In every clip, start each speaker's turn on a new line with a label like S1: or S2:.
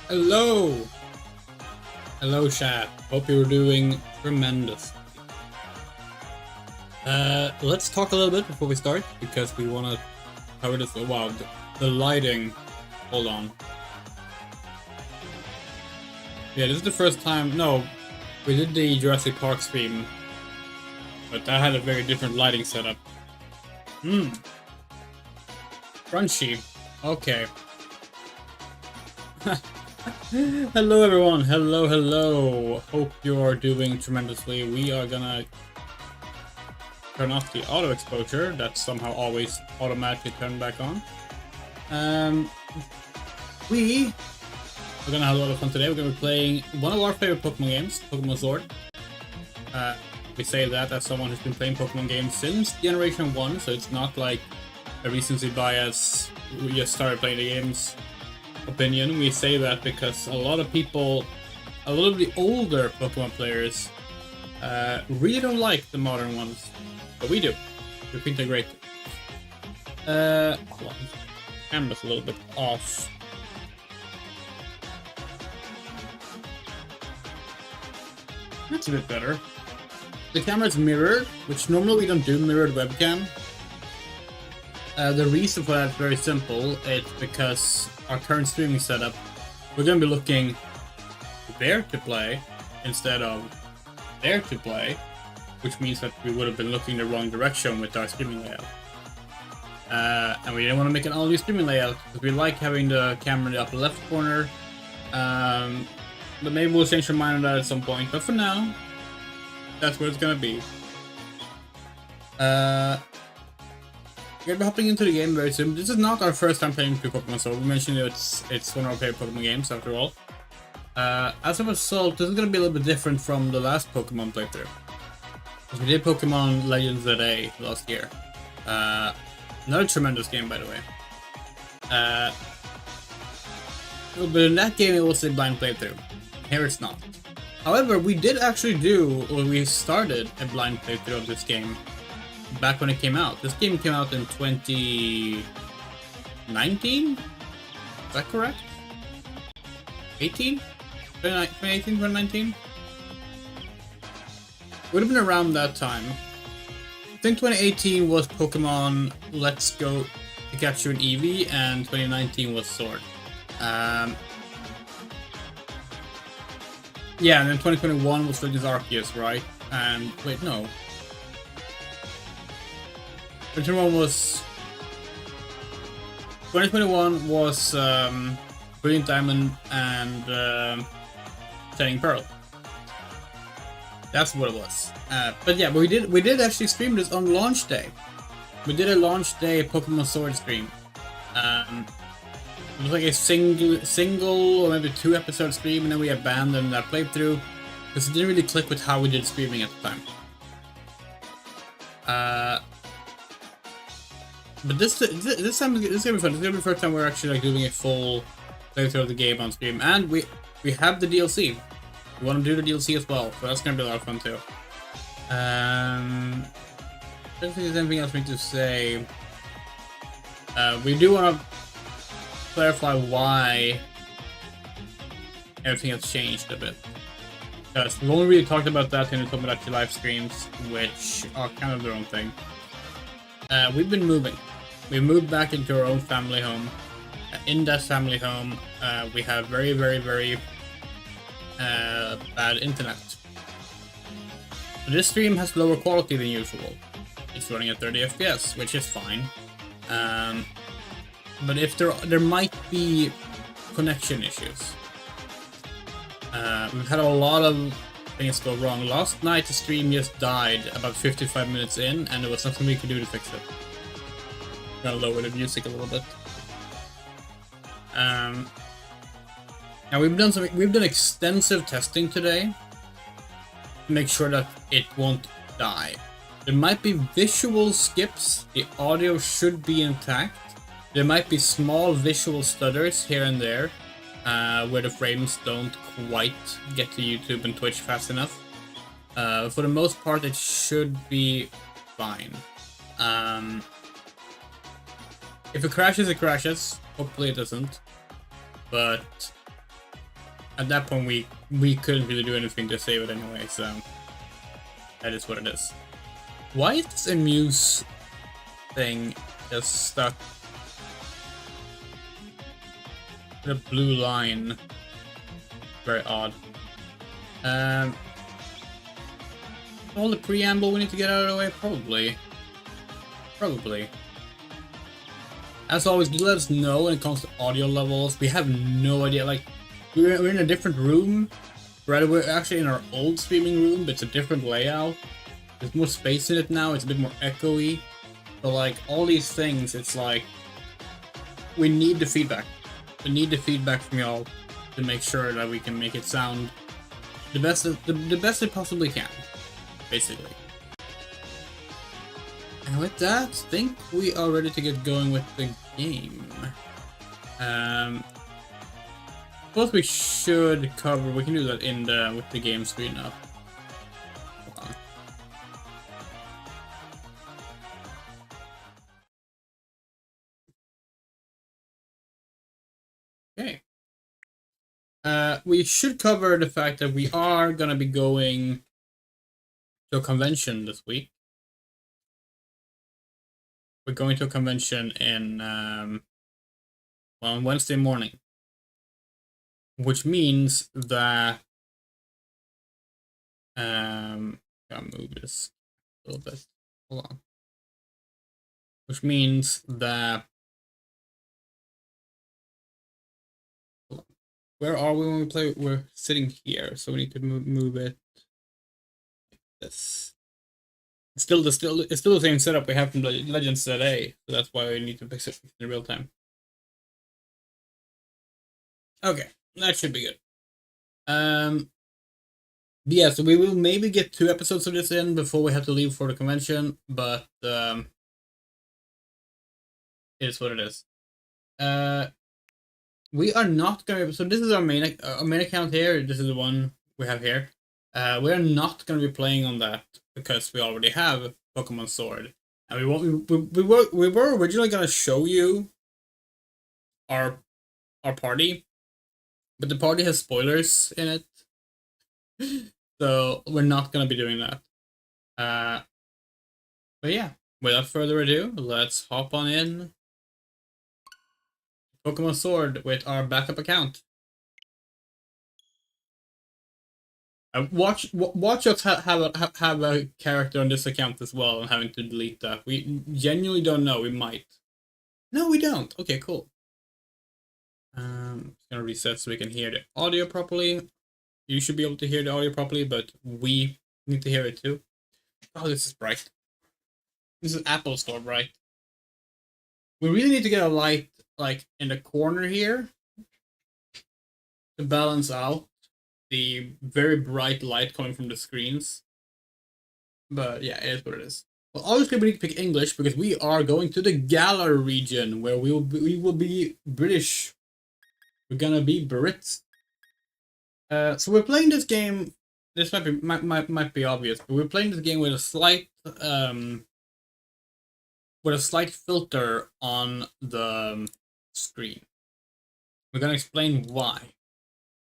S1: Hello! Hello, chat. Hope you're doing tremendous. Let's talk a little bit before we start, because we want to cover this. Wow, the lighting. Hold on. Yeah, this is the first time. No, we did the Jurassic Park stream, but that had a very different lighting setup. Crunchy. Okay. Hello everyone, hello. Hope you are doing tremendously. We are gonna turn off the auto exposure that's somehow always automatically turned back on. We are gonna have a lot of fun today. We're gonna be playing one of our favorite Pokemon games, PoKéMoN Sword. We say that as someone who's been playing Pokemon games since Generation 1, so it's not like a recency bias, we just started playing the games opinion. We say that because a lot of people, a lot of the older Pokemon players really don't like the modern ones, but we do. We think they're great. Hold on. Camera's a little bit off. That's a bit better. The camera's mirrored, which normally we don't do mirrored webcam. The reason for that is very simple. It's because our current streaming setup, we're going to be looking there to play instead of there to play, which means that we would have been looking the wrong direction with our streaming layout. And we didn't want to make an all-new streaming layout because we like having the camera in the upper left corner. But maybe we'll change our mind on that at some point. But for now, that's where it's going to be. We're gonna be hopping into the game very soon. This is not our first time playing PoKéMoN, so we mentioned it's one of our favorite Pokemon games after all. As a result, this is gonna be a little bit different from the last Pokemon playthrough. Because we did Pokemon Legends ZA last year. Another tremendous game, by the way. But in that game it was a blind playthrough. Here it's not. However, we did actually do, or we started a blind playthrough of this game back when it came out. This game came out in 2019? Is that correct? 18? 2018, 2019? Would have been around that time. I think 2018 was Pokemon Let's Go Pikachu and Eevee, and 2019 was Sword. Yeah, and then 2021 was Legends Arceus, right? And wait, no. 2021 was Brilliant Diamond and Shining Pearl. That's what it was. But yeah, we did actually stream this on launch day. We did a launch day Pokemon Sword stream. It was like a single or maybe 2 episode stream, and then we abandoned that playthrough because it didn't really click with how we did streaming at the time. But this time this is gonna be fun. It's gonna be the first time we're actually like doing a full playthrough of the game on stream, and we have the DLC. We want to do the DLC as well, so that's gonna be a lot of fun too. I don't think there's anything else we need to say. We do want to clarify why everything has changed a bit, because we've only really talked about that in the Tomodachi live streams, which are kind of their own thing. We've been moving. We moved back into our own family home. In that family home, we have very bad internet. So this stream has lower quality than usual. It's running at 30 FPS, which is fine. But if there might be connection issues. We've had a lot of things go wrong. Last night the stream just died about 55 minutes in, and there was nothing we could do to fix it. I'm gonna lower the music a little bit. Now we've done extensive testing today to make sure that it won't die. There might be visual skips. The audio should be intact. There might be small visual stutters here and there, where the frames don't quite get to YouTube and Twitch fast enough. For the most part, it should be fine. If it crashes, it crashes. Hopefully it doesn't. But at that point we couldn't really do anything to save it anyway, so that is what it is. Why is this amuse thing just stuck with a blue line? Very odd. All the preamble we need to get out of the way? Probably. As always, do let us know when it comes to audio levels. We have no idea. Like, we're in a different room. Right, we're actually in our old streaming room, but it's a different layout. There's more space in it now. It's a bit more echoey. But like all these things, it's like we need the feedback. We need the feedback from y'all to make sure that we can make it sound the best it possibly can, basically. And with that, I think we are ready to get going with the game. What we should cover, we can do that in the with the game screen up. Hold on. Okay. We should cover the fact that we are gonna be going to a convention this week. We're going to a convention in well, on Wednesday morning, which means that gotta move this a little bit. Hold on. Which means that where are we when we play? We're sitting here, so we need to move it like this. It's still the same setup we have from Legends today, so that's why we need to fix it in real time. Okay, that should be good. Yeah, so we will maybe get 2 episodes of this in before we have to leave for the convention, but it is what it is. We are not gonna. So this is our main account here. This is the one we have here. We are not gonna be playing on that because we already have PoKéMoN Sword, and we were originally gonna show you our party, but the party has spoilers in it, so we're not gonna be doing that. But yeah, without further ado, let's hop on in PoKéMoN Sword with our backup account. Watch us have a character on this account as well and having to delete that. We genuinely don't know. We might. No, we don't. Okay, cool. Just gonna reset so we can hear the audio properly. You should be able to hear the audio properly, but we need to hear it too. Oh, this is bright. This is Apple Store bright. We really need to get a light like in the corner here to balance out the very bright light coming from the screens. But yeah, it is what it is. Well, obviously we need to pick English because we are going to the Galar region where we will be British. We're gonna be Brits. So we're playing this game. This might be obvious, but we're playing this game with a slight filter on the screen. We're gonna explain why.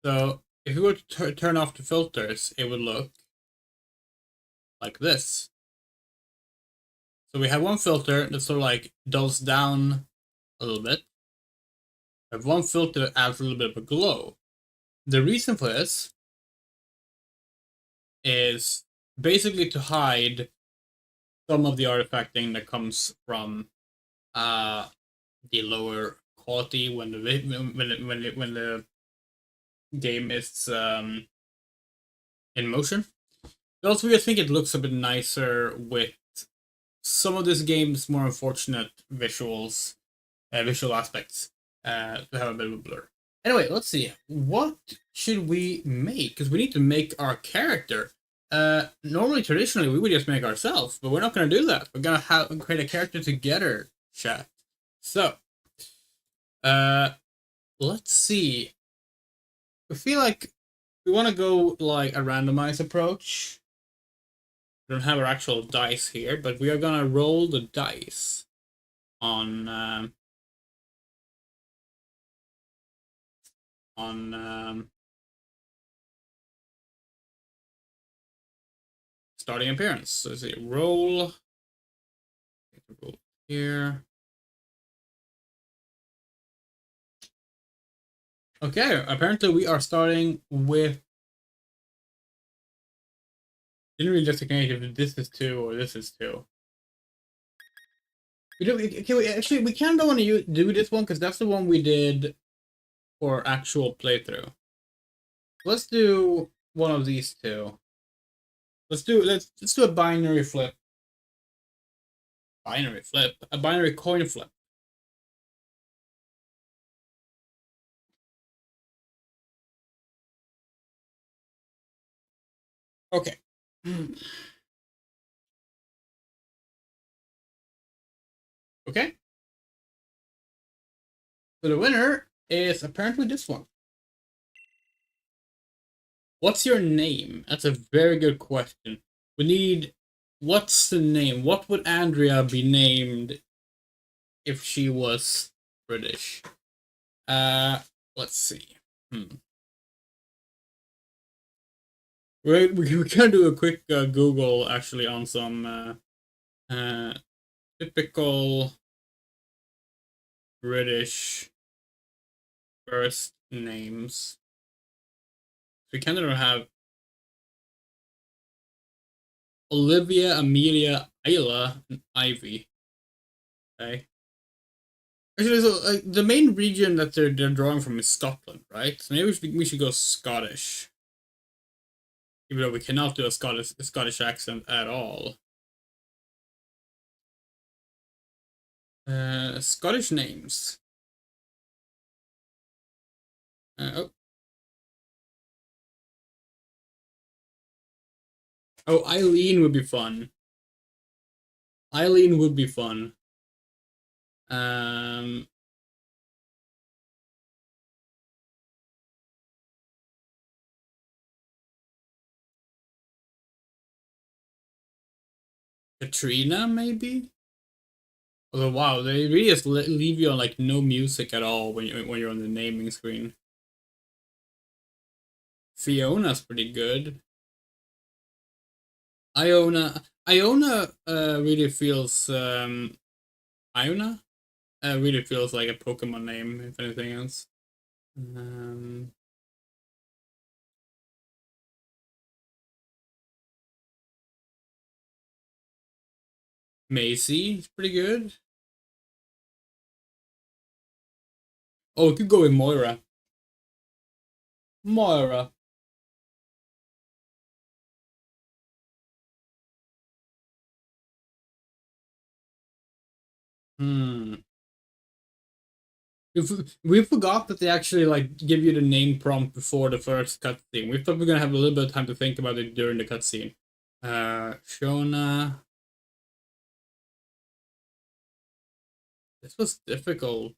S1: So if we were to turn off the filters, it would look like this. So we have one filter that sort of like dulls down a little bit. We have one filter that adds a little bit of a glow. The reason for this is basically to hide some of the artifacting that comes from the lower quality when the game is in motion. But also, we think it looks a bit nicer with some of this game's more unfortunate visual aspects to have a bit of a blur. Anyway, let's see. What should we make? Because we need to make our character. Normally, traditionally, we would just make ourselves, but we're not going to do that. We're going to create a character together, chat. So, let's see. I feel like we want to go like a randomized approach. We don't have our actual dice here, but we are going to roll the dice on starting appearance. So let's see, roll. Roll here. Okay, apparently we are starting with. Didn't really designate if this is 2 or this is 2. We kind of want to do this one because that's the one we did for actual playthrough. Let's do one of these two. Let's do a binary flip. Binary flip? A binary coin flip. Okay. Okay. So the winner is apparently this one. What's your name? That's a very good question. We need, what's the name? What would Andrea be named if she was British? Let's see. We can do a quick Google actually on some typical British first names. We kind of have Olivia, Amelia, Isla, and Ivy. Okay. Actually, so the main region that they're drawing from is Scotland, right? So maybe we should go Scottish, even though we cannot do a Scottish accent at all. Scottish names. Oh. Oh, Eileen would be fun. Eileen would be fun. Um, Katrina, maybe? Although, wow, they really just leave you on like no music at all when you're on the naming screen. Fiona's pretty good. Iona really feels Iona really feels like a Pokemon name, if anything else. Um, Macy is pretty good. Oh, we could go with Moira. Moira. Hmm. We forgot that they actually like give you the name prompt before the first cutscene. We thought we were gonna have a little bit of time to think about it during the cutscene. Shona. This was difficult.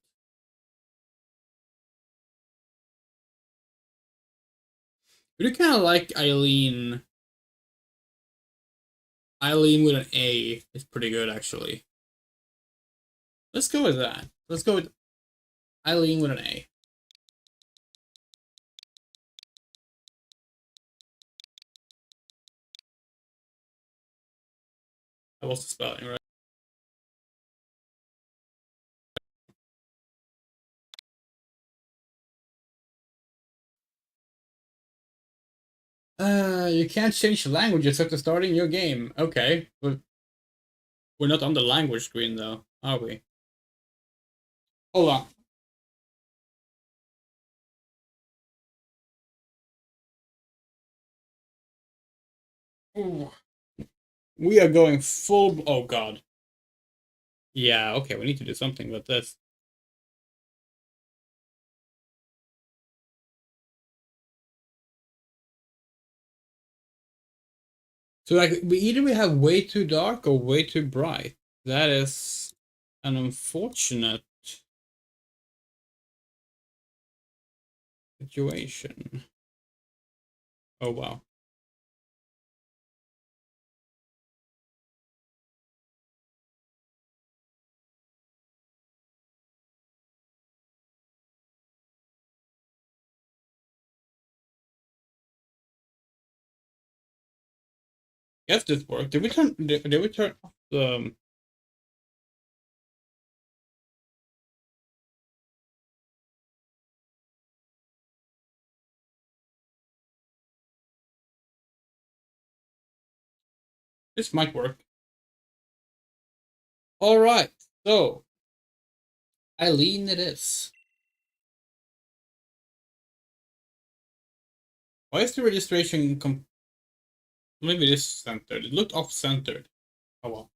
S1: We kind of like Eileen. Eileen with an A is pretty good, actually. Let's go with that. Let's go with Eileen with an A. That was the spelling, right? You can't change the languages after starting your game. Okay, but we're not on the language screen though, are we? Hold on. Ooh. We are going full. Oh god. Yeah. Okay, we need to do something with this. So like, we have way too dark or way too bright. That is an unfortunate situation. Oh wow. Yes, this worked. Did we turn off the... This might work. Alright, so... Eileen it is. Why is the registration maybe it is centered. It looked off-centered. Oh well.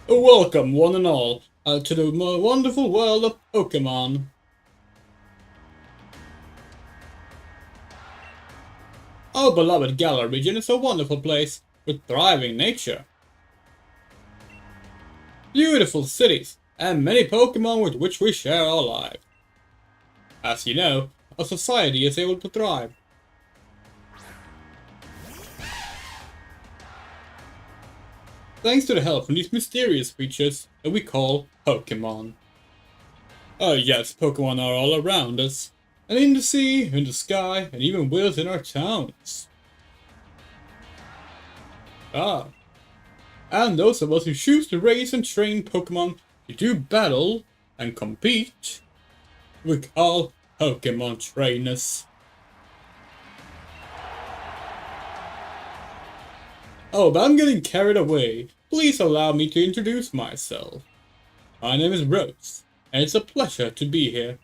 S1: Welcome, one and all, to the wonderful world of Pokemon. Our beloved Galar region is a wonderful place with thriving nature, beautiful cities, and many Pokemon with which we share our lives. As you know, our society is able to thrive. Thanks to the help from these mysterious creatures that we call PoKéMoN. Oh yes, Pokemon are all around us, and in the sea, in the sky, and even with us in our towns. Ah, and those of us who choose to raise and train Pokemon to do battle and compete, we call Pokemon trainers. Oh, but I'm getting carried away. Please allow me to introduce myself. My name is Rose, and it's a pleasure to be here.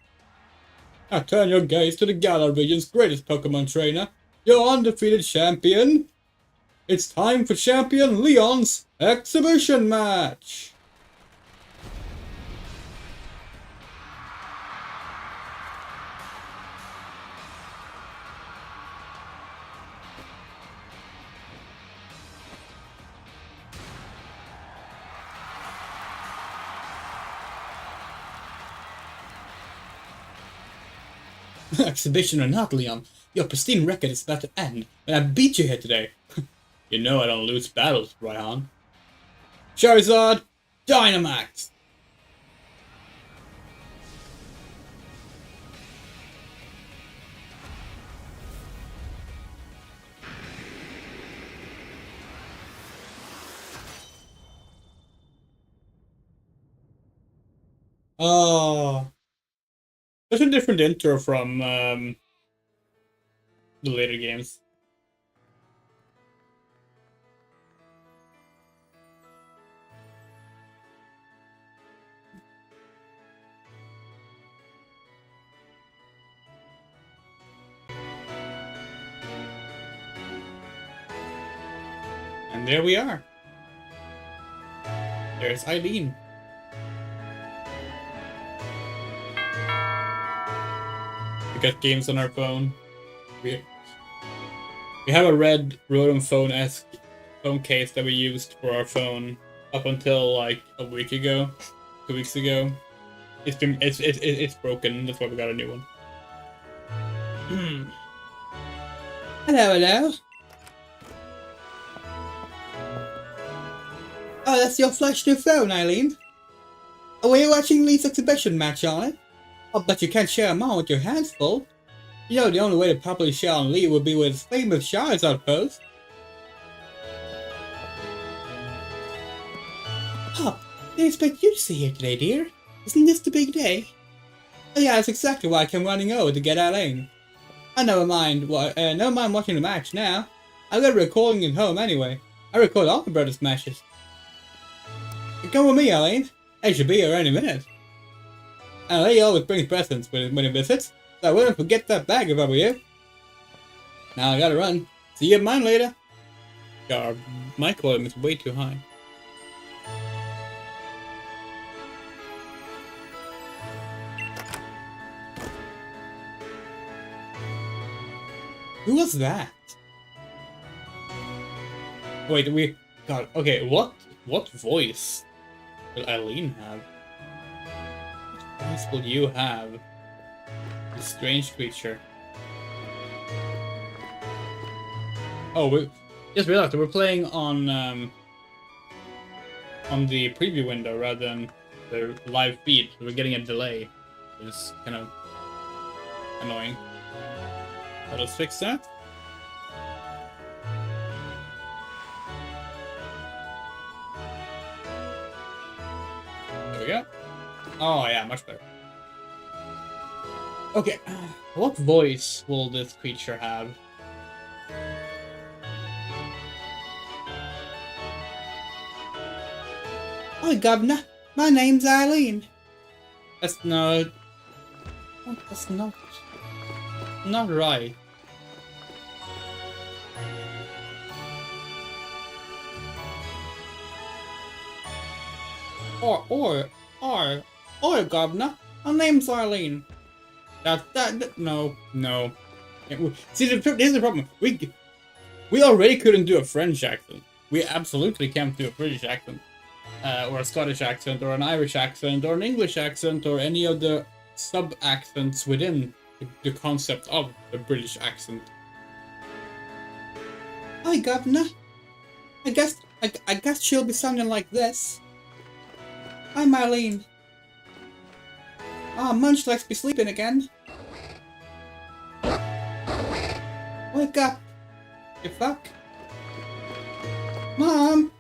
S1: Now turn your gaze to the Galar region's greatest Pokemon trainer, your undefeated champion. It's time for Champion Leon's exhibition match! Exhibition or not, Leon, your pristine record is about to end, and I beat you here today. You know I don't lose battles, Raihan. Charizard, Dynamax! Oh, such a different intro from the later games. And there we are. There's Eileen. We got games on our phone. We have a red Rotom phone-esque phone case that we used for our phone up until like a week ago, 2 weeks ago. It's broken. That's why we got a new one. Hello, hello. Oh, that's your flash new phone, Eileen. Oh, were you watching Lee's exhibition match on it? Oh, but you can't share them all with your hands full. You know the only way to properly share on Lee would be with his famous Charizard pose. Pop, didn't expect you to see here today, dear. Isn't this the big day? Oh yeah, that's exactly why I came running over to get Eileen. Oh, never mind watching the match now. I got a recording at home anyway. I record all my brother's matches. You come with me, Eileen. I should be here any minute. And Lee always brings presents when he visits, so I wouldn't forget that bag if I were you. Now I gotta run. See you at mine later. Our mic volume is way too high. Who was that? Wait, God, okay, what voice will Eileen have? What voice will you have? This strange creature. Oh, Just realized that we're playing on the preview window rather than the live feed. So we're getting a delay. It's kind of annoying. Let us fix that. There we go. Oh yeah, much better. Okay, what voice will this creature have? Hi, Governor. My name's Eileen. That's not... That's not right. Or, Governor. My name's Eileen. No. See, here's the problem. We already couldn't do a French accent. We absolutely can't do a British accent. Or a Scottish accent, or an Irish accent, or an English accent, or any of the sub-accents within the concept of the British accent. Hi, Governor. I guess she'll be sounding like this. I'm Eileen. Munch likes to be sleeping again. Wake up, you fuck. Mom!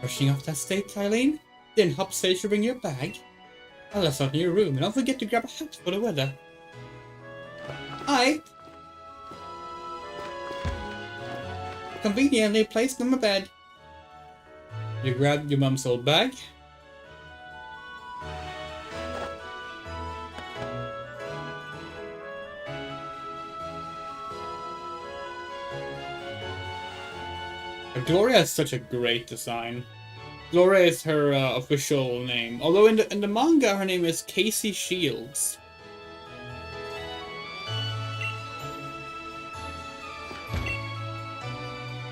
S1: Rushing off that state, Eileen? Then Hop says you bring your bag. I'll left out in your room, and don't forget to grab a hat for the weather. Aye. Conveniently placed on my bed. You grabbed your mum's old bag. Gloria has such a great design. Gloria is her official name, although in the manga her name is Casey Shields.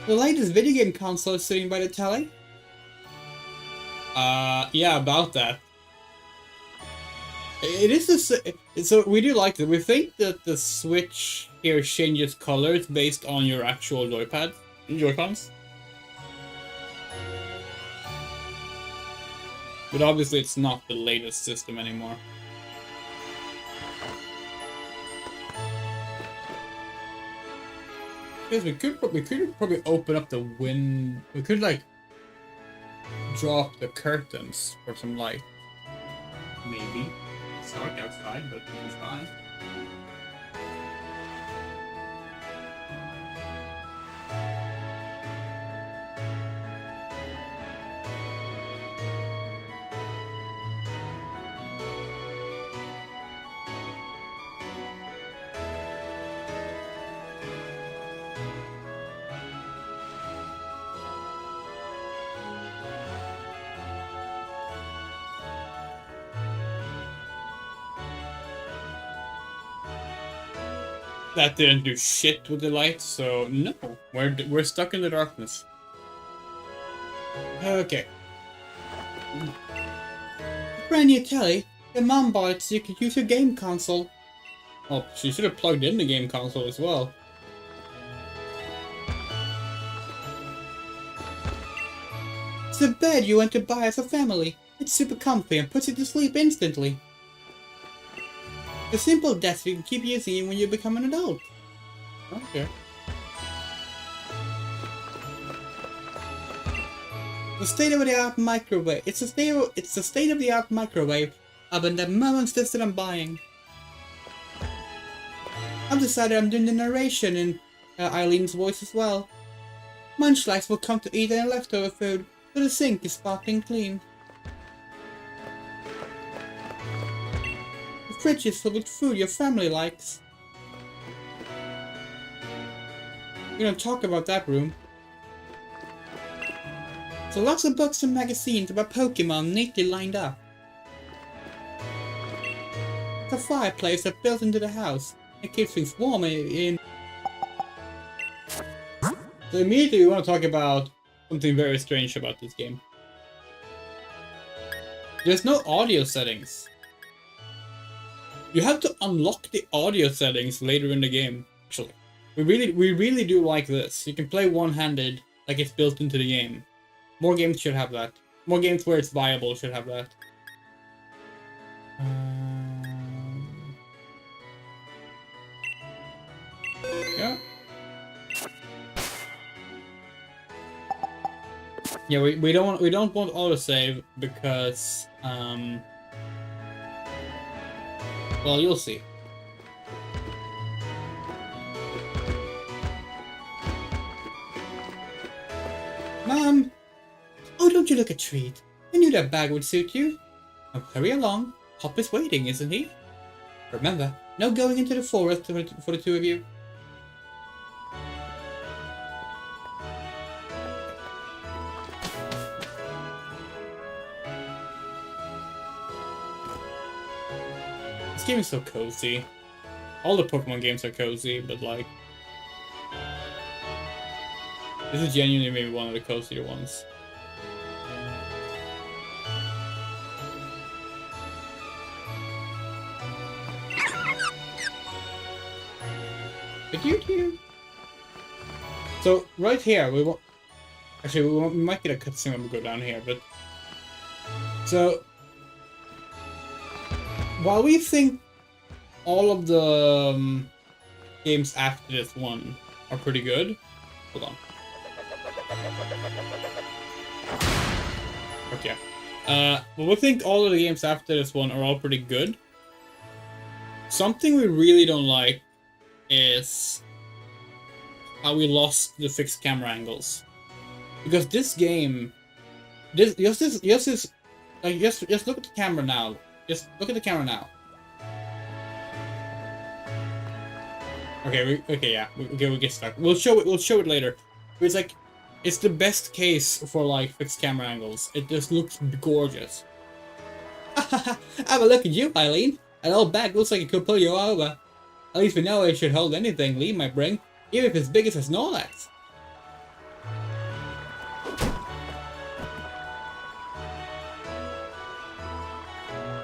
S1: The latest video game console is sitting by the telly. Yeah, about that. It is so we do like it. We think that the Switch here changes colors based on your actual Joy-Cons. But obviously it's not the latest system anymore. Because we could probably open up the wind. We could like drop the curtains for some light. Maybe. It's dark outside, but it's fine. That didn't do shit with the light, so no, we're stuck in the darkness. Okay. Brand new telly. Your mom bought it so you could use your game console. Oh, she should have plugged in the game console as well. It's the bed you went to buy as a family. It's super comfy and puts you to sleep instantly. A simple desk you can keep using when you become an adult. Okay. The state-of-the-art microwave. It's the state-of-the-art microwave oven that Mom insisted on buying. I've decided I'm doing the narration in Eileen's voice as well. Munchlax will come to eat any leftover food, so the sink is sparkling clean. The fridge is filled with food your family likes. We're gonna talk about that room. So lots of books and magazines about Pokemon neatly lined up. The fireplace that's built into the house. It keeps things warm in. So immediately we want to talk about something very strange about this game. There's no audio settings. You have to unlock the audio settings later in the game, actually. We really do like this. You can play one-handed, like it's built into the game. More games should have that. More games where it's viable should have that. Yeah. Yeah, we don't want autosave because well, you'll see. Mom! Oh, don't you look a treat. I knew that bag would suit you. Now hurry along. Pop is waiting, isn't he? Remember, no going into the forest for the two of you. This game is so cozy. All the Pokemon games are cozy, but like... this is genuinely maybe one of the cozier ones. So right here we want. Actually, we might get a cutscene when we go down here, but so while we think all of the games after this one are pretty good, hold on. Okay. Well, we think all of the games after this one are all pretty good. Something we really don't like is how we lost the fixed camera angles. Because this game, just look at the camera now. Just look at the camera now. Okay, we'll get stuck. We'll show it later. It's like, it's the best case for like fixed camera angles. It just looks gorgeous. Have a look at you, Eileen. That old bag looks like it could pull you over. At least we know it should hold anything Lee might bring, even if it's big as a Snorlax.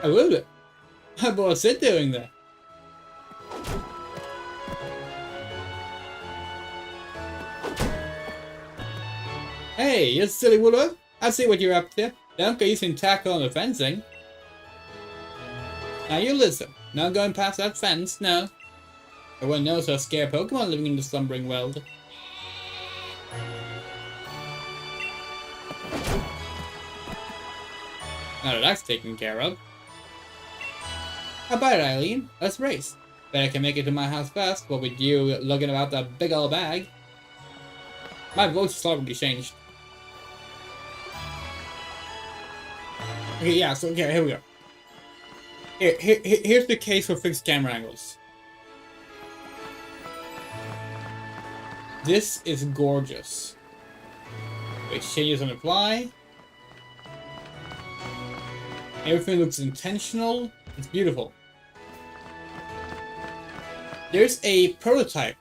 S1: I will it. What's it doing there? Hey, you silly Woolworth. I see what you're up to. Don't go using tackle on the fencing. Now you listen. Not going past that fence, no. Everyone knows how scared Pokemon living in the slumbering world. Now that that's taken care of. How about it, Eileen? Let's race. Bet I can make it to my house fast, what with you looking about that big old bag. My voice has already changed. Okay, yeah, so okay, here we go. Here's the case for fixed camera angles. This is gorgeous. It changes on the fly. Everything looks intentional. It's beautiful. There's a prototype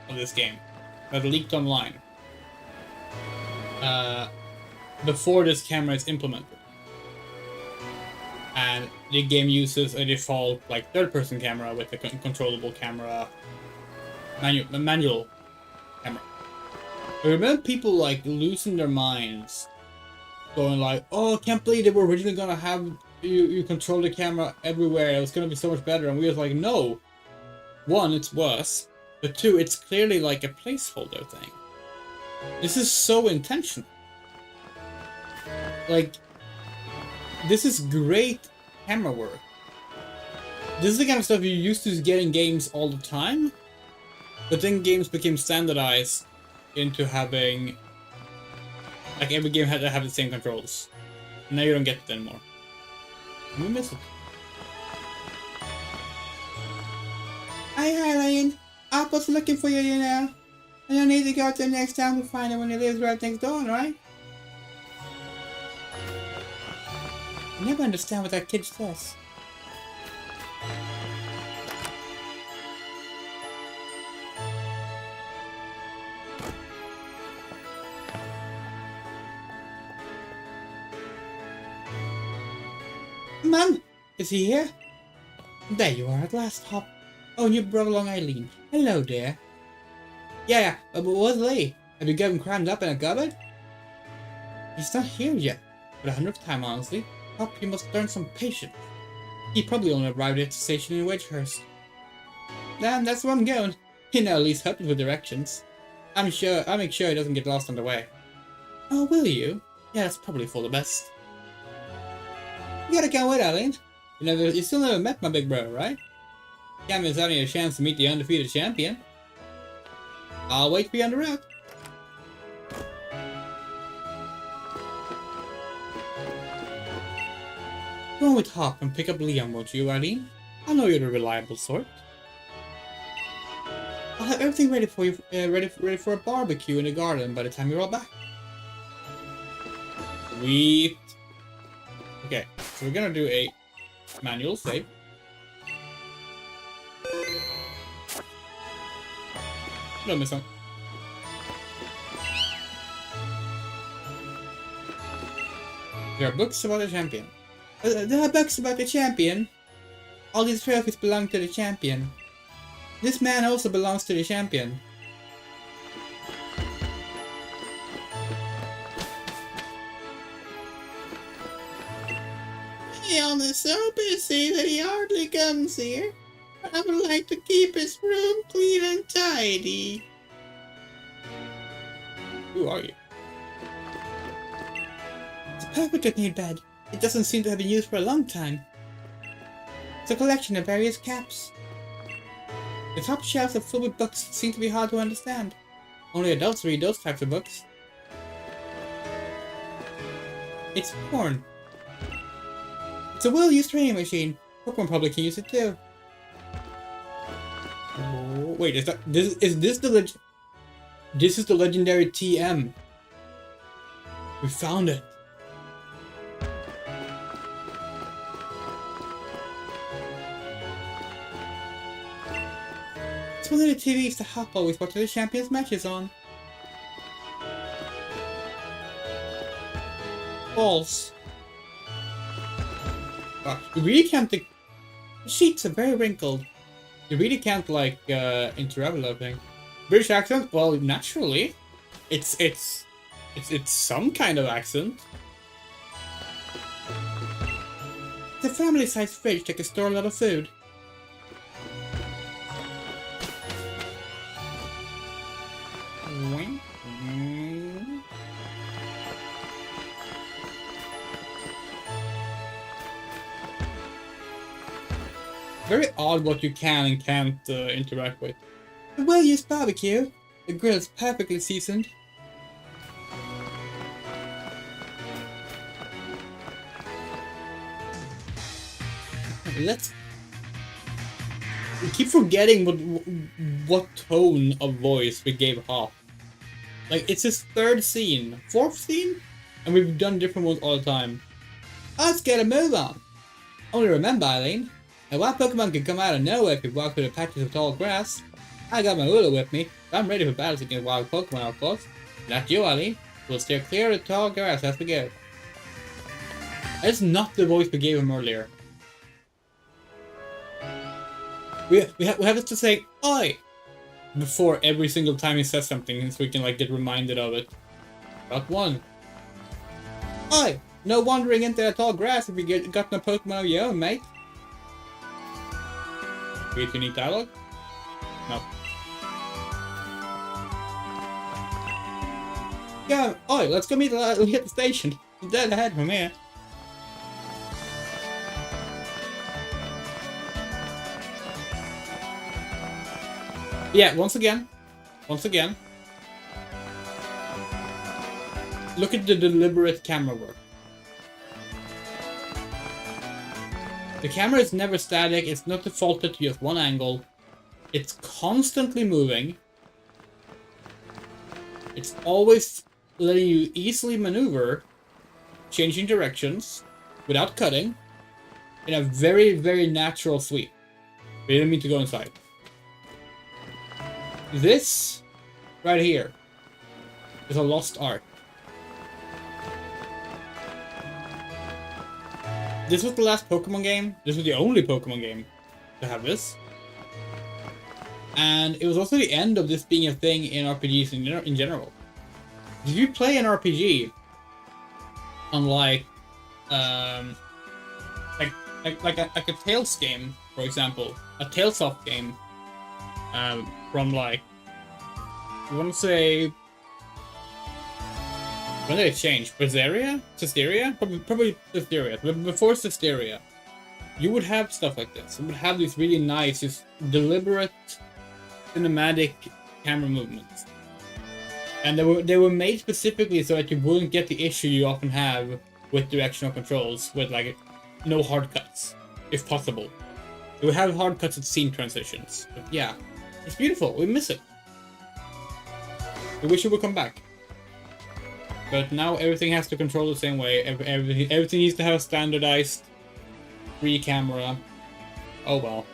S1: of this game that leaked online before this camera is implemented. And the game uses a default like third-person camera with a controllable camera, manual camera. I remember people like losing their minds, going like, "Oh, I can't believe they were originally gonna have you control the camera everywhere. It was gonna be so much better." And we was like, "No. One, it's worse, but two, it's clearly like a placeholder thing. This is so intentional. Like, this is great camera work. This is the kind of stuff you used to get in games all the time, but then games became standardized into having, like every game had to have the same controls. And now you don't get it anymore. We miss it. Hi, Eileen. Apple's looking for you, you know. And you'll need to go to the next town to find him when he lives right next door, right? I never understand what that kid says. Mom, is he here? There you are at last, Hop. Oh, and you brought along Eileen. Hello, dear.
S2: Yeah, but what's Lee? Have you got him crammed up in a cupboard? He's not here yet. For the 100th time, honestly. Hope you must learn some patience. He probably only arrived at the station in Wedgehurst. Damn, that's where I'm going. You know, at least help with directions. I'll make sure he doesn't get lost on the way. Oh, will you? Yeah, that's probably for the best. You gotta go with, Eileen. You still never met my big brother, right? Can't miss having a chance to meet the undefeated champion. I'll wait for you on the road. Go on with Hop and pick up Liam, won't you, Eileen? I know you're the reliable sort. I'll have everything ready for you, ready for a barbecue in the garden by the time you're all back. Sweet. Okay, so we're gonna do a manual save. No, miss one. There are books about the champion. There are books about the champion. All these trophies belong to the champion. This man also belongs to the champion. Leon is so busy that he hardly comes here. I would like to keep his room clean and tidy. Who are you? It's a perfectly neat bed. It doesn't seem to have been used for a long time. It's a collection of various caps. The top shelves are full with books that seem to be hard to understand. Only adults read those types of books. It's porn. It's a well-used training machine. PoKéMoN probably can use it too. Oh, wait, is this the legendary TM? We found it. It's one of the TVs the Hop always watches the champions matches on. False. You really can't think. The sheets are very wrinkled. You really can't like interrupt everything. British accent? Well, naturally, it's some kind of accent. It's a family-sized fridge that can store a lot of food. Very odd what you can and can't interact with. A well-used barbecue. The grill is perfectly seasoned. We keep forgetting what tone of voice we gave Hop. Like, it's his third scene. Fourth scene? And we've done different ones all the time. Let's get a move on. Only remember, Eileen, a wild PoKéMoN can come out of nowhere if you walk through the patches of tall grass. I got my ruler with me, so I'm ready for battles against wild PoKéMoN, of course. Not you, Eileen. We'll steer clear of the tall grass as we go. That's not the voice we gave him earlier. We have to say "Oi" before every single time he says something, so we can like get reminded of it. Got one. Oi! No wandering into that tall grass if you got no PoKéMoN of your own, mate. Create unique dialogue? No. Yeah, oi, let's go meet at the station. He's dead ahead from here. Yeah, once again. Look at the deliberate camera work. The camera is never static, it's not defaulted to just one angle. It's constantly moving. It's always letting you easily maneuver, changing directions, without cutting, in a very, very natural sweep. We didn't mean to go inside. This, right here, is a lost art. This was the last PoKéMoN game. This was the only PoKéMoN game to have this. And it was also the end of this being a thing in RPGs in general. If you play an RPG, unlike like a Tales game, for example, a Talesoft game, from like, I want to say, when did it change? Berseria? Cysteria? Probably Cysteria. But before Cysteria, you would have stuff like this. You would have these really nice, just deliberate, cinematic camera movements. And they were made specifically so that you wouldn't get the issue you often have with directional controls, with like no hard cuts, if possible. You would have hard cuts at scene transitions. But yeah, it's beautiful. We miss it. We wish it would come back. But now everything has to control the same way. Everything needs to have a standardized 3 camera. Oh well.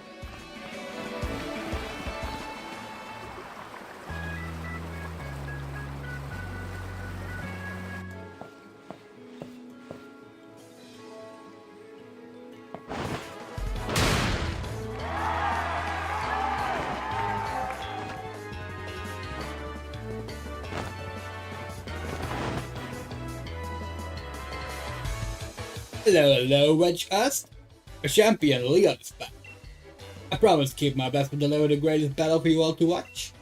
S2: Hello, Wedge Us. A champion, Leon is back. I promise to keep my best to deliver the greatest battle for you all to watch.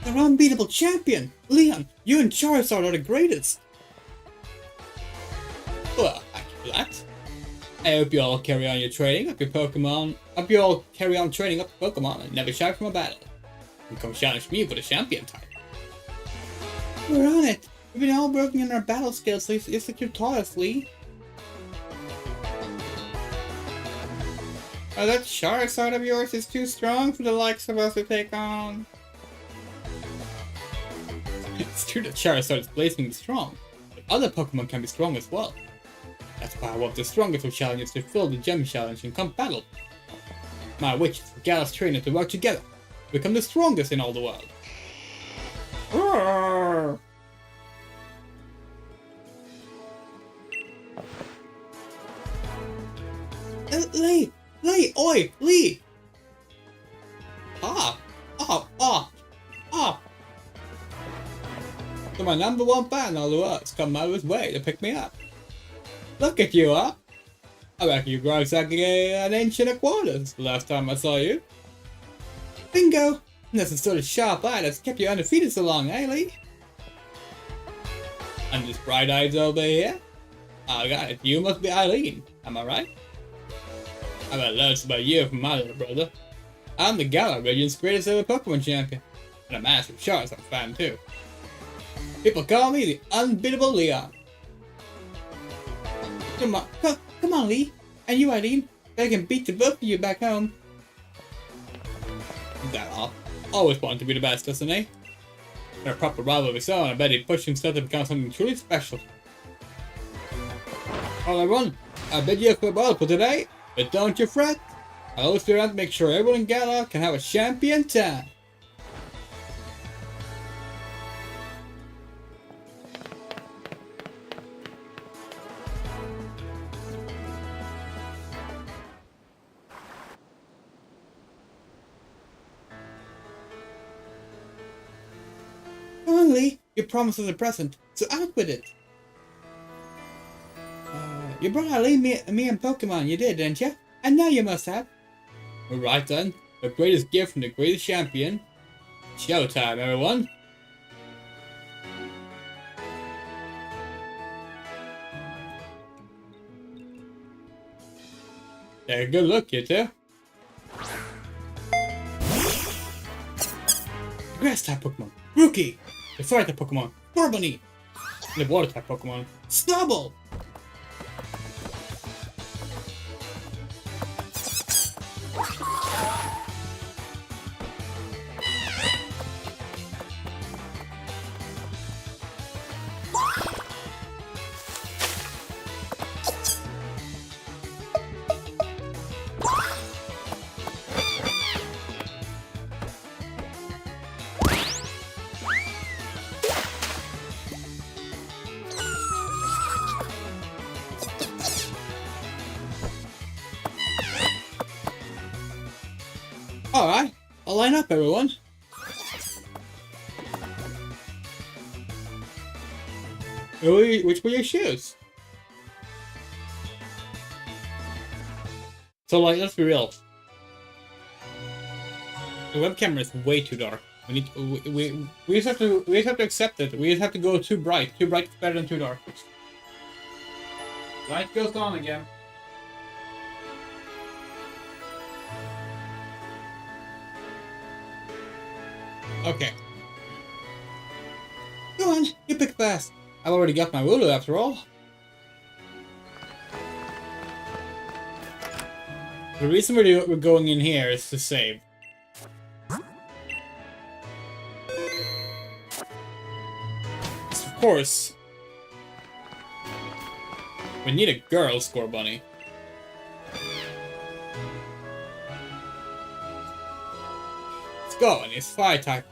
S2: The unbeatable champion! Leon, you and Charizard are the greatest! Well, thank you for that. I hope you all carry on your training up your Pokemon. Hope you all carry on training up your Pokemon and never shy from a battle. And come challenge me for the champion title. We're on it! We've been all working on our battle skills, so it's like you taught us, Lee. Oh, that Charizard of yours is too strong for the likes of us to take on. It's true that Charizard is blazingly strong, but other Pokemon can be strong as well. That's why I want the strongest of challenges to fill the gem challenge and come battle. My wish is for Gala's trainer to work together to become the strongest in all the world. Roar! Lee! Oi! Lee! Ah! So my #1 fan in all the world's come out of his way to pick me up. Look at you, huh? I reckon you grow exactly an inch and a quarter since the last time I saw you. Bingo! And that's the sort of sharp eye that's kept you undefeated so long, eh, Lee? And this bright eyes over here? I got it. You must be Eileen. Am I right? I've had loads about you from my little brother. I'm the Galar region's greatest ever Pokemon champion, and a massive Charizard fan too. People call me the unbeatable Leon. Come on, Lee, and you, Eileen. I can beat the both of you back home. Is that all? Always wanted to be the best, doesn't he? And a proper rival of his own, I bet he'd push himself to become something truly special. Well, everyone, I bid you farewell for today. But don't you fret, I'll always be around to make sure everyone in Galar can have a champion time. Finally, you promised us a present, so out with it. You brought Eileen me and Pokemon, you did, didn't you? And now you must have. Alright then, the greatest gift from the greatest champion. Showtime, everyone! Take a good look, you two. Grass type Pokemon, Rookie! The fire type Pokemon, Corbony! And the water type Pokemon, Snubble! I'll line up, everyone. Which will you choose? So, like, let's be real. The webcam is way too dark. We need we just have to accept it. We just have to go too bright. Too bright is better than too dark. Light goes on again. Okay. Go on, you pick fast. I've already got my ruler after all. The reason we're going in here is to save. Of course, we need a girl score bunny. Let's go, and it's fire type.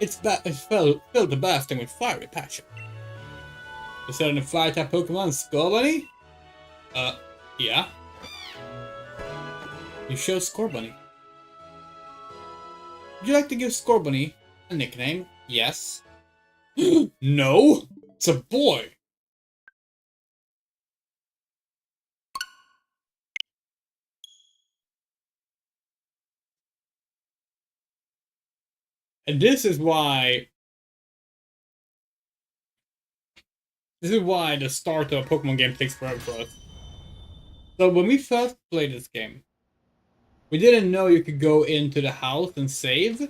S2: It's filled the bursting with fiery passion. Is that a fire type Pokemon Score Bunny? Yeah. You show Score Bunny. Would you like to give Score Bunny a nickname? Yes. No! It's a boy! And this is why the start of a Pokemon game takes forever for us. So when we first played this game, we didn't know you could go into the house and save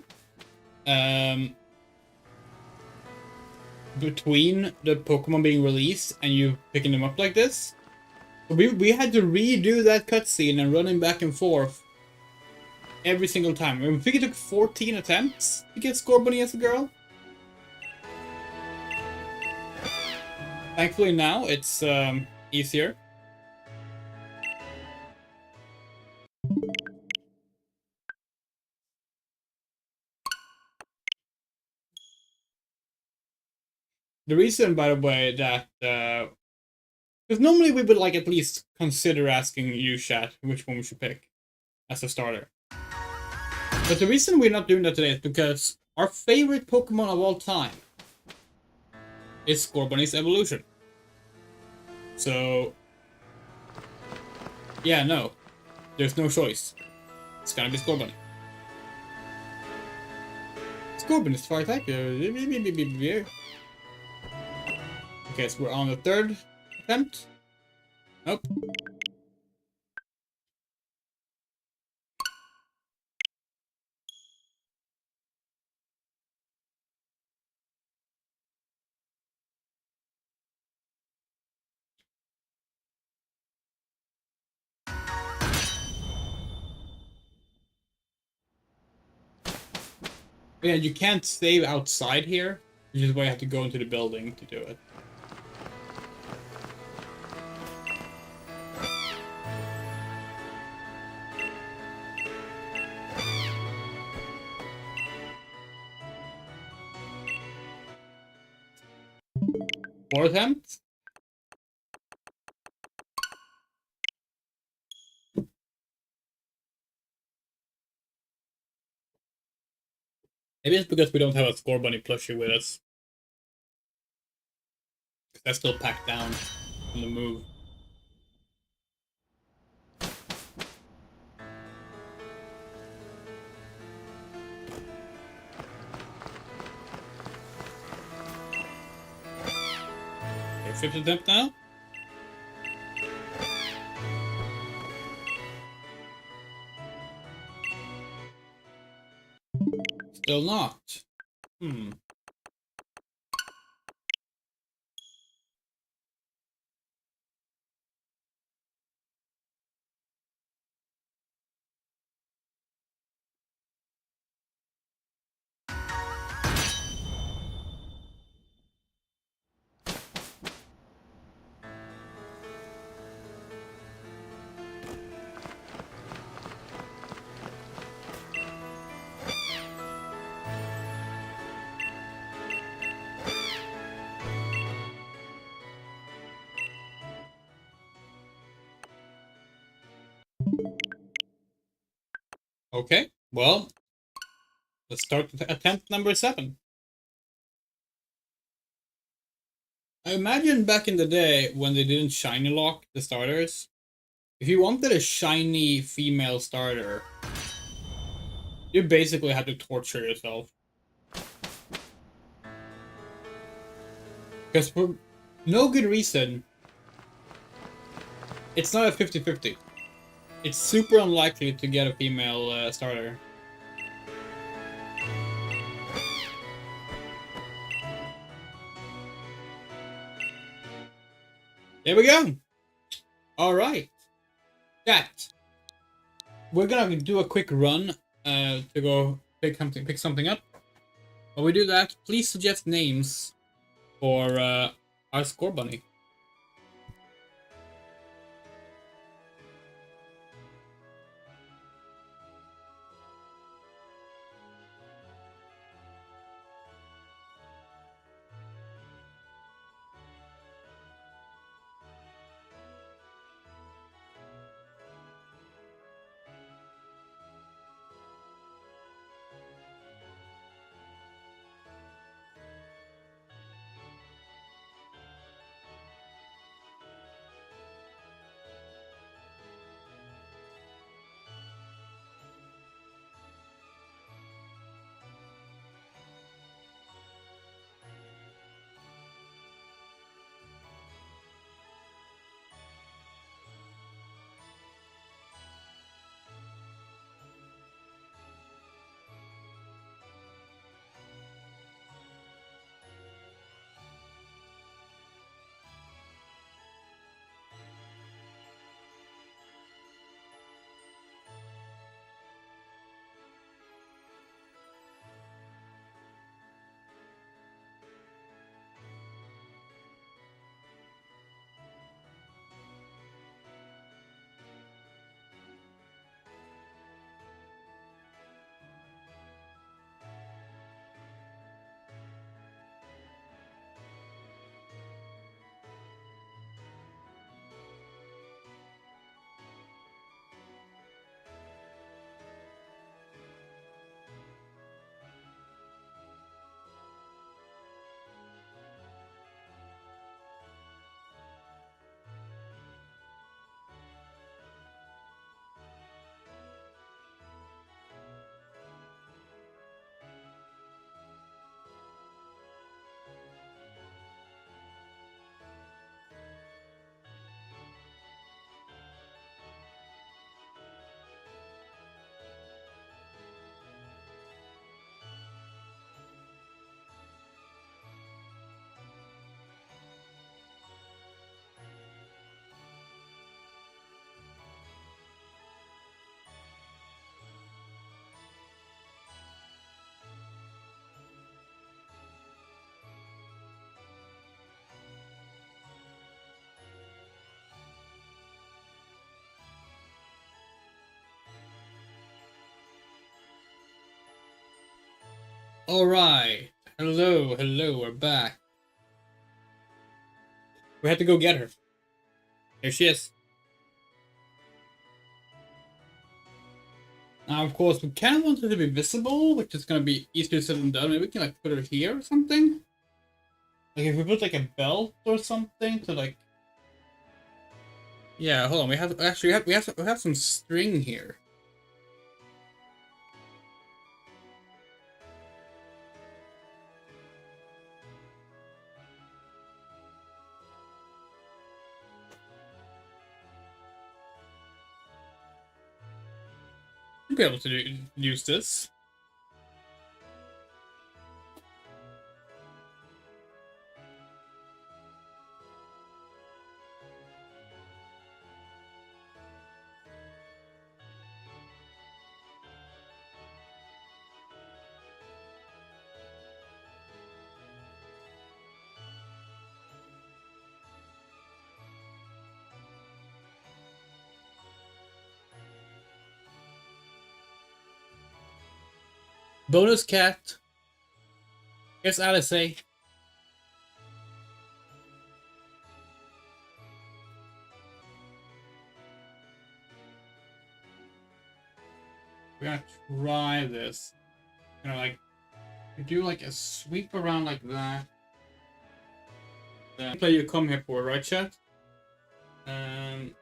S2: between the Pokemon being released and you picking them up like this. So we had to redo that cutscene and running back and forth every single time. I think it took 14 attempts to get Score Bunny as a girl. Thankfully now it's easier. The reason, by the way, that because normally we would like at least consider asking you, chat, which one we should pick as a starter. But the reason we're not doing that today is because our favorite Pokemon of all time is Score Bunny's evolution. So, yeah, no, there's no choice. It's gonna be Score Bunny. Score Bunny's fire type. Okay, so we're on the third attempt. Nope. Yeah, you can't save outside here, which is why you have to go into the building to do it. Four attempts? Maybe it's because we don't have a Score Bunny plushie with us. That's still packed down from the move. Okay, fifth attempt now. Still not. Okay, well,
S1: Let's start with attempt number 7. I imagine back in the day when they didn't shiny lock the starters, if you wanted a shiny female starter, you basically had to torture yourself. Because for no good reason, it's not a 50-50. It's super unlikely to get a female starter. There we go! Alright. Chat. We're gonna do a quick run to go pick something up. While we do that, please suggest names for our score bunny. Alright. Hello, we're back. We had to go get her. Here she is. Now, of course, we kind of want her to be visible, which is going to be easier said than done. Maybe we can, like, put her here or something? Like, if we put, like, a belt or something to, like... Yeah, hold on. We have, actually, we have some string here. We'll be able to use this. Bonus cat. Here's Alice. We're gonna try this. You know, like you do like a sweep around like that. Then play you come here for, right, chat? Um.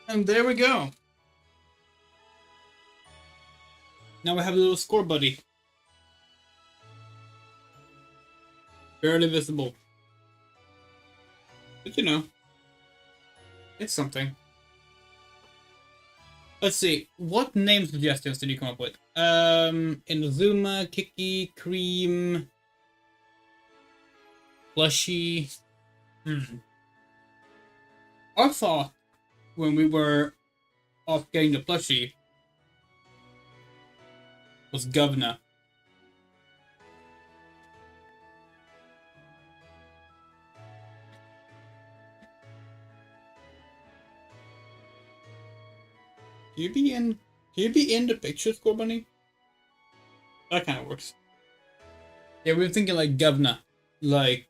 S1: And there we go. Now we have a little score buddy. Barely visible. But you know, it's something. Let's see, what name suggestions did you come up with? Inazuma, Kiki, Cream, Plushy. Our thought when we were off getting the plushie was Governor. Can you be in the picture, Score Bunny? That kind of works. Yeah, we were thinking like Governor, like.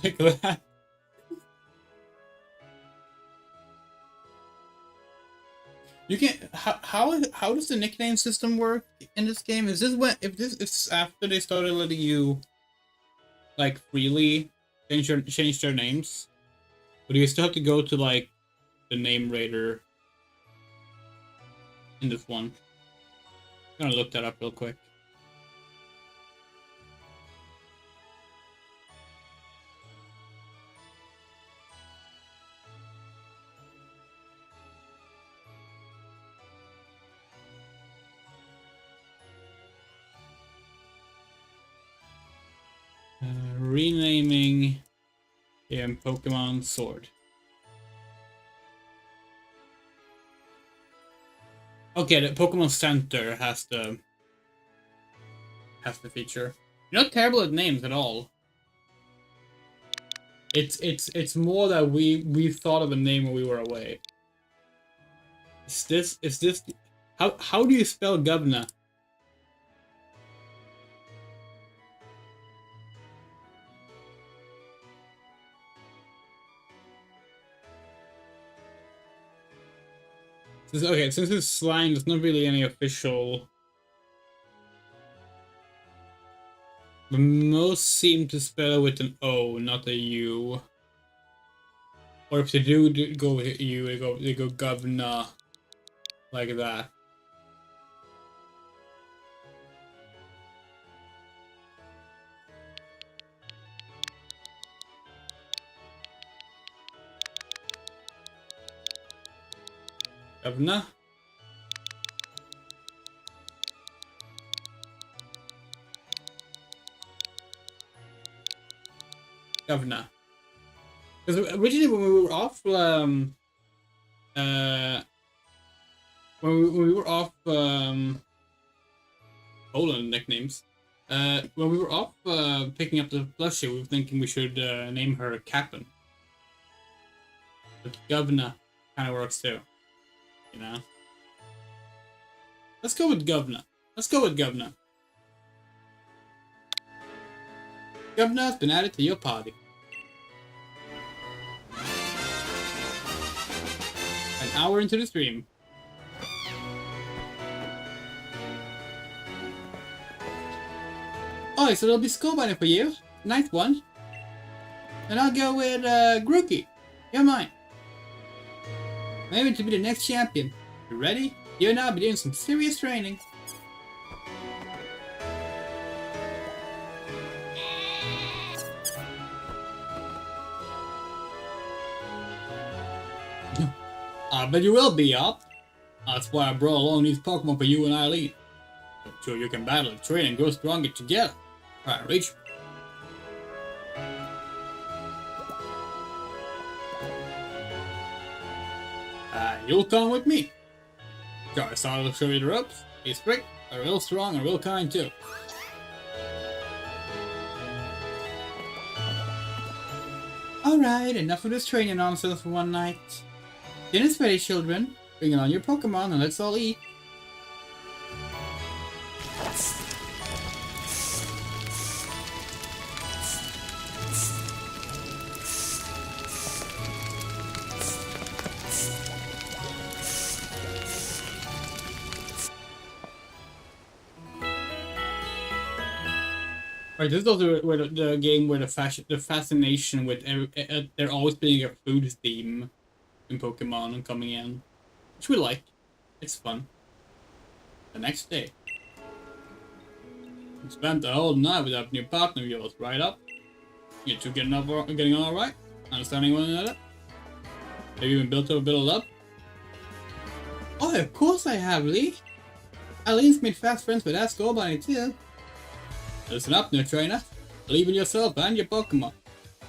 S1: Like that. You can how does the nickname system work in this game? Is this when if after they started letting you like freely change their names? But you still have to go to like the name raider in this one. I'm gonna look that up real quick. Renaming in Pokemon Sword. Okay, the Pokemon Center has the feature. You're not terrible at names at all. It's more that we thought of a name when we were away. Is this how do you spell Governor? Okay, since it's slang, there's not really any official. But most seem to spell with an O, not a U. Or if they do go with a U, they go Governor, like that. Governor. Governor. Because originally when we were off, when we were off, Poland nicknames, when we were off, picking up the plushie, we were thinking we should, name her Captain. But Governor kind of works too, you know? Let's go with Governor. Let's go with Governor.
S2: Governor's been added to your party. An hour into the stream. Oh, so there'll be school bunny for you. Nice one. And I'll go with Grookey. You're mine. Maybe to be the next champion. You ready? You and I'll be doing some serious training. I bet you will be up. That's why I brought along these Pokemon for you and Eileen. I'm sure you can battle, train, and grow stronger together. Alright, reach. You'll come with me. Charizard will show you the ropes. He's quick, real strong, and real kind too. Alright, enough of this training nonsense for one night. Dinner's ready, children. Bring on your Pokemon and let's all eat. Right, this is also where the game where the fascination with there always being a food theme in Pokemon and coming in, which we like. It's fun. The next day, you spent the whole night with that new partner of yours, right up? You two getting on alright? Understanding one another? Have you been built up? Oh, of course I have, Lee. Eileen's made fast friends with that Skull Bunny too. Listen up, new trainer. Believe in yourself and your Pokemon.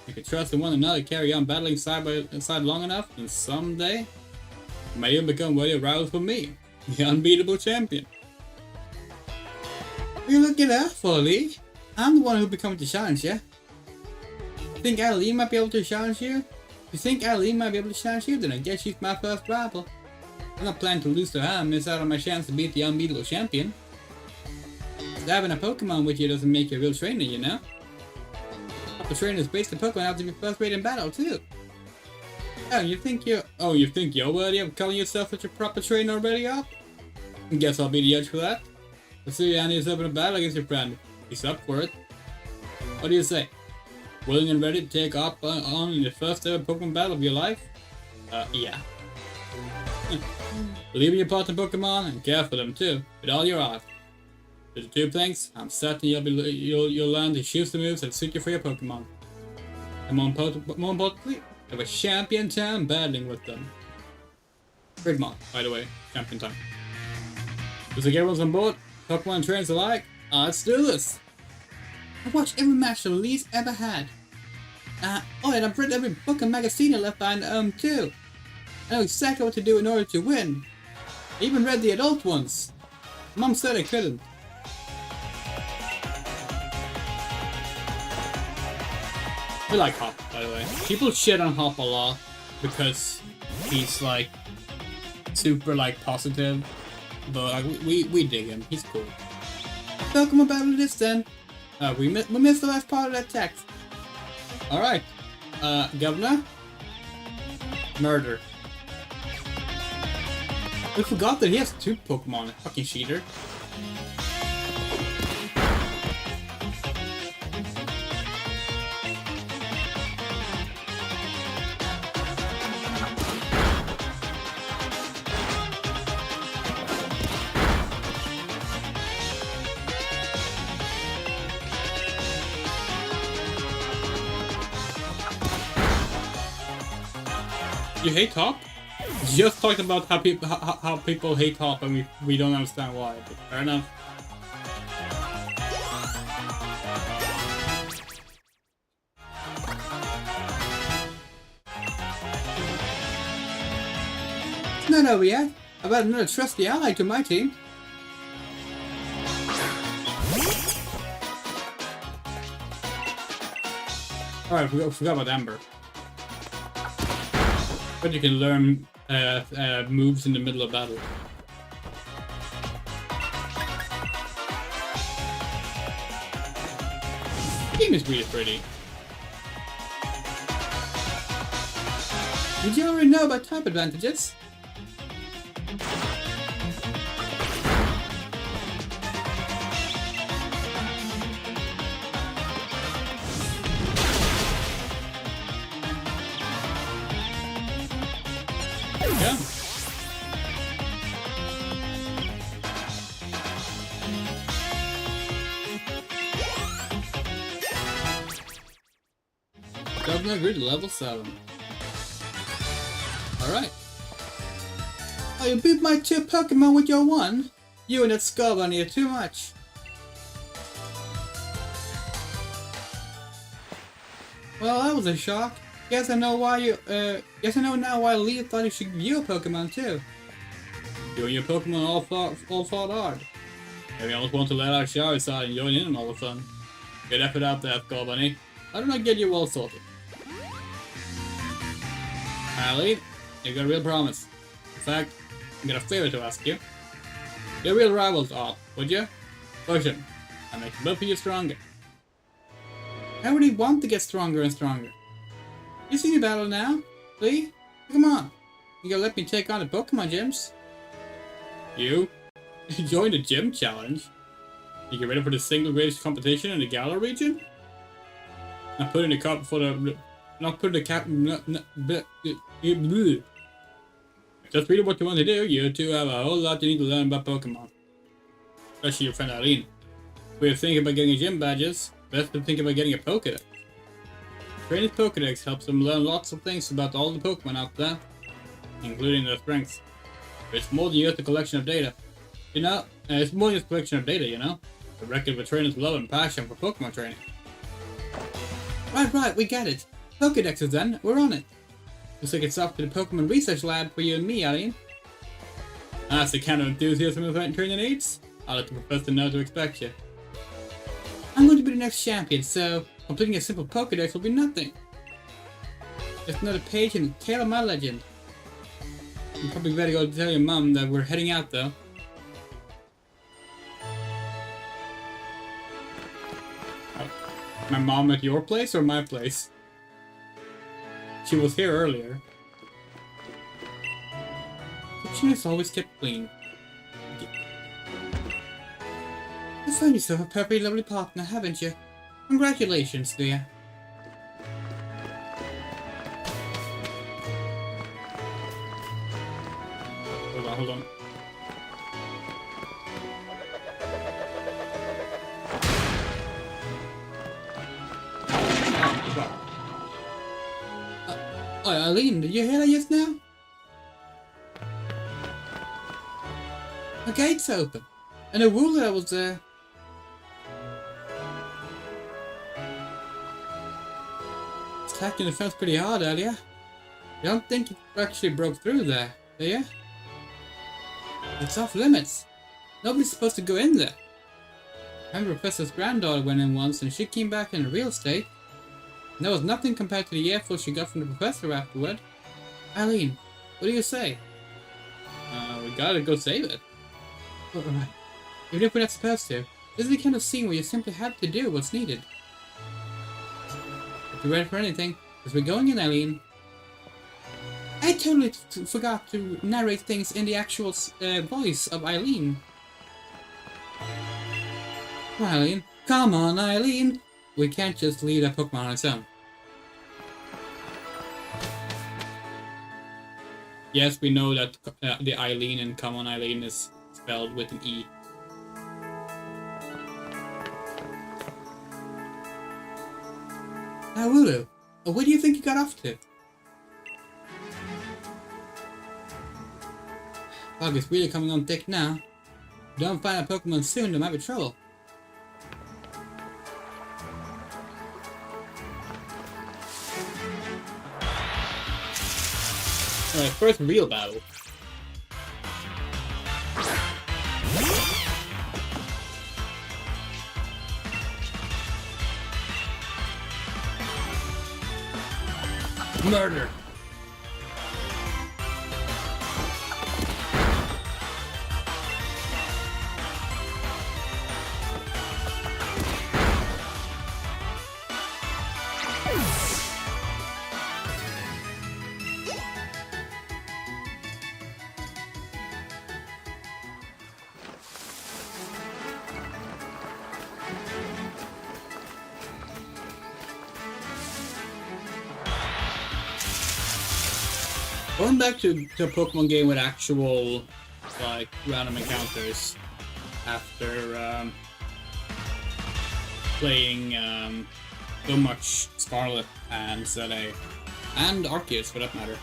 S2: You can trust in one another, carry on battling side by side long enough, and someday you may even become worthy of rivals for me, the unbeatable champion. What are you looking out for, Lee? I'm the one who becomes to challenge you. Think Eileen might be able to challenge you? If you think Eileen might be able to challenge you, then I guess she's my first rival. I'm not planning to lose to her and miss out on my chance to beat the unbeatable champion. Having a Pokemon with you doesn't make you a real trainer, you know? Proper trainers base the Pokemon out to be first rate in battle, too. Oh, you think you're worthy of calling yourself such a proper trainer already, up? Guess I'll be the judge for that. Let's see Andy is up in a battle against your friend. He's up for it. What do you say? Willing and ready to take up on in the first ever Pokemon battle of your life? Yeah. Believe in your partner Pokemon and care for them, too, with all your heart. With the two things, I'm certain you'll learn to choose the moves that suit you for your Pokemon. And more importantly, have a champion time battling with them. Gridmon, by the way, champion time. Looks like everyone's on board. Pokemon trainers alike. Let's do this. I watched every match that Lee's ever had. Oh, and I've read every book and magazine I left behind too. I know exactly what to do in order to win. I even read the adult ones. Mom said I couldn't. We like Hop, by the way. People shit on Hop a lot because he's like super like positive, but like we dig him. He's cool. Pokemon battle this then. We missed the last part of that text. All right, Governor. Murder. We forgot that he has two Pokemon. Fucking cheater. You hate Hop? Just talked about how people hate Hop and we don't understand why, but fair enough. Not over yet. I've added another trusty ally to my team. Alright, forgot about Amber. But you can learn moves in the middle of battle. game is really pretty. Did you already know about type advantages? There we go. Governor Grid level 7. Alright. Oh, you beat my 2 Pokemon with your 1? You and that skull bunny are too much. Well, that was a shock. Guess I know why you, guess I know now why Leah thought you should give you a Pokemon too. You and your Pokemon all fought hard. Maybe I almost want to let our shower side and join in on all the fun. Get effort out there, skull bunny. I do not get you well sorted. Ali, you got a real promise. In fact, I got a favor to ask you. Your real rivals are, would you? Potion. I make both of you stronger. I already want to get stronger and stronger. You see me battle now? Lee? Come on. You gotta let me take on the Pokemon gyms. You? Join the gym challenge? You get ready for the single greatest competition in the Galar region? Not putting the cart before the... Not putting the cap... Just really what you want to do. You two have a whole lot you need to learn about Pokemon. Especially your friend Eileen. If you're thinking about getting gym badges, best to think about getting a Pokédex. Training Pokédex helps them learn lots of things about all the Pokemon out there, including their strengths. But it's more than just a collection of data. You know, it's more than just a collection of data, you know? A record of a trainer's love and passion for Pokemon training. Right, we get it. Pokédexes then, we're on it. Looks like it's off to the Pokemon Research Lab for you and me, Eileen. That's the kind of enthusiasm event training needs. I'll let the professor know to expect you. I'm going to be the next champion, so completing a simple Pokédex will be nothing. Just another page in the tale of my legend. You probably better go tell your mom that we're heading out, though. My mom at your place or my place? She was here earlier. Kitchen is always kept clean. You found yourself a perfectly lovely partner, haven't you? Congratulations, dear. Hold on. Oh, Eileen, did you hear that just now? The gate's open. And the ruler was there. Attacking the fence pretty hard earlier. You don't think it actually broke through there, do you? It's off limits. Nobody's supposed to go in there. I remember Professor's granddaughter went in once and she came back in a real state. And that was nothing compared to the earful she got from the professor afterward. Eileen, what do you say? We gotta go save it. Alright. Even if we're not supposed to, this is the kind of scene where you simply have to do what's needed. If you're ready for anything, because we're going in, Eileen. I totally forgot to narrate things in the actual voice of Eileen. Come on, Eileen. Come on, Eileen. We can't just leave that Pokemon on its own. Yes, we know that the Eileen in Come on, Eileen is spelled with an E. Now, Wooloo, where do you think you got off to? Fog is really coming on thick now. If you don't find a Pokemon soon, there might be trouble. Alright, first real battle. Murder!
S1: Going back to a Pokemon game with actual, like, random encounters after playing so much Scarlet and ZA, and Arceus for that matter.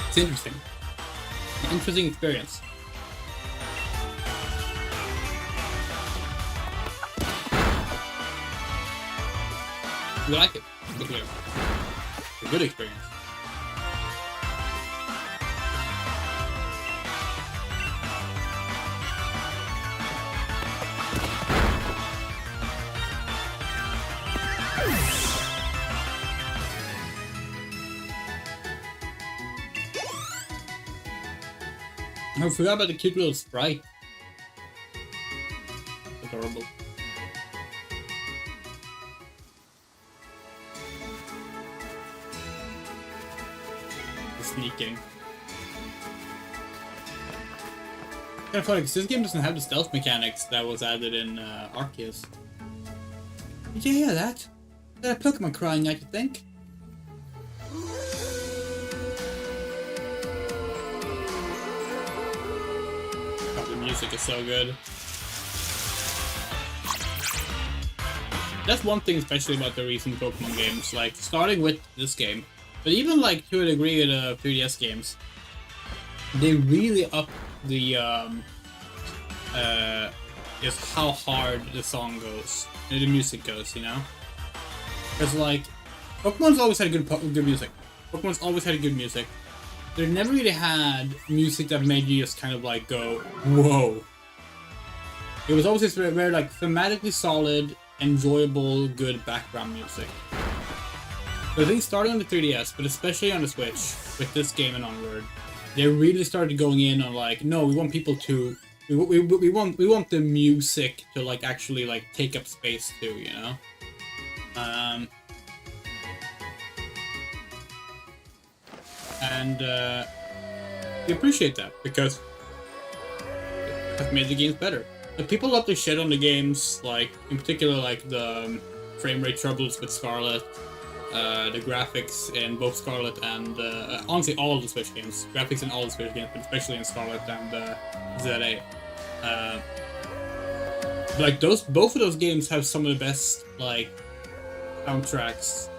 S1: It's interesting. An interesting experience. We like it. It's a good experience. I forgot about the cute little sprite. Adorable. The sneaking. Kind of funny because this game doesn't have the stealth mechanics that was added in Arceus. Did you hear that? Is that a Pokemon crying out, you think? The music is so good. That's one thing especially about the recent Pokemon games, like starting with this game, but even like to a degree with the 3DS games, they really up the just how hard the song goes, the music goes, you know? Because like, Pokemon's always had good music. Pokemon's always had good music. They never really had music that made you just kind of like go, whoa. It was always just very like thematically solid, enjoyable, good background music. So I think starting on the 3DS, but especially on the Switch, with this game and onward, they really started going in on like, no, we want people to, we want the music to like actually like take up space too, you know? And we appreciate that because it made the games better. Like, people love to shit on the games, like in particular like the frame rate troubles with Scarlet, the graphics in both Scarlet and honestly all of the Switch games, graphics in all the Switch games, but especially in Scarlet and ZA. Like both of those games have some of the best like soundtracks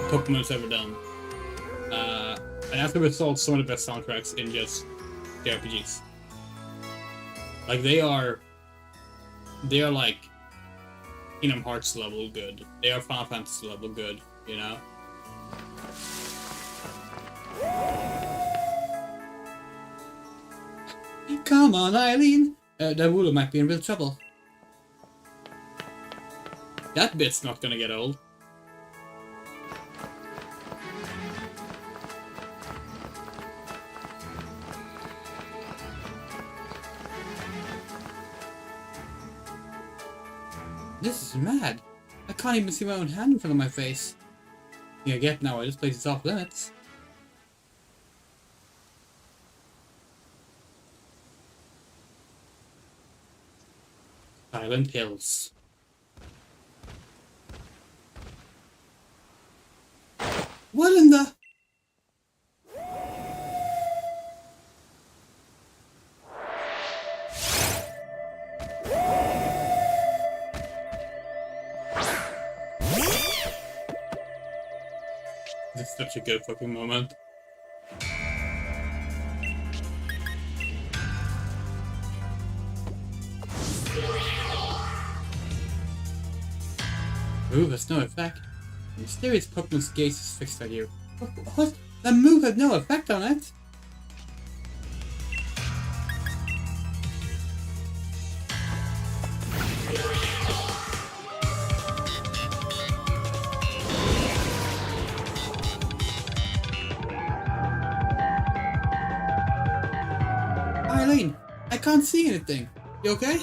S1: Pokemon's ever done. And as a result, some of the best soundtracks in just JRPGs. Like they are like Kingdom Hearts level good. They are Final Fantasy level good, you know? Come on, Eileen! That Wooloo might be in real trouble. That bit's not gonna get old. This is mad. I can't even see my own hand in front of my face. Yeah, I get now. This place is off limits. Silent Hills. What in the... This is such a good fucking moment. Move has no effect. The mysterious Pokemon's gaze is fixed on you. What? That move had no effect on it? Eileen, I can't see anything. You okay?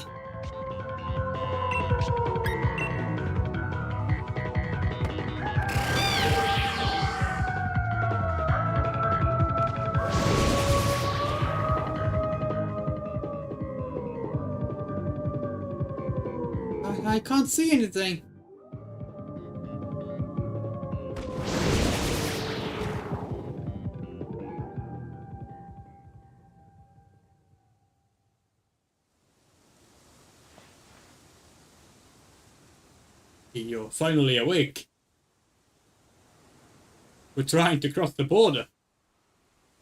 S1: I can't see anything.
S2: You're finally awake. We're trying to cross the border.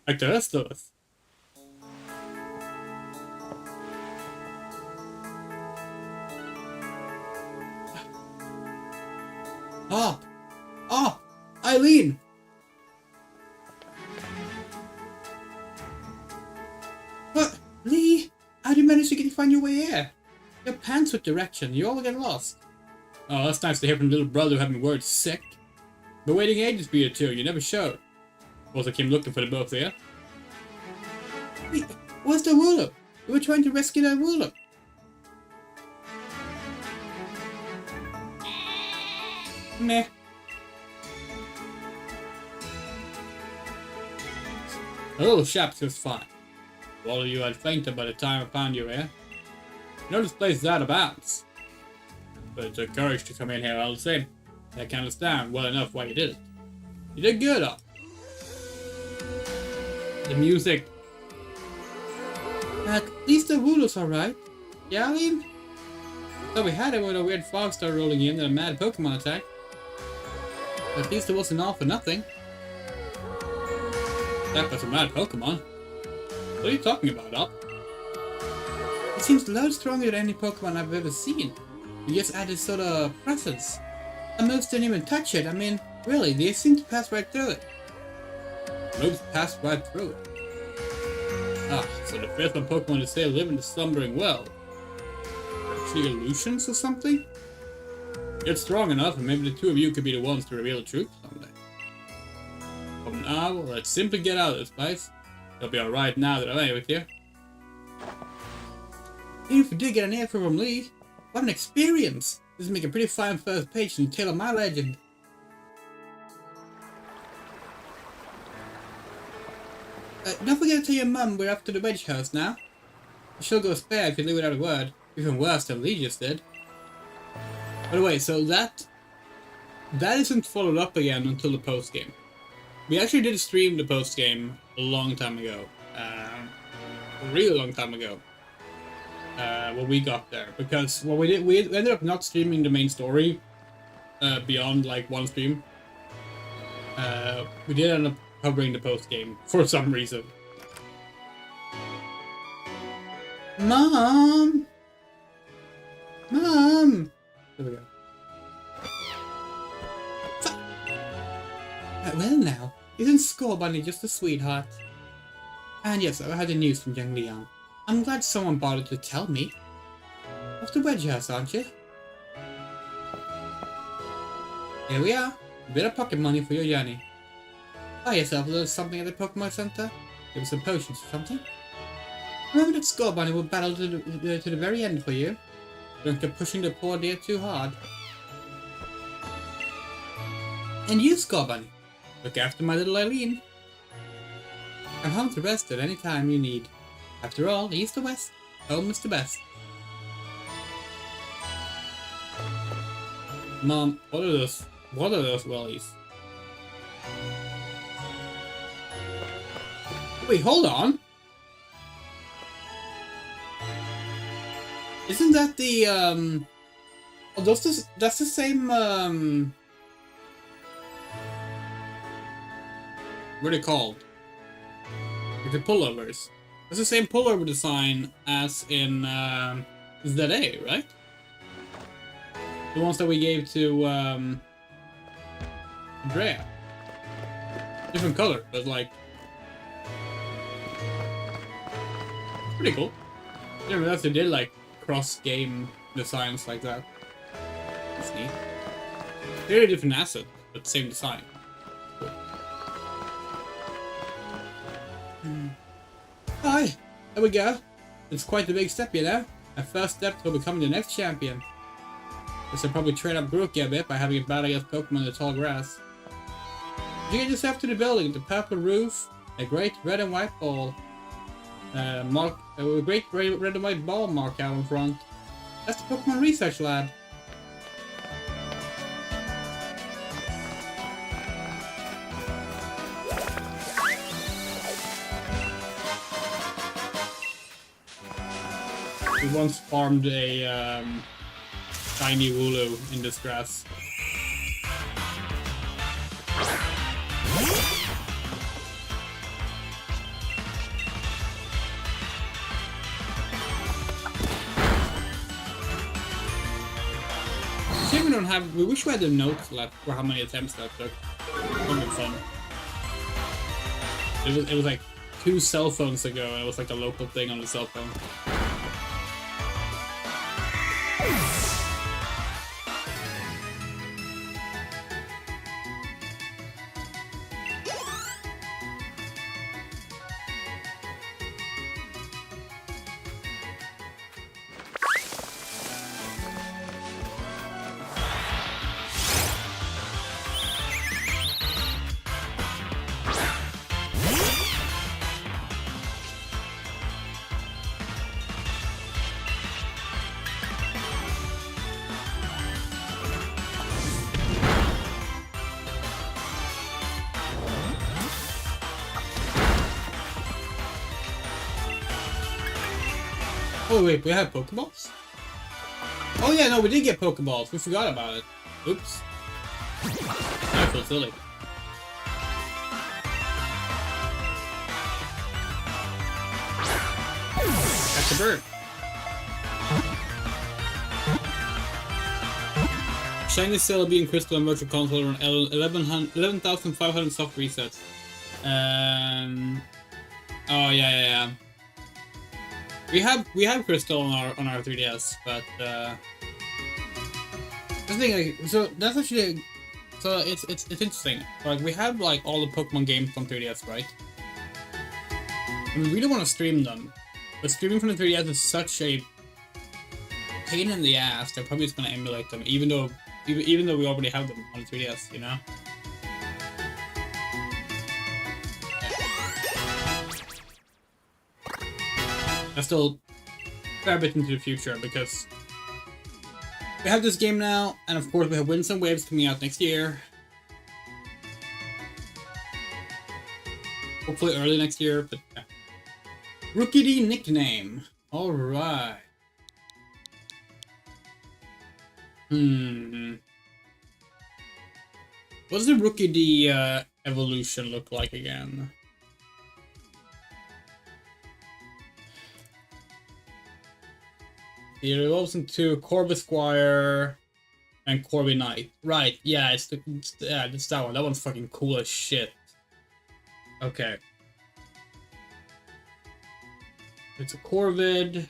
S2: Like the rest of us. Up! Up! Eileen! What? Lee? How did you manage to find your way here? Your pants with direction. You all get lost. Oh, that's nice to hear from little brother who had me worried sick. Been waiting ages for you two. You never showed. Suppose I came looking for the both of you. Wait, where's the ruler? We were trying to rescue that ruler. Meh. The little chap's just fine. All of you had fainted by the time I found you here. You know this place is out of bounds. But it took courage to come in here all the same. I can understand well enough why you did it. You did good, up. The music. At least the ruler's alright. Yeah, I mean? So we had it when a weird fog started rolling in and a mad Pokemon attack. At least it wasn't all for nothing. That was a mad Pokemon. What are you talking about, Up? It seems loads stronger than any Pokemon I've ever seen. You just added sort of presence. The moves didn't even touch it. I mean, really, they seem to pass right through it. Moves pass right through it. Ah, so the first one Pokemon to say live in the slumbering well. Actually illusions or something? Get strong enough and maybe the two of you could be the ones to reveal the truth someday. But now, let's simply get out of this place. You'll be alright now that I'm here with you. Even if we did get an answer from Lee, what an experience! This will make a pretty fine first page in the tale of my legend. Don't forget to tell your mum we're up to the wedge house now. She'll go spare if you leave without a word. Even worse than Lee just did. By the way, so that isn't followed up again until the post game. We actually did stream the post game a long time ago. A really long time ago. When we got there, because what we did, we ended up not streaming the main story beyond like one stream. We did end up covering the post game for some reason. Mom! Mom! There we go. Well now, isn't Scorbunny just a sweetheart? And yes, I had the news from young Leon. I'm glad someone bothered to tell me. Off the wedge house, aren't you? Here we are. A bit of pocket money for your journey. Buy yourself a little something at the Pokemon Center. Give us some potions or something. Remember that Scorbunny will battle to the very end for you. Don't get pushing the poor dear too hard. And you, Scorbunny. Look after my little Eileen. Come home to rest at any time you need. After all, east or west, home is the best. Mom, what are those? What are those wellies? Wait, hold on. Isn't that the oh, that's the same what are they called? Like the pullovers. It's the same pullover design as in ZA, right? The ones that we gave to Andrea. Different color, but like pretty cool. I didn't realize they did like cross-game designs like that. That's neat. Very different asset, but same design. Cool. Hi! There we go. It's quite a big step, you know? My first step to becoming the next champion. Guess I'll probably train up Brookie a bit by having a battle against Pokemon in the tall grass. You get yourself to the building, the purple roof, a great red and white ball. A great red and white ball mark out in front. That's the Pokemon Research Lab. We once farmed a
S1: shiny Wooloo in distress. See, we don't have. We wish we had the notes left for how many attempts that took. It would be fun. It was like 2 cell phones ago, and it was like a local thing on the cell phone. Oh wait, we have Pokeballs? Oh yeah, no, we did get Pokeballs. We forgot about it. Oops. I feel silly. Catch a bird. Shiny Celebi and Crystal and Virtual Console around 11,500 soft resets. Oh yeah. We have Crystal on our 3DS, but the thing, like, so that's actually, so it's interesting. Like, we have like all the Pokemon games on 3DS, right? And we really want to stream them, but streaming from the 3DS is such a pain in the ass. They're probably just gonna emulate them, even though we already have them on the 3DS, you know. That's still a fair bit into the future because we have this game now, and of course we have Winds and Waves coming out next year. Hopefully early next year, but yeah. Rookie D nickname. Alright. What does the Rookie D evolution look like again? He evolves into Corby Squire and Corby Knight. Right, yeah, it's that one. That one's fucking cool as shit. Okay. It's a Corvid.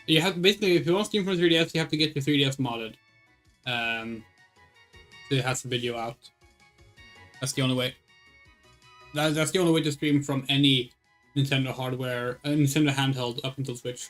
S1: You have basically, if you want to stream from 3DS, you have to get your 3DS modded. So it has the video out. That's the only way. That's the only way to stream from any Nintendo hardware, Nintendo handheld up until Switch.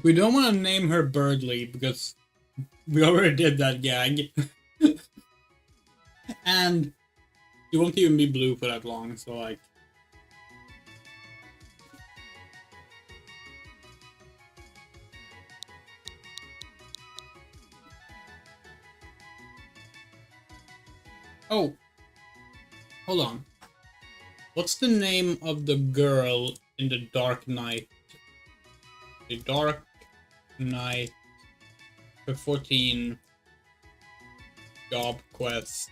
S1: We don't want to name her Birdly because we already did that gag. And you won't even be blue for that long, so like... Oh! Hold on. What's the name of the girl in the Dark Knight? The Dark Knight 14 job quest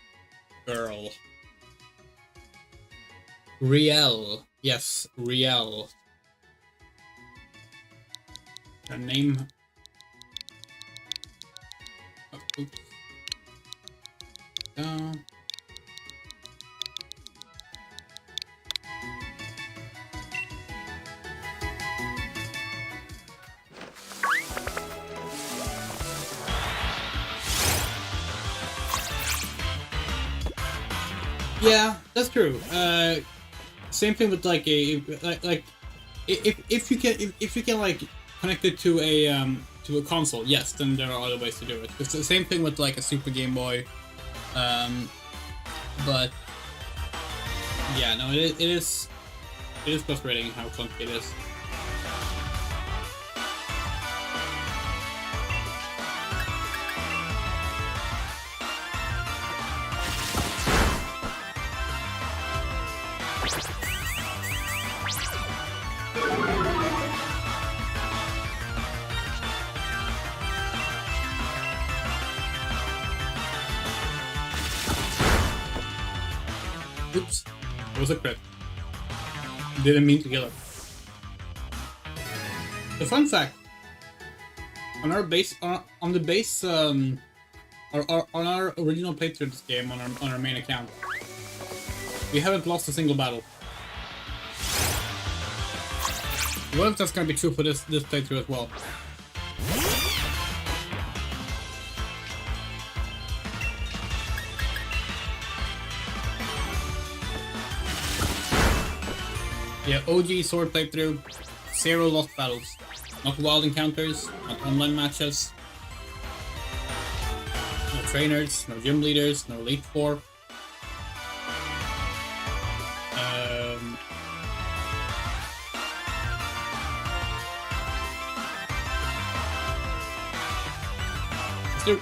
S1: girl. Riel. Yes, Riel. Her name. Oh, oops. Yeah, that's true. Same thing with like if you can like connect it to to a console, yes, then there are other ways to do it. It's the same thing with like a Super Game Boy. But yeah, no, it is frustrating how clunky it is. Oops, it was a crit. Didn't mean to kill her. The fun fact: on our base, on the base, on our original playthrough of this game on our main account, we haven't lost a single battle. What if that's gonna be true for this playthrough as well? Yeah, OG sword playthrough, 0 lost battles. Not wild encounters, not online matches. No trainers, no gym leaders, no Elite Four.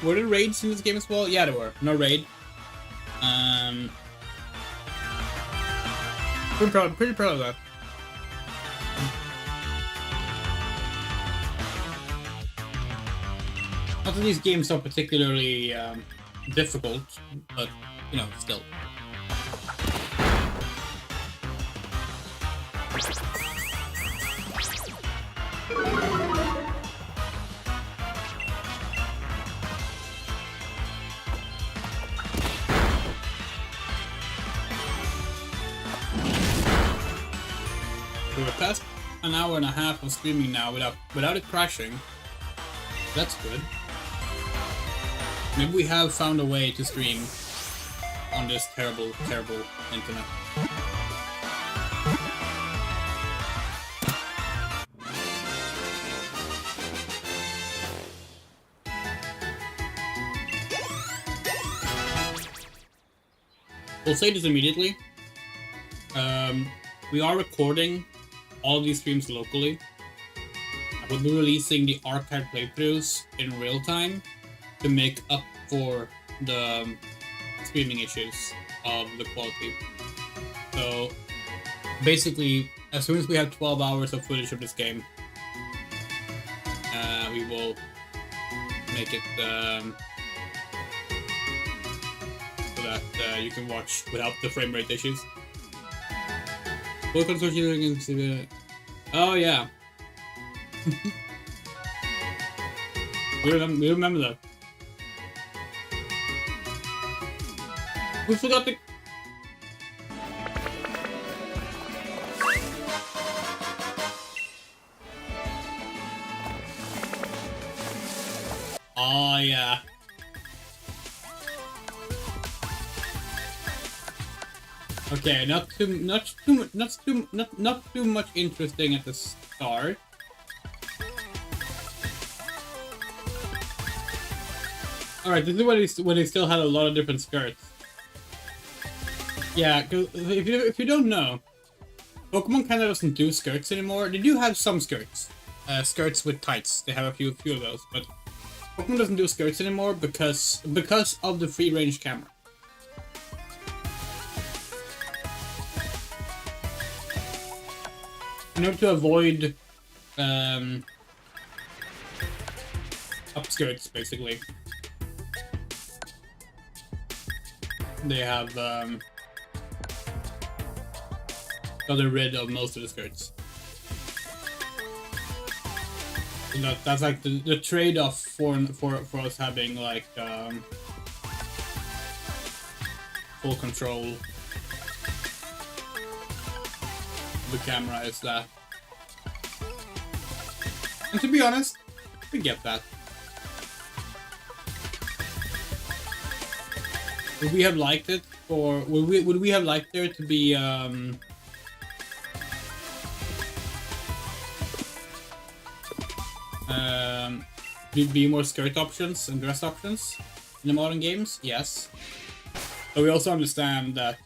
S1: Were there raids in this game as well? Yeah, there were. No raid. Pretty proud of that. Not that these games are particularly difficult, but you know, still. We're past an hour and a half of streaming now without it crashing. That's good. Maybe we have found a way to stream on this terrible, terrible internet. We'll say this immediately. We are recording all these streams locally. We'll be releasing the archive playthroughs in real time to make up for the streaming issues of the quality. So basically, as soon as we have 12 hours of footage of this game, we will make it so that you can watch without the frame rate issues. Oh yeah. we remember that. We forgot the... Oh yeah. Okay, not too much interesting at the start. All right, this is when they still had a lot of different skirts. Yeah, because if you don't know, Pokemon kind of doesn't do skirts anymore. They do have some skirts, skirts with tights. They have a few of those, but Pokemon doesn't do skirts anymore because of the free range camera. In order to avoid upskirts, basically, they have gotten rid of most of the skirts. So that's like the trade-off for us having like full control of the camera is that. And to be honest, we get that. Would we have liked it, or would we have liked there to be be more skirt options and dress options in the modern games? Yes. But we also understand that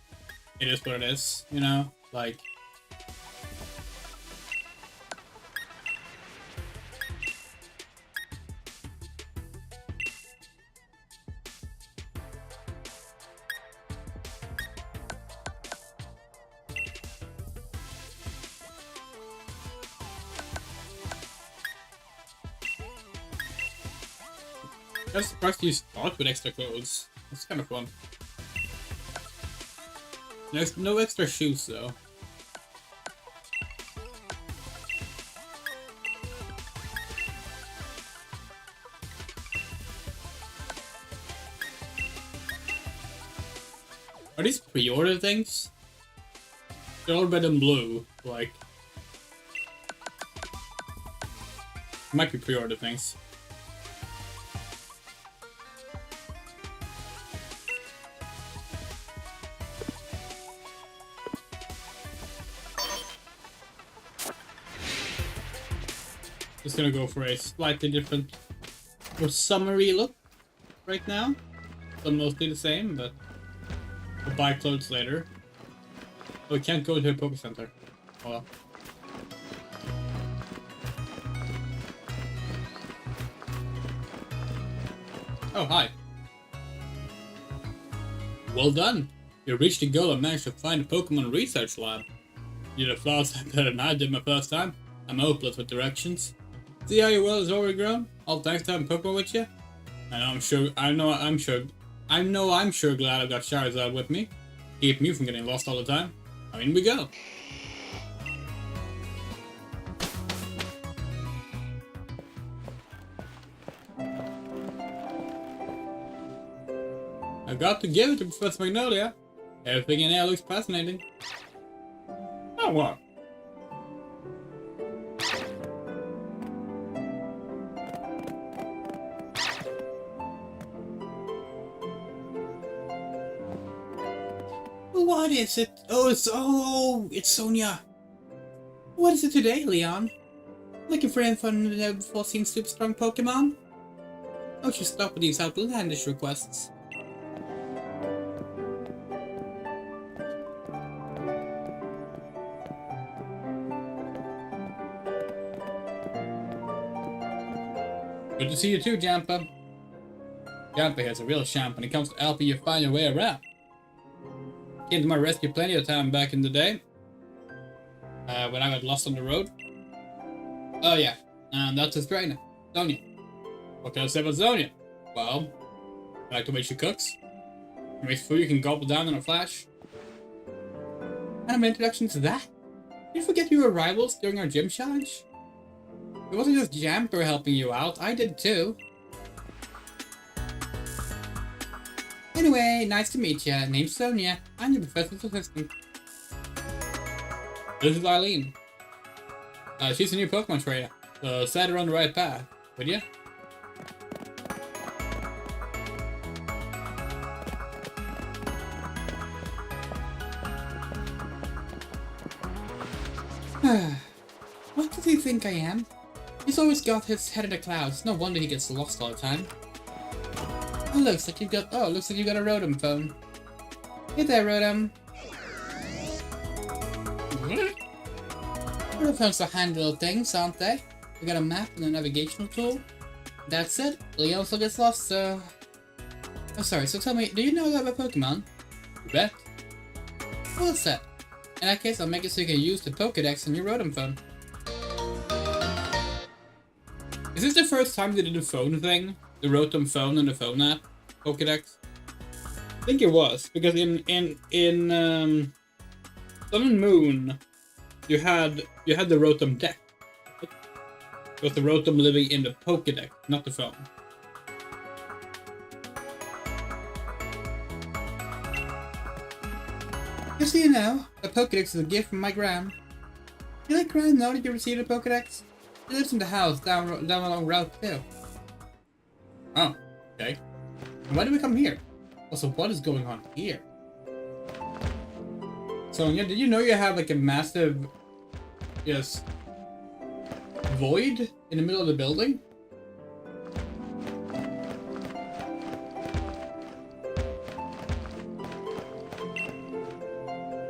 S1: it is what it is, you know? Like... I'm surprised you start with extra clothes. That's kind of fun. No extra shoes though. Are these pre-order things? They're all red and blue, like... Might be pre-order things. Just gonna go for a slightly different, more summery look right now. So mostly the same, but I'll buy clothes later. Oh, we can't go to a Poké Center. Oh well. Oh, hi. Well done! You reached the goal and managed to find a Pokemon research lab. You did a far better than I did my first time. I'm hopeless with directions. See how your well is overgrown? All thanks to having Pokemon with you? I'm sure glad I got Charizard with me. Keep me from getting lost all the time. I mean, we go. I got to give it to Professor Magnolia. Everything in there looks fascinating. Oh, what? What is it? It's Sonia. What is it today, Leon? Looking for info on the before seeing super strong Pokemon? Oh, just stop with these outlandish requests. Good to see you too, Jampa. Jampa here's a real champ when it comes to helping you find your way around. Came to my rescue plenty of time back in the day. When I got lost on the road. Oh yeah, and that's his trainer, Sonia. What can I say about Sonia? Well, I like the way she cooks. She makes food you can gobble down in a flash. And an introduction to that? Did you forget you were rivals during our gym challenge? It wasn't just Jamper helping you out, I did too. Anyway, nice to meet ya. Name's Sonia. I'm your professor's assistant. This is Eileen. She's a new Pokemon trainer, so set her on the right path, would ya? What does he think I am? He's always got his head in the clouds. No wonder he gets lost all the time. Oh, looks like you got a Rotom phone. Hey there, Rotom. Rotom phones are handy little things, aren't they? We got a map and a navigational tool. That's it. Leon also gets lost, so... Oh, sorry, so tell me, do you know about Pokemon? You bet. Well set. In that case, I'll make it so you can use the Pokédex on your Rotom phone. Is this the first time they did the phone thing? The Rotom phone and the phone app? Pokédex? I think it was, because in Sun and Moon, you had the Rotom deck. It was the Rotom living in the Pokédex, not the phone. Just so you know, the Pokédex is a gift from my Gran. You let Gran know that you received a Pokédex? She lives in the house down a long route too. Oh, okay. And why did we come here? Also, what is going on here? Sonia, did you know you have like a massive, void in the middle of the building?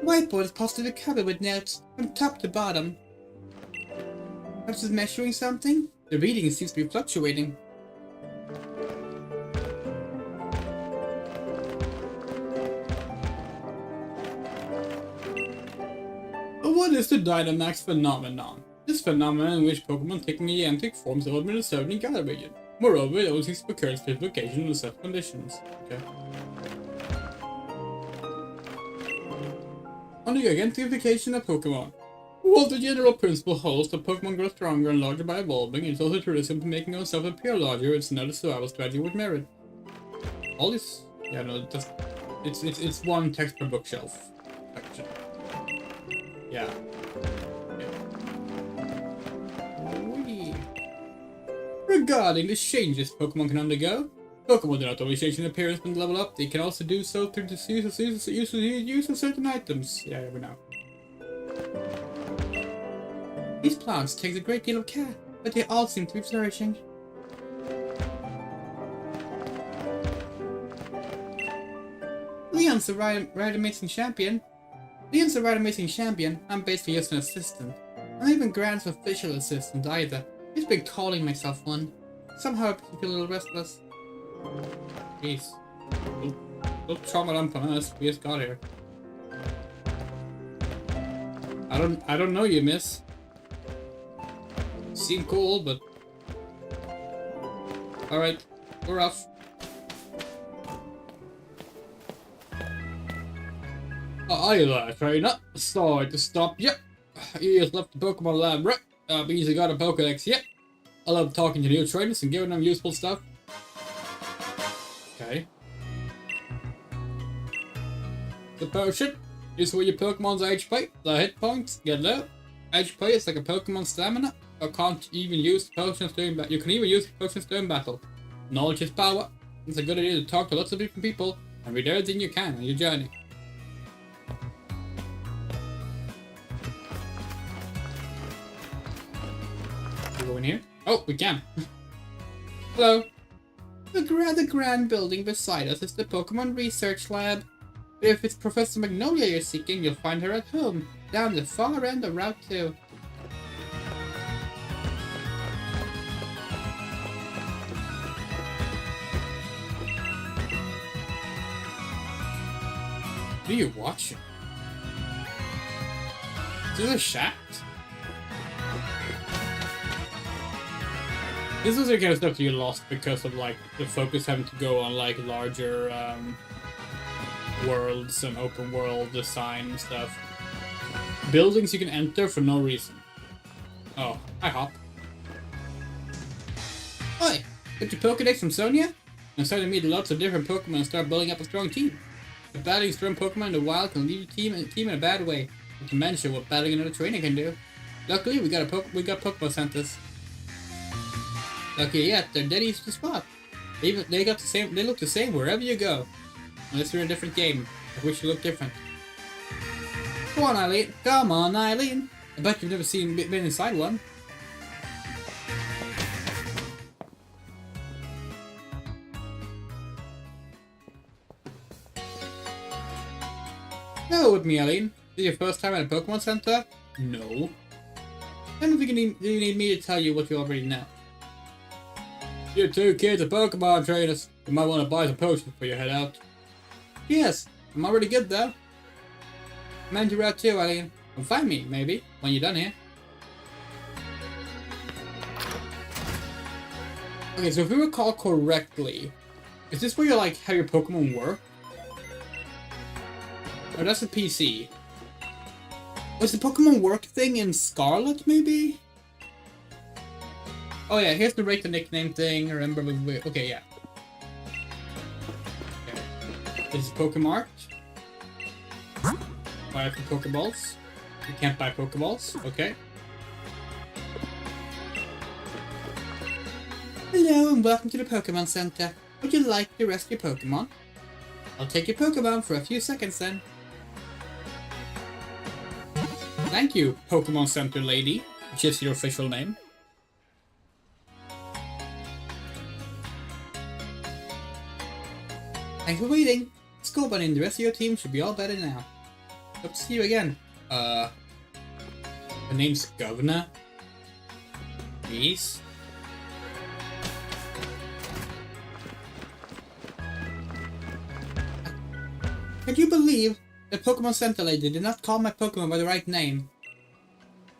S2: whiteboard is positively covered with notes from top to bottom. Perhaps it's measuring something? The reading seems to be fluctuating. What is the Dynamax phenomenon? This phenomenon in which Pokemon take gigantic forms of in a certain Galar region. Moreover, it always occurs to location under set conditions. Okay. On the identification of Pokemon. While the general principle holds that Pokemon grow stronger and larger by evolving, it's also true that simply making oneself appear larger is not a survival strategy with merit. All this, yeah, no, it's one text per bookshelf section. Yeah. Regarding the changes Pokemon can undergo, Pokemon do not only change in appearance and level up, they can also do so through the use of certain items. Yeah, we know. These plants take a great deal of care, but they all seem to be flourishing. Leon's a right amazing champion. I'm basically just an assistant. I'm not even Grant's official assistant either. He's been calling myself one. Somehow I feel a little restless. Jeez. Don't trauma dump on us. We just got here. I don't know you, miss. Seem cool, but... Alright, we're off. Aye there, trainer. Sorry to stop you. You just left the Pokemon lab, right? Means you got a Pokedex, yep. I love talking to new trainers and giving them useful stuff. Okay. The potion is where your Pokemon's HP, the hit points, get low. HP is like a Pokemon stamina. You can't even use potions during battle. You can even use potions during battle. Knowledge is power. It's a good idea to talk to lots of different people and read everything you can on your journey. Go in here? Oh, we can. Hello. The grand building beside us is the Pokemon Research Lab. If it's Professor Magnolia you're seeking, you'll find her at home, down the far end of Route 2. What are you watching? Is this a shaft? This is the kind of stuff you lost because of like the focus having to go on like larger worlds and open world design and stuff. Buildings you can enter for no reason. Oh, hi Hop. Oi, got your Pokedex from Sonia? I'm starting to meet lots of different Pokemon and start building up a strong team. But battling strong Pokemon in the wild can leave your team in a bad way. Not to mention what battling another trainer can do. Luckily, we got Pokemon centers. Lucky yet, they're dead easy to spot. They look the same wherever you go. Unless you're in a different game, of which you look different. Come on, Eileen. Come on, Eileen. I bet you've never been inside one. No, with me, Eileen. This is your first time at a Pokemon Center? No. Then do you need me to tell you what you already know? You two kids are Pokemon trainers. You might want to buy some potions before you head out. Yes, I'm already good though. I'm on your route too, Eileen. Come find me, maybe, when you're done here. Okay, so if we recall correctly, is this where you like how your Pokemon work? Or that's a PC. Was the Pokemon work thing in Scarlet, maybe? Oh yeah, here's the rate the nickname thing. Remember, okay, yeah. Okay. This is Pokemart. Buy some Pokeballs. You can't buy Pokeballs. Okay. Hello and welcome to the Pokemon Center. Would you like to rescue Pokemon? I'll take your Pokemon for a few seconds then. Thank you, Pokemon Center lady, which is your official name. Thanks for waiting. Scope and the rest of your team should be all better now. Hope to see you again. Her name's Governor. Please. Can you believe the Pokemon Center lady did not call my Pokemon by the right name?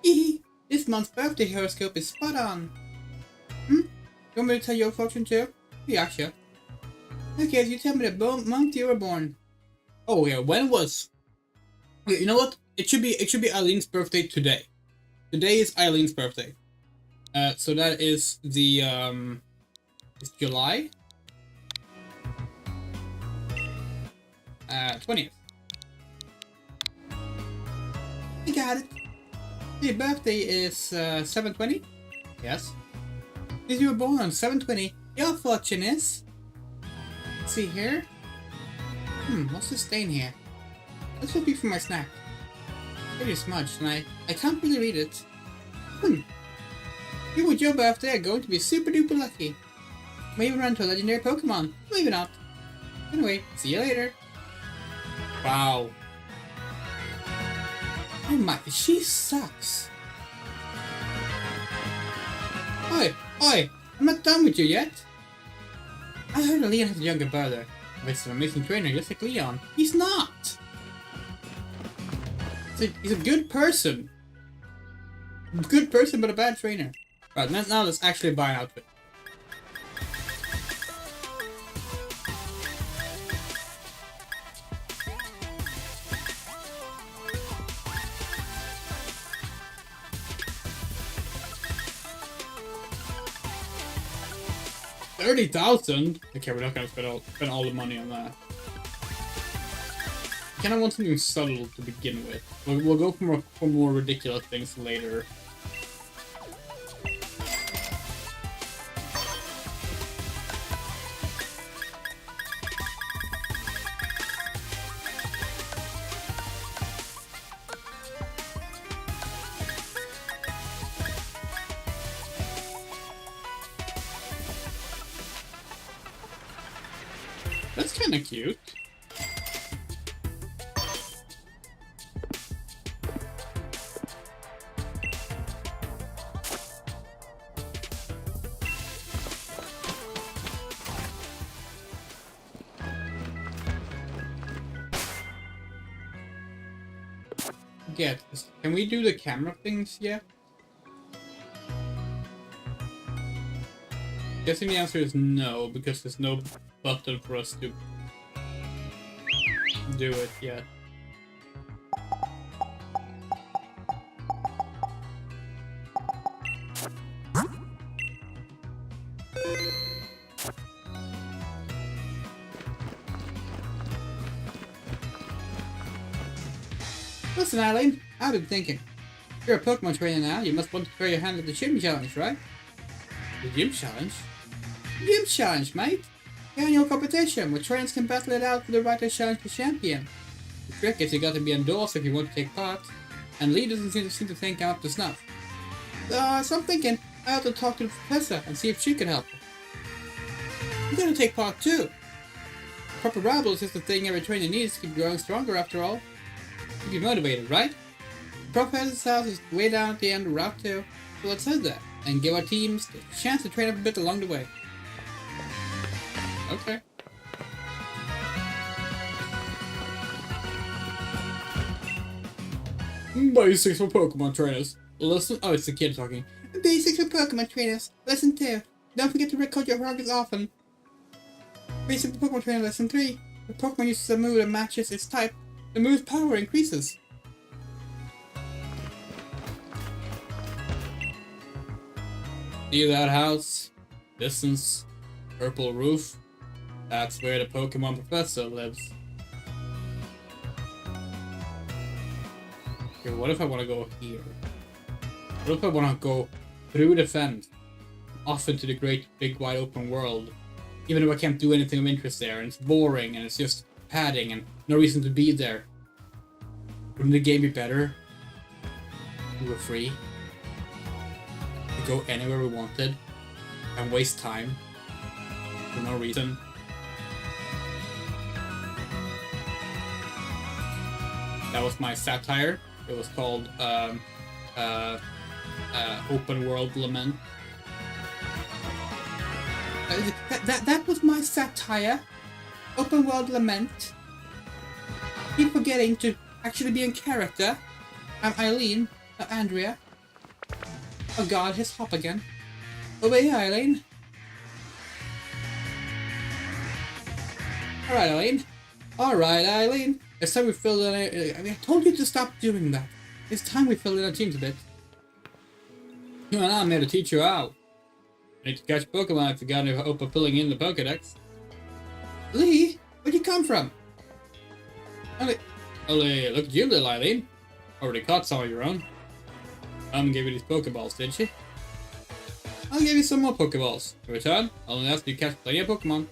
S2: Hehe, this month's birthday horoscope is spot on. You want me to tell your fortune too? Yeah, sure. Okay, you tell me the month you were born. Oh yeah, when was... Okay, you know what? It should be Eileen's birthday today. Today is Eileen's birthday. So that is the it's July 20th. I got it. Your birthday is 7/20? Yes. If you were born on 7/20, your fortune is... Let's see here. What's this stain here? This will be for my snack. Pretty smudged, and I can't really read it. You with your birthday are going to be super duper lucky. Maybe run to a legendary Pokemon. Maybe not. Anyway, see you later. Wow. Oh my, she sucks. Oi, I'm not done with you yet. I heard that Leon has a younger brother. He's an amazing trainer just like Leon. He's not! He's a good person. Good person, but a bad trainer. Right, now let's actually buy an outfit. $30,000? Okay, we're not gonna spend all the money on that. I kinda want something subtle to begin with. We'll go for more ridiculous things later. That's kinda cute. Get this. Can we do the camera things yet? Guessing the answer is no, because there's no button for us to do it yet. Listen, Eileen, I've been thinking. You're a Pokemon trainer now, you must want to try your hand at the gym challenge, right? The gym challenge? The gym challenge, mate! The annual competition, where trainers can battle it out for the right to challenge the champion. The trick is you gotta be endorsed if you want to take part, and Lee doesn't seem to think I'm up to snuff. So I'm thinking I ought to talk to the professor and see if she can help. You're gonna take part too! Proper rabble is just the thing every trainer needs to keep growing stronger after all. Keep you motivated, right? The professor's house is way down at the end of Route 2, so let's head there, and give our teams a chance to train up a bit along the way. Okay. Basics for Pokemon trainers. Listen. Oh, it's the kid talking. Basics for Pokemon trainers. Lesson 2. Don't forget to record your progress often. Basics for Pokemon trainer. Lesson 3. The Pokemon uses a move that matches its type. The move's power increases. See that house? Distance. Purple roof. That's where the Pokemon professor lives. Okay, what if I want to go here? What if I want to go through the fence, off into the great big wide open world, even though I can't do anything of interest there, and it's boring, and it's just padding, and no reason to be there? Wouldn't the game be better? We were free to go anywhere we wanted, and waste time for no reason. That was my satire. It was called Open World Lament. That was my satire. Open World Lament. Keep forgetting to actually be in character. I'm Eileen, not Andrea. Oh god, his hop again. Over here, Eileen. Alright, Eileen. Alright, Eileen. It's time we filled in I mean, I told you to stop doing that. It's time we filled in our teams a bit. You and I'm here to teach you out. I need to catch Pokemon if you got any hope of filling in the Pokedex. Lee, where'd you come from? Only look at you, little Eileen. Already caught some of your own. Mom gave you these Pokeballs, did she? I'll give you some more Pokeballs. In return, I'll only ask you to catch plenty of Pokemon.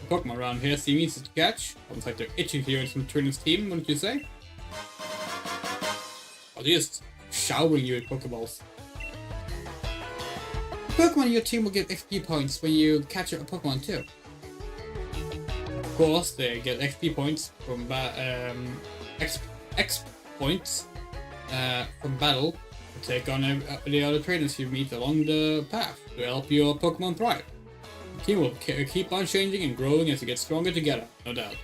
S2: The Pokemon around here seem easy to catch. Almost like they're itching to join some Trinity team, wouldn't you say? I'll just showering you with Pokeballs. Pokemon in your team will get XP points when you catch a Pokemon too. Of course, they get XP points from X points from battle to take on the other trainers you meet along the path to help your Pokemon thrive. The team will keep on changing and growing as you get stronger together, no doubt.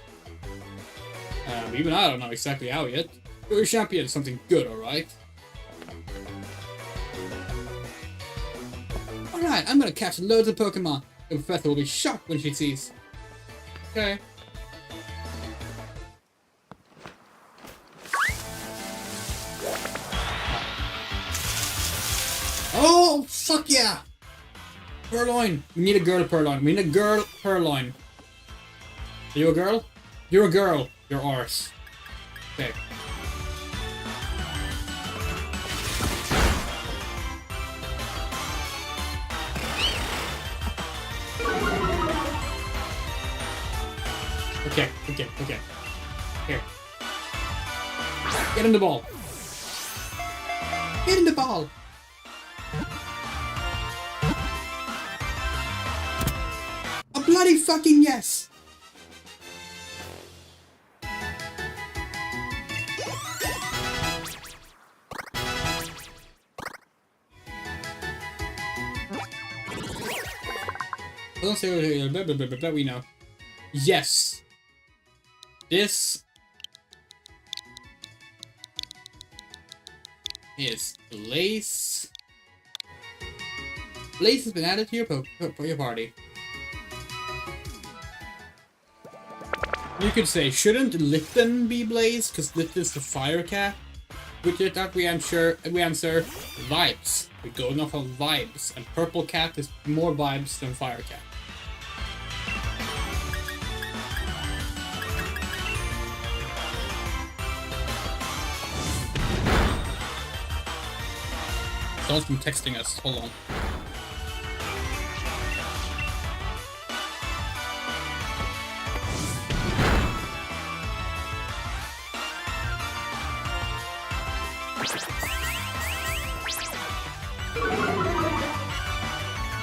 S2: Even I don't know exactly how yet. You're a champion, something good, alright? Alright, I'm gonna catch loads of Pokemon. The professor will be shocked when she sees. Okay. Oh, fuck yeah! Purloin! We need a girl Purloin. We need a girl Purloin. Are you a girl? You're a girl. You're ours. Okay. Okay. Here. Get in the ball. Get in the ball. A bloody fucking yes. Don't say blah, blah, blah, blah, blah, we know. Yes. This is Blaze. Blaze has been added to your party. You could say, shouldn't Litten be Blaze? Because Litten is the fire cat. Which is that we answer vibes. We're going off of vibes. And Purple Cat is more vibes than Fire Cat. Someone's been texting us. Hold on.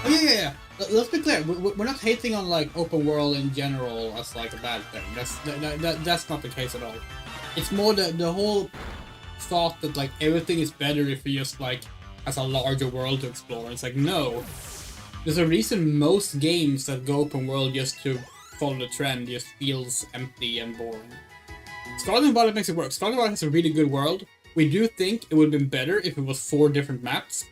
S2: Oh yeah. Let's be clear. We're not hating on like open world in general as like a bad thing. That's not the case at all. It's more the whole thought that like everything is better if you just like has a larger world to explore. It's like, no. There's a reason most games that go open world just to follow the trend just feels empty and boring. Stardew Valley makes it work. Stardew Valley has a really good world. We do think it would have been better if it was 4 different maps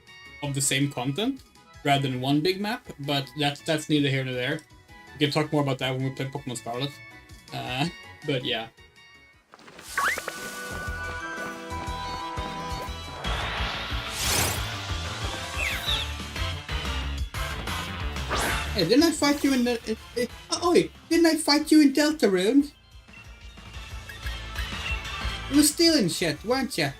S2: of the same content rather than one big map, but that's neither here nor there. We can talk more about that when we play Pokemon Scarlet. But yeah. Hey, didn't I fight you in the... didn't I fight you in Deltarune? You were stealing shit, weren't you?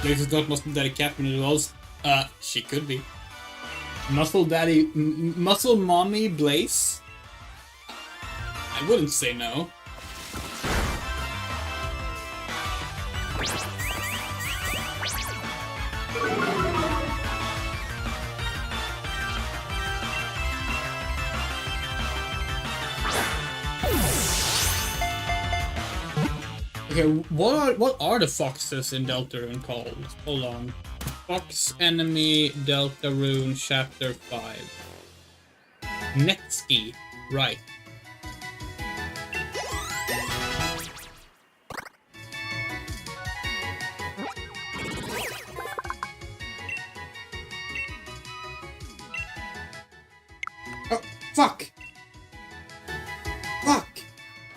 S2: Blaze is not Muscle Daddy Catman as well. She could be. Muscle Daddy... Muscle Mommy Blaze? I wouldn't say no.
S1: Okay, what are the foxes in Deltarune called? Hold on. Fox Enemy Deltarune Chapter 5. Netski. Right.
S2: Oh, fuck! Fuck!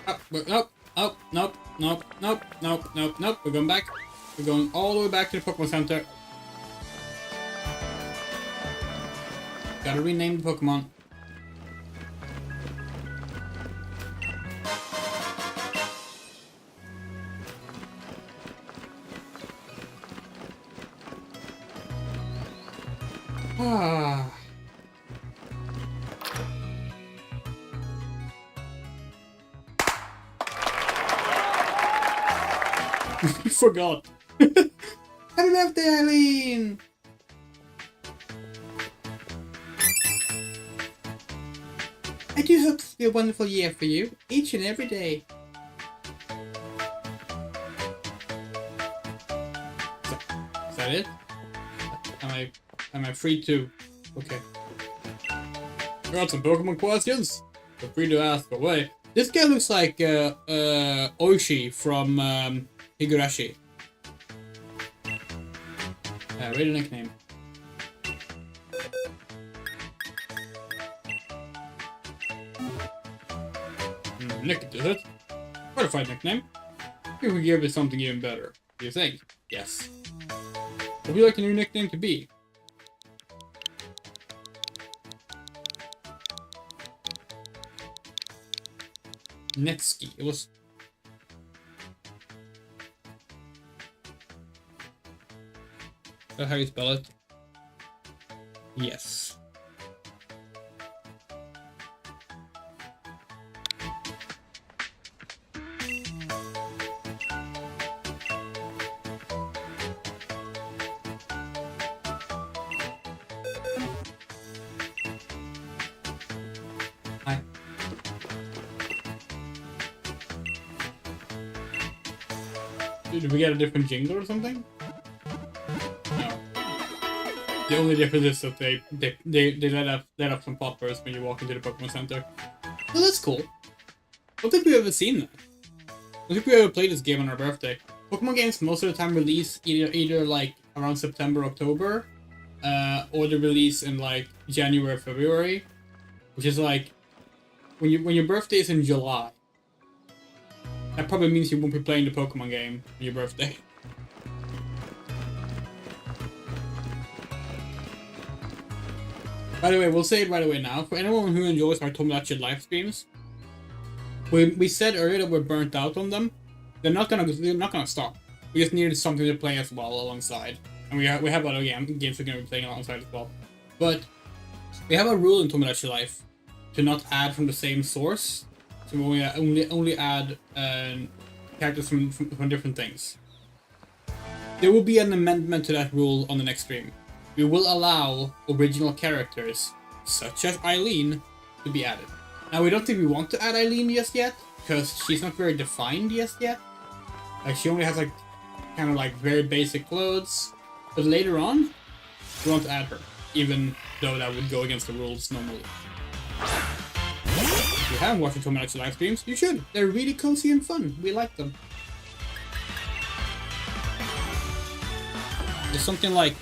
S1: Oh, nope, nope, nope, nope, nope, nope, nope, nope. We're going back. We're going all the way back to the Pokemon Center. Gotta rename the Pokemon.
S2: Ah.
S1: I forgot.
S2: Happy birthday, Eileen! I do hope this will be a wonderful year for you, each and every day.
S1: Is that it? Am I free to? Okay. You got some Pokemon questions? Feel free to ask away. This guy looks like Oishi from Higurashi. Read a nickname. Nick, is it? Qualified nickname. Maybe we give it something even better. Do you think? Yes. What would you like a new nickname to be? Netski. It was. Is that how you spell it? Yes. Hi. Did we get a different jingle or something? No. The only difference is that they let up some poppers when you walk into the Pokemon Center. Well, that's cool. I don't think we've ever seen that. I don't think we ever played this game on our birthday. Pokemon games most of the time release either like around September, October, or they release in like January, February, which is like when your birthday is in July. That probably means you won't be playing the Pokemon game on your birthday. By the way, we'll say it right away now. For anyone who enjoys our Tomodachi live streams, we said earlier that we're burnt out on them. They're not gonna stop. We just needed something to play as well alongside, and we have other games we're gonna be playing alongside as well. But we have a rule in Tomodachi Life to not add from the same source. So we only add characters from different things. There will be an amendment to that rule on the next stream. We will allow original characters, such as Eileen, to be added. Now, we don't think we want to add Eileen just yet, because she's not very defined just yet. Like, she only has, like, kind of, like, very basic clothes. But later on, we want to add her, even though that would go against the rules normally. If you haven't watched the Tomodachi live streams, you should. They're really cozy and fun. We like them. There's something like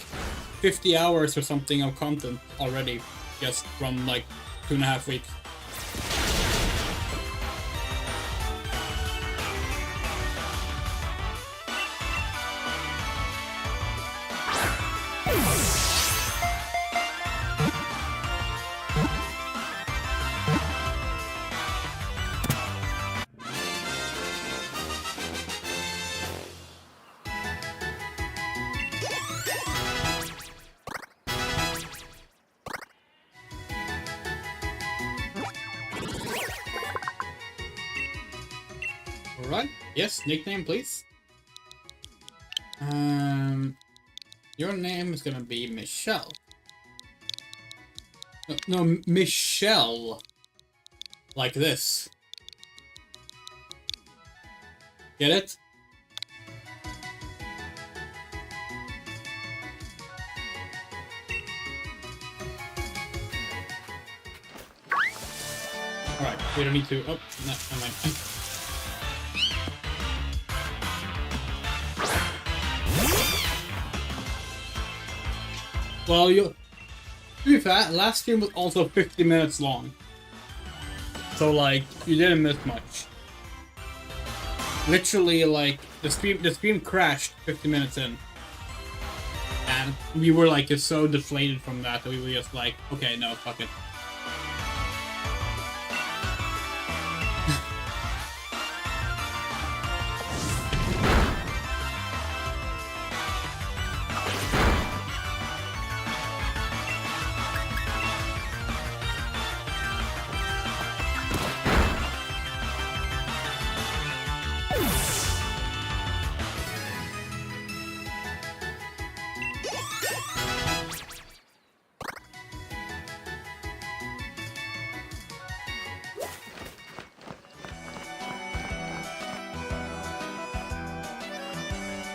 S1: 50 hours or something of content already, just from like 2.5 weeks. Alright, yes, nickname please. Your name is gonna be Michelle. No, Michelle. Like this. Get it? We don't need to. Oh, no, never mind. Well, to be fair, last stream was also 50 minutes long. So, like, you didn't miss much. Literally, like, the stream crashed 50 minutes in. And we were, like, just so deflated from that we were just like, okay, no, fuck it.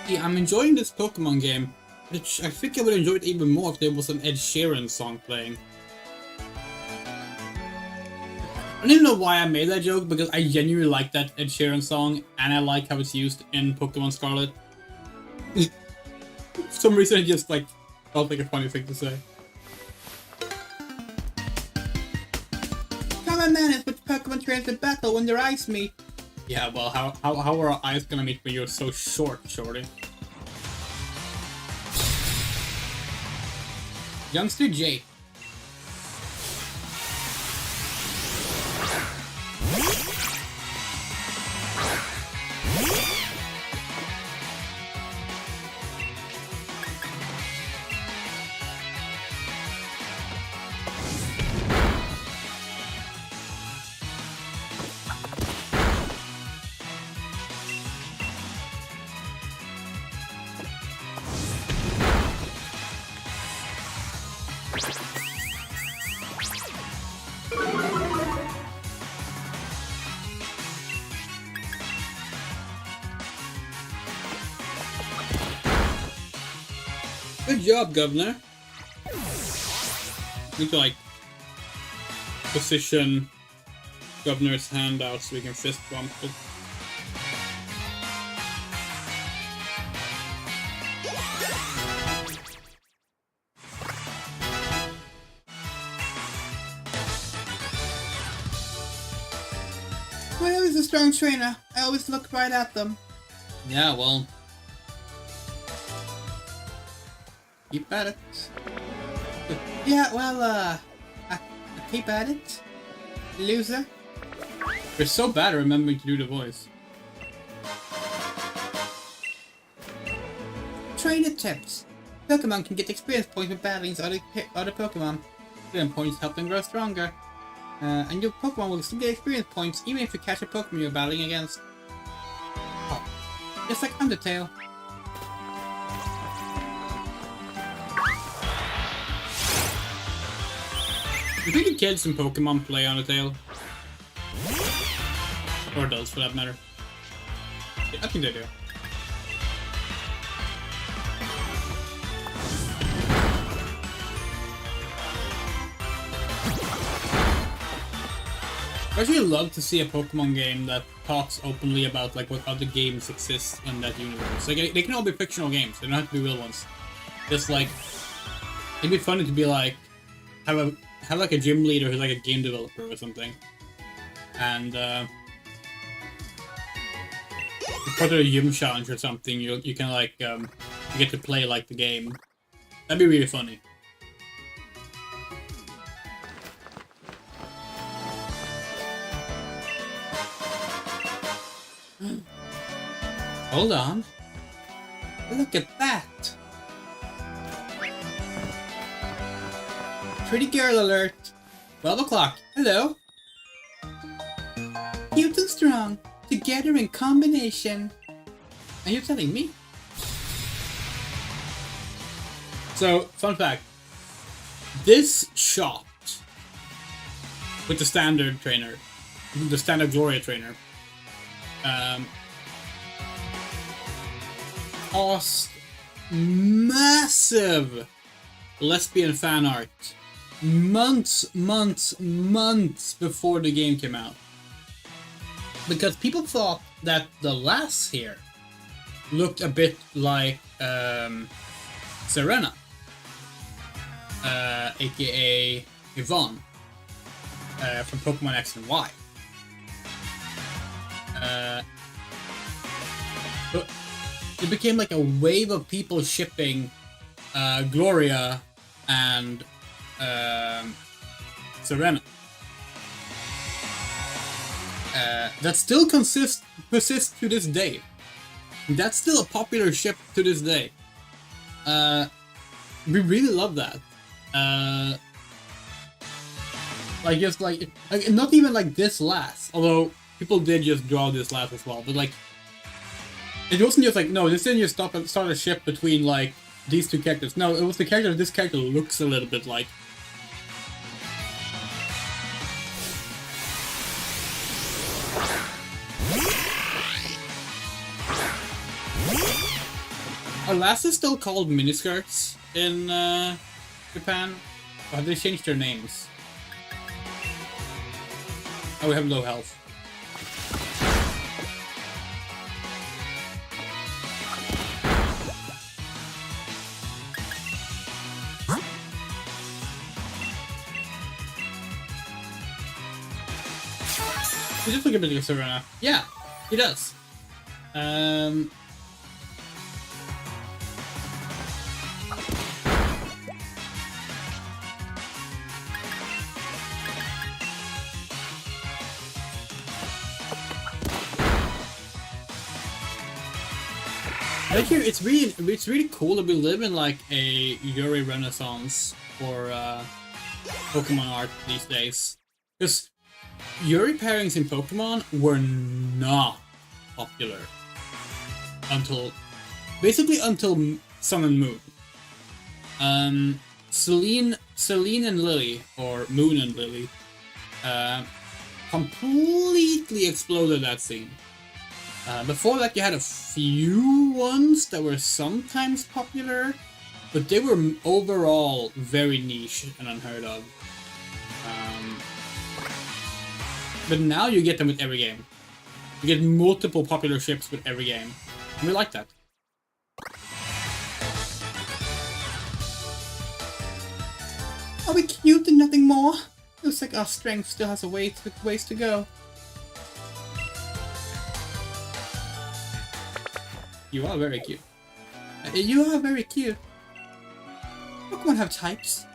S1: Yeah, I'm enjoying this Pokemon game, which I think I would enjoy it even more if there was an Ed Sheeran song playing. I don't even know why I made that joke, because I genuinely like that Ed Sheeran song, and I like how it's used in Pokemon Scarlet. For some reason, it just like felt like a funny thing to say. Come on, man, it's what Pokemon trains to battle when their eyes meet. Yeah, well, how are our eyes gonna meet when you're so short, shorty? Youngster J. Good job, Governor. Need to like position Governor's hand out so we can fist bump it.
S2: Where is a strong trainer? I always look right at them.
S1: Yeah, well.
S2: Keep at it. Yeah, well, I keep at it. Loser.
S1: You're so bad at remembering to do the voice.
S2: Trainer tips. Pokemon can get experience points when battling other Pokemon. Experience points help them grow stronger. And your Pokemon will still get experience points even if you catch a Pokemon you're battling against. Oh. Just like Undertale.
S1: I think the kids in Pokemon play Undertale. Or adults, for that matter. Yeah, I think they do. I actually love to see a Pokemon game that talks openly about like what other games exist in that universe. Like they can all be fictional games; they don't have to be real ones. Just like it'd be funny to be like have like a gym leader who's like a game developer or something, and part of a gym challenge or something. You can like you get to play like the game. That'd be really funny. Hold on. Look at that! Pretty girl alert. 12 o'clock. Hello. Cute and strong. Together in combination. Are you telling me? So, fun fact. This shot with the standard trainer, the standard Gloria trainer, cost massive lesbian fan art months before the game came out. because people thought that the lass here looked a bit like Serena, aka Yvonne from Pokemon X and Y. But it became like a wave of people shipping Gloria and Serena. That still persists to this day. That's still a popular ship to this day. We really love that. Like just like not even like this last, although people did just draw this last as well. But like, it wasn't just like, no, this didn't just start a ship between like these two characters. No, it was the character this character looks a little bit like. Are lasses still called miniskirts in Japan? Or have they changed their names? Oh, we have low health. He just look a bit like Serena. Yeah, he does. Like here, it's really cool that we live in like a Yuri Renaissance for Pokemon art these days. Because Yuri pairings in Pokemon were not popular until Sun and Moon. Celine and Lily, or Moon and Lily, completely exploded that scene. Before that, you had a few ones that were sometimes popular, but they were overall very niche and unheard of. But now you get them with every game. You get multiple popular ships with every game. And we like that. Are we cute and nothing more? Looks like our strength still has a ways to go. You are very cute. You are very cute. Pokemon have types.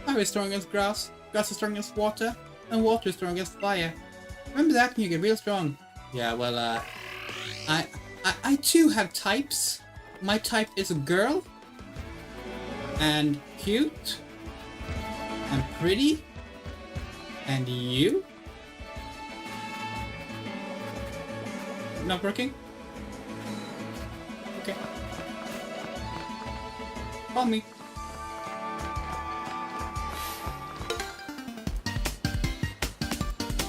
S1: Fire is strong against grass, grass is strong against water, and water is strong against fire. Remember that when you get real strong. Yeah, well, I too have types. My type is a girl. And cute. And pretty. And you? Not working? Okay. Call me.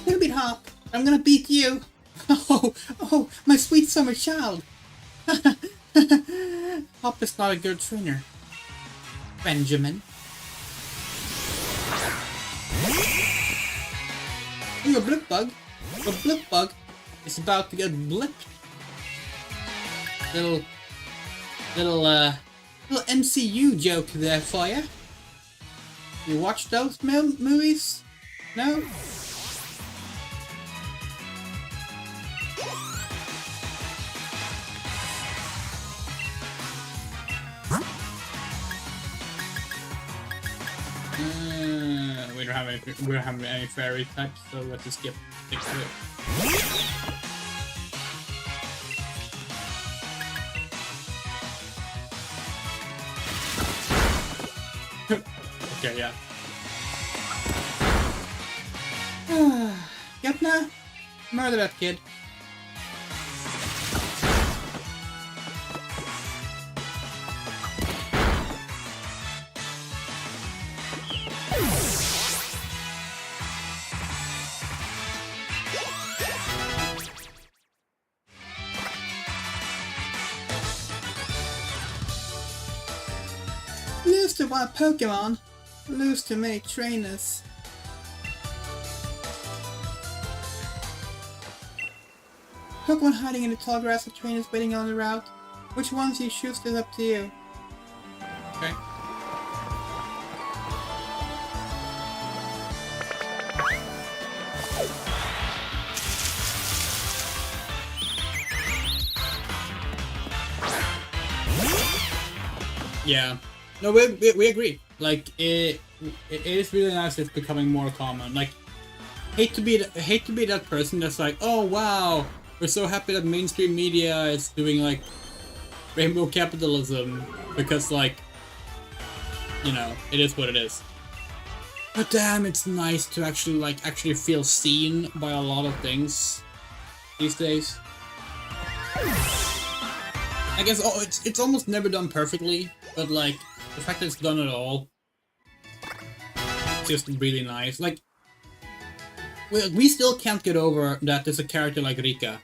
S1: Little bit Hop, I'm gonna beat you. Oh, my sweet summer child. Hop is not a good trainer. Benjamin. Ooh, a blip bug. A blip bug is about to get blipped. Little MCU joke there for you. You watch those movies? No? We don't have any fairy types, so let's just skip it. Okay, yeah. Yepna, murder that kid. Lose to one Pokemon, lose to many trainers.
S2: Pokemon hiding in the tall grass of trainers waiting on the route. Which ones you choose is up to you. Okay. Yeah. No, we agree. Like it is really nice. It's becoming more common. Like, hate to be that person that's like, oh wow, we're so happy that mainstream media is doing like rainbow capitalism because like, you know, it is what it is. But damn, it's nice to actually feel seen by a lot of things these days. I guess it's almost never done perfectly, but like the fact that it's done at all, it's just really nice. Like, we still can't get over that there's a character like Rika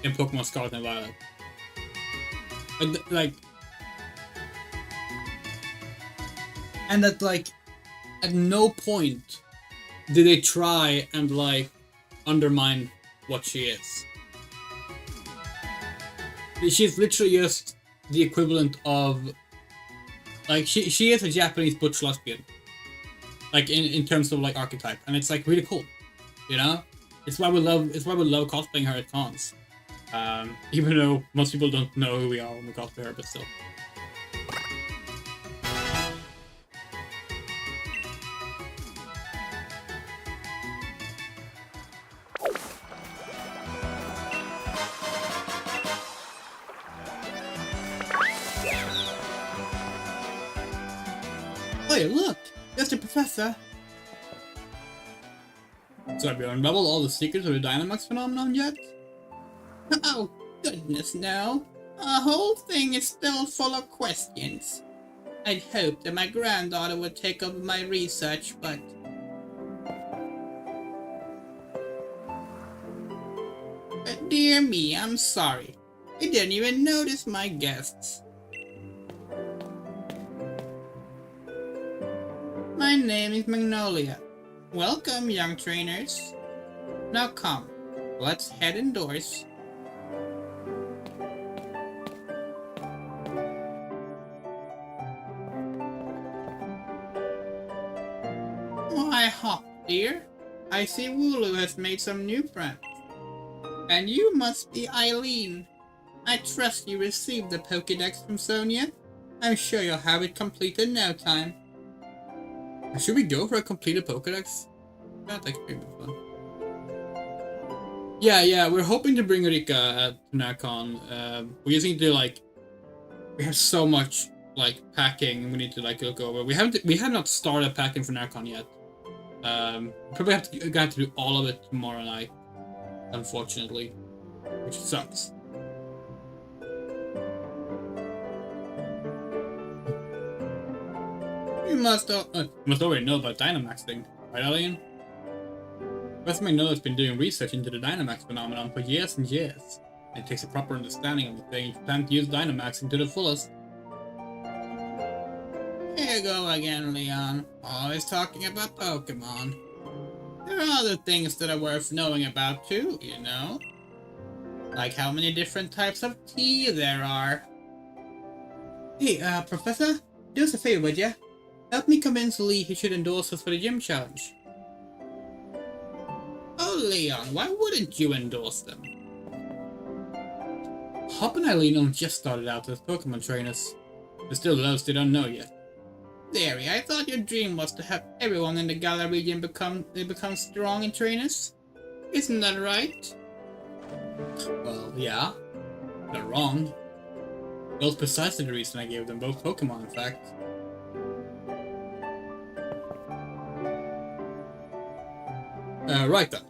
S2: in Pokemon Scarlet and Violet. Like, and that like at no point did they try and like undermine what she is. She's literally just the equivalent of like she is a Japanese butch lesbian. Like in terms of like archetype, and it's like really cool, you know. It's why we love cosplaying her at cons, even though most people don't know who we are when we cosplay her, but still. Hey, look! There's the professor! So have you unraveled all the secrets of the Dynamax phenomenon yet? Oh, goodness no. The whole thing is still full of questions. I'd hoped that my granddaughter would take over my research, but... dear me, I'm sorry. I didn't even notice my guests. My name is Magnolia. Welcome, young trainers. Now come, let's head indoors. Why, Hop, dear. I see Wooloo has made some new friends. And you must be Eileen. I trust you received the Pokédex from Sonia. I'm sure you'll have it complete in no time. Should we go for a completed Pokédex? That could be fun. Yeah, we're hoping to bring Rika to NACON. We just need to like, we have so much like packing we need to like look over. We have not started packing for NACON yet. Probably have to do all of it tomorrow night, unfortunately, which sucks. You must already know about Dynamax thing, right, Alien? Professor Magnolia has been doing research into the Dynamax phenomenon for years and years. And it takes a proper understanding of the thing if you plan to use Dynamax into the fullest. Here you go again, Leon. Always talking about Pokemon. There are other things that are worth knowing about too, you know? Like how many different types of tea there are. Hey, Professor? Do us a favor, would ya? Help me convince Lee he should endorse us for the gym challenge. Oh, Leon, why wouldn't you endorse them? Hop and Eileen only just started out as Pokemon trainers. There's still those they don't know yet. Derry, I thought your dream was to have everyone in the Galar region become strong and trainers. Isn't that right? Well, yeah. They're wrong. That was precisely the reason I gave them both Pokemon, in fact. Right then.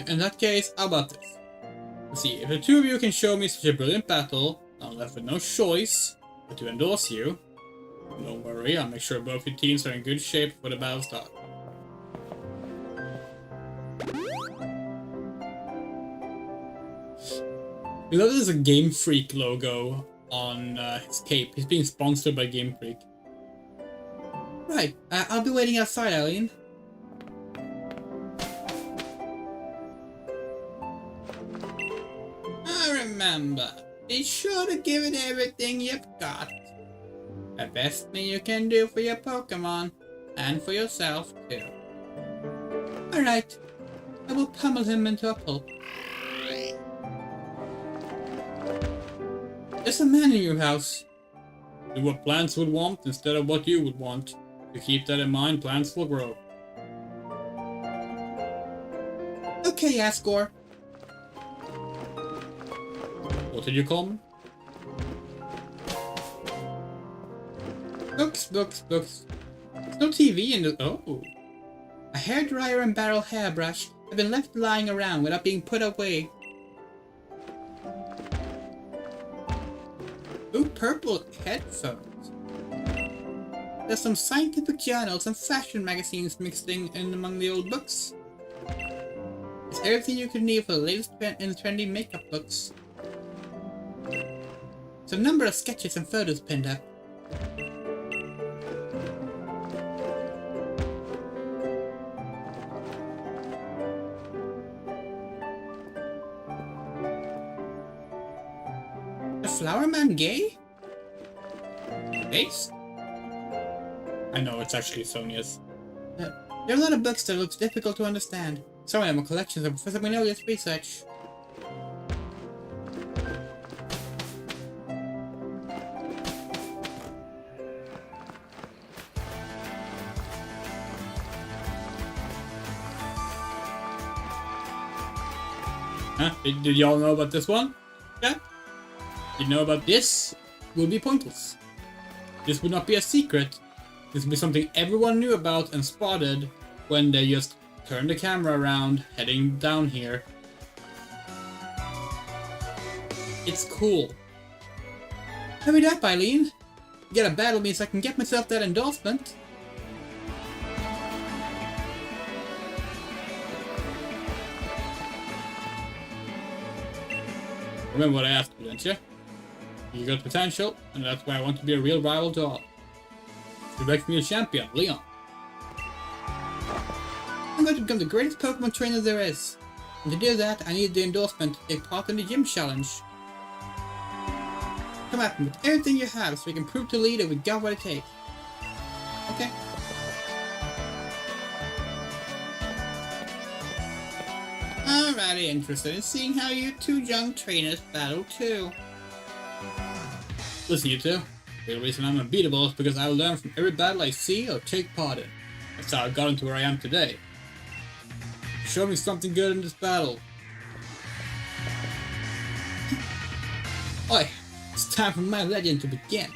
S2: In that case, how about this? Let's see, if the two of you can show me such a brilliant battle, I'm left with no choice but to endorse you. Don't worry, I'll make sure both your teams are in good shape for the battle start. You know there's a Game Freak logo on his cape. He's being sponsored by Game Freak. Right, I'll be waiting outside, Eileen. remember, be sure to give it everything you've got. The best thing you can do for your Pokemon, and for yourself too. Alright, I will pummel him into a pulp. There's a man in your house. Do what plants would want instead of what you would want. To keep that in mind, plants will grow. Okay, Asgore. What did you call me? Books. There's no TV in the... Oh. A hairdryer and barrel hairbrush have been left lying around without being put away. Ooh, purple headphones. There's some scientific journals and fashion magazines mixed in among the old books. It's everything you could need for the latest and trendy makeup looks. There's a number of sketches and photos pinned up. The Flower Man gay? Base? I know, it's actually Sonia's. There are a lot of books that looks difficult to understand. Some of them are collections of Professor Magnolia's research. Huh? Did y'all know about this one? Yeah? You know about this? Will be pointless. This would not be a secret. This would be something everyone knew about and spotted when they just turned the camera around, heading down here. It's cool. Hurry up, Eileen. You gotta battle me so I can get myself that endorsement. Remember what I asked you, didn't you? You got potential, and that's why I want to be a real rival to all. To make me a champion, Leon. I'm going to become the greatest Pokemon trainer there is. And to do that, I need the endorsement to take part in the gym challenge. Come at me with everything you have so we can prove to the leader we got what it takes. Okay? Alrighty, interested in seeing how you two young trainers battle too. Listen, you two. The reason I'm unbeatable is because I learn from every battle I see or take part in. That's how I got into where I am today. Show me something good in this battle. Oi, it's time for my legend to begin.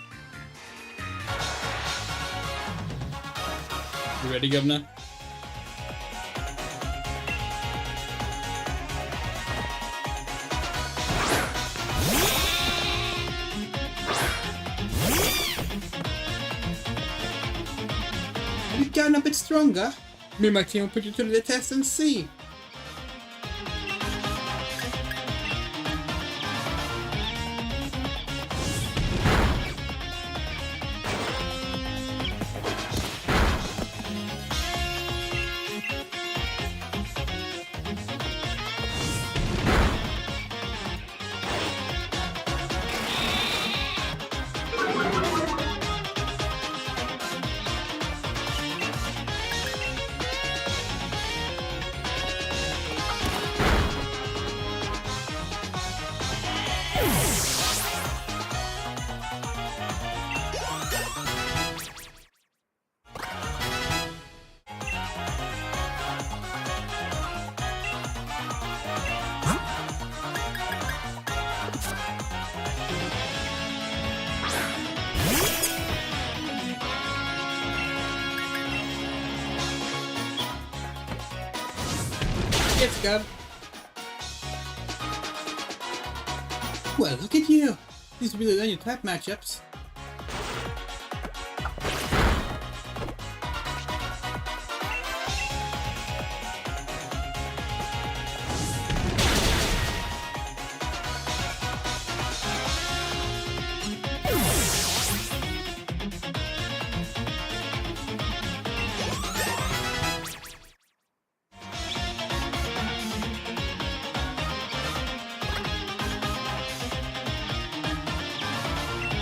S2: You ready, Governor? You've gotten a bit stronger. Me and my team will put you to the test and see. Let's go. Well, look at you. These are really your type matchups.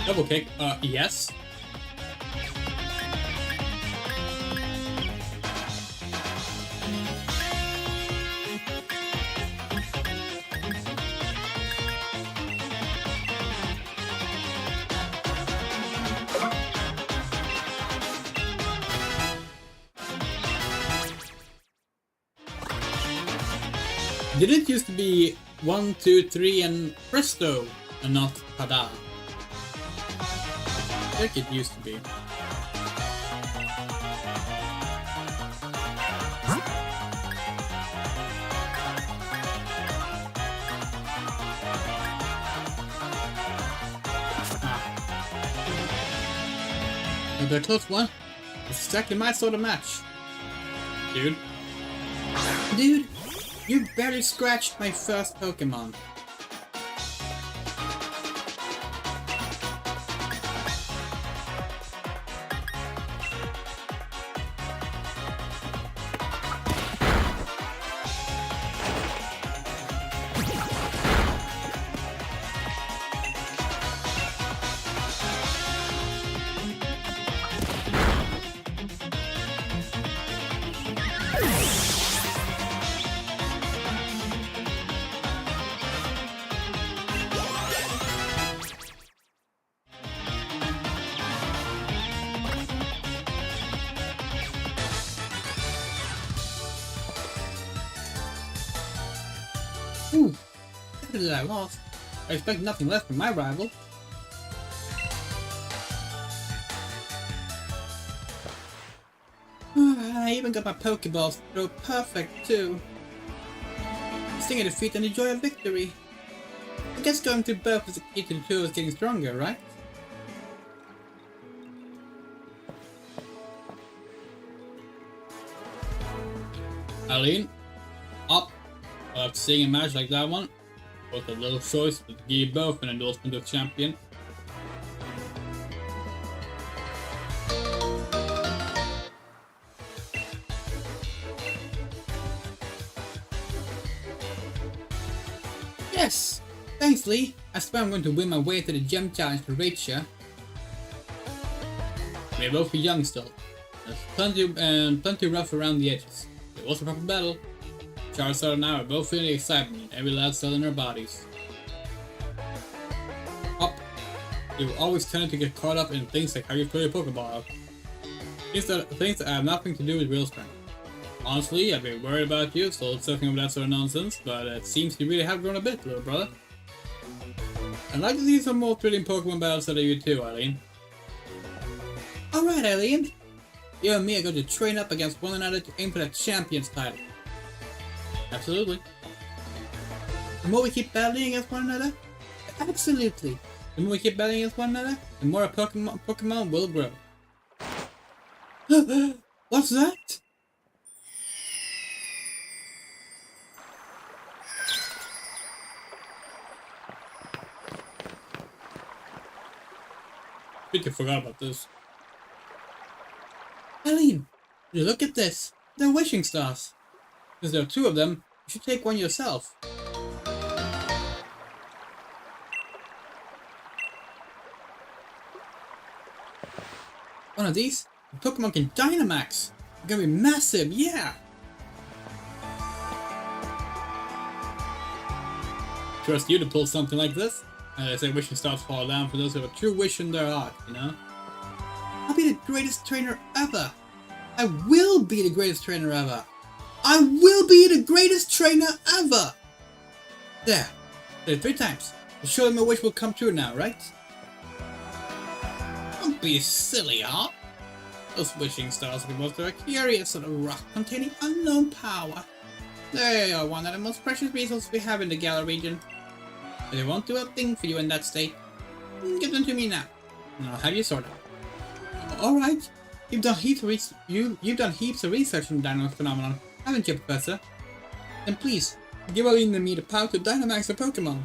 S1: Double kick, yes. Did it used to be 1, 2, 3 and presto, and not tada? I think it used to be. Maybe a close one. It's exactly my sort of match. Dude. Dude, you barely scratched my first Pokemon. Ooh, that I lost. I expect nothing less from my rival. I even got my Pokeballs throw perfect too. Sting a defeat and the joy of victory. I guess going through both is the key to the two is getting stronger, right? Aline, up. After seeing a match like that one, both a little choice, but give you both an endorsement of champion. Yes! Thanks, Lee. I swear I'm going to win my way to the gem challenge for Rachel. We're both young still. There's plenty rough around the edges. It was a proper battle. Charizard and I are both feeling the excitement in every last cell in our bodies. Up. You always tend to get caught up in things like how you throw your Pokeball out. Things that have nothing to do with real strength. Honestly, I've been worried about you, so it's nothing of that sort of nonsense, but it seems you really have grown a bit, little brother. I'd like to see some more thrilling Pokemon battles out of you too, Eileen. Alright, Eileen. You and me are going to train up against one another to aim for that champion's title. Absolutely. The more we keep battling against one another, absolutely. The more we keep battling against one another, the more our Pokemon will grow. What's that? I think I forgot about this. Eileen, look at this. They're wishing stars. Since there are two of them, you should take one yourself. One of these? The Pokemon can Dynamax! They're gonna be massive, yeah! Trust you to pull something like this? They say wishing stars fall down for those who have a true wish in their heart, you know? I'll be the greatest trainer ever! I will be the greatest trainer ever! I will be the greatest trainer ever! There. Did it 3 times. Surely my wish will come true now, right? Don't be silly, huh? Those wishing stars are supposed to be curious sort of rock containing unknown power. They are one of the most precious resources we have in the Galar region. But they won't do a thing for you in that state. Give them to me now, and I'll have you sorted. Alright. You've done heaps of research on the Dynamax phenomenon, haven't you, Professor? Then please, give Aline and me the power to Dynamax the Pokemon.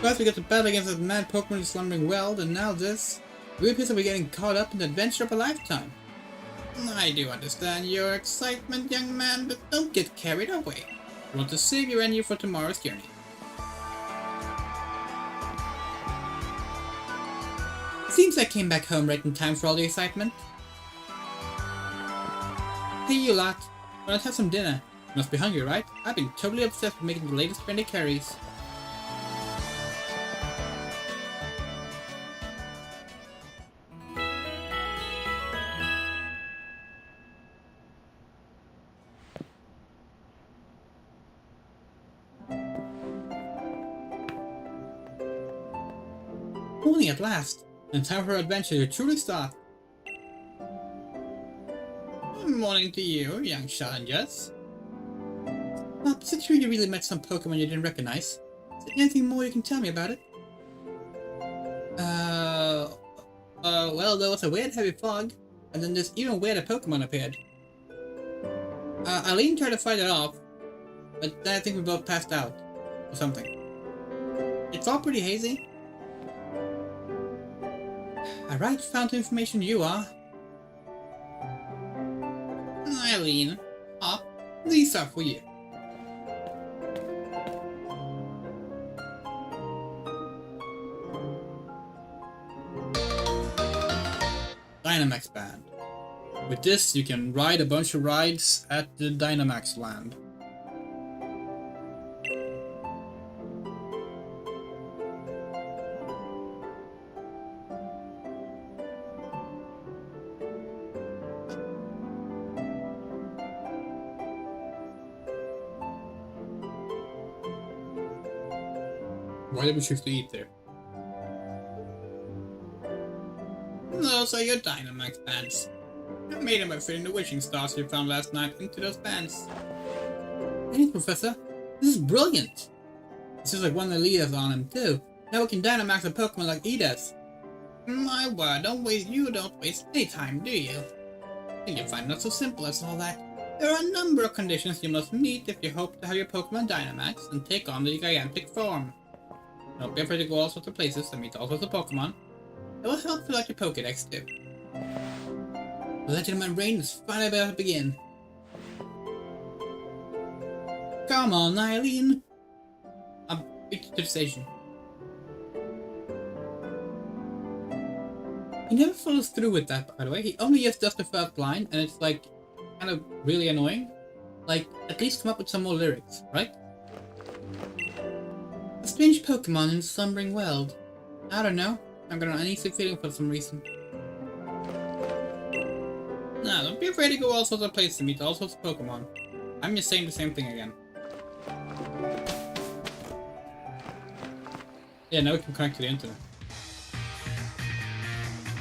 S1: First we got to battle against this mad Pokemon in slumbering world, and now this. It really appears that we're getting caught up in the adventure of a lifetime. I do understand your excitement, young man, but don't get carried away. We want to save your energy for tomorrow's journey.
S2: Seems I came back home right in time for all the excitement. Hey you lot, why not have some dinner? You must be hungry, right? I've been totally obsessed with making the latest trendy curries. Morning at last, and time for our adventure to truly start. Morning to you, young challengers. Well, since you really met some Pokemon you didn't recognize, is there anything more you can tell me about it? Well, there was a weird heavy fog, and then this even weirder Pokemon appeared. Eileen tried to fight it off, but then I think we both passed out, or something. It's all pretty hazy. A right fountain of information you are. Eileen, these are for you. Dynamax Band. With this, you can ride a bunch of rides at the Dynamax land. Why did we choose to eat there? Those are your Dynamax bands. I made them by fitting the wishing stars you found last night into those bands. Hey, Professor, this is brilliant! This is like one of the leaders on him too. Now we can Dynamax a Pokemon like Edith. My word, don't waste any time, do you? And you find it not so simple as all that. There are a number of conditions you must meet if you hope to have your Pokemon Dynamax and take on the gigantic form. Don't be afraid to go all sorts of places and meet all sorts of Pokemon. It will help fill out your Pokédex too. The legend of my reign is finally about to begin. Come on, Eileen! I'm to the station. He never follows through with that, by the way. He only just does the first line, and it's like kind of really annoying. Like, at least come up with some more lyrics, right? A strange Pokemon in the slumbering world. I don't know. I've got an uneasy feeling for some reason. Nah, don't be afraid to go all sorts of places to meet all sorts of Pokemon. I'm just saying the same thing again. Yeah, now we can connect to the internet.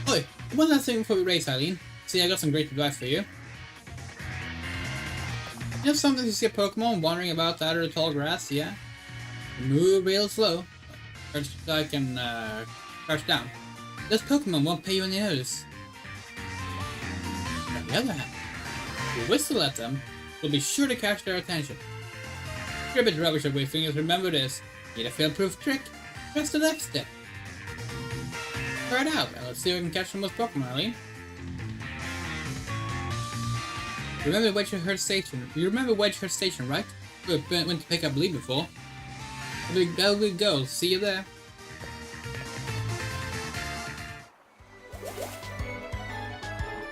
S2: Oi, one last thing before we race, Eileen. See, I got some great advice for you. You know sometimes you see a Pokemon wandering about out of the tall grass, yeah? Move real slow, so I can crouch down. Those Pokemon won't pay you any notice. On the other hand, if you whistle at them, you'll be sure to catch their attention. If you're a bit rubbish at whistling, just remember this. Need a fail-proof trick? Press the left stick. Try it out, and let's see if we can catch some of those Pokemon, Eileen. Remember Wedgehurst Station? You remember Wedgehurst Station, right? We went to pick up Lee before. That'll be go. See you there.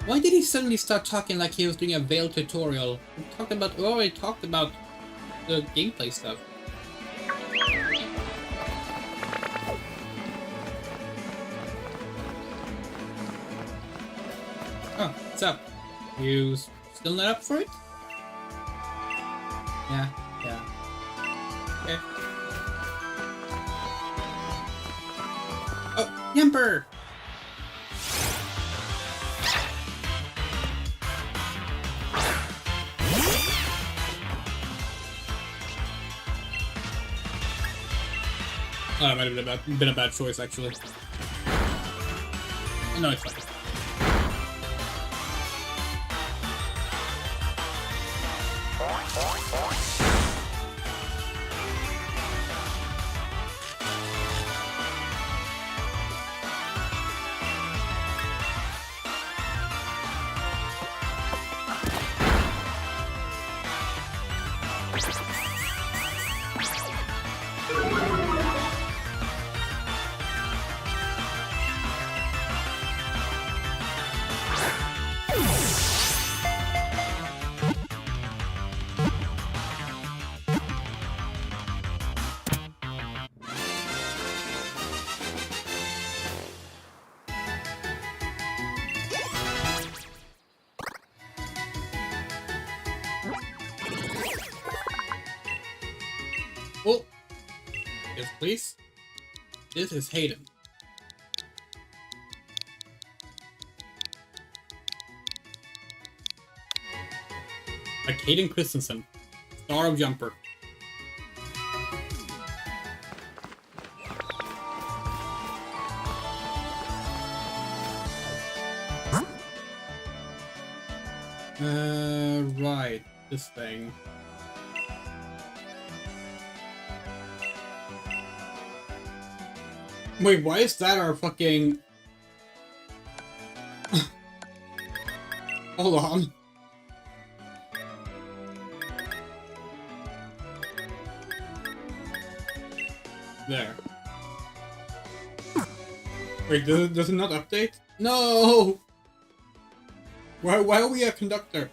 S2: Why did he suddenly start talking like he was doing a Veil tutorial? We already talked about the gameplay stuff. Oh, what's up? You still not up for it? Yeah. Okay. Oh, Yamper! Oh, that might have been a bad choice, actually. No, it's fine.
S1: please. This is Hayden. Like Hayden Christensen, star of Jumper. Right, this thing. Wait, why is that our fucking... Hold on. There. Wait, does it not update? No! Why are we a conductor?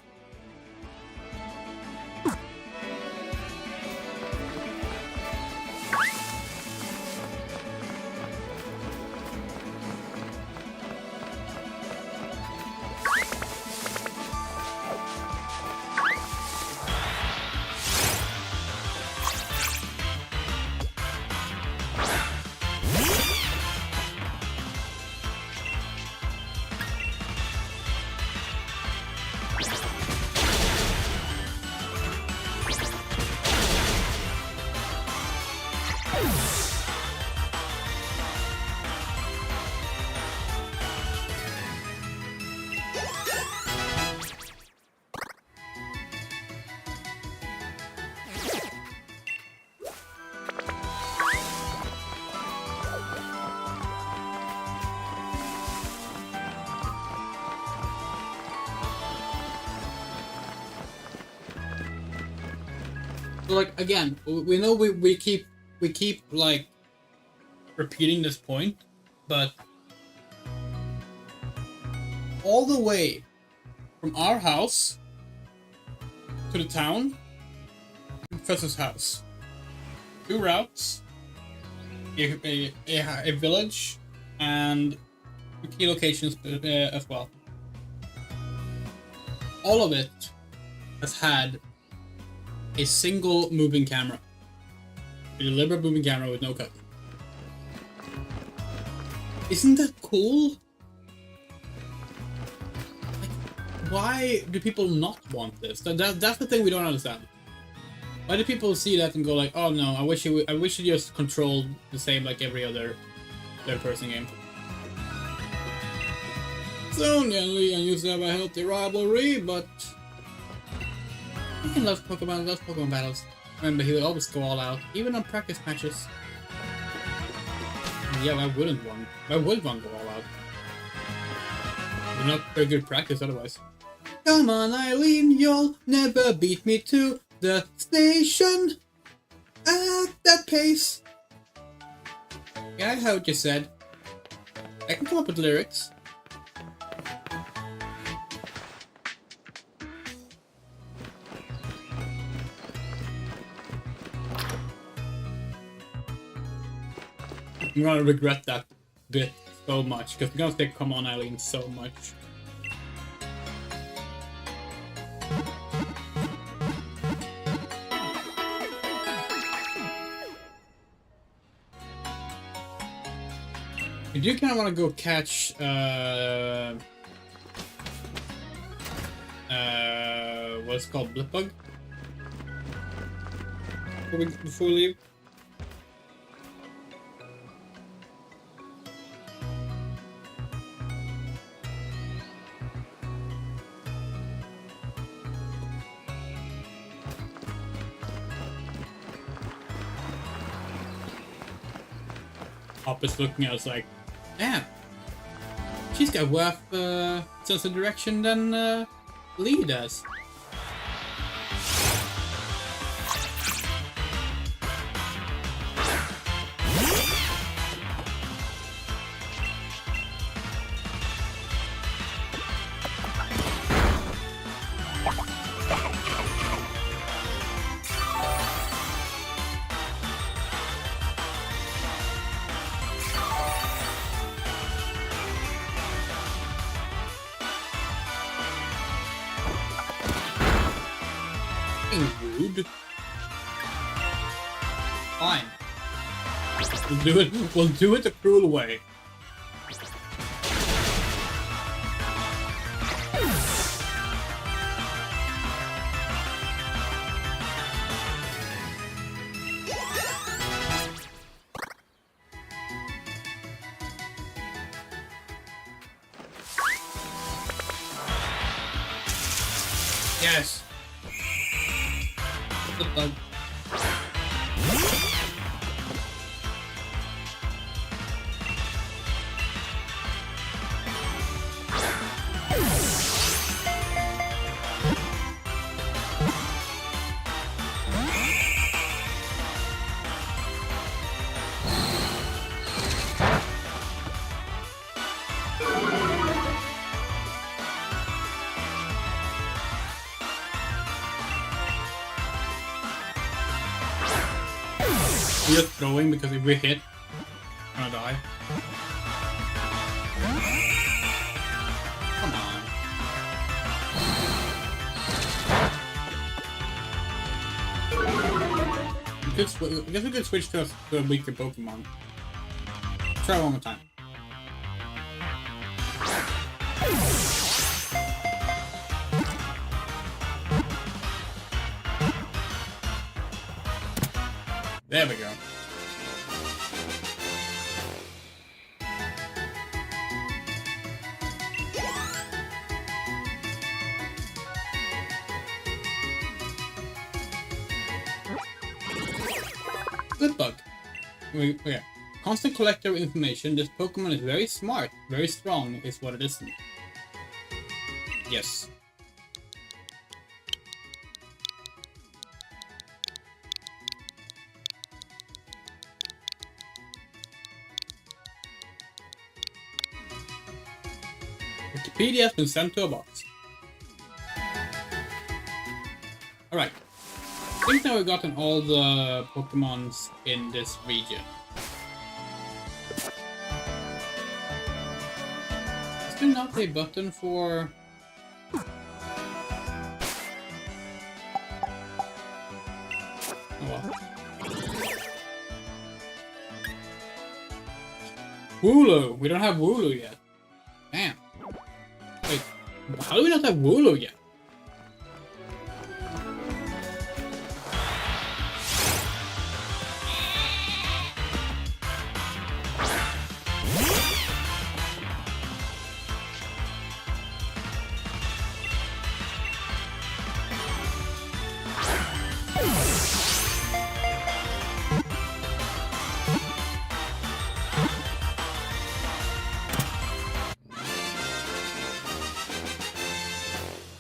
S1: So like again, we know we keep like repeating this point, but all the way from our house to the town, Professor's house, 2 routes, a village, and key locations as well. All of it has had a single moving camera. A deliberate moving camera with no cut. Isn't that cool? Like, why do people not want this? That's the thing we don't understand. Why do people see that and go like, oh no, I wish it just controlled the same like every other third-person game. Sonya and Leon used to have a healthy rivalry, but he loves Pokemon battles. Remember, he would always go all out, even on practice matches. Yeah, why wouldn't one? Why would one go all out? You're not very good practice otherwise. Come on, Eileen, you'll never beat me to the station at that pace. Yeah, I heard what you said. I can come up with lyrics. I'm gonna regret that bit so much, because I'm gonna say come on Eileen so much. I do kind of want to go catch what's it called, Blipbug? Before we leave. Hop is looking at us like, damn, she's got worse sense of direction than Lee does. Rude. Fine. We'll do it the cruel way. Yes. The bug. We're just throwing because if we hit, we're gonna die. Come on. I guess we could switch to a weaker Pokemon. Try one more time. There we go. Good bug. Okay. Constant collector of information. This Pokemon is very smart, very strong, is what it is. Yes. Wikipedia has been sent to a box. Alright. I think now we've gotten all the Pokemons in this region. Is there not a button for... Oh well. Wooloo! We don't have Wooloo yet. Damn. Wait, how do we not have Wooloo yet?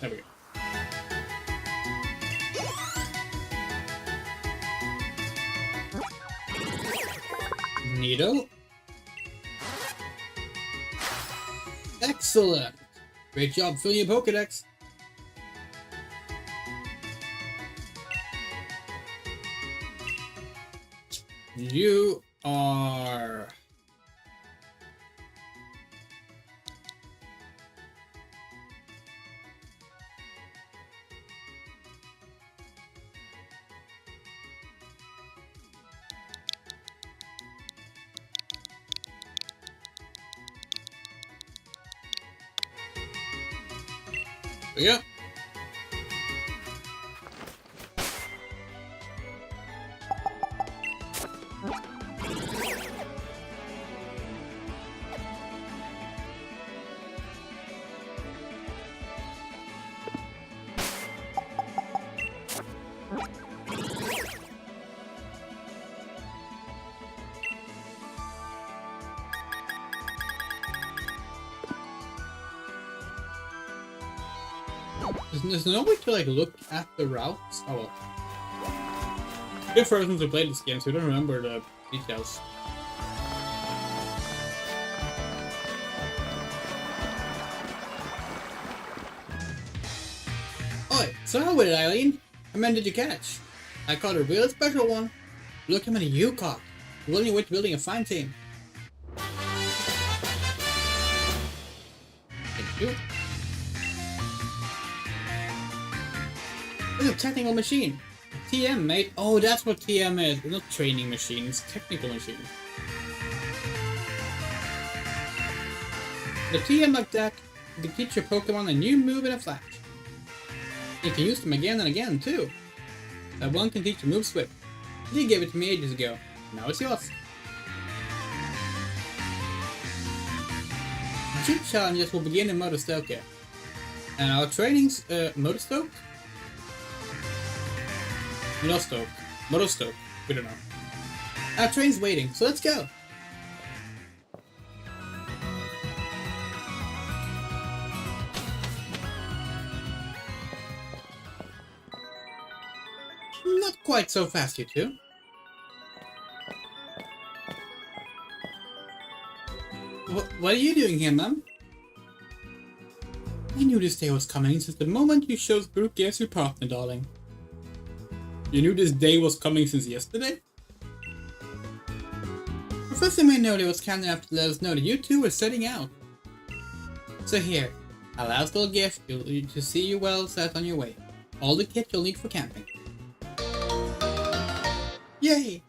S1: There we go. Needle. Excellent. Great job filling your Pokedex. You are... Yeah. There's no way to like look at the routes. Oh well. We're frozen to play this game, so we don't remember the details. Oi, so how with it, Eileen? How many did you catch? I caught a real special one. Look how many you caught. We're only way to building a fine team. Thank you. It's a technical machine. TM, mate. Oh, that's what TM is. It's not training machine, it's technical machine.
S2: The TM like that, you can teach your Pokemon a new move in a flash. You can use them again and again too. That one can teach a move switch. You gave it to me ages ago. Now it's yours. Gym challenges will begin in Motostoke. And our training's Motostoke? Motostoke. We don't know. Our train's waiting, so let's go. Not quite so fast, you two. What are you doing here, Mum? I knew this day was coming since the moment you chose Groupie as your partner, darling. You knew this day was coming since yesterday? Professor Maynoda was kind enough to let us know that you two were setting out. So here, a last little gift to see you well set on your way. All the kit you'll need for camping. Yay!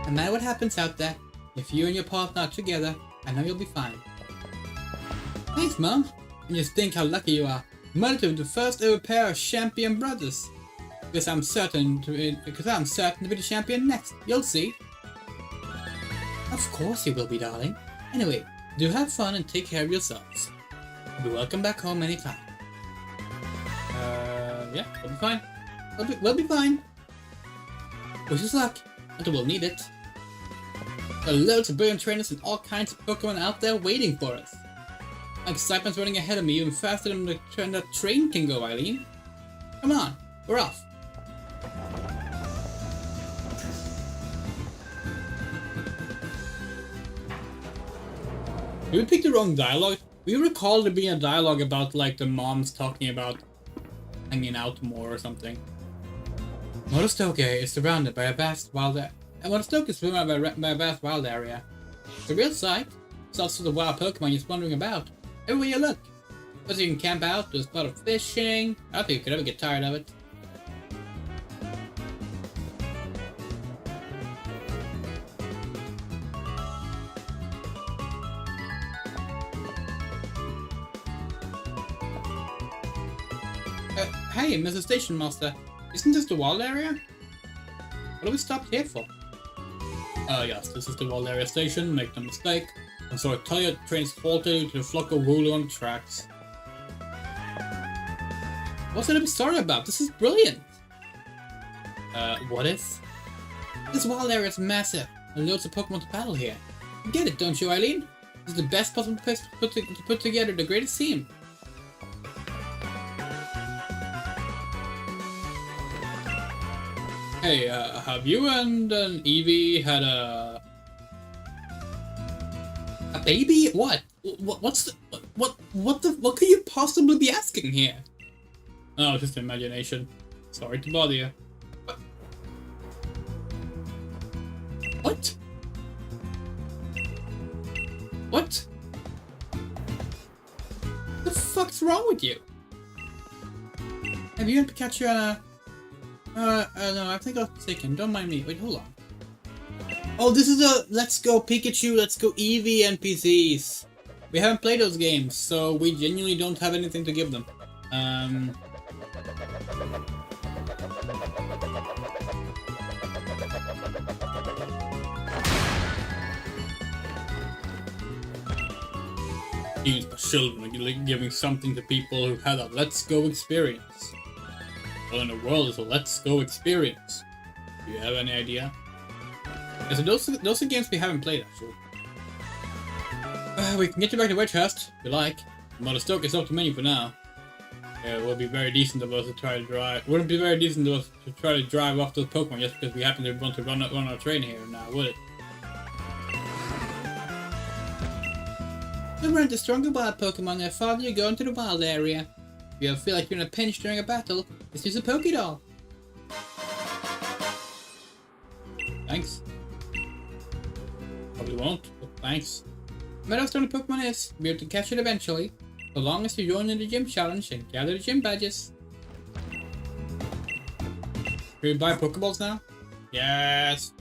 S2: No matter what happens out there, if you and your partner are together, I know you'll be fine. Thanks, Mom. And just think how lucky you are. Mother to the first ever pair of champion brothers. Because I'm certain to be the champion next. You'll see. Of course you will be, darling. Anyway, do have fun and take care of yourselves. You'll be welcome back home anytime. Yeah, we'll be fine. We'll be fine. Wish us luck, and we'll need it. There are loads of brilliant trainers and all kinds of Pokemon out there waiting for us. My excitement's running ahead of me even faster than the train can go, Eileen. Come on, we're off. Did we pick the wrong dialogue? We recall there being a dialogue about like the moms talking about hanging out more or something. Motostoke is surrounded by a vast wild area. Motostoke is surrounded by a vast wild area. It's a real sight. It's also the wild Pokemon you're wondering about. Everywhere you look. Plus you can camp out, there's a lot of fishing. I don't think you could ever get tired of it. Hey, Mr. Station Master, isn't this the wild area? What do we stop here for? Yes, this is the wild area station, make no mistake. And so I tell you, the train's halted to the flock of woolly on the tracks. What's there to be sorry about? This is brilliant! What is? This wild area is massive, and loads of Pokemon to battle here. You get it, don't you, Eileen? This is the best possible place to put together the greatest team. Hey, have you and Eevee had a baby? What could you possibly be asking here? Oh, just imagination. Sorry to bother you. What? What? The fuck's wrong with you? Have you and Pikachu on a... no, I think I was mistaken. Don't mind me. Wait, hold on. Oh, this is a Let's Go Pikachu, Let's Go Eevee NPCs. We haven't played those games, so we genuinely don't have anything to give them. These children are giving something to people who had a Let's Go experience. What in the world is a Let's Go experience? Do you have any idea? Yeah, so those are games we haven't played, actually. We can get you back to Wedgehurst, if you like. Motostoke is off the menu for now. It would be very decent of us to try to drive. Wouldn't be very decent of us to try to drive off those Pokemon just because we happen to want to run our train here now, would it? To run the stronger wild Pokemon, the farther you go into the wild area. If you ever feel like you're in a pinch during a battle, just use a Pokédoll. Thanks. Probably won't, but thanks. No matter how strong the Pokemon is, you'll be able to catch it eventually, so long as you join in the gym challenge and gather the gym badges. Can we buy Pokeballs now? Yes!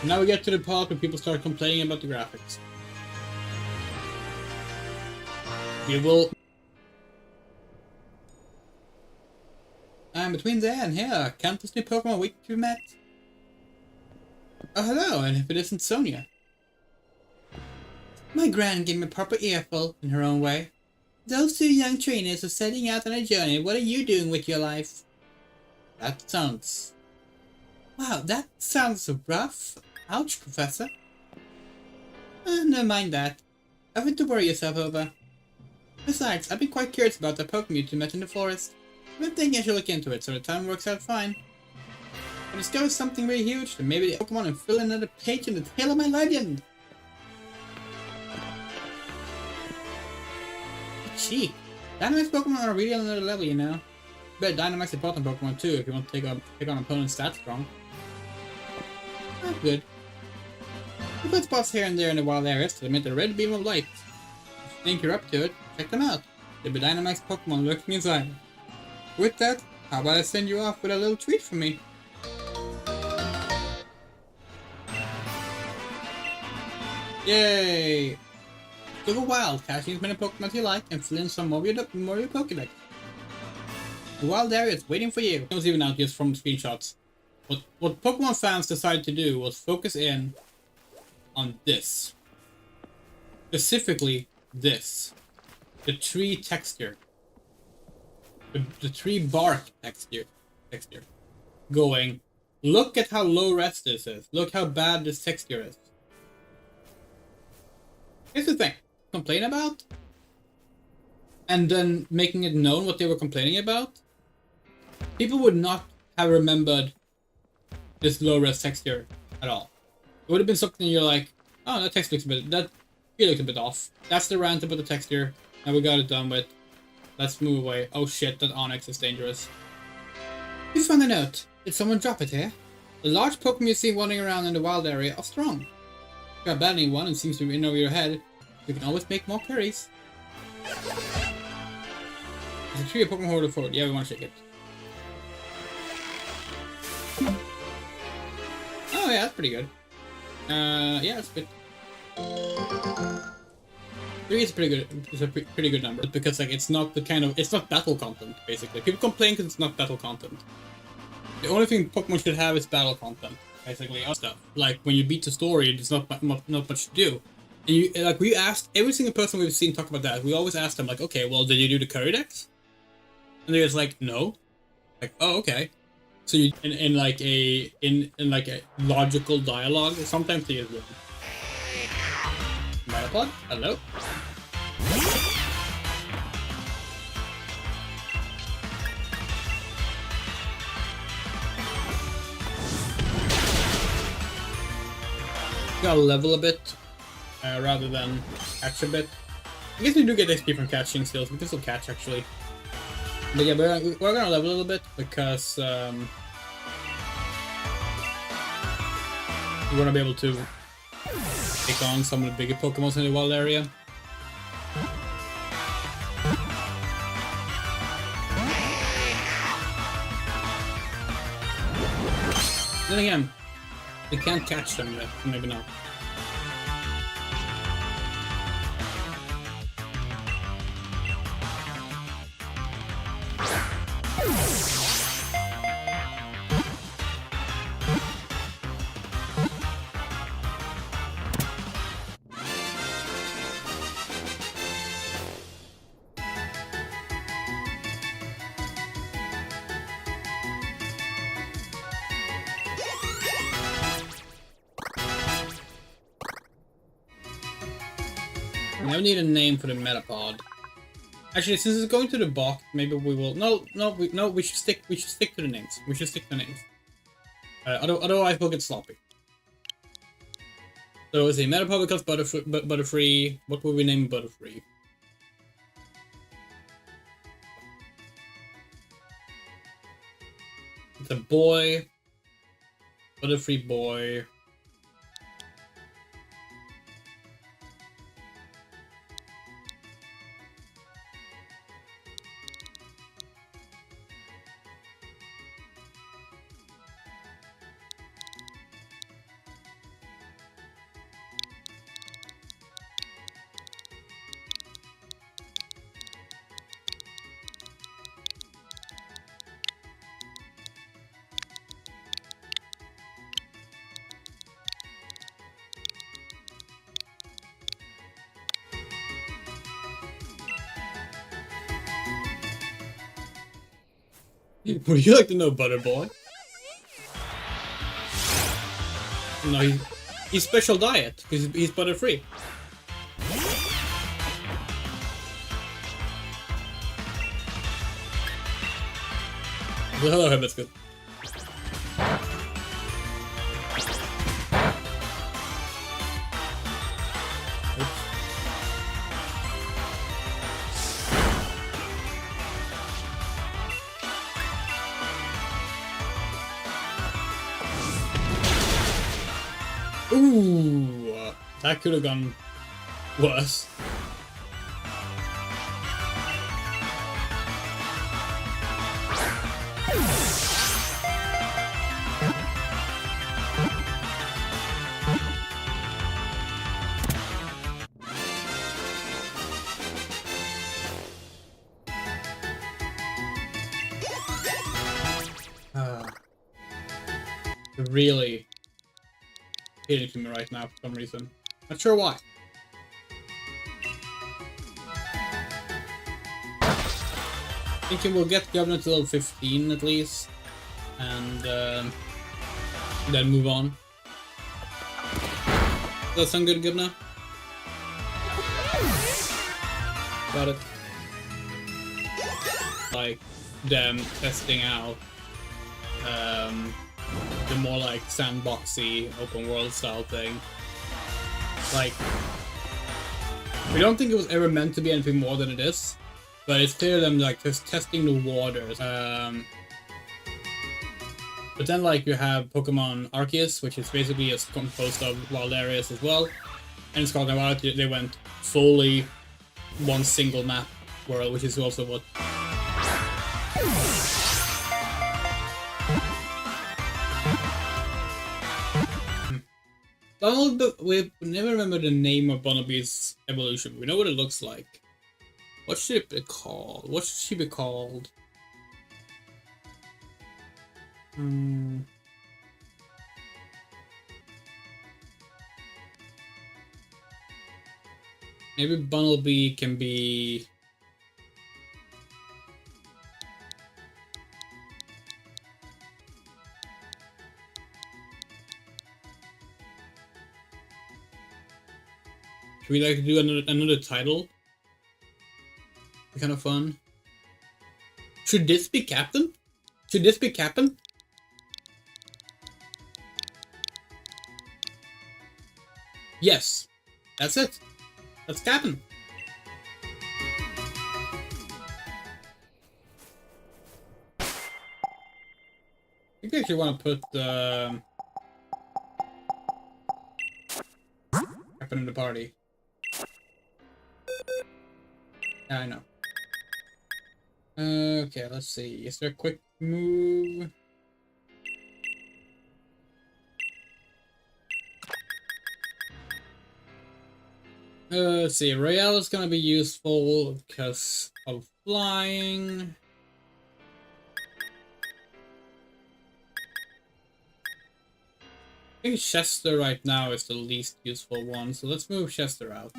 S1: Now we get to the part where people start complaining about the graphics. We will... And between there and here, can't this new Pokemon wait to be met? Oh, hello, and if it isn't Sonia. My gran gave me a proper earful in her own way. Those two young trainers are setting out on a journey. What are you doing with your life? That sounds... Wow, that sounds rough. Ouch, Professor. Never mind that. Nothing to worry yourself over. Besides, I've been quite curious about the Pokemon you met in the forest. I've been thinking I should look into it, so the time works out fine. I discovered something really huge, then maybe the Pokemon and fill another page in the tale of my legend. Gee, Dynamax Pokemon are really on another level, you know. Bet Dynamax is important Pokemon too if you want to take on opponents that strong. Not good. We put spots here and there in the wild areas to emit a red beam of light. If you think you're up to it, check them out. There'll be Dynamax Pokemon lurking inside. With that, how about I send you off with a little treat from me? Yay! So go wild, catching as many Pokemon as you like, and fill in some more of your Pokédex. The wild area is waiting for you. It was even out just from screenshots. What Pokemon fans decided to do was focus in on this. Specifically, this. The tree texture. The tree bark texture. Going, look at how low res this is. Look how bad this texture is. Here's the thing. Complain about, and then making it known what they were complaining about, people would not have remembered this low res texture at all. It would have been something you're like, oh, that text looks a bit, that feel looks a bit off. That's the rant about the texture. Now we got it done with. Let's move away. Oh shit, that Onyx is dangerous. You found a note. Did someone drop it here? The large Pokemon you see wandering around in the wild area are strong. If you're abandoning one and seems to be in over your head, you can always make more curries. There's a tree of Pokemon Hoarder forward. Yeah, we want to shake it. Oh yeah, that's pretty good. Yeah, that's good. 3 is pretty good. It's a pretty good number because like it's not the kind of it's not battle content basically. People complain because it's not battle content. The only thing Pokemon should have is battle content basically. Stuff like when you beat the story, there's not much to do. And you, like we asked every single person we've seen talk about that. We always ask them like, okay, well, did you do the curry decks? And they're just like, no. Like, oh, okay. So you in like a logical dialogue. Sometimes they use them. Metapod, hello. Gotta level a bit. Rather than catch a bit. I guess we do get XP from catching skills. We can still catch actually. But yeah, we're gonna level a little bit because we're gonna be able to take on some of the bigger Pokemon in the wild area. Then again, we can't catch them yet, so maybe not. Now we need a name for the Metapod. Actually, since it's going to the box, maybe we will. No. We should stick to the names. We should stick to the names. Otherwise, we'll get sloppy. So let's see. Metapod becomes Butterfree. What will we name Butterfree? It's a boy. Butterfree boy.
S2: Would you like to know, Butterboy? No, he's special diet because he's butter free. Well, hello, Hibiscus. Ooh, that could have gone worse. Really hitting to me right now for some reason. Not sure why. Thinking we'll get Governor to level 15 at least, and then move on. Does that sound good, Governor? Got it. Like them testing out the more like sandboxy open world style thing. Like, we don't think it was ever meant to be anything more than it is, but it's clear them like just testing the waters. But then like you have Pokemon Arceus, which is basically a composed of wild areas as well, and in Scarlet and Violet they went fully one single map world, which is also what we never remember the name of Bunnelby's evolution. We know what it looks like. What should it be called? What should she be called? Maybe Bunnelby can be... Should we like to do another title? Be kind of fun. Should this be Captain? Should this be Captain? Yes. That's it. That's Captain. I think I actually want to put Captain in the party. Yeah, I know. Okay, let's see. Is there a quick move? Let's see. Royale is gonna be useful because of flying. I think Chester right now is the least useful one, so let's move Chester out.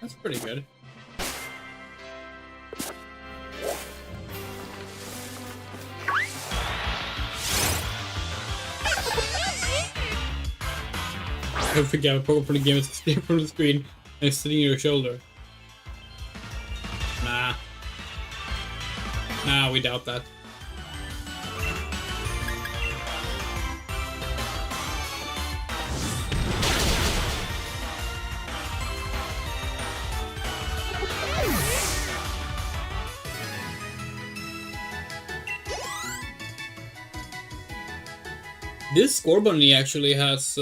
S2: That's pretty good. Don't forget, a Pokemon for the game is escape from the screen and it's sitting on your shoulder. Nah. Nah, we doubt that. This Scorbunny actually has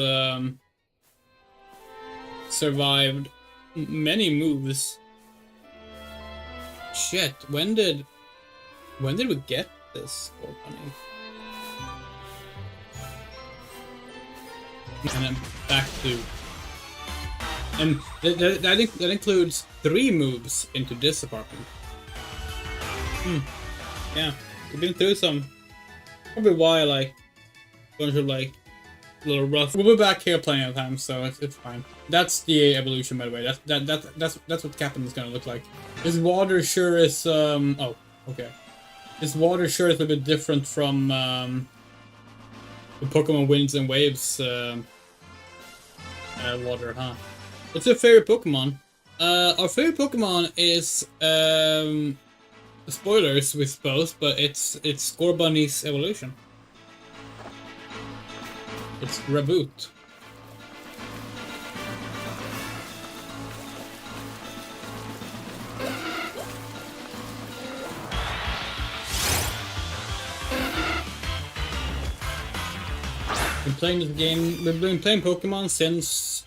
S2: survived many moves. Shit, when did we get this Scorbunny? And then back to, and that includes 3 moves into this apartment. Yeah, we've been through some. Probably why like bunch of like
S1: a little rough. We'll be back here plenty of times, so it's fine. That's the evolution, by the way. That's what Captain is gonna look like. His water sure is oh, okay. His water sure is a bit different from the Pokemon Winds and Waves water, huh? What's your favorite Pokemon? Our favorite Pokemon is spoilers, we suppose, but it's Scorbunny's evolution. It's Reboot. Been playing this game. We've been playing Pokemon since.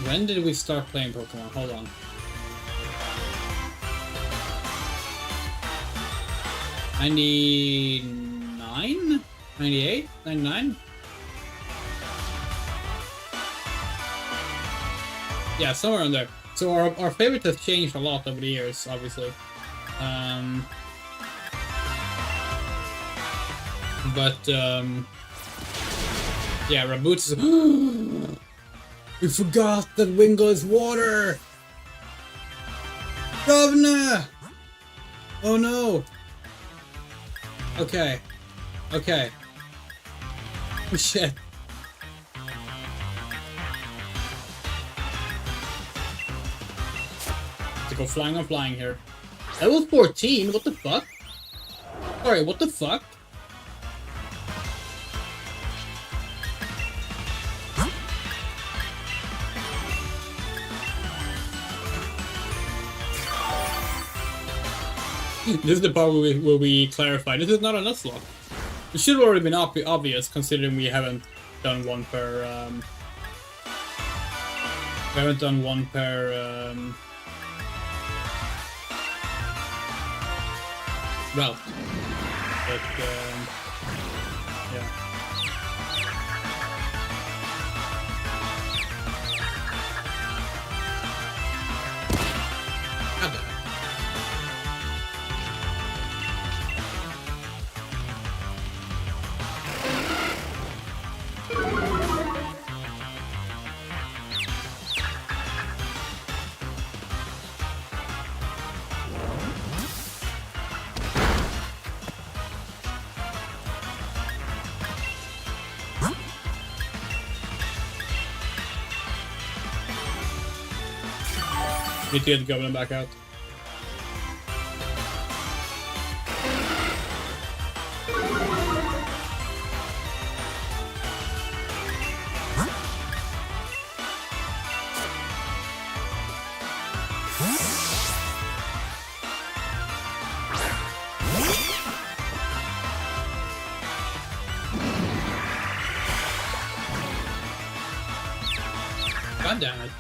S1: When did we start playing Pokemon? Hold on. 99? 98? 99? Yeah, somewhere in there. So our favorite has changed a lot over the years, obviously. Yeah, Raboots is... We forgot that Wingull is water! Governor! Oh no! Okay. Okay. Oh shit. To go flying on flying here. Level 14? What the fuck? Sorry, what the fuck? This is the part where we clarify. This is not a Nuzlocke. It should have already been obvious, considering we haven't done one per. We haven't done one per route. But yeah. Need to get the Goblin back out. God damn it.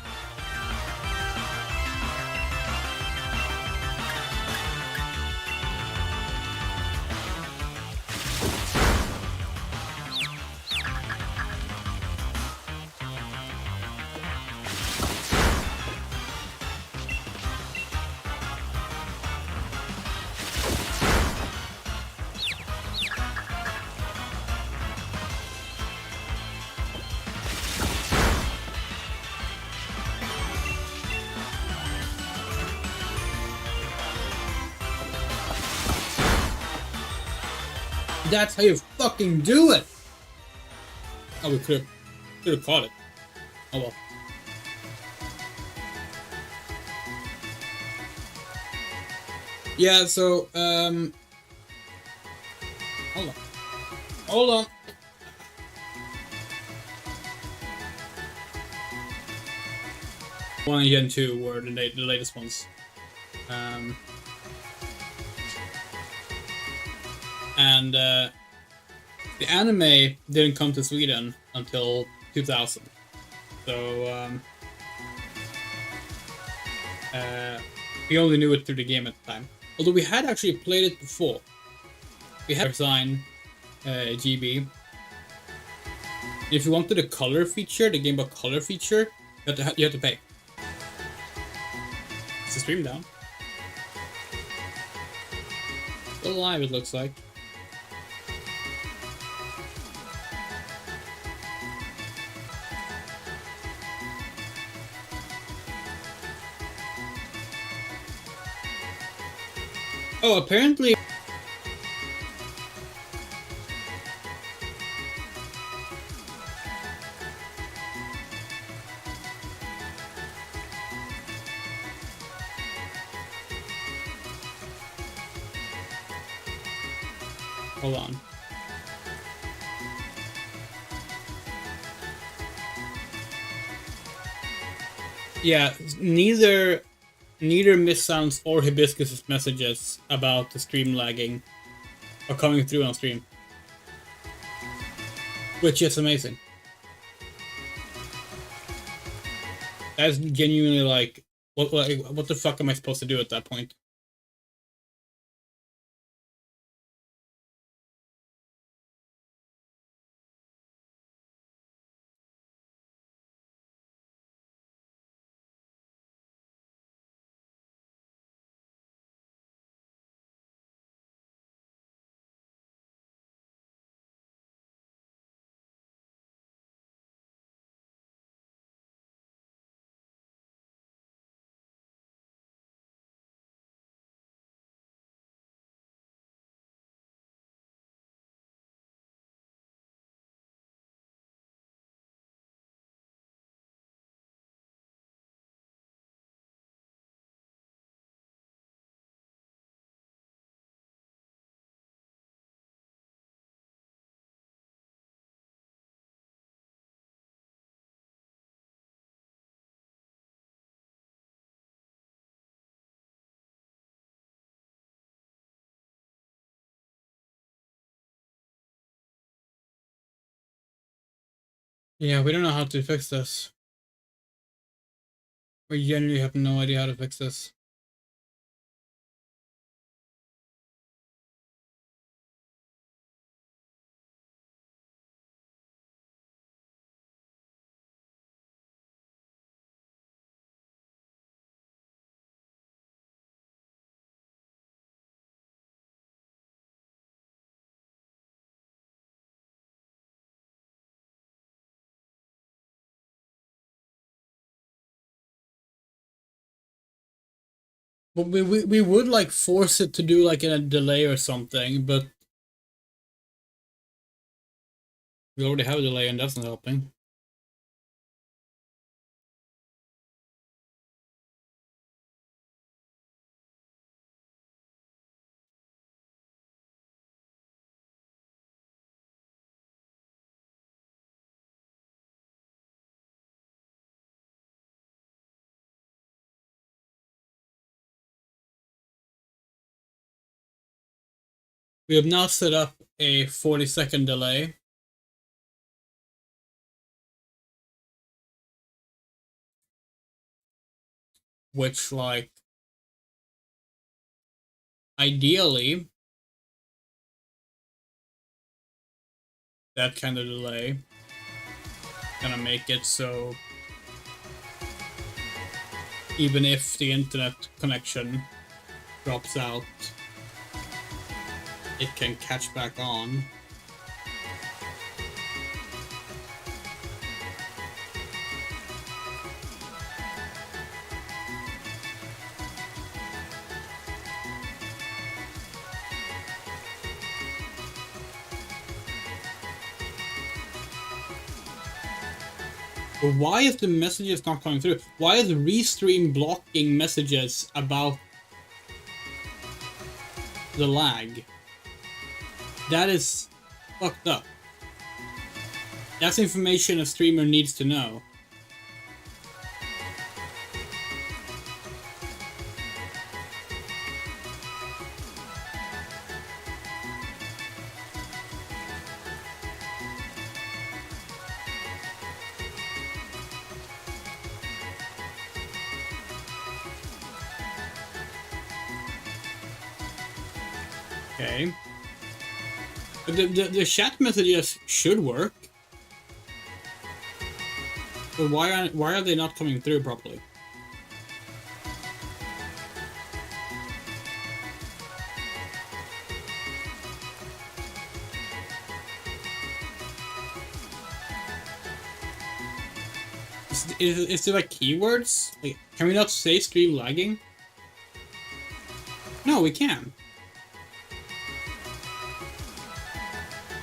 S1: That's how you fucking do it! Oh, we could have caught it. Oh well. Yeah, so, hold on. Hold on. One and Gen 2 were the latest ones. And the anime didn't come to Sweden until 2000. So we only knew it through the game at the time. Although we had actually played it before. We had Sign GB. If you wanted a color feature, the Game Boy Color feature, you had to pay. Is the stream down? Still alive, it looks like.
S2: Oh, apparently. Hold on. Yeah, neither Miss Sounds or Hibiscus's messages about the stream lagging are coming through on stream, which is amazing. That's genuinely like, what the fuck am I supposed to do at that point? Yeah, we don't know how to fix this. We genuinely have no idea how to fix this. But we would like force it to do like in a delay or something, but we already have a delay and that's not helping. We have now set up a 40-second delay. Which, like, ideally, that kind of delay gonna make it so even if the internet connection drops out, it can catch back on. But why is the messages not coming through? Why is Restream blocking messages about the lag? That is fucked up. That's information a streamer needs to know. Okay. The chat messages should work. But why are they not coming through properly? Is there like keywords? Like, can we not say stream lagging? No, we can.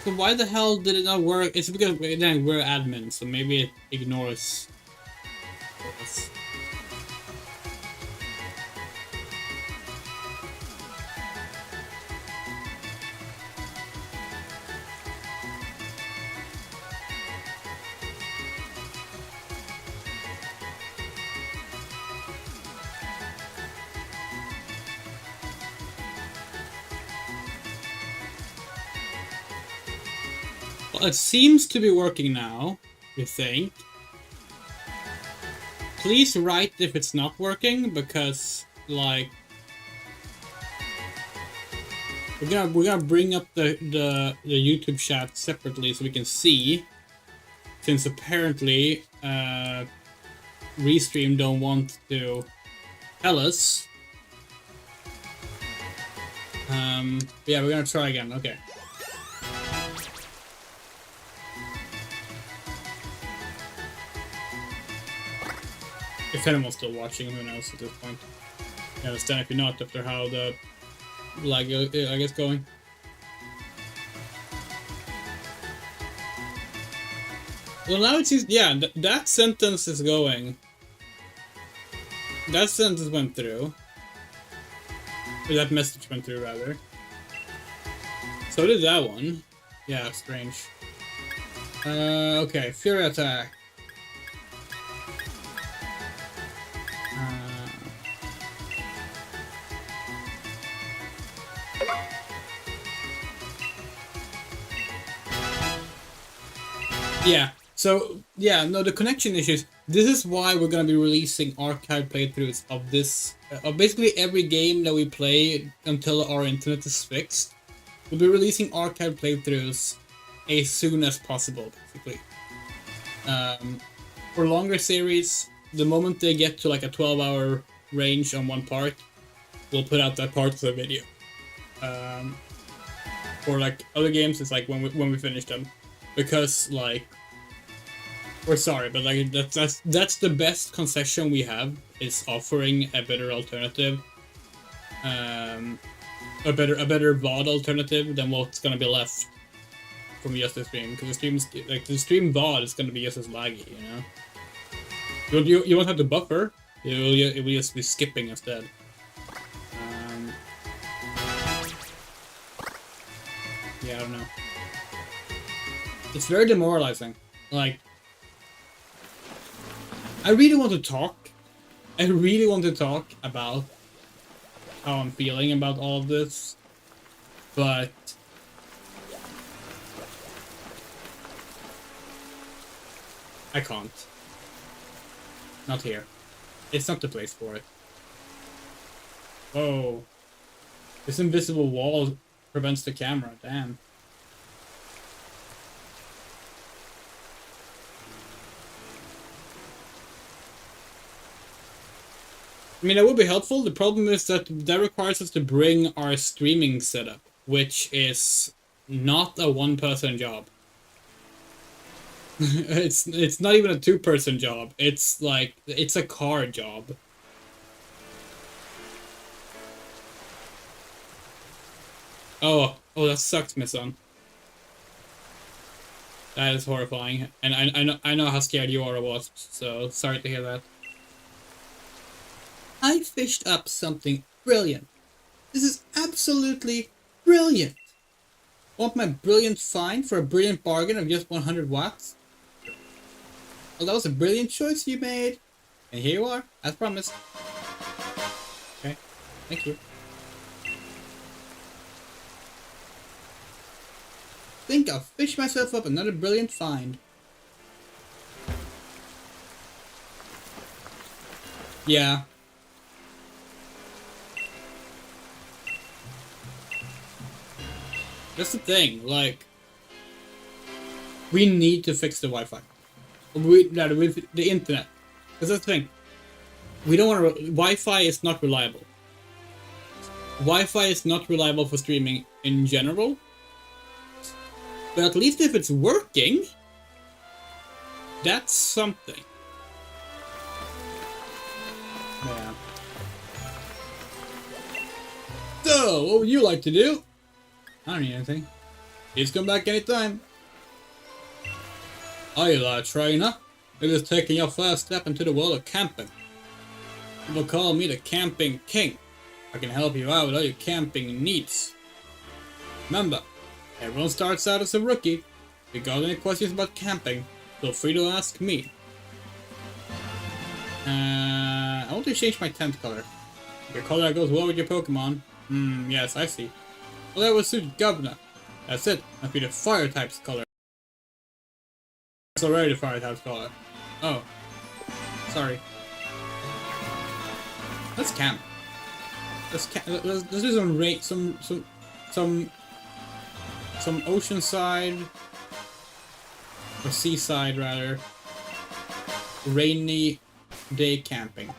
S2: So why the hell did it not work? It's because again we're admin, so maybe it ignores us. Well, it seems to be working now, we think. Please write if it's not working, because, like... We're gonna bring up the YouTube chat separately so we can see. Since apparently, Restream don't want to tell us. Yeah, we're gonna try again, okay. If anyone's still watching, who knows at this point. I understand if you're not after how the lag, I guess, going. Well, now it seems, yeah, that sentence is going. That sentence went through. Or that message went through, rather. So did that one. Yeah, strange. Okay, Fury Attack. Yeah, so, yeah, no, the connection issues. This is why we're gonna be releasing archive playthroughs of this, of basically every game that we play until our internet is fixed. We'll be releasing archive playthroughs as soon as possible, basically. For longer series, the moment they get to like a 12-hour range on one part, we'll put out that part of the video. For like other games, it's like when we finish them. Because, like, we're sorry, but like that's the best concession we have, is offering a better alternative, a better VOD alternative than what's gonna be left from just the stream. Because the stream's like the stream VOD is gonna be just as laggy, you know. You won't have to buffer. It will just be skipping instead. Yeah, I don't know. It's very demoralizing. Like, I really want to talk. I really want to talk about how I'm feeling about all of this, but I can't. Not here. It's not the place for it. Whoa. This invisible wall prevents the camera, damn. I mean, that would be helpful. The problem is that requires us to bring our streaming setup, which is not a one-person job. It's not even a two-person job. It's like, it's a car job. Oh, that sucks, my son. That is horrifying, and I know how scared you are of wasps, so sorry to hear that. I fished up something brilliant. This is absolutely brilliant. Want my brilliant find for a brilliant bargain of just 100 watts? Well, that was a brilliant choice you made. And here you are, as promised. Okay, thank you. Think I'll fish myself up another brilliant find. Yeah. That's the thing, like, we need to fix the Wi-Fi. With the internet. Because that's the thing. We don't want to... Wi-Fi is not reliable. Wi-Fi is not reliable for streaming in general. But at least if it's working, that's something. Yeah. So, what would you like to do? I don't need anything. Please come back anytime. Hi there, trainer. It is taking your first step into the world of camping. People call me the Camping King. I can help you out with all your camping needs. Remember, everyone starts out as a rookie. If you got any questions about camping, feel free to ask me. I want to change my tent color. Your color that goes well with your Pokemon. Yes, I see. Well, that would suit Governor. That's it. Must be the fire type's color. It's already the fire type's color. Oh. Sorry. Let's camp. Let's do some rain, some oceanside or seaside rather. Rainy day camping.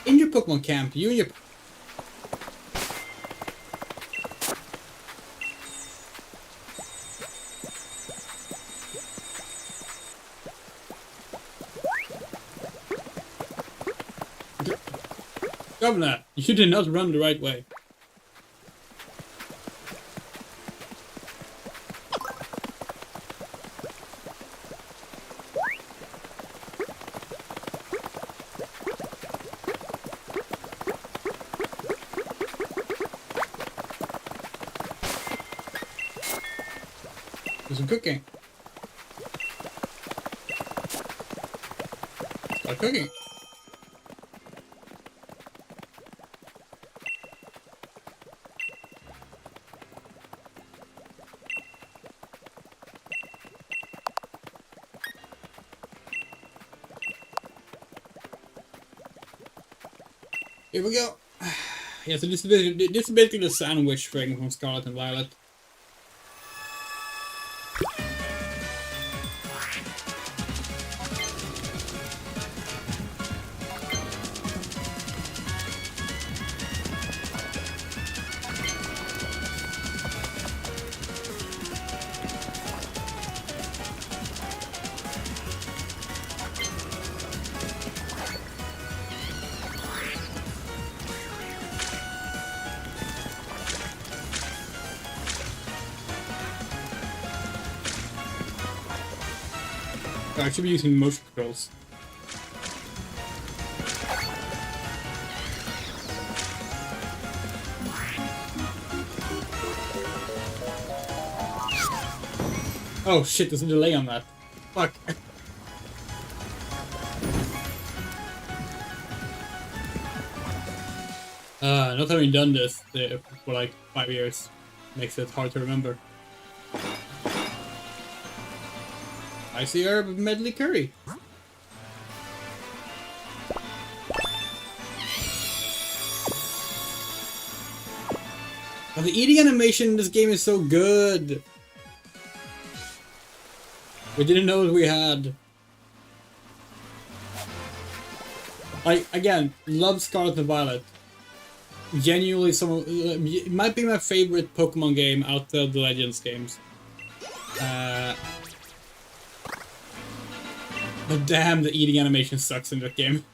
S2: In your Pokemon camp, you and your Governor, you did not run the right way. Do some cooking. Start cooking. Here we go. Yeah, so this is basically the sandwich thing from Scarlet and Violet. I should be using motion controls. Oh shit, there's a delay on that. Fuck. Not having done this for like 5 years makes it hard to remember. Icy herb medley curry. Oh, the eating animation in this game is so good. We didn't know what we had. Like again, love Scarlet and Violet. Genuinely, it might be my favorite Pokemon game out of the Legends games. But damn, the eating animation sucks in that game.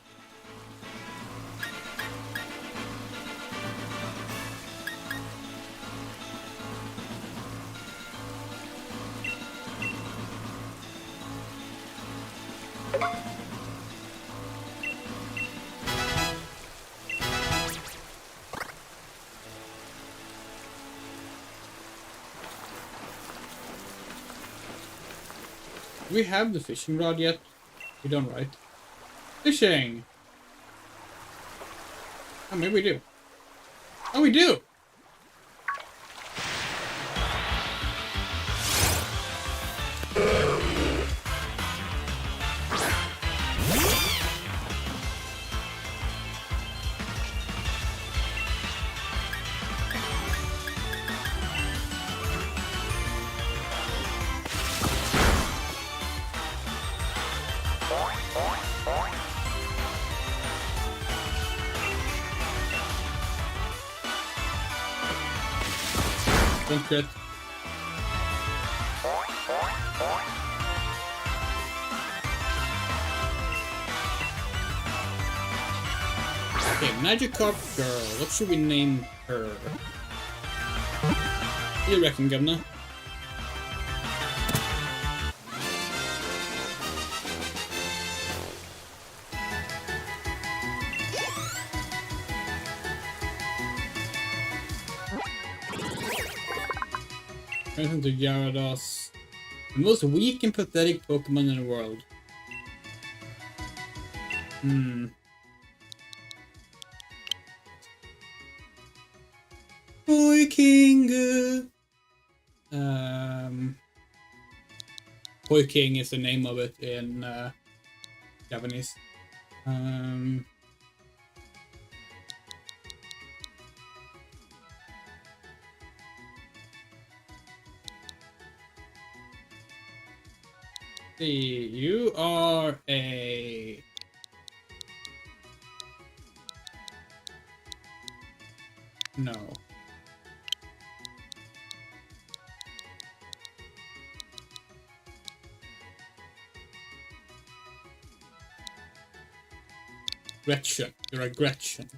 S2: Do we have the fishing rod yet? We don't, right? Fishing! Oh, maybe we do. Oh, we do! Don't crit. Okay, Magikarp girl. What should we name her? What do you reckon, Governor? Listen to Gyarados. The most weak and pathetic Pokemon in the world. Boy King. Boy King is the name of it in Japanese. See, you are a no. Gretchen. You're a Gretchen.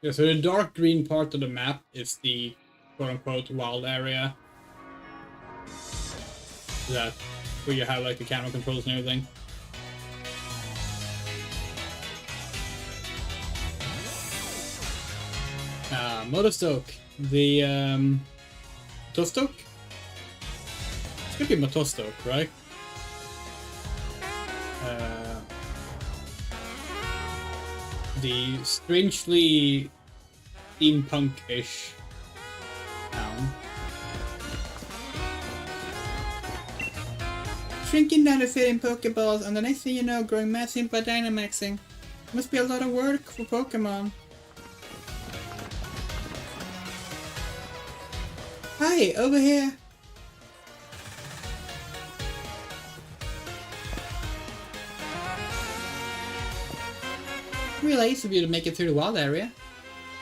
S2: Yeah, so the dark green part of the map is the quote-unquote wild area. That where you have like the camera controls and everything. Motostoke. The Motostoke? It's gonna be Motostoke, right? The strangely steampunk-ish town. Shrinking down to fit in Pokeballs, and the next thing you know, growing massive by Dynamaxing. Must be a lot of work for Pokemon. Hi, over here. Really easy for you to make it through the wild area.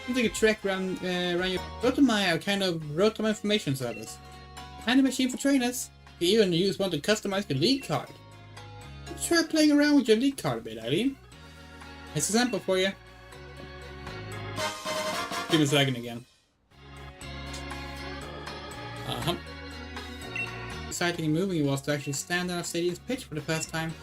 S2: You take a trek around your Rotomaya, kind of Rotom information service. Kind of machine for trainers. You even use one to customize your league card. Try playing around with your league card a bit, Eileen. It's a sample for you. Give me a second again. Exciting and moving it was to actually stand on a stadium's pitch for the first time.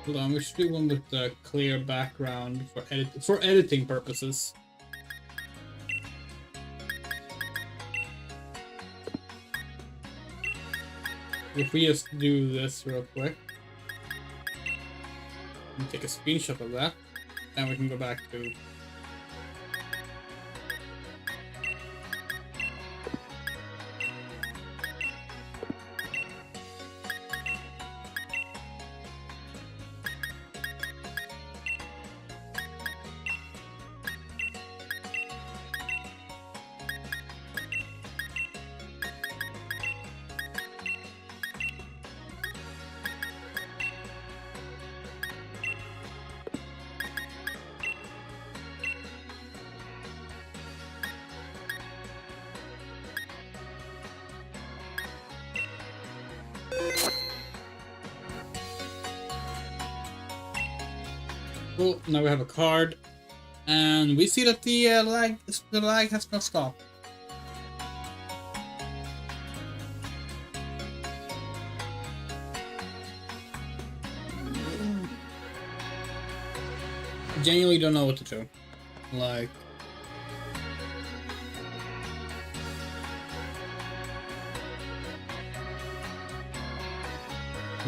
S1: Hold on, we should do one with the clear background for editing purposes. If we just do this real quick and take a screenshot of that, then we can go back to. Cool, now we have a card, and we see that the lag has not stopped. Genuinely don't know what to do. Like,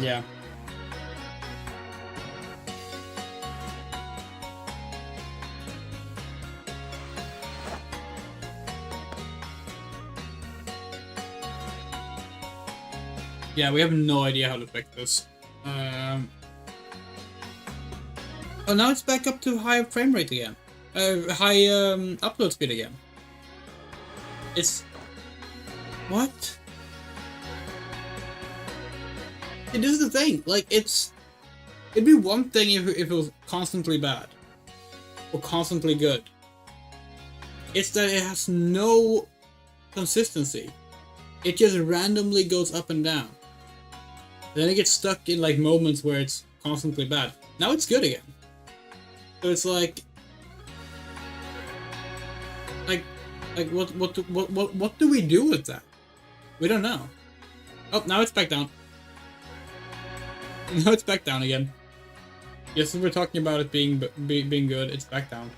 S1: yeah. Yeah, we have no idea how to fix this. Oh, now it's back up to high frame rate again. High upload speed again. It's... What? Yeah, this is the thing. Like, it's... It'd be one thing if it was constantly bad. Or constantly good. It's that it has no consistency. It just randomly goes up and down. Then it gets stuck in like moments where it's constantly bad. Now it's good again. So it's like what do we do with that? We don't know. Oh, now it's back down. Now it's back down again. Yes, we're talking about it being good. It's back down.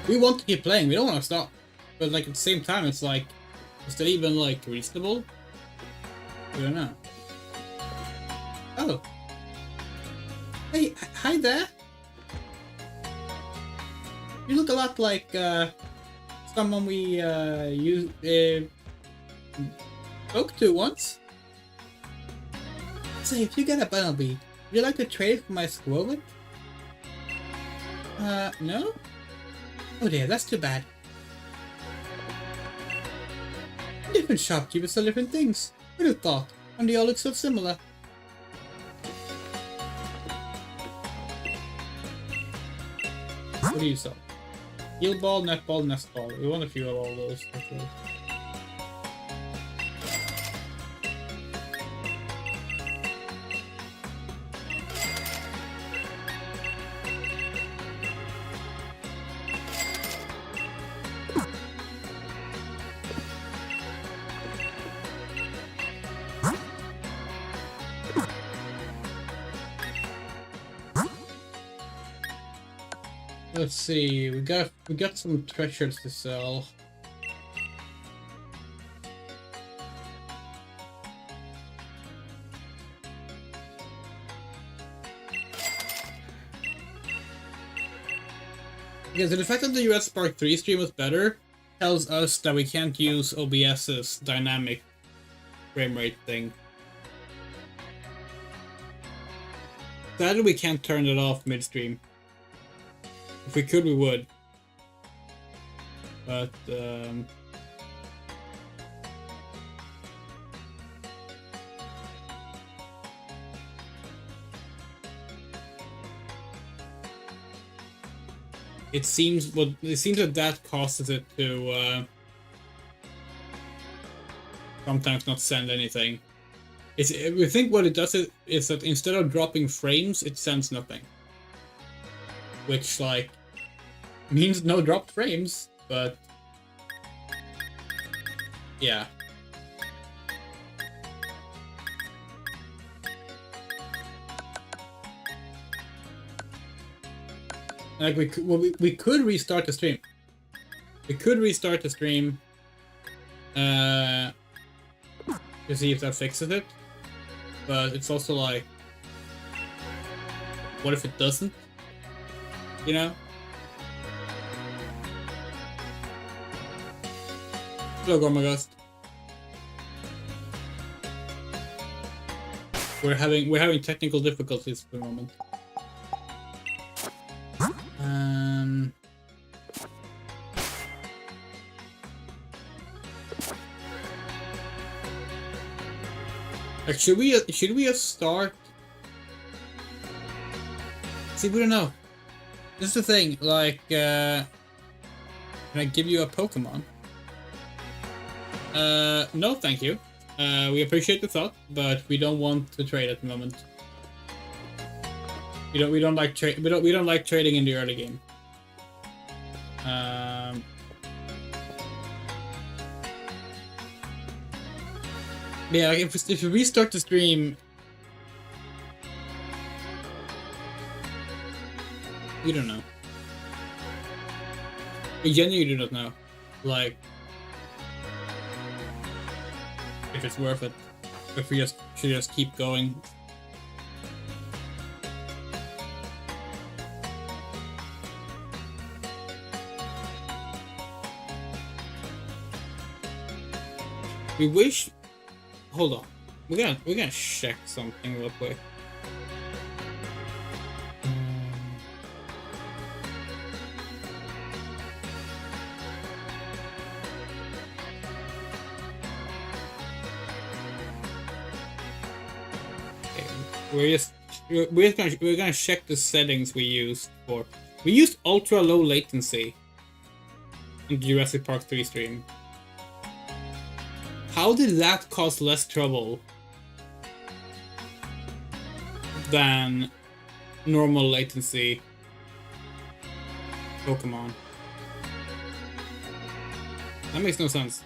S1: We want to keep playing, we don't want to stop. But like at the same time, it's like, is that even like reasonable? I don't know. Oh. Hey, hi there. You look a lot like someone we spoke to once. Say, if you get a bumblebee, would you like to trade it for my squirrel? No? Oh dear, that's too bad. Different shopkeepers sell different things. Who'd have thought? And they all look so similar. What do you sell? Heal ball, net ball, nest ball. We want a few of all those, actually. Let's see, we got some treasures to sell. Okay, so the fact that the US Spark 3 stream was better tells us that we can't use OBS's dynamic frame rate thing. Sadly, we can't turn it off midstream. If we could, we would. But,
S2: it seems that causes it to sometimes not send anything. We think what it does is that instead of dropping frames, it sends nothing, which like means no dropped frames, but yeah. Like we could restart the stream. We could restart the stream to see if that fixes it. But it's also like, what if it doesn't? You know? Hello, Gormagast. We're having technical difficulties for the moment. Like, should we just start? See, we don't know. This is the thing. Like, can I give you a Pokemon? No, thank you. We appreciate the thought, but we don't want to trade at the moment. We don't like trading in the early game. Yeah, like if we restart the stream, we don't know. We genuinely do not know, like, if it's worth it. If we should just keep going. We wish. Hold on. We're gonna check something real quick. Okay. We're gonna check the settings we used for. We used ultra low latency in the Jurassic Park 3 stream. How did that cause less trouble than normal latency Pokemon? That makes no sense.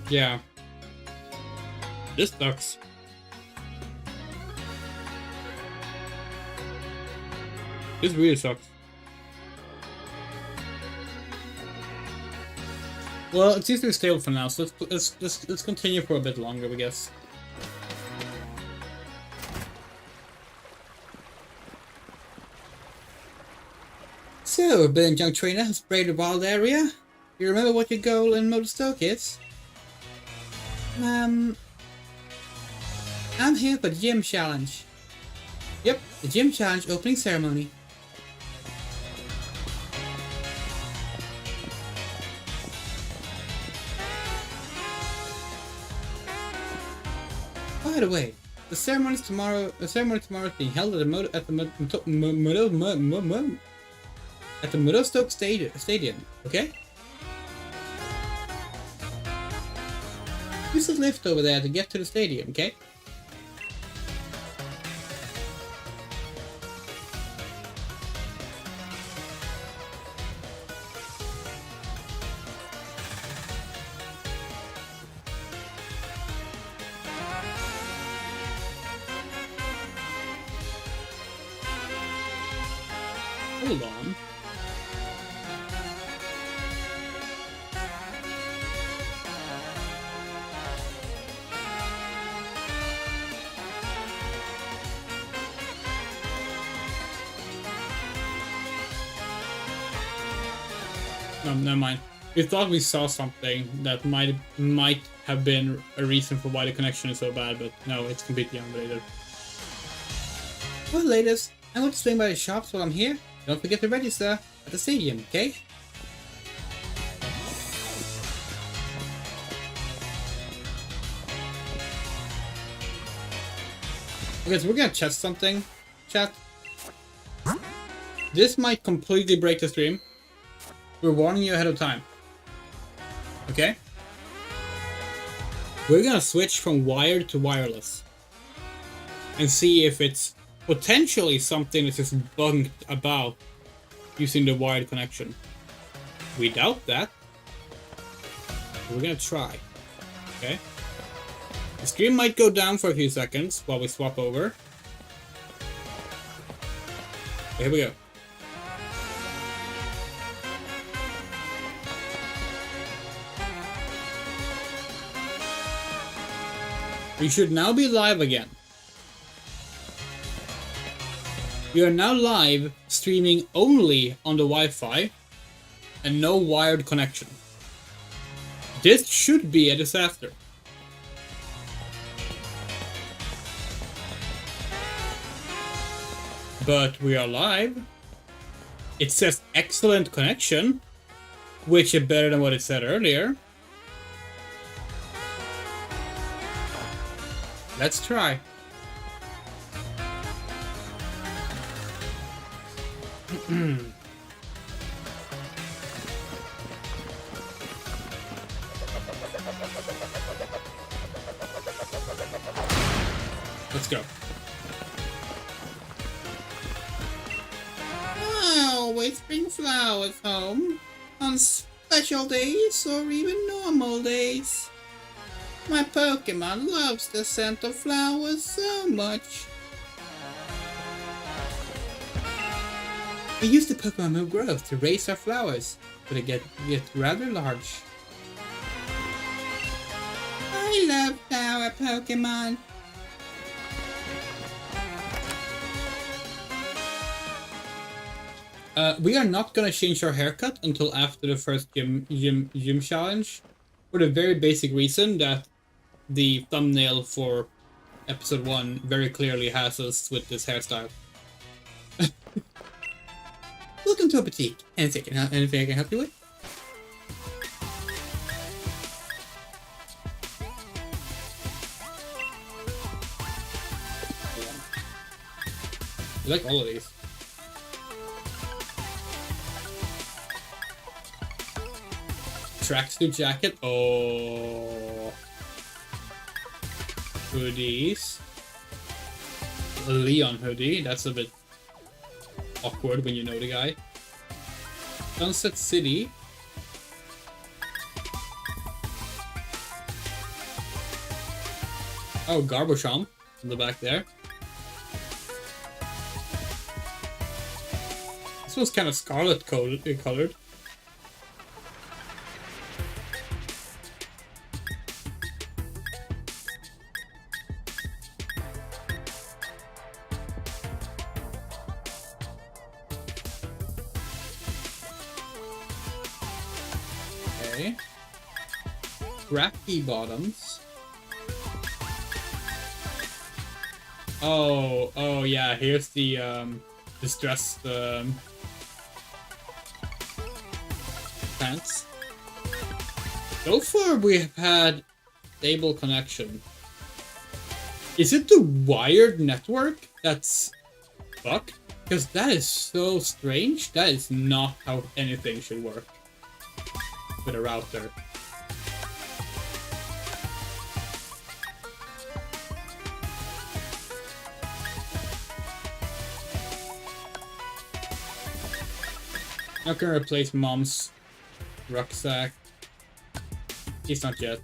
S2: Yeah. This sucks. This really sucks. Well, it seems to be stable for now, so let's continue for a bit longer, I guess. So, brilliant young trainer has sprayed the wild area. You remember what your goal in Motor Stoke is? I'm here for the gym challenge. Yep, the gym challenge opening ceremony. By the way, the ceremony tomorrow is being held at the Motor Stoke Stadium. Okay. Use the lift over there to get to the stadium, okay? Hold on. No, never mind. We thought we saw something that might have been a reason for why the connection is so bad, but no, it's completely unrelated. Well, ladies, I'm going to swing by the shops while I'm here. Don't forget to register at the stadium, okay? Okay, so we're gonna test something, chat. This might completely break the stream. We're warning you ahead of time. Okay? We're gonna switch from wired to wireless. And see if it's potentially something that is bugged about using the wired connection. We doubt that. We're gonna try. Okay? The stream might go down for a few seconds while we swap over. Here we go. We should now be live again. We are now live, streaming only on the Wi-Fi and no wired connection. This should be a disaster. But we are live. It says excellent connection, which is better than what it said earlier. Let's try. Let's go. I always bring flowers home on special days or even normal days. My Pokemon loves the scent of flowers so much. We use the Pokemon move growth to raise our flowers, but they get rather large. I love flower Pokemon. We are not gonna change our haircut until after the first gym challenge, for the very basic reason that the thumbnail for episode 1 very clearly has us with this hairstyle. Welcome to a boutique. Anything I can help you with? I like all of these. Tracksuit jacket. Oh. Hoodies. A Leon hoodie. That's a bit awkward when you know the guy. Sunset City. Oh, Garbocham in the back there. This one's kind of scarlet colored. Okay. Crappy bottoms. Oh yeah, here's the distressed pants. So far we have had stable connection. Is it the wired network that's fucked? Because that is so strange. That is not how anything should work with a router. Not gonna replace mom's rucksack. He's not yet.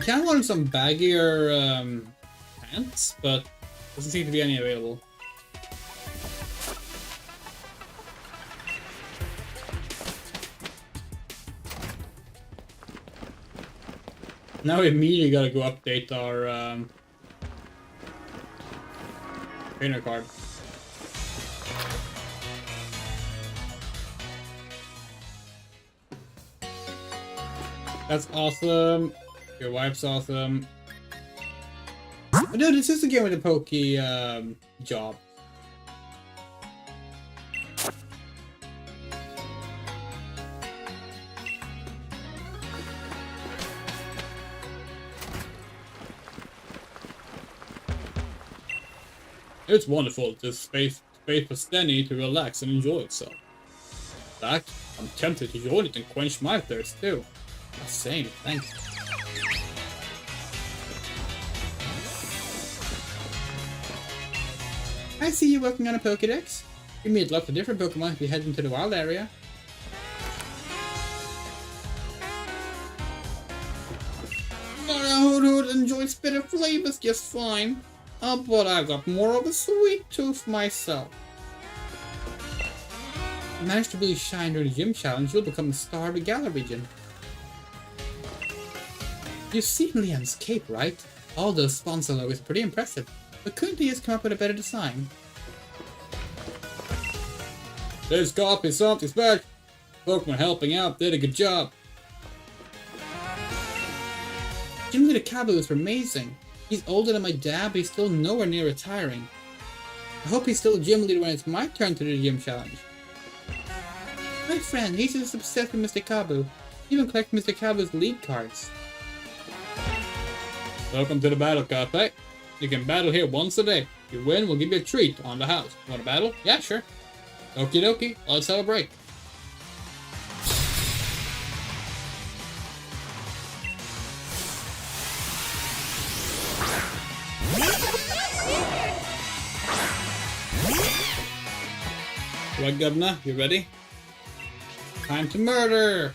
S2: kind of wanted some baggier pants, but doesn't seem to be any available. Now we immediately gotta go update our trainer card. That's awesome. Your wife's awesome. Oh, dude, this is the game with the Poke job. It's wonderful. This space for Stenny to relax and enjoy itself. In fact, I'm tempted to join it and quench my thirst too. Same, thanks. I see you working on a Pokédex. You meet lots of different Pokemon if you head into the wild area. Hood enjoys bitter flavors just fine. But I've got more of a sweet tooth myself. If you manage to really shine during the gym challenge, you'll become the star of the Galar region. You've seen Leon's cape, right? All those sponsor logos are pretty impressive, but couldn't he just come up with a better design? This copy something's back. Pokemon helping out did a good job. Gym Leader Kabu is amazing. He's older than my dad, but he's still nowhere near retiring. I hope he's still a gym leader when it's my turn to do the gym challenge. My friend, he's just obsessed with Mr. Kabu. He even collects Mr. Kabu's league cards. Welcome to the Battle Cafe. You can battle here once a day. If you win, we'll give you a treat on the house. Want to battle? Yeah, sure. Okie dokie, let's have a break. Right, Governor, you ready? Time to murder!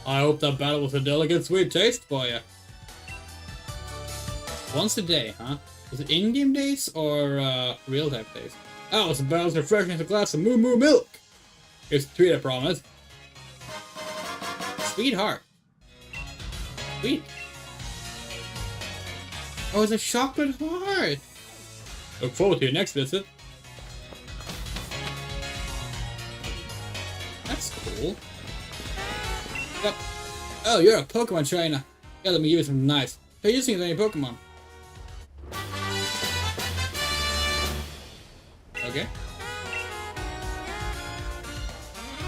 S2: I hope that battle was a delicate sweet taste for you. Once a day, huh? Was it in-game days or real-time days? Oh, it's a battle's refreshing as a glass of moo moo milk. Here's a treat, I promise. Sweetheart. Sweet. Oh, it's a chocolate heart. Look forward to your next visit. That's cool. Yep. Oh, you're a Pokemon trainer. Yeah, let me give you some nice. Hey, you think of any Pokemon? Okay.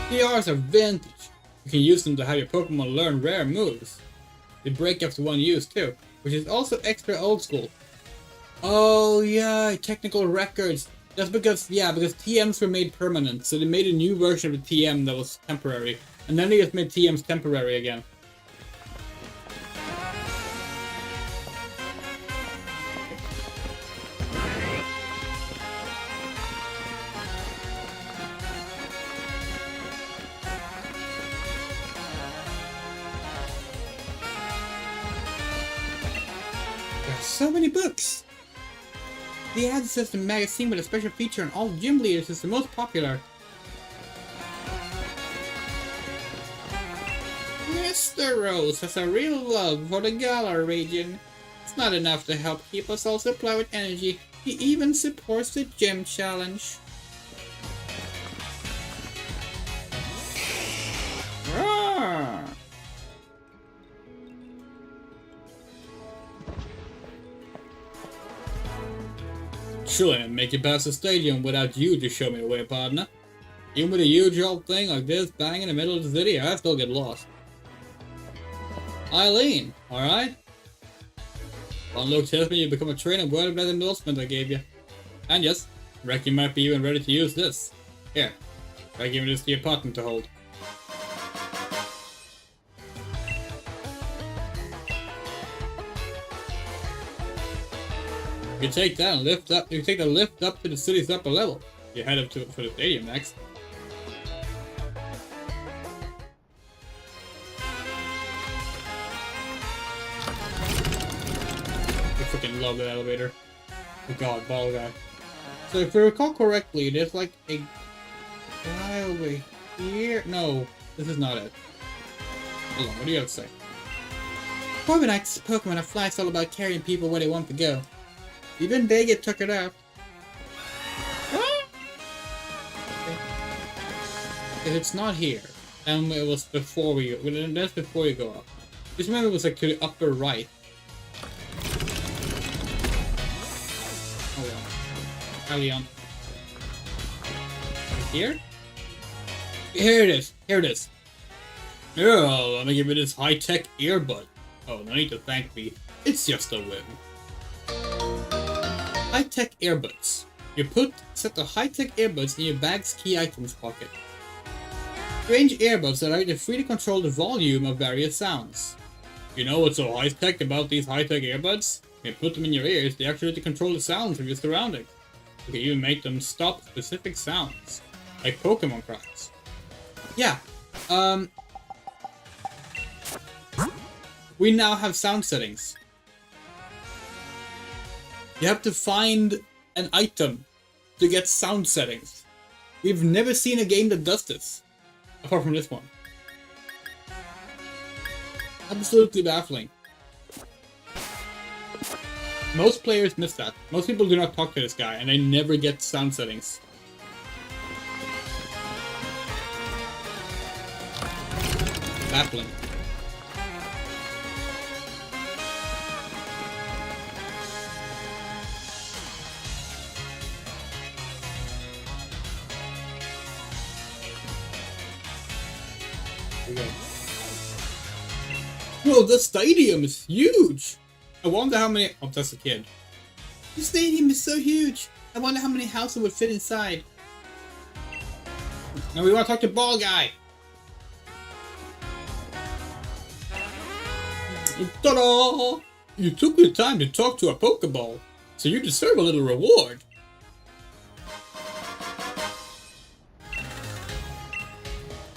S2: PRs are vintage. You can use them to have your Pokemon learn rare moves. They break after one use too, which is also extra old school. Oh yeah, technical records. That's because TMs were made permanent, so they made a new version of the TM that was temporary. And then they just made TMs temporary again. There are so many books! The ad system magazine with a special feature on all gym leaders is the most popular. Mr. Rose has a real love for the Galar region. It's not enough to help keep us all supplied with energy. He even supports the gym challenge. Roar! Surely I'll make it past the stadium without you to show me the way, partner. Even with a huge old thing like this bang in the middle of the city, I still get lost. Eileen, alright? One look tells me you become a trainer worthy of that endorsement I gave you. And yes, I reckon you might be even ready to use this. Here, I give this to your partner to hold. You take that and lift up. You take the lift up to the city's upper level. You head up to it for the stadium next. I freaking love that elevator. Oh god, ball guy. So if I recall correctly, there's like a guy over here. No, this is not it. Hold on, what do you have to say? Corviknight's Pokemon are flights all about carrying people where they want to go. Even they get tuckered out. If it's not here, and it was before we go, well, that's before you go up. Just remember it was like to the upper right. Hold on. Leon. Here? Here it is. Here it is. Oh, let me give you this high-tech earbud. Oh, no need to thank me. It's just a whim. High-tech earbuds. You set the high-tech earbuds in your bag's key items pocket. Strange earbuds allow you to freely control the volume of various sounds. You know what's so high-tech about these high-tech earbuds? When you put them in your ears, they actually control the sounds of your surroundings. You can even make them stop specific sounds, like PoKéMoN cries. Yeah, we now have sound settings. You have to find an item to get sound settings. We've never seen a game that does this, apart from this one. Absolutely baffling. Most players miss that. Most people do not talk to this guy, and they never get sound settings. Baffling. Whoa, the stadium is huge! I wonder how many... Oh, that's a kid. The stadium is so huge! I wonder how many houses would fit inside. Now we want to talk to Ball Guy! Ta-da! You took the time to talk to a Pokeball, so you deserve a little reward.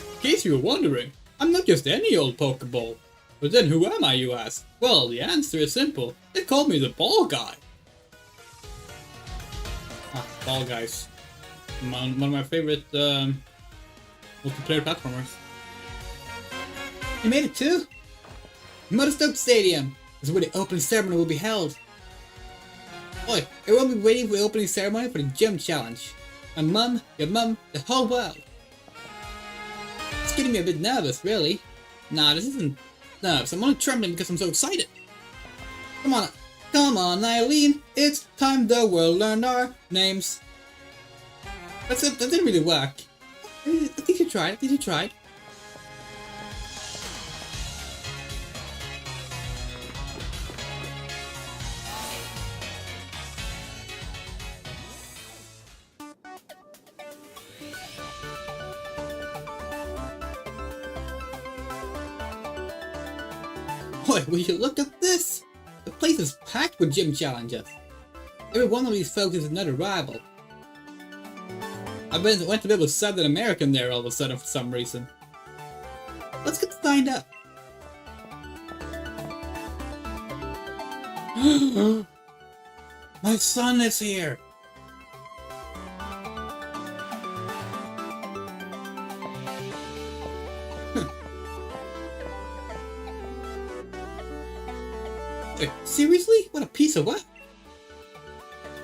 S2: In case you were wondering, I'm not just any old Pokeball. But then who am I, you ask? Well, the answer is simple. They call me the Ball Guy. Ah, Ball Guys. One of my favorite multiplayer platformers. You made it too? Mudstone Stadium is where the opening ceremony will be held. Oi, everyone will be waiting for the opening ceremony for the gym challenge. My mum, your mum, the whole world. It's getting me a bit nervous, really. Nah, this isn't nerves. I'm only trembling because I'm so excited. Come on, Eileen. It's time the world learned our names. That didn't really work. I think you tried. Did you try? Boy, will you look at this? The place is packed with gym challenges. Every one of these folks is another rival. I went to bed with Southern American there all of a sudden for some reason. Let's get signed up. My son is here. Wait, seriously? What a piece of what?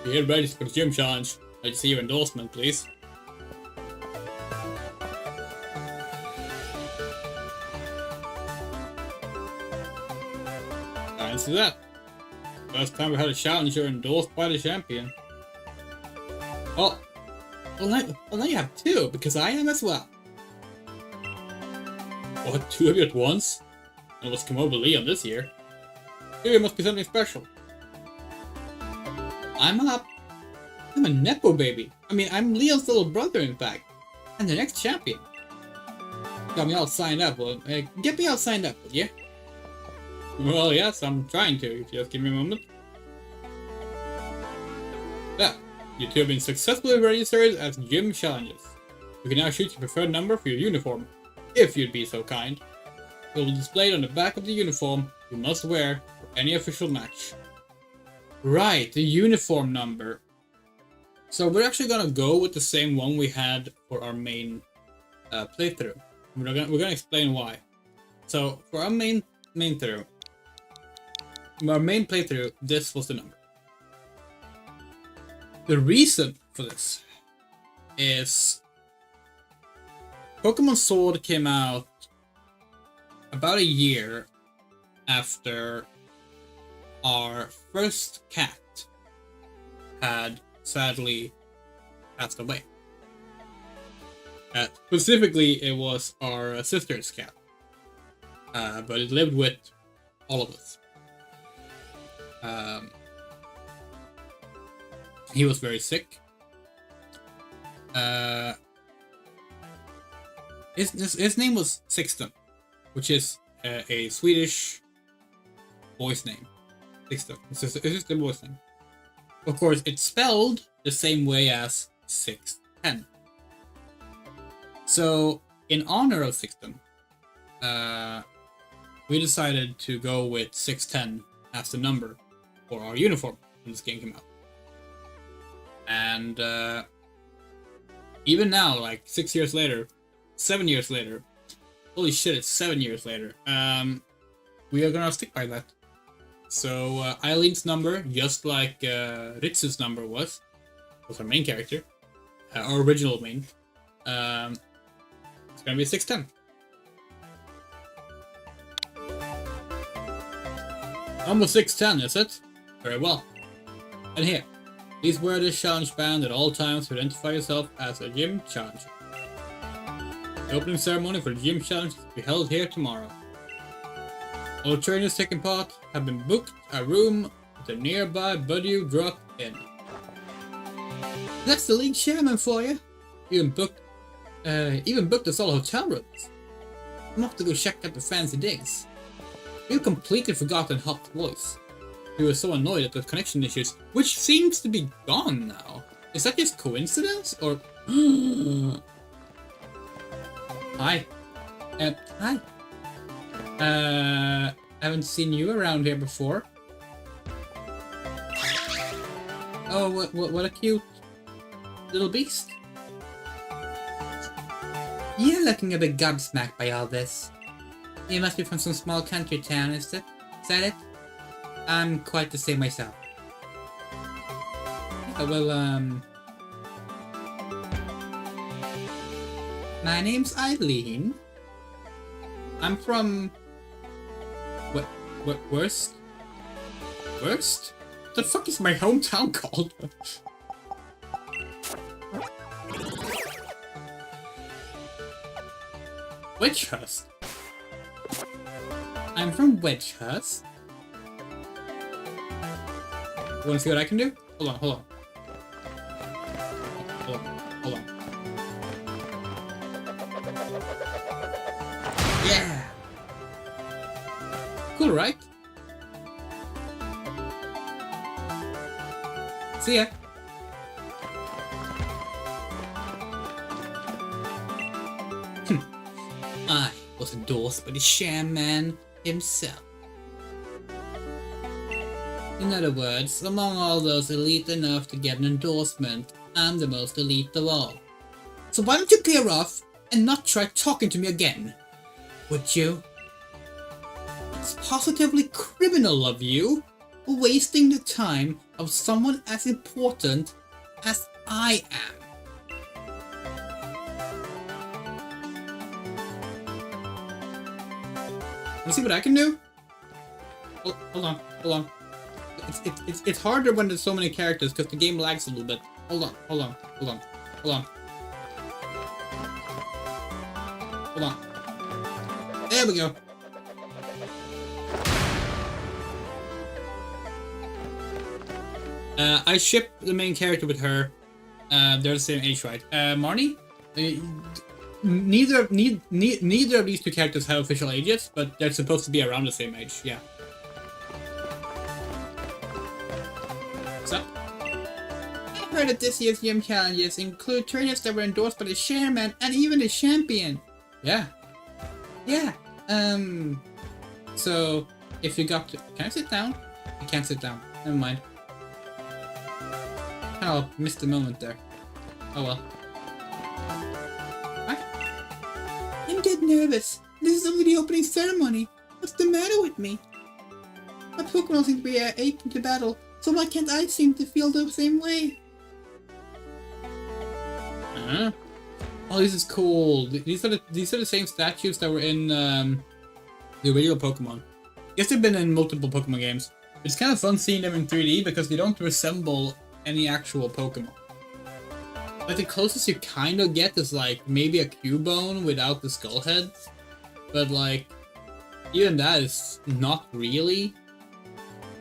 S2: Get ready for the gym challenge. I'd like to see your endorsement, please. Answer that. First time we had a challenge, you're endorsed by the champion. Oh, Well, now you have two, because I am as well. What, two of you at once? And what's come over Leon this year? Here must be something special. I'm up. I'm a Nepo baby. I mean, I'm Leon's little brother, in fact. And the next champion. Got me all signed up. Well, get me all signed up, will you? Well, yes, I'm trying to. If you just give me a moment. Yeah, you two have been successfully registered as gym challenges. You can now choose your preferred number for your uniform, if you'd be so kind. It will be displayed on the back of the uniform you must wear for any official match. Right, the uniform number. So we're actually gonna go with the same one we had for our main playthrough. We're gonna explain why. So for our main playthrough, this was the number. The reason for this is Pokemon Sword came out about a year after our first cat had sadly passed away. Specifically, it was our sister's cat, but it lived with all of us. He was very sick. His name was Sixten, which is a Swedish boy's name. Sixten. It's just a boy's name. Of course, it's spelled the same way as 610. So, in honor of Sixten, we decided to go with 610 as the number for our uniform when this game came out. And even now, like 6 years later, 7 years later, holy shit, it's 7 years later, we are gonna stick by that. So Eileen's number, just like Ritsu's number was our main character, our original main, it's gonna be 610. Almost 610, is it? Very well. And here, please wear this challenge band at all times to identify yourself as a gym challenger. The opening ceremony for the gym challenge will be held here tomorrow. All trainers taking part have been booked a room at a nearby Buddy Drop Inn. That's the league chairman for you. Even booked us all hotel rooms. I'm off to go check out the fancy digs. You completely forgotten Hop's voice. He was so annoyed at the connection issues, which seems to be gone now. Is that just coincidence, or... Hi. Hi. Haven't seen you around here before. Oh, what a cute little beast. You're looking a bit gobsmacked by all this. You must be from some small country town, is that it? I'm quite the same myself. My name's Eileen. I'm from... Worst? Worst? The fuck is my hometown called? Wedgehurst. I'm from Wedgehurst. You wanna see what I can do? Hold on. Hold on. Yeah! Cool, right? See ya! I was endorsed by the shaman himself. In other words, among all those elite enough to get an endorsement, I'm the most elite of all. So why don't you clear off and not try talking to me again? Would you? It's positively criminal of you, wasting the time of someone as important as I am. Wanna see what I can do? Hold on. It's harder when there's so many characters because the game lags a little bit. Hold on. Hold on. Hold on. There we go. I ship the main character with her. They're the same age, right? Marnie? Neither of these two characters have official ages, but they're supposed to be around the same age, yeah. What's up? I heard that this year's gym challenges include trainers that were endorsed by the chairman and even the champion. Yeah. Yeah. So, if you got to... Can I sit down? I can't sit down. Never mind. Oh, missed the moment there. Oh well. What? I'm dead nervous. This is only the opening ceremony. What's the matter with me? My Pokemon seem to be aching to battle, so why can't I seem to feel the same way? Huh? Oh, this is cool. These are the same statues that were in the original Pokemon. Guess they've been in multiple Pokemon games. It's kind of fun seeing them in 3D because they don't resemble any actual Pokemon. Like the closest you kind of get is like maybe a Cubone without the skull head, but like even that is not really.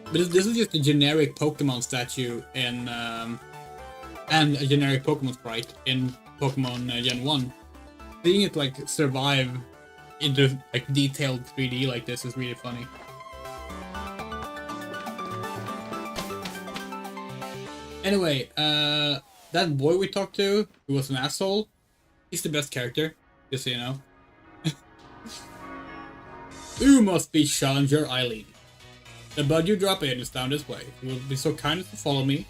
S2: But this is just a generic Pokemon statue in and a generic Pokemon sprite in Pokemon Gen 1. Seeing it like survive into like detailed 3D like this is really funny. Anyway, that boy we talked to, who was an asshole, he's the best character, just so you know. You must be Challenger Eileen. The bud you drop in is down this way. You will be so kind as to follow me.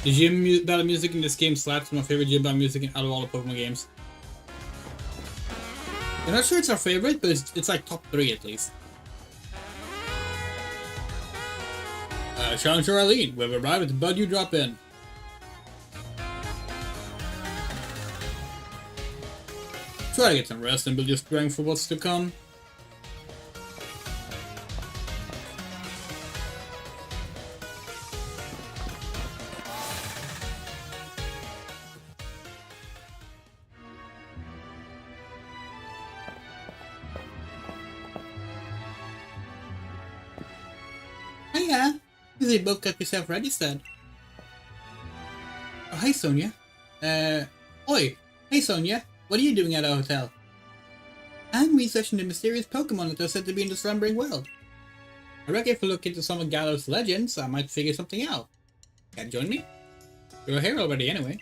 S2: The gym battle music in this game slaps. My favorite gym battle music out of all the Pokemon games. I'm not sure it's our favorite, but it's like top 3 at least. Challenger Eileen, we've arrived at the bud you drop in. Try to get some rest and build your strength for what's to come. Yeah, you both got yourself registered. Oh, hey Sonia. Oi. Hey Sonia, what are you doing at our hotel? I'm researching the mysterious Pokemon that are said to be in the slumbering world. I reckon if we look into some of Gallo's legends, I might figure something out. Can you join me? You're here already anyway.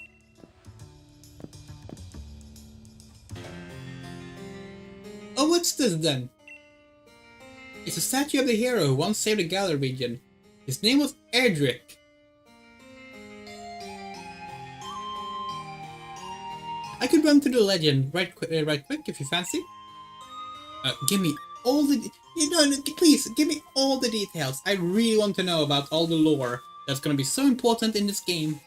S2: Oh, what's this then? It's a statue of the hero who once saved the Galar region. His name was Erdrick. I could run through the legend right quick if you fancy. Give me all the... please, give me all the details. I really want to know about all the lore that's gonna be so important in this game.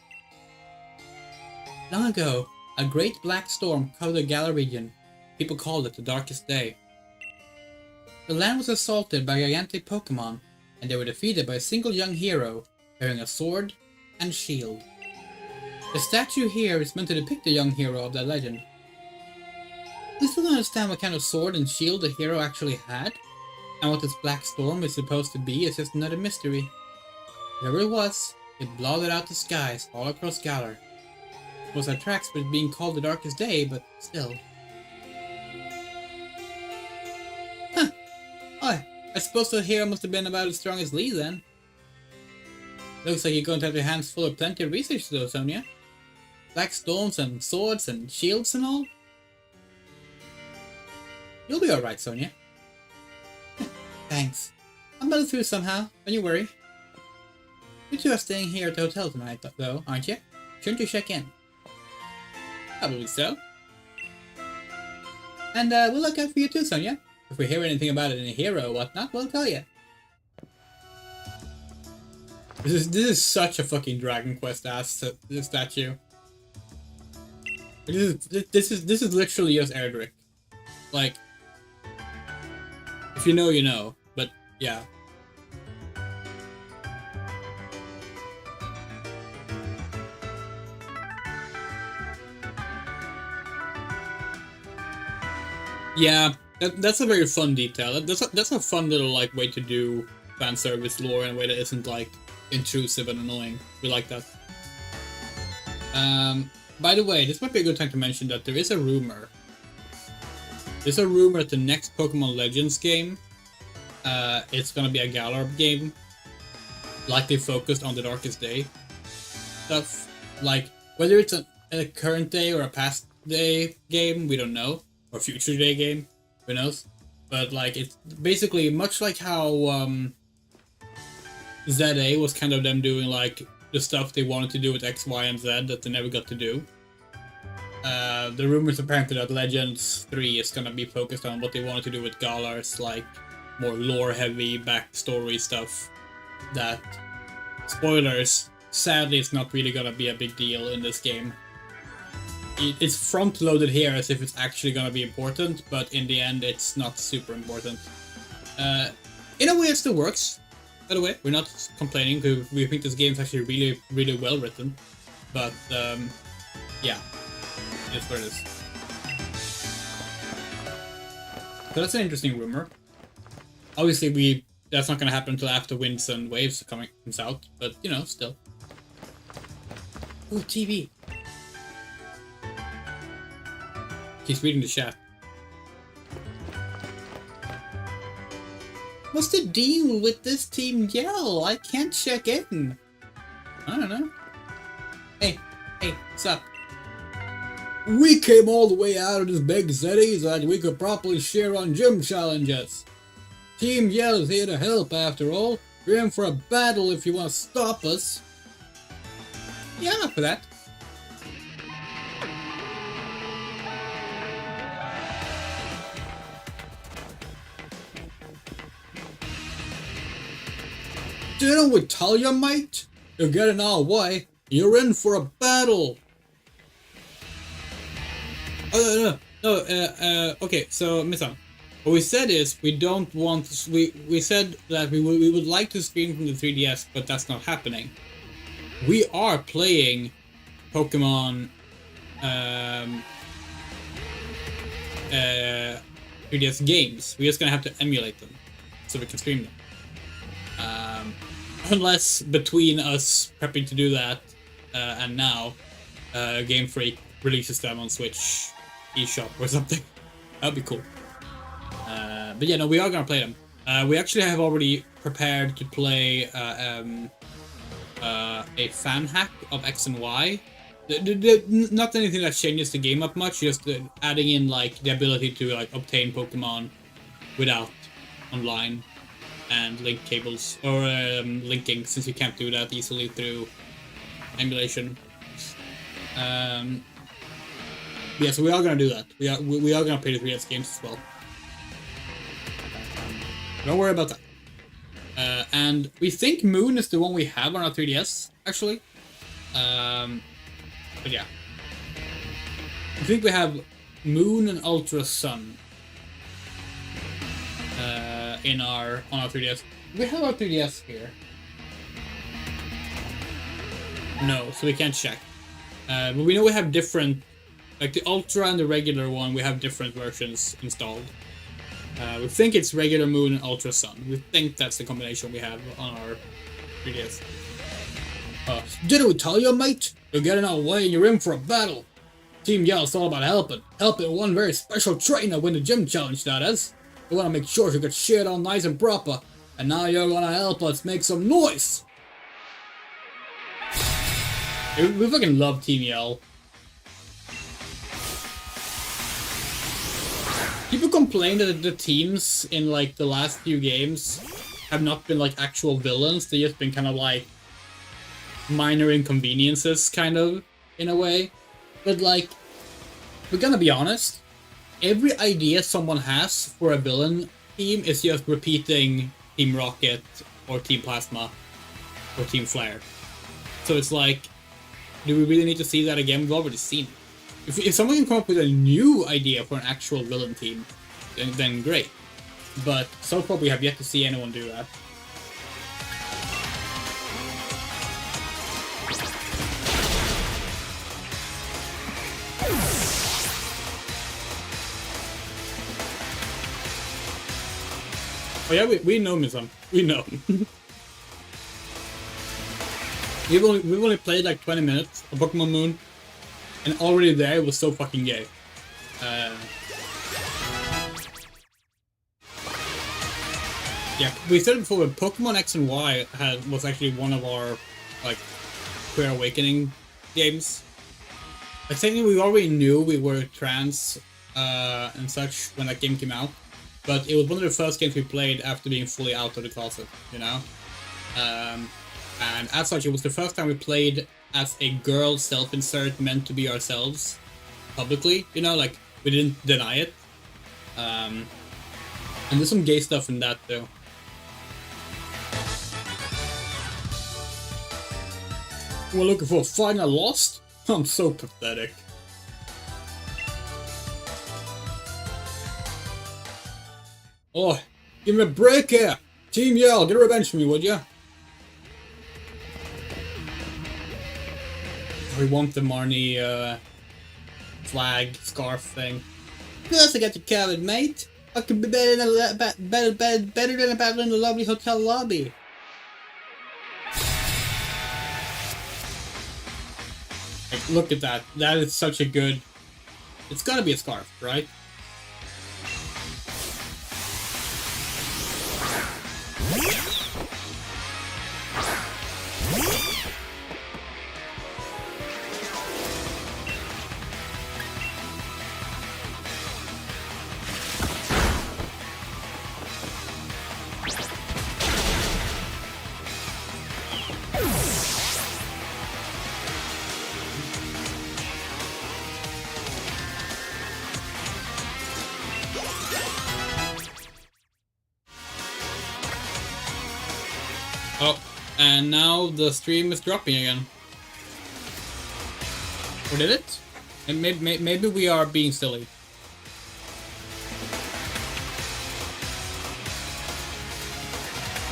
S2: Long ago, a great black storm covered the Galar region. People called it the Darkest Day. The land was assaulted by gigantic Pokemon, and they were defeated by a single young hero, bearing a sword and shield. The statue here is meant to depict the young hero of that legend. We still don't understand what kind of sword and shield the hero actually had, and what this black storm is supposed to be is just another mystery. Whatever it was, it blotted out the skies all across Galar. I suppose that tracks with it being called the Darkest Day, but still. Oh, I suppose the hero must have been about as strong as Lee then. Looks like you're going to have your hands full of plenty of research though, Sonia. Black storms and swords and shields and all. You'll be alright, Sonia. Thanks. I'll muddle through somehow, don't you worry. You two are staying here at the hotel tonight though, aren't you? Shouldn't you check in? Probably so. And we'll look out for you too, Sonia. If we hear anything about it in a hero or whatnot, we'll tell you. This is such a fucking Dragon Quest ass statue. This is literally just Erdrick. Like, If you know, you know. But yeah. Yeah, that's a very fun detail. That's a fun little like way to do fan service lore in a way that isn't like intrusive and annoying. We like that. By the way, this might be a good time to mention that there is a rumor. There's a rumor that the next Pokemon Legends game, it's gonna be a Galar game, likely focused on the Darkest Day stuff. Like whether it's a current day or a past day game, we don't know. Or future day game, who knows? But like it's basically much like how ZA was kind of them doing like the stuff they wanted to do with X, Y, and Z that they never got to do. The rumors apparently that Legends 3 is gonna be focused on what they wanted to do with Galars, like more lore-heavy backstory stuff. That spoilers, sadly, it's not really gonna be a big deal in this game. It's front-loaded here as if it's actually gonna be important, but in the end, it's not super important. In a way, it still works. By the way, we're not complaining because we think this game's actually really, really well written. But yeah, it's what it is. So that's an interesting rumor. Obviously, that's not gonna happen until after Winds and Waves comes out, but you know, still. Ooh, TV. He's reading the chat. What's the deal with this Team Yell? I can't check in. I don't know. Hey, what's up? We came all the way out of this big city so that we could properly share on gym challenges. Team Yell is here to help after all. You're in for a battle if you want to stop us. Yeah, I'm up for that. Didn't we tell you, mate? You're getting our way. You're in for a battle. Okay, so, Misa, what we said is we don't want to, we said that we would like to stream from the 3DS, but that's not happening. We are playing PoKéMon 3DS games. We're just gonna have to emulate them so we can stream them. Unless between us prepping to do that and now, Game Freak releases them on Switch eShop or something. That'd be cool. But yeah, no, we are gonna play them. We actually have already prepared to play a fan hack of X and Y. Not anything that changes the game up much, just adding in like the ability to like obtain Pokemon without online and link cables or linking, since you can't do that easily through emulation. Yeah, so we are gonna do that. We are gonna play the 3DS games as well. Don't worry about that. And we think Moon is the one we have on our 3DS, actually. But yeah. I think we have Moon and Ultra Sun on our 3DS. We have our 3DS here. No, so we can't check. But we know we have different, like the Ultra and the regular one, we have different versions installed. We think it's regular Moon and Ultra Sun. We think that's the combination we have on our 3DS. Didn't we tell you, mate? You're getting our way and you're in for a battle. Team Yell's all about helping. Helping one very special trainer win the gym challenge, that is. We want to make sure she gets shared on nice and proper. And now you're gonna help us make some noise. We fucking love Team Yell. People complain that the teams in like the last few games have not been like actual villains. They've just been kind of like minor inconveniences, kind of, in a way. But like, we're gonna be honest, every idea someone has for a villain team is just repeating Team Rocket or Team Plasma or Team Flare. So it's like, do we really need to see that again? We've already seen it. If someone can come up with a new idea for an actual villain team, then great. but so far we have yet to see anyone do that. Oh yeah, we know Mizam. We know. we've only played like 20 minutes of Pokemon Moon, and already there it was so fucking gay. Yeah, we said it before, but Pokemon X and Y was actually one of our like queer awakening games. I think we already knew we were trans and such when that game came out, but it was one of the first games we played after being fully out of the closet, you know? And as such, it was the first time we played as a girl self-insert meant to be ourselves publicly, you know, like we didn't deny it. And there's some gay stuff in that too. We're looking for a fight I lost? I'm so pathetic. Oh, give me a break here! Team Yell, get a revenge for me, would ya? We want the Marnie, flag, scarf thing. Of course I got you covered, mate! I could be better than a battle in the lovely hotel lobby. Like, look at that. That is such a good... It's gotta be a scarf, right? Oh, and now the stream is dropping again. Or did it? And maybe we are being silly.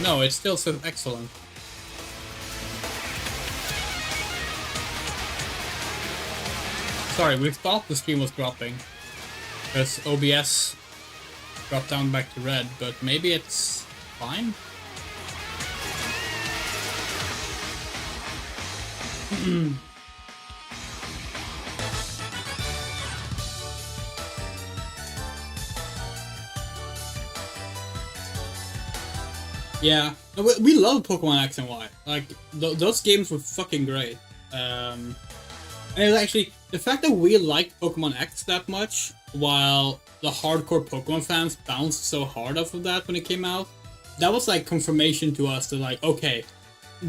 S2: No, it still says excellent. Sorry, we thought the stream was dropping. Because OBS dropped down back to red, but maybe it's fine? Yeah, no, we love Pokemon X and Y. Like, those games were fucking great. And it was actually, the fact that we liked Pokemon X that much, while the hardcore Pokemon fans bounced so hard off of that when it came out, that was like confirmation to us that like, okay,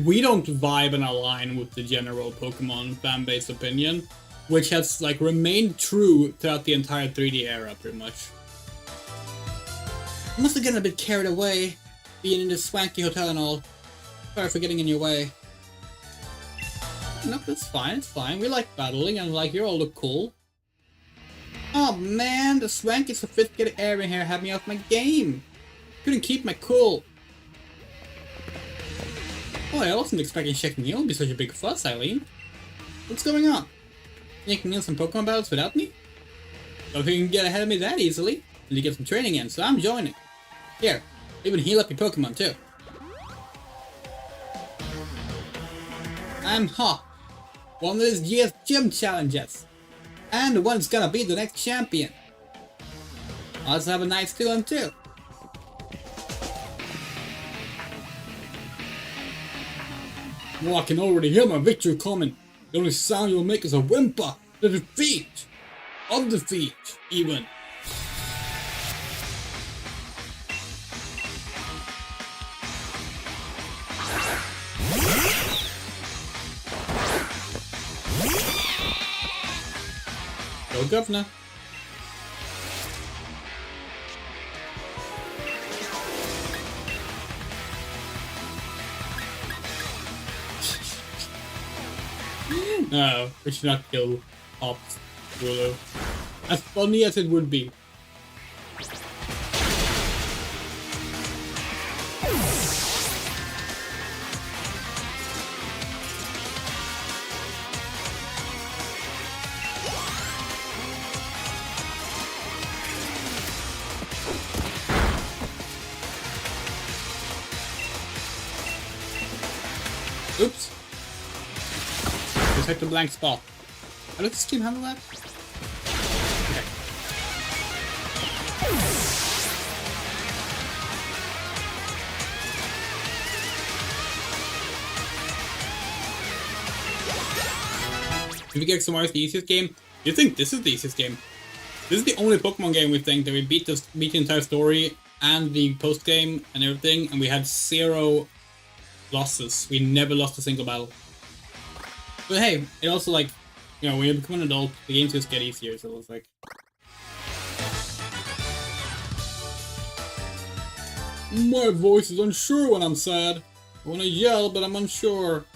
S2: we don't vibe and align with the general Pokemon fanbase opinion, which has like remained true throughout the entire 3D era, pretty much. I must have gotten a bit carried away, being in this swanky hotel and all. Sorry for getting in your way. Nope, it's fine, it's fine. We like battling and like, you all look cool. Oh man, the swanky sophisticated air in here had me off my game. Couldn't keep my cool. Oh, I wasn't expecting checking you would be such a big fuss, Eileen. What's going on? Sneaking in some Pokemon battles without me? Don't think you can get ahead of me that easily. Need to get some training in, so I'm joining. Here, even heal up your Pokemon too. I'm Hawk, one of this year's gym challenges, and the one that's gonna be the next champion. I also have a nice feeling too. Well, I can already hear my victory coming. The only sound you'll make is a whimper. The defeat! Of defeat, even. Go, Governor. No, we should not kill Ops, Willow. As funny as it would be.
S1: picked a blank spot. How does this team handle that? Okay. Did we get X&Y the easiest game? You think this is the easiest game? This is the only Pokemon game we think that we beat the entire story and the post game and everything, and we had 0 losses. We never lost a single battle. But hey, it also like, you know, when you become an adult, the games just get easier. So it's like, my voice is unsure when I'm sad. I want to yell, but I'm unsure.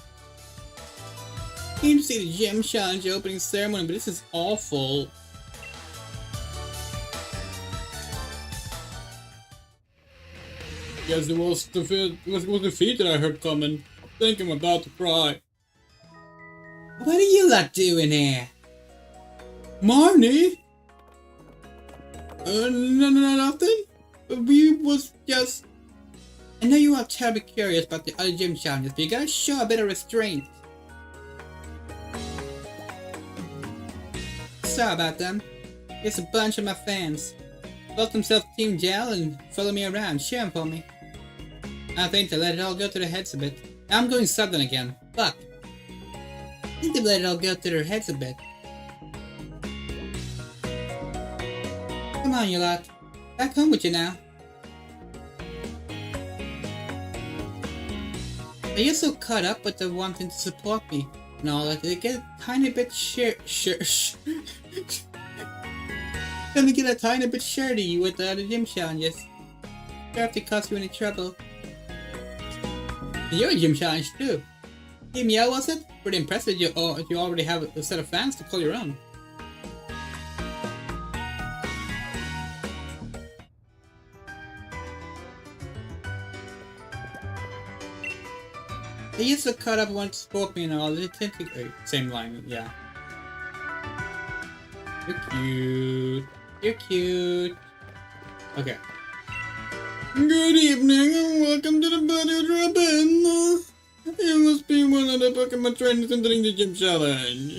S1: Came to see the gym challenge opening ceremony, but this is awful. Guess it was the feet that I heard coming. I think I'm about to cry.
S2: What are you lot doing here?
S1: Marnie? Nothing. We was just...
S2: I know you are terribly curious about the other gym challenges, but you gotta show a bit of restraint. Sorry about them. It's a bunch of my fans. Got themselves Team Gel and follow me around, cheering for me. I think they let it all go to their heads a bit. I'm going southern again. Fuck. I think they let it all go to their heads a bit. Come on, you lot. Back home with you now. They get so caught up with the wanting to support me and all that they get a tiny bit Gonna get a tiny bit shirty with the other gym challenges. Sure if they cause you any trouble. And you're a gym challenge too. Team Yell, was it? Pretty impressive you already have a set of fans to call your own. They used to cut up one to support me and all. They tend to same line, yeah. You're cute. You're cute. Okay.
S1: Good evening and welcome to the Battle Drop-In. You must be one of the Pokemon trainers entering the gym challenge.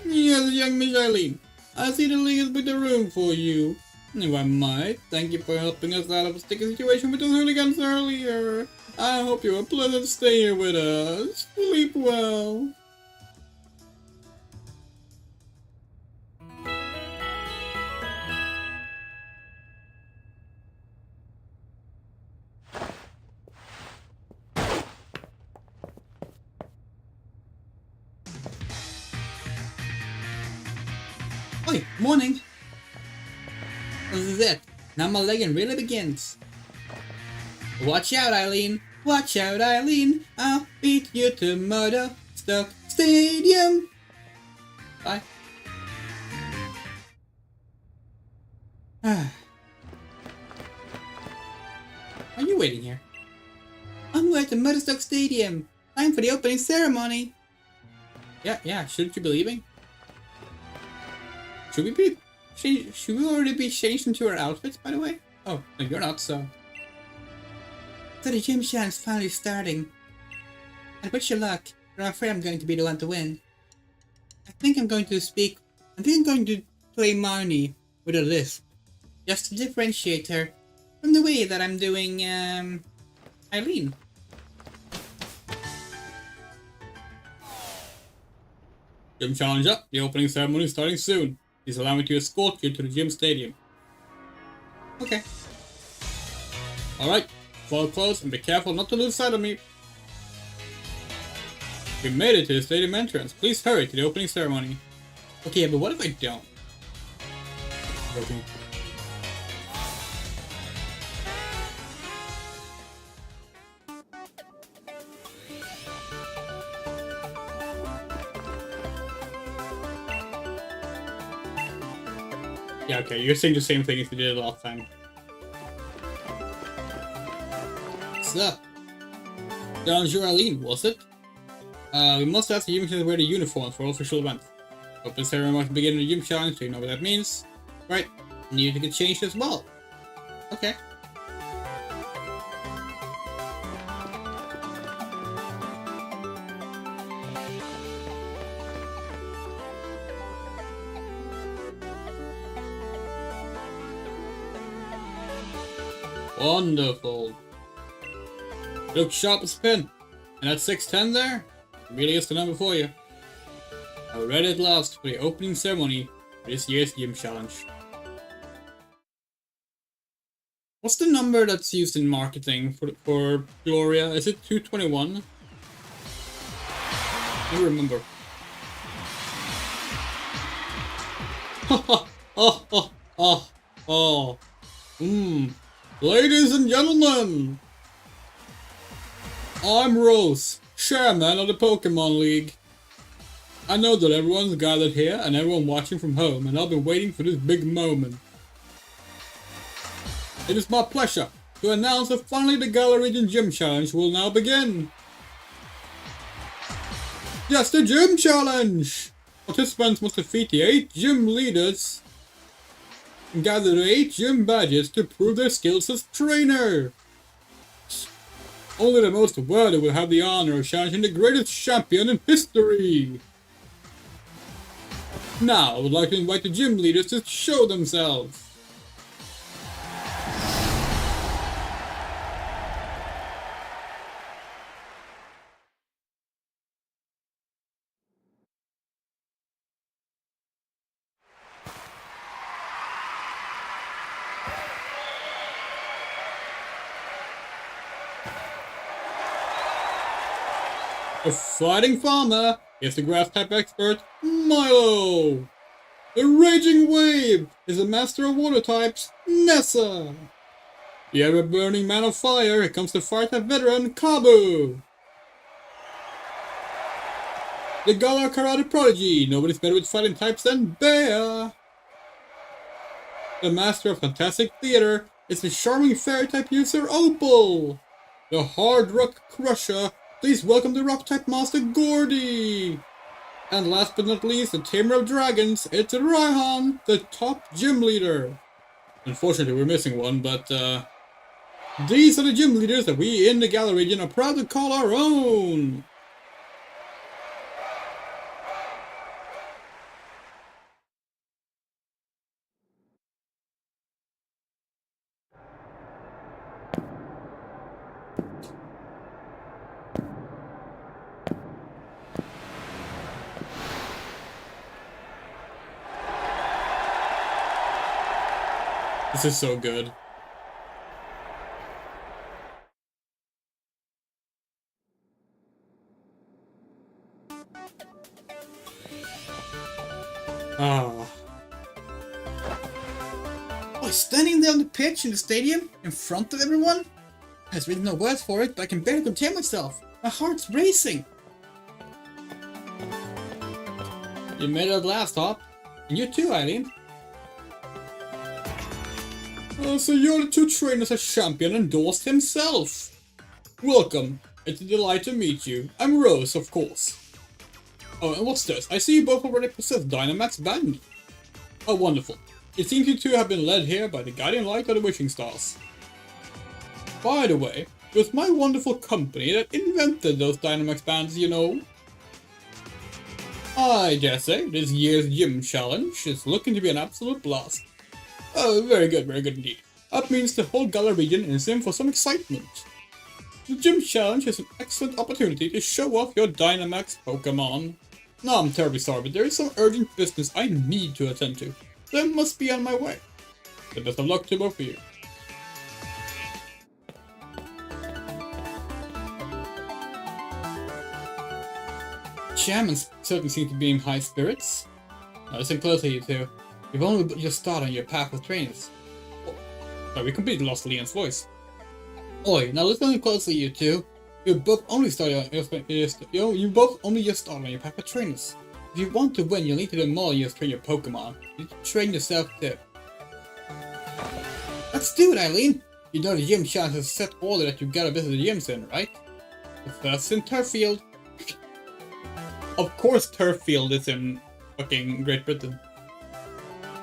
S1: Yes, young Miss Eileen. I see the league has booked a room for you. If I might, thank you for helping us out of a sticky situation with those hooligans earlier. I hope you have a pleasant stay here with us. Sleep well.
S2: Oi, morning! This is it. Now my legging really begins. Watch out, Eileen! Watch out, Eileen! I'll beat you to Murder Stoke Stadium! Bye. Are you waiting here? I'm waiting at Murder Stoke Stadium. Time for the opening ceremony. Yeah, shouldn't you be leaving? Should we already be changed into our outfits, by the way? Oh, no, you're not, so... So the gym challenge is finally starting. And wish you luck, but I'm afraid I'm going to be the one to win. I think I'm going to play Marnie with a lisp. Just to differentiate her from the way that I'm doing, Eileen.
S1: Gym challenge up. The opening ceremony is starting soon. Please allow me to escort you to the gym stadium.
S2: Okay.
S1: Alright, follow close and be careful not to lose sight of me. We made it to the stadium entrance. Please hurry to the opening ceremony.
S2: Okay, but what if I don't?
S1: Okay. Yeah, okay, you're saying the same thing as you did last time.
S2: What's up?
S1: Challenge your Eileen, was it? We must ask the gym to wear the uniforms for all official events. Open ceremony must begin in the gym challenge, so you know what that means. Right, and you to get changed as well.
S2: Okay. Wonderful. Look sharp as a pin. And at 610 there, really is the number for you. I'm ready at last for the opening ceremony for this year's gym challenge. What's the number that's used in marketing for Gloria? Is it 221? I don't remember. Ladies and gentlemen, I'm Rose, chairman of the PoKéMoN League. I know that everyone's gathered here and everyone watching from home, and I've been waiting for this big moment. It is my pleasure to announce that finally the Galar Region Gym Challenge will now begin. Yes, the Gym Challenge! Participants must defeat the 8 gym leaders and gather the 8 gym badges to prove their skills as trainer. Only the most worthy will have the honor of challenging the greatest champion in history. Now, I would like to invite the gym leaders to show themselves. The fighting farmer is the grass type expert, Milo. The raging wave is the master of water types, Nessa. The ever-burning man of fire, here comes the fire type veteran, Kabu. The Galar karate prodigy, nobody's better with fighting types than Bear. The master of fantastic theater is the charming fairy type user, Opal. The hard rock crusher, please welcome the rock type master, Gordy. And last but not least, the tamer of dragons, it's Raihan, the top gym leader. Unfortunately, we're missing one, but these are the gym leaders that we in the Galar region are proud to call our own. This is so good. Oh, standing there on the pitch in the stadium, in front of everyone? There's really no words for it, but I can barely contain myself. My heart's racing. You made it at last, Hop. And you too, Eileen. So you're the 2 trainers as champion endorsed himself. Welcome. It's a delight to meet you. I'm Rose, of course. Oh, and what's this? I see you both already possess Dynamax Band. Oh, wonderful. It seems you two have been led here by the guiding light of the wishing stars. By the way, it was my wonderful company that invented those Dynamax Bands, you know. I dare say this year's gym challenge is looking to be an absolute blast. Oh, very good indeed. That means the whole Galar region is in for some excitement. The gym challenge is an excellent opportunity to show off your Dynamax Pokemon. Now I'm terribly sorry, but there is some urgent business I need to attend to, so I must be on my way. The best of luck to both of you. Chairman certainly seems to be in high spirits. Now listen closely, you two. You've only just started on your path of trainers. Oh, sorry, we completely lost Leon's voice. Oi, now listen closely, you two. You both only just started on your path of trainers. If you want to win, you'll need to do more than just train your Pokemon. You need to train yourself too. Let's do it, Eileen! You know the gym challenge has a set order that you gotta visit the gyms in, right? The first in Turffield. Of course Turffield is in fucking Great Britain.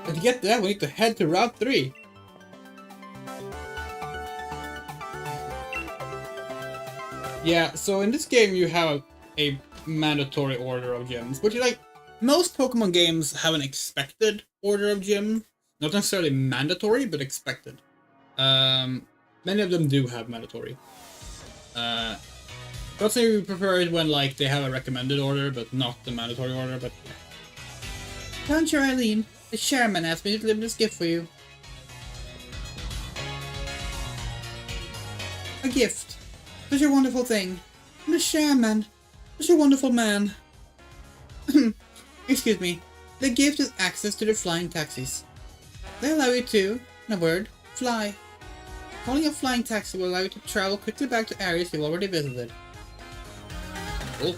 S2: But to get there, we need to head to Route 3. Yeah, so in this game you have a mandatory order of gyms, which is like, most Pokemon games have an expected order of gym. Not necessarily mandatory, but expected. Many of them do have mandatory. Personally, we prefer it when like they have a recommended order, but not the mandatory order. But don't you, Eileen? The chairman asked me to deliver this gift for you. A gift. Such a wonderful thing. And the chairman. Such a wonderful man. Excuse me. The gift is access to the flying taxis. They allow you to, in a word, fly. Calling a flying taxi will allow you to travel quickly back to areas you've already visited. Cool.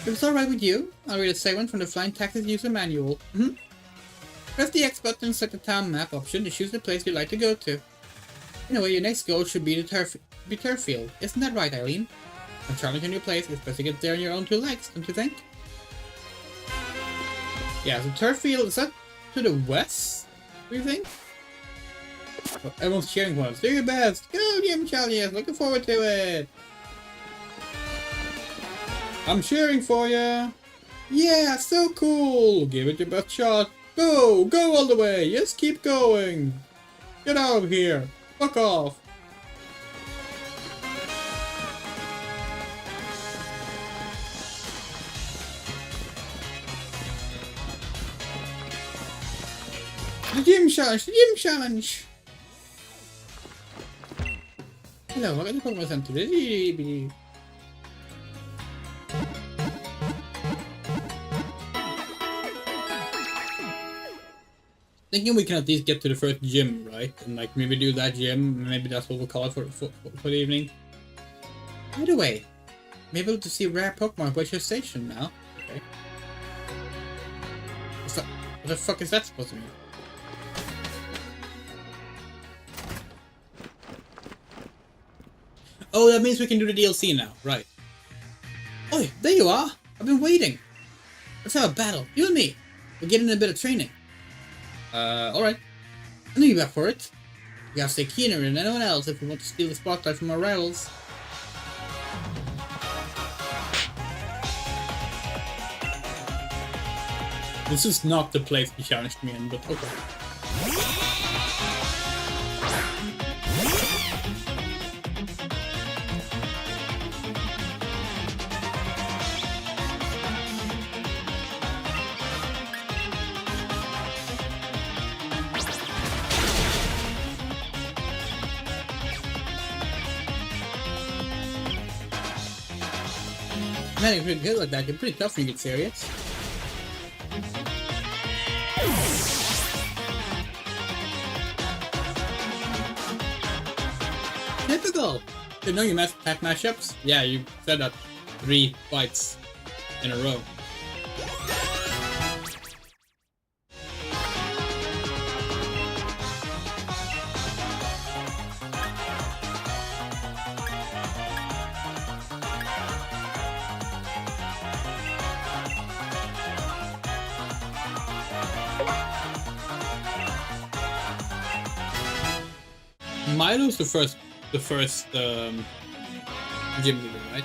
S2: If it's alright with you, I'll read a segment from the Flying Taxis user manual. Press the X button and select the town map option to choose the place you'd like to go to. Anyway, your next goal should be the turf field. Isn't that right, Eileen? When traveling to a new place, it's best to get there on your own two legs, don't you think? Yeah, so turf field, is that to the west? What do you think? Oh, everyone's cheering for us. Do your best! Go, Jim Chalias! Looking forward to it! I'm cheering for ya! Yeah, so cool! Give it your best shot! Go! Go all the way! Yes, keep going! Get out of here! Fuck off! The gym challenge! The gym challenge! Hello, welcome to PoKéMoN Center. Thinking we can at least get to the first gym, right? And like maybe do that gym, maybe that's what we'll call it for the evening. By the way, I'm able to see rare Pokemon at your station now. Okay. What the fuck is that supposed to mean? Oh, that means we can do the DLC now, right? Oi, there you are! I've been waiting! Let's have a battle, you and me! We're getting a bit of training. Alright. I know you're back for it. We gotta stay keener than anyone else if we want to steal the spotlight from our rivals. This is not the place you challenged me in, but okay. Man, you're pretty good like that. You're pretty tough when you get serious. Typical! Did you know you attack mashups? Yeah, you said that 3 fights in a row. Milo's the first gym leader, right?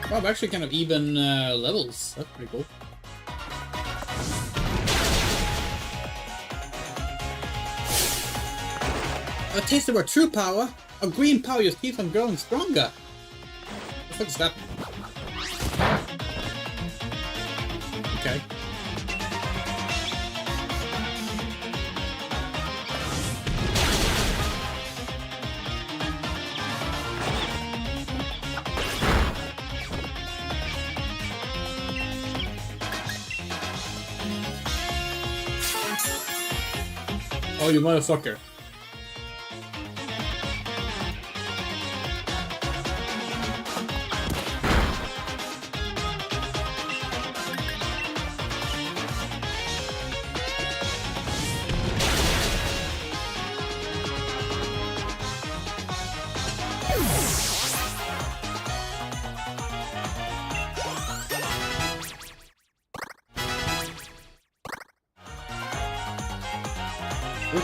S2: Wow, we're actually kind of even levels. That's pretty cool. A taste of our true power. Our green power just keeps on growing stronger. What the fuck is that? Okay. Oh, you motherfucker.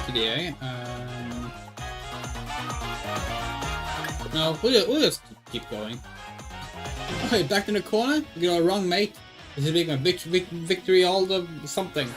S2: Today. No, we'll just keep going. Okay, back in the corner. You got a wrong mate. This is making a victory all the something.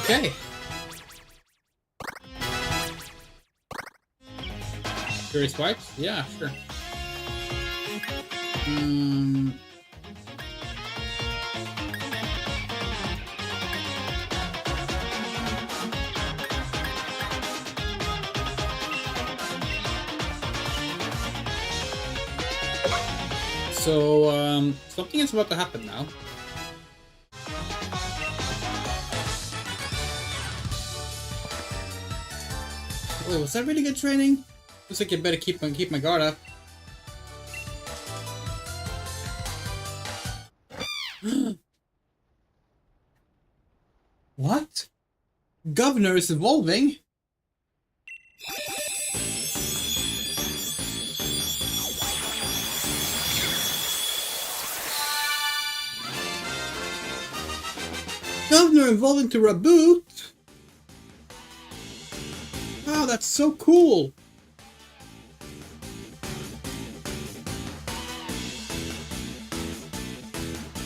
S2: Okay. Curious wipes? Yeah, sure. So, something is about to happen now. Wait, was that really good training? Looks like you better keep my guard up. What? Governor is evolving? Governor evolving to reboot? Wow, that's so cool!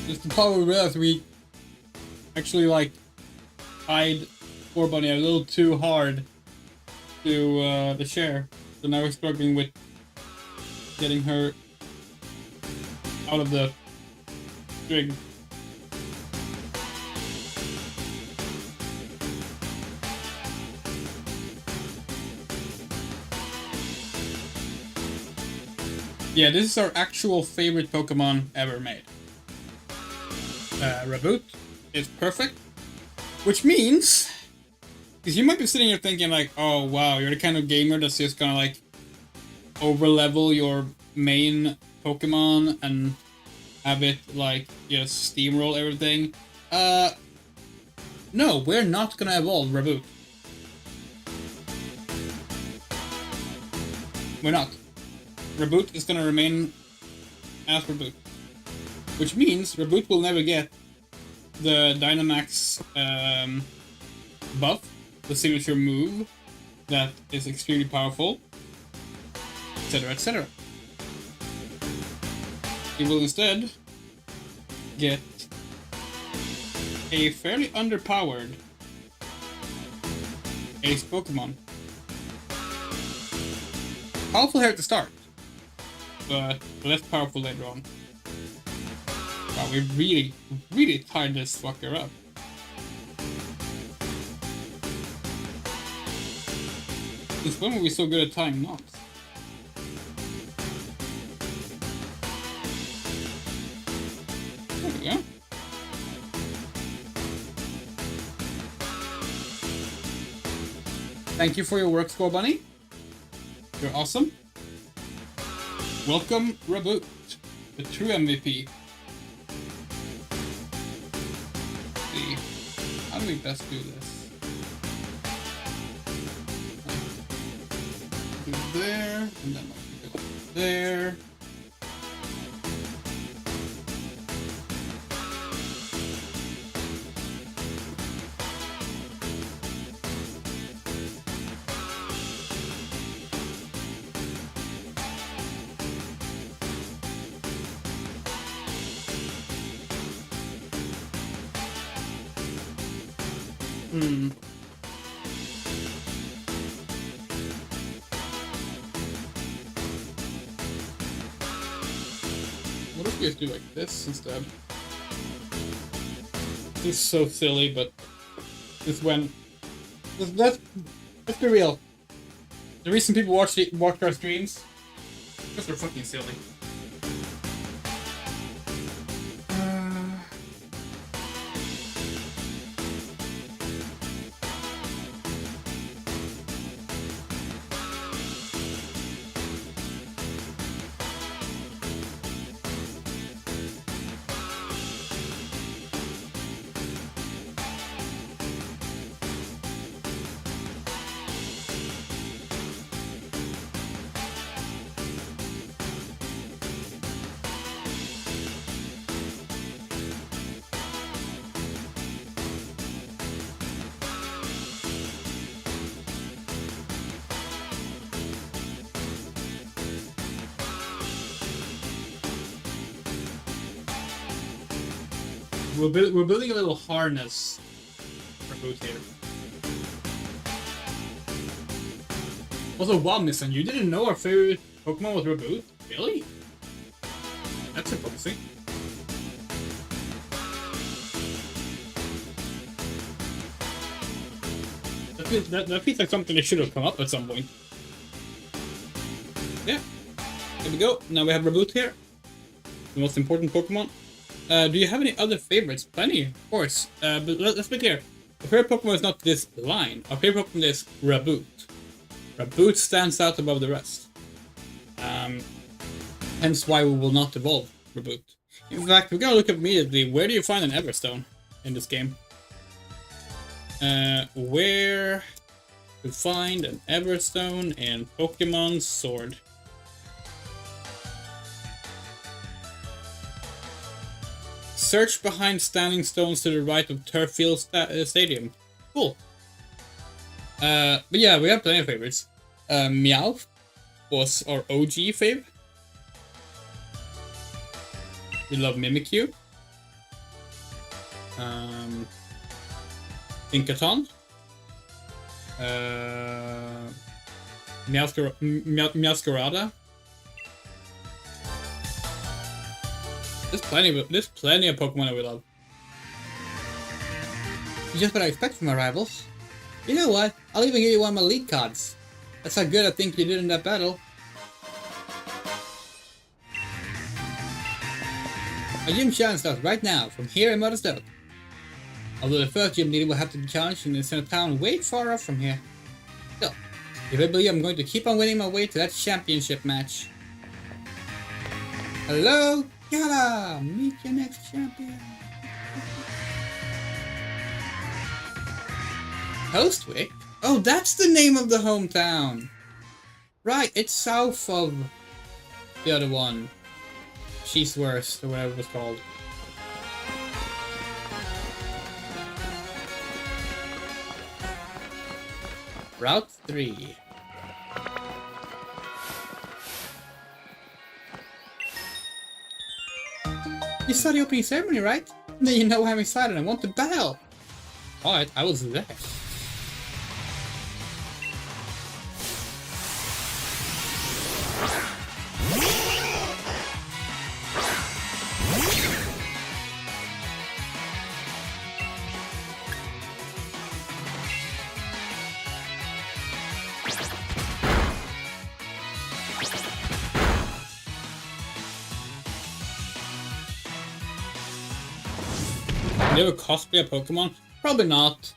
S2: Just the power we realized we actually like eyed Poor Bunny a little too hard to the share. So now we're struggling with getting her out of the string. Yeah, this is our actual favorite Pokemon ever made. Reboot is perfect, which means, because you might be sitting here thinking like, oh wow, you're the kind of gamer that's just gonna like overlevel your main Pokemon and have it like just steamroll everything. No, we're not gonna evolve Reboot. We're not. Reboot is gonna remain as Reboot. Which means Reboot will never get the Dynamax buff, the signature move that is extremely powerful, etc, etc. He will instead get a fairly underpowered Ace Pokemon. Powerful here at the start, but less powerful later on. Wow, we really tied this fucker up. Since when were we so good at tying knots? There we go. Thank you for your work, Score Bunny. You're awesome. Welcome, Reboot, the true MVP. Let's see, how do we best do this? Do there, and then go there. What if we just do like this instead? This is so silly, but this when let's be real. The reason people watch our streams because they're fucking silly.
S1: we're building a little harness for boot here. Also, wow, Nissan, you didn't know our favorite Pokemon was Reboot? Really? That's surprising. That feels like something that should have come up at some point. Yeah. There we go. Now we have Reboot here. The most important Pokemon. Do you have any other favorites? Plenty, of course. But let's be clear. Our favorite Pokemon is not this line. Our favorite Pokemon is Reboot. Reboot stands out above the rest. Hence why we will not evolve Reboot. In fact, we're gonna look up immediately. Where do you find an Everstone in this game? Where to find an Everstone in Pokemon Sword? Search behind standing stones to the right of Turffield Stadium. Cool. But yeah, we have plenty of favorites. Meowth was our OG fave. We love Mimikyu. Pinkaton. Meowscarada. There's plenty of Pokemon that we love. Just what I expect from my rivals. You know what? I'll even give you one of my lead cards. That's how good I think you did in that battle. A gym challenge starts right now, from here in Motherstone. Although the first gym leader will have to be challenged in the center of town way far off from here. So, if I believe I'm going to keep on winning my way to that championship match. Hello, Yala! Meet your next champion. Hostwick? Oh, that's the name of the hometown! Right, it's south of the other one. She's Worst, or whatever it was called. Route 3. You saw the opening ceremony, right? Then you know I'm excited and want to battle. Alright, I was there. Do you ever cosplay a Pokemon? Probably not.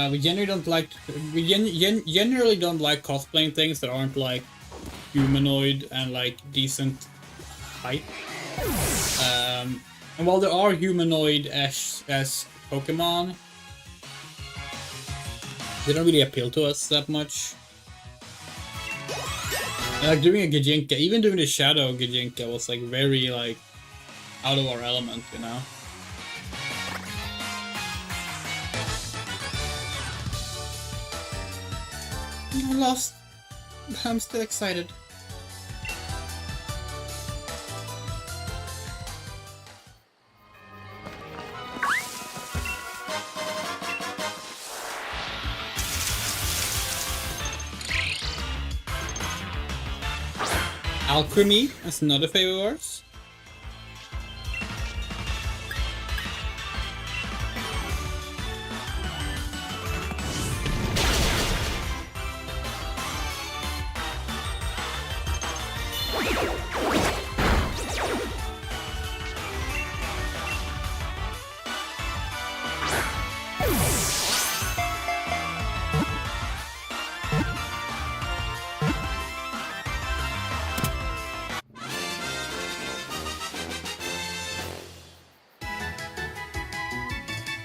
S1: We generally don't like generally don't like cosplaying things that aren't like humanoid and like decent height. And while there are humanoid as Pokemon, they don't really appeal to us that much. Like doing a Gijinka, even doing the Shadow Gijinka was like very like out of our element, you know. I lost. I'm still excited. Alchemy, that's another favorite of ours.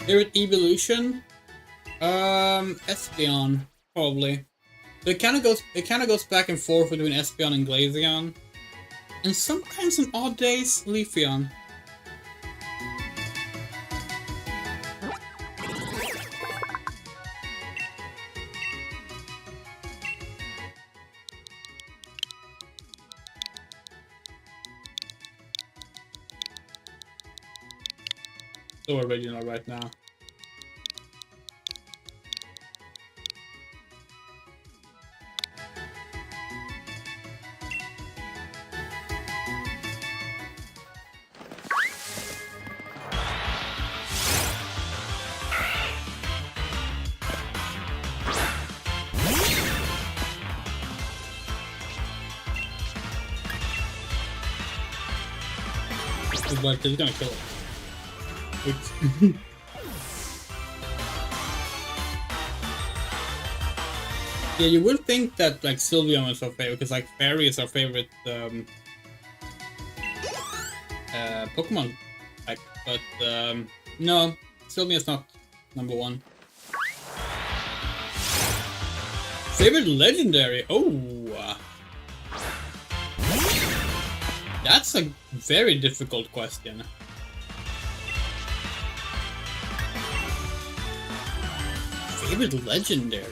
S1: Favorite evolution? Espeon, probably. So it kind of goes back and forth between Espeon and Glaceon, and sometimes on odd days, Leafeon. So original right now. But he's gonna kill it. Yeah, you would think that like Sylveon is our favorite because like Fairy is our favorite Pokemon type, but no, Sylveon is not number one. Favorite legendary? Oh, that's a very difficult question. Favorite legendary?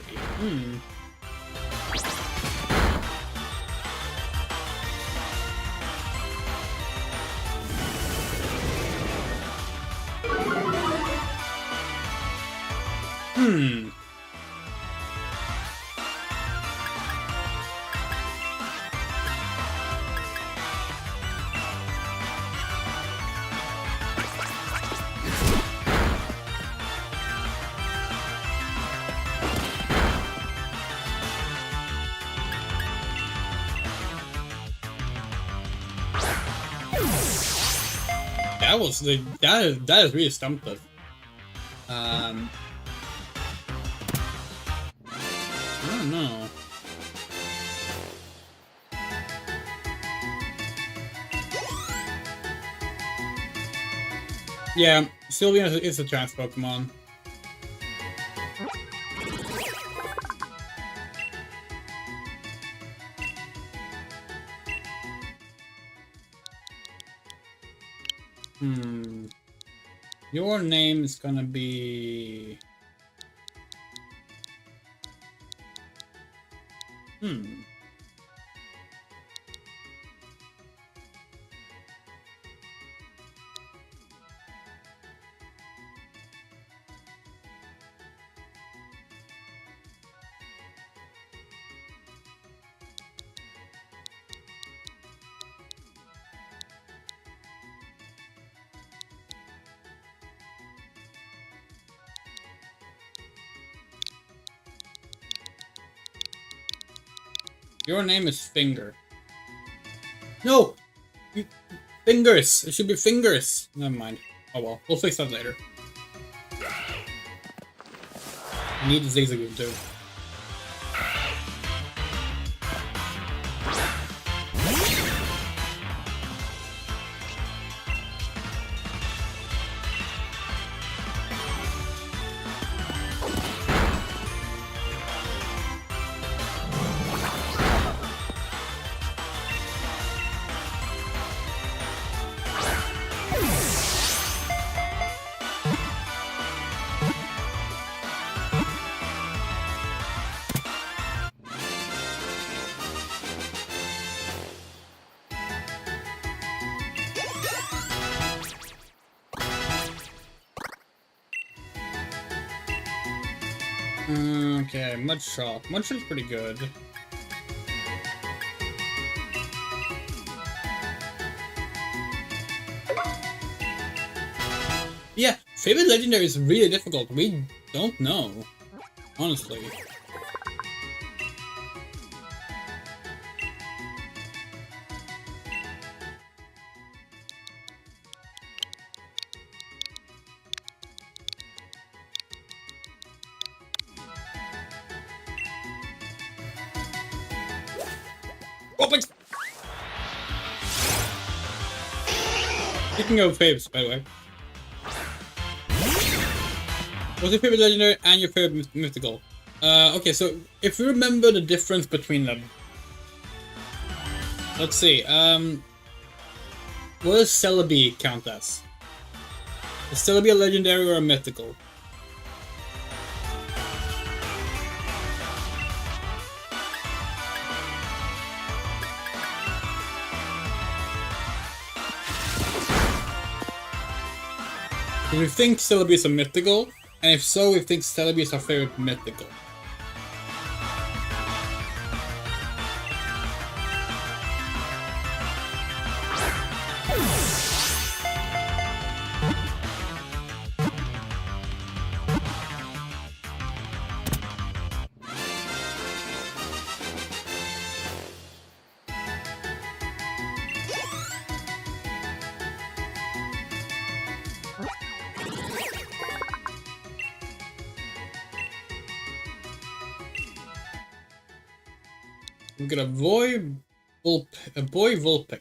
S1: That was the that is really stumped us. I don't know. Yeah, Sylveon is a trans Pokemon. Your name is gonna be... Your name is Finger. No! Fingers! It should be Fingers! Never mind. Oh well, we'll fix that later. I need the Zigzagoon too. Okay, Mudshot. Mudshot's pretty good. Yeah, favorite legendary is really difficult. We don't know, honestly. Speaking of faves, by the way. What's your favorite legendary and your favorite mythical? Okay, so if you remember the difference between them. Let's see, what does Celebi count as? Is Celebi a legendary or a mythical?
S2: Do we think Celebi is a mythical? And if so, we think Celebi is our favorite mythical. We got a boy Vulpix.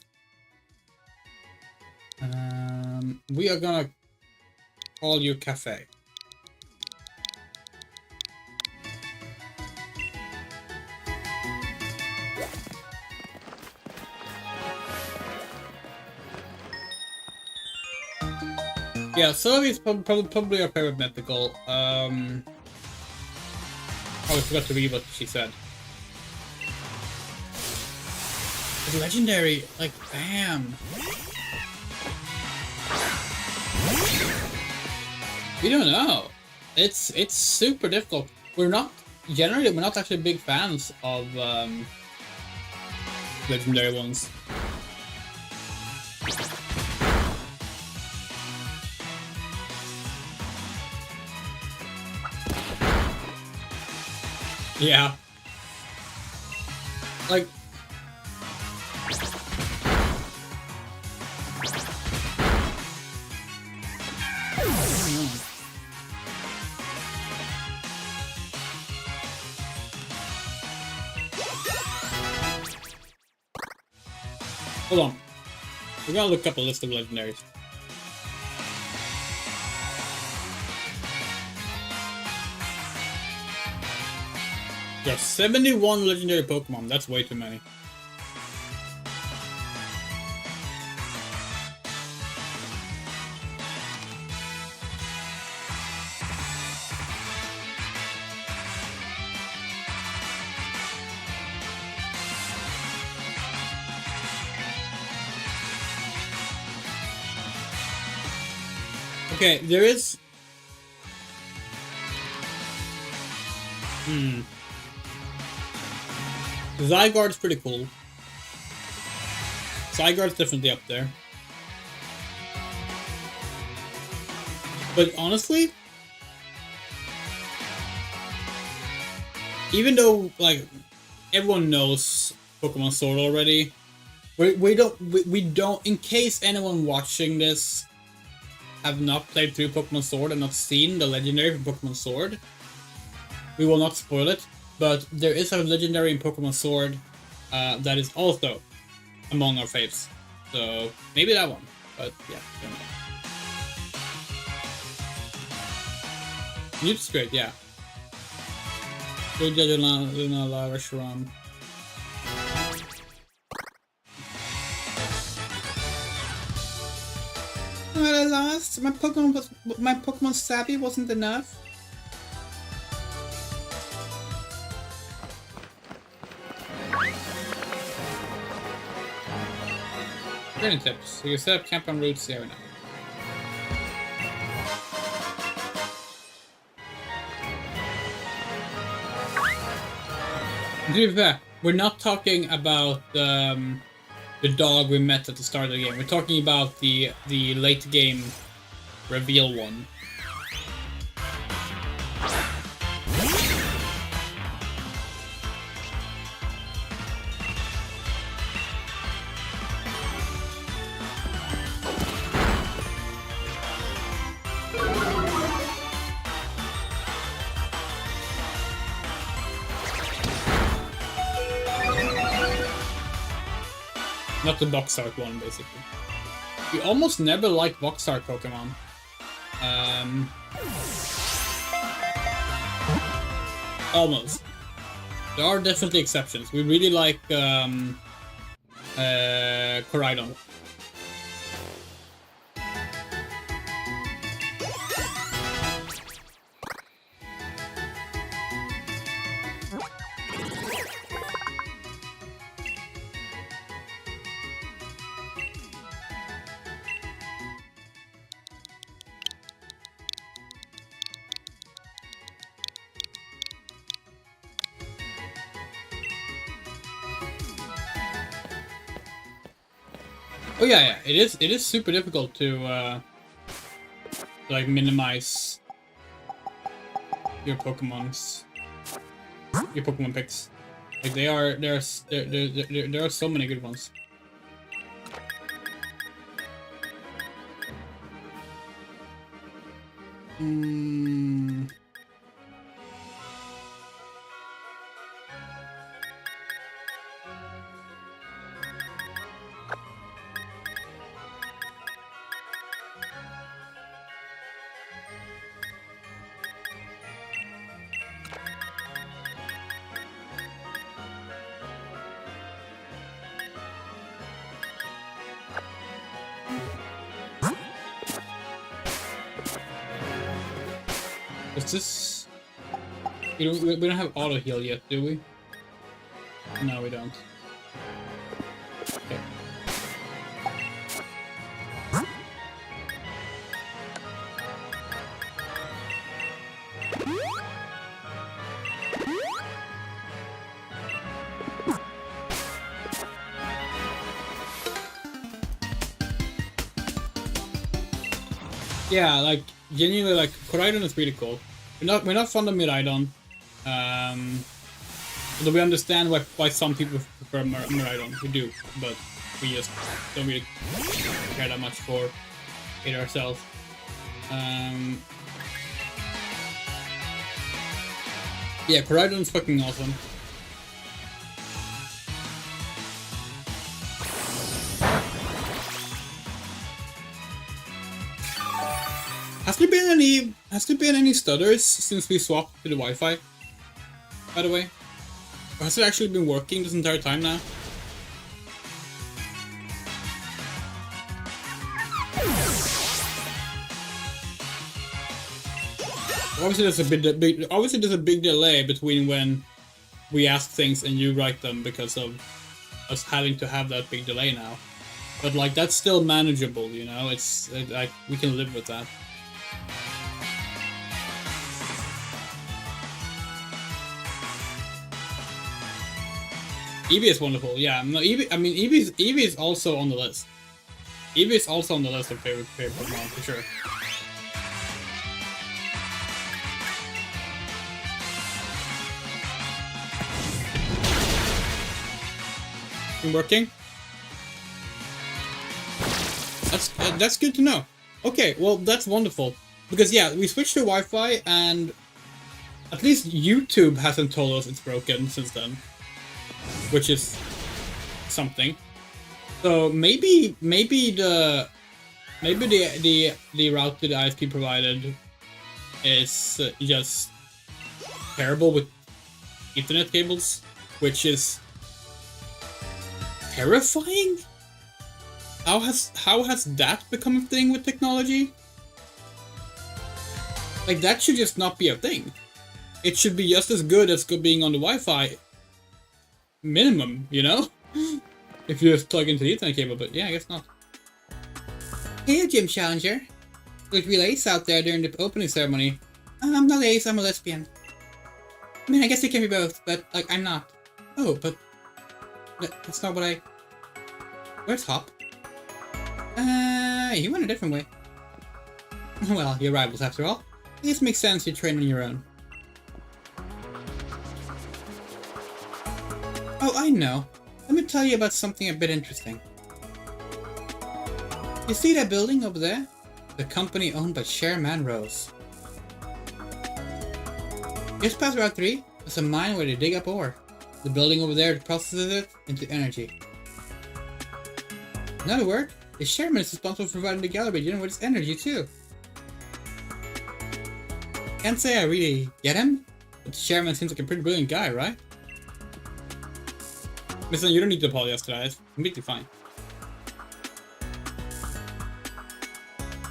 S2: We are gonna call you Cafe. Yeah, Celebi is probably our favorite mythical. Oh, I forgot to read what she said. It's legendary, like, bam. We don't know. It's super difficult. We're not actually big fans of legendary ones. Yeah. Like, hold on. We're gonna look up a list of legendaries. There are 71 legendary Pokemon. That's way too many. Okay, there is... Zygarde's pretty cool. Zygarde's definitely up there. But honestly, even though, like, everyone knows Pokemon Sword already, we don't, in case anyone watching this have not played through Pokemon Sword and not seen the legendary from Pokemon Sword, we will not spoil it, but there is a legendary in Pokemon Sword that is also among our faves. So maybe that one, but yeah. Mute's great, yeah. Luna, Lava, Shram. Well, I lost. My Pokemon Savvy wasn't enough. Training tips. So you set up camp on routes here now. To be fair, we're not talking about the dog we met at the start of the game. We're talking about the late game reveal one. Not the box art one, basically. We almost never like box art Pokemon. Almost. There are definitely exceptions. We really like Koraidon. Oh yeah, yeah. It is super difficult to like minimize your Pokemon's Pokemon picks. Like there are so many good ones. Is this? We don't have auto heal yet, do we? No, we don't. Okay. Yeah, like genuinely, like Koraidon is really cool. We're not fond of Miraidon. Although we understand why some people prefer Miraidon. We do, but we just don't really care that much for it ourselves. Yeah, Koraidon's fucking awesome. Has there been any stutters since we swapped to the Wi-Fi? By the way, or has it actually been working this entire time now? Obviously, there's a big delay between when we ask things and you write them because of us having to have that big delay now. But like that's still manageable, you know. It's like we can live with that. Eevee is wonderful. Yeah, no, Eevee. I mean, Eevee is also on the list. Eevee is also on the list of favorite Pokemon for sure. Working. That's good to know. Okay, well that's wonderful because yeah, we switched to Wi-Fi and at least YouTube hasn't told us it's broken since then, which is something. So maybe the route that the ISP provided is just terrible with Ethernet cables, which is terrifying. How has that become a thing with technology? Like that should just not be a thing. It should be just as good as being on the Wi-Fi minimum, you know? If you just plug into the Ethernet cable, but yeah, I guess not. Hey, Gym Challenger. Looked real ace out there during the opening ceremony. I'm not ace, I'm a lesbian. I mean, I guess you can be both, but like, I'm not. Oh, but that's not what I... Where's Hop? He went a different way. Well, you're rivals after all. This makes sense, you're training your own. Oh, I know. Let me tell you about something a bit interesting. You see that building over there? The company owned by Chairman Rose. Just past Route 3, there's a mine where they dig up ore. The building over there processes it into energy. In other words, the chairman is responsible for providing the gallery region with its energy too. Can't say I really get him, but the chairman seems like a pretty brilliant guy, right? Listen, you don't need to apologize to that, it's completely fine.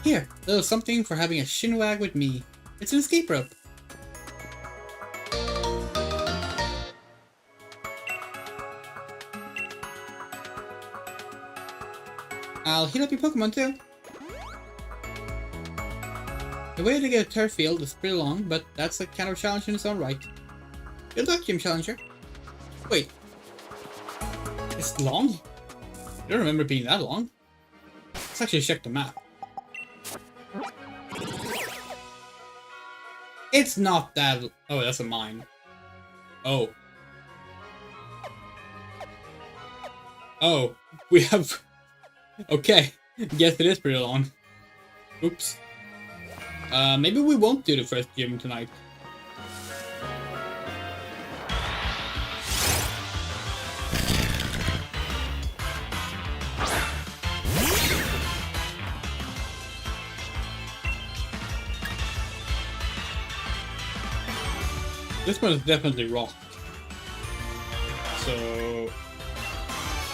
S2: Here, a little something for having a shinwag with me. It's an escape rope. I'll heat up your Pokemon too. The way to get a turf field is pretty long, but that's a kind of challenge in its own right. Good luck, Gym Challenger. Wait. It's long? I don't remember it being that long. Let's actually check the map. It's not that... Oh, that's a mine. Oh. Oh, we have... Okay, guess it is pretty long. Oops. Maybe we won't do the first gym tonight. This one is definitely rock. So...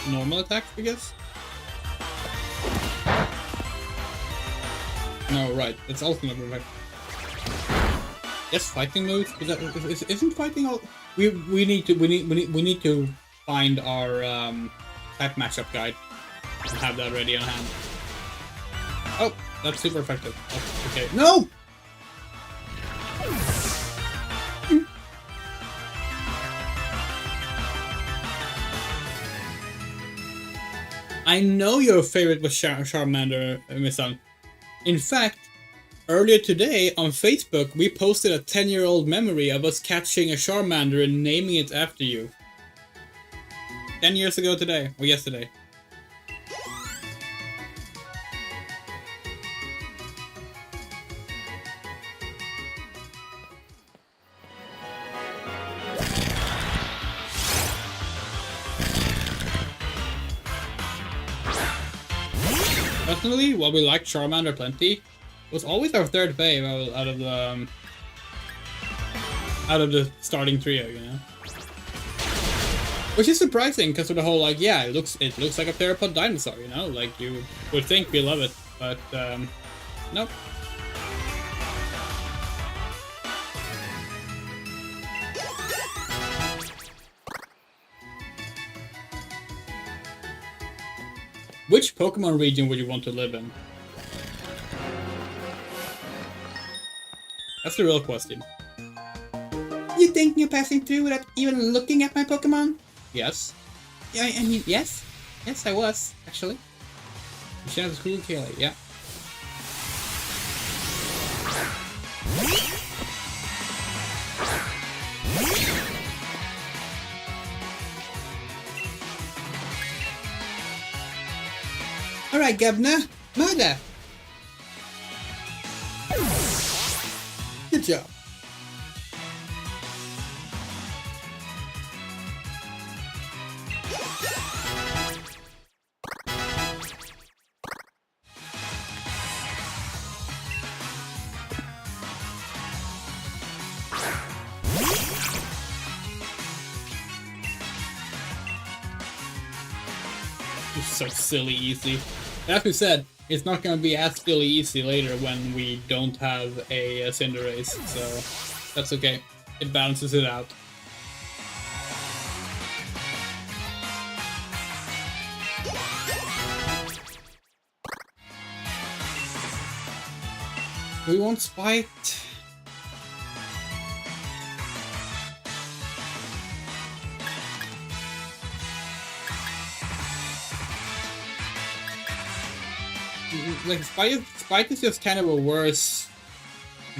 S2: normal attack, I guess? No, right. That's ultimate attack. Yes, fighting moves. Isn't fighting all? We need to find our type matchup guide and have that ready on hand. Oh, that's super effective. Okay. No. I know your favorite was Charmander, Misan. In fact, earlier today on Facebook, we posted a 10-year-old memory of us catching a Charmander and naming it after you. 10 years ago today, or yesterday. Personally, while we liked Charmander plenty, it was always our third fave out of the starting trio, you know. Which is surprising because of the whole like, yeah, it looks like a theropod dinosaur, you know, like you would think we love it, but nope. Which Pokemon region would you want to live in? That's the real question. You think you're passing through without even looking at my Pokemon? Yes. Yeah, I mean, yes. Yes, I was, actually. You should have a cool Kelly, yeah. Alright, Governor. Murder! Good job. It's so silly easy. As we said, it's not going to be as silly easy later when we don't have a Cinderace, so that's okay. It balances it out. We won't spite. Like, Spike is just kind of a worse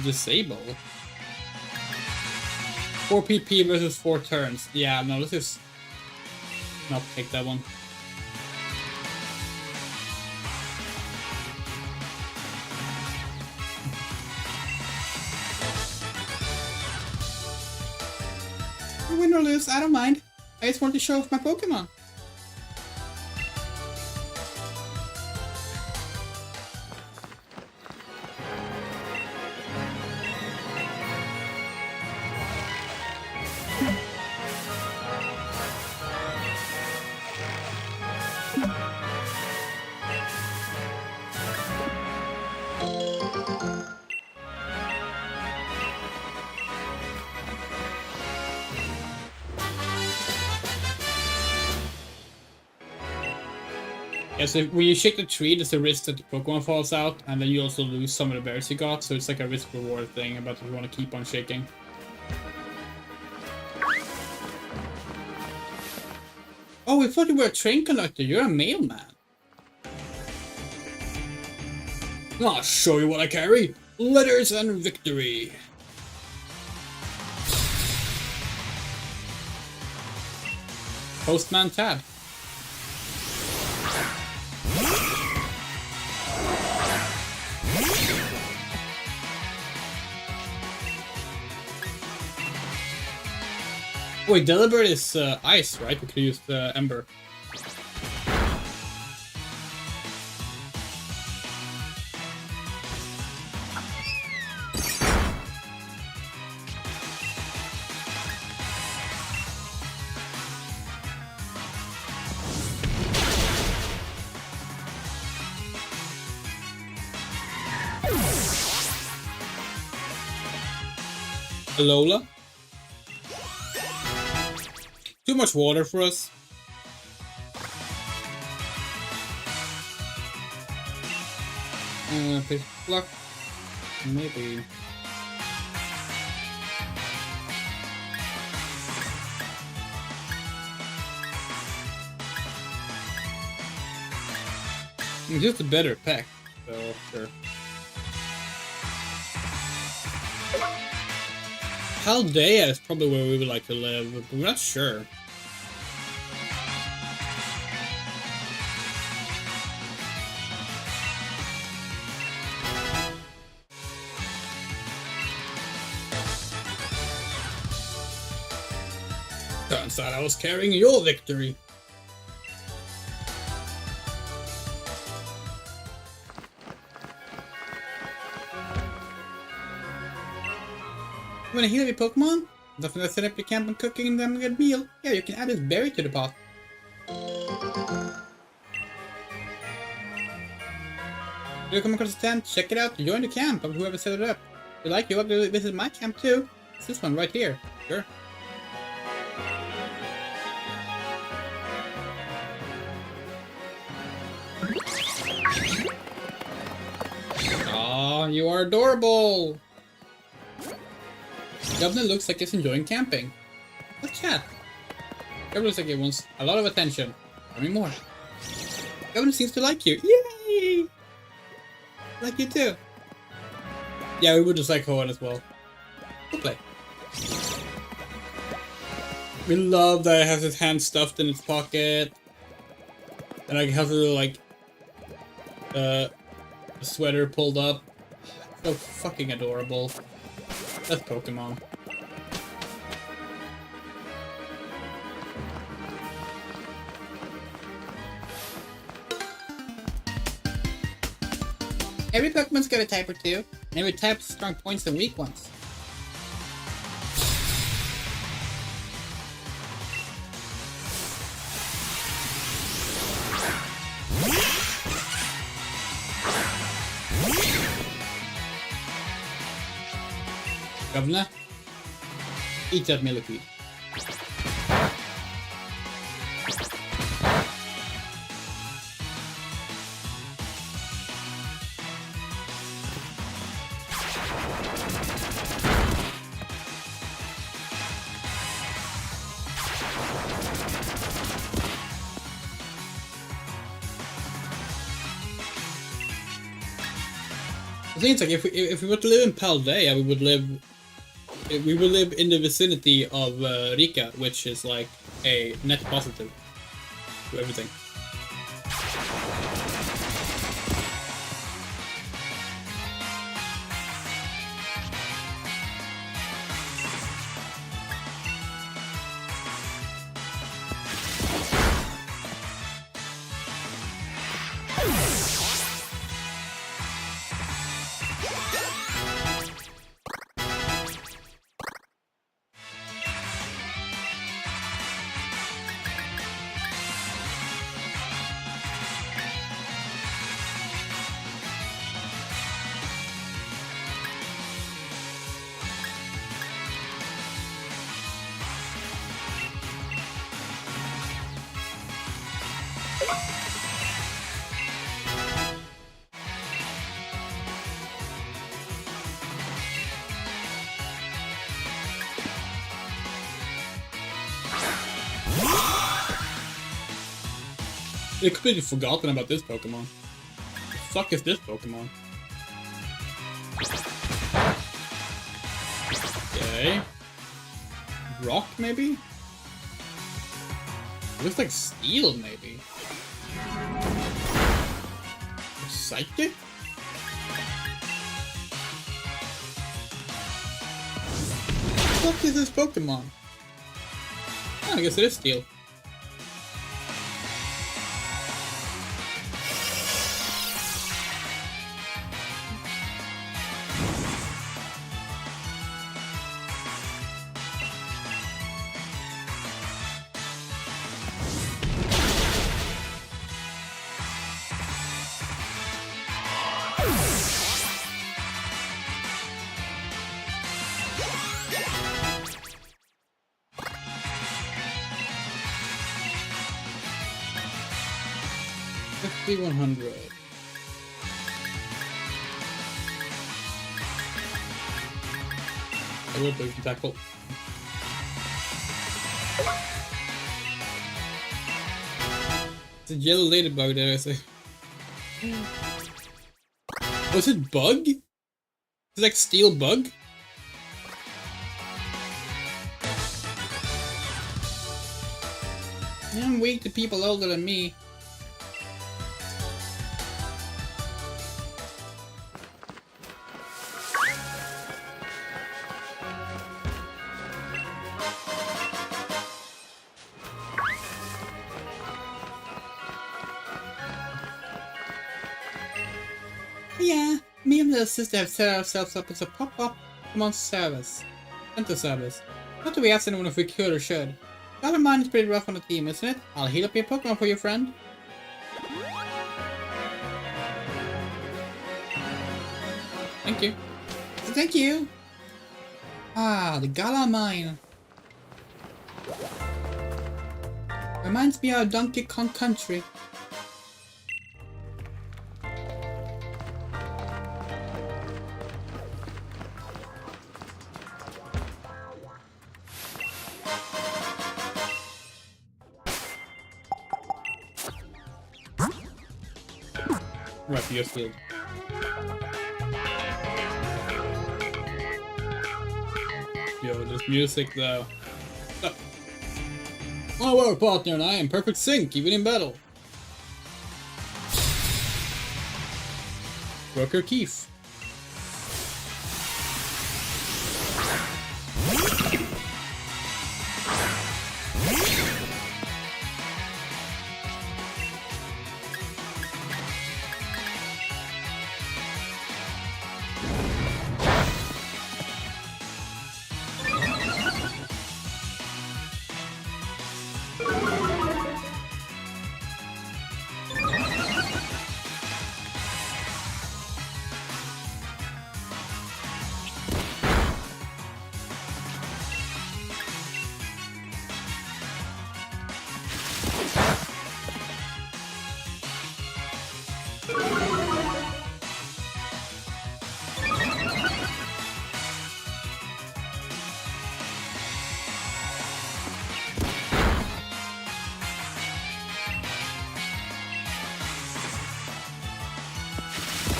S2: disable. 4 PP versus 4 turns. Yeah, no, let's just not take that one. Win or lose, I don't mind. I just want to show off my Pokemon. Yeah, so when you shake the tree, there's a risk that the Pokemon falls out, and then you also lose some of the berries you got, so it's like a risk-reward thing about if you want to keep on shaking. Oh, we thought you were a train conductor. You're a mailman. I'll show you what I carry. Letters and victory. Postman Tad. Wait, Delibird is ice, right? We could use Ember. Alola. Too much water for us. Pitch Block. Maybe. It's just a better pack, so sure. Paldea is probably where we would like to live, but we're not sure. Turns out I was carrying your victory. Want to heal your Pokemon? Nothing to set up your camp and cooking them a good meal. Yeah, you can add this berry to the pot. If you come across a tent, check it out, join the camp of whoever set it up. If you like, you're welcome to visit my camp too. It's this one right here. Sure. Aw, you are adorable! Governor looks like he's enjoying camping. Let's chat. Governor looks like he wants a lot of attention. Tell me more. Governor seems to like you. Yay! Like you too. Yeah, we would just like Hoenn as well. We'll play. We love that it has his hand stuffed in its pocket. And like it has a little like a sweater pulled up. So fucking adorable. That's PoKéMoN. Every Pokemon's got a type or two, and every type has strong points and weak ones. Governor, eat that millipede. I think it's like if we were to live in Paldea, we would live in the vicinity of Rika, which is like a net positive to everything. I completely forgotten about this Pokemon. The fuck is this Pokemon? Okay. Rock, maybe? It looks like steel, maybe. Psychic? What is this Pokemon? Oh, I guess it is steel. $5,100. I will break the tackle. It's a yellow ladybug there, I say. Was it bug? Is it like steel bug? I'm weak to people older than me. Yeah, me and little sister have set ourselves up as a pop-up PoKéMoN service. Center service. Not that we asked anyone if we could or should. The other mind is pretty rough on the team, isn't it? I'll heal up your Pokemon for you, friend. Thank you. Thank you! Ah, the Gala Mine. Reminds me of Donkey Kong Country. Right, your field. Yo, this music though. Oh, our partner and I in perfect sync, even in battle. Worker Keith.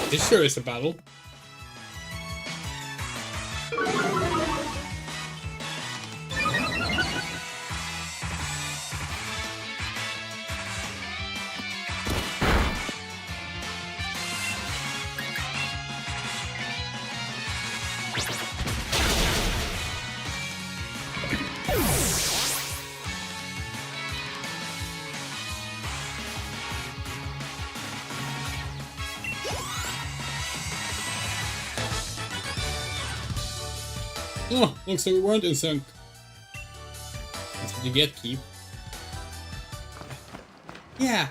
S2: This sure is a battle. Oh, looks like we weren't in sync. That's what you get, Keith. Yeah,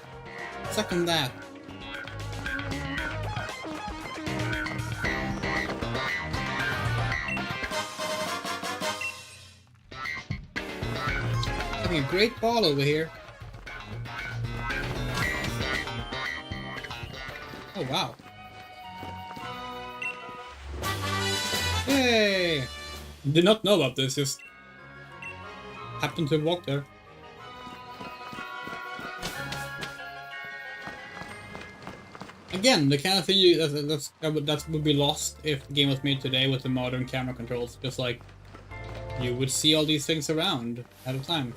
S2: suck on that. Having a great ball over here. Oh, wow. Yay! Did not know about this, just happened to walk there. Again, the kind of thing that would be lost if the game was made today with the modern camera controls. Just like you would see all these things around at a time.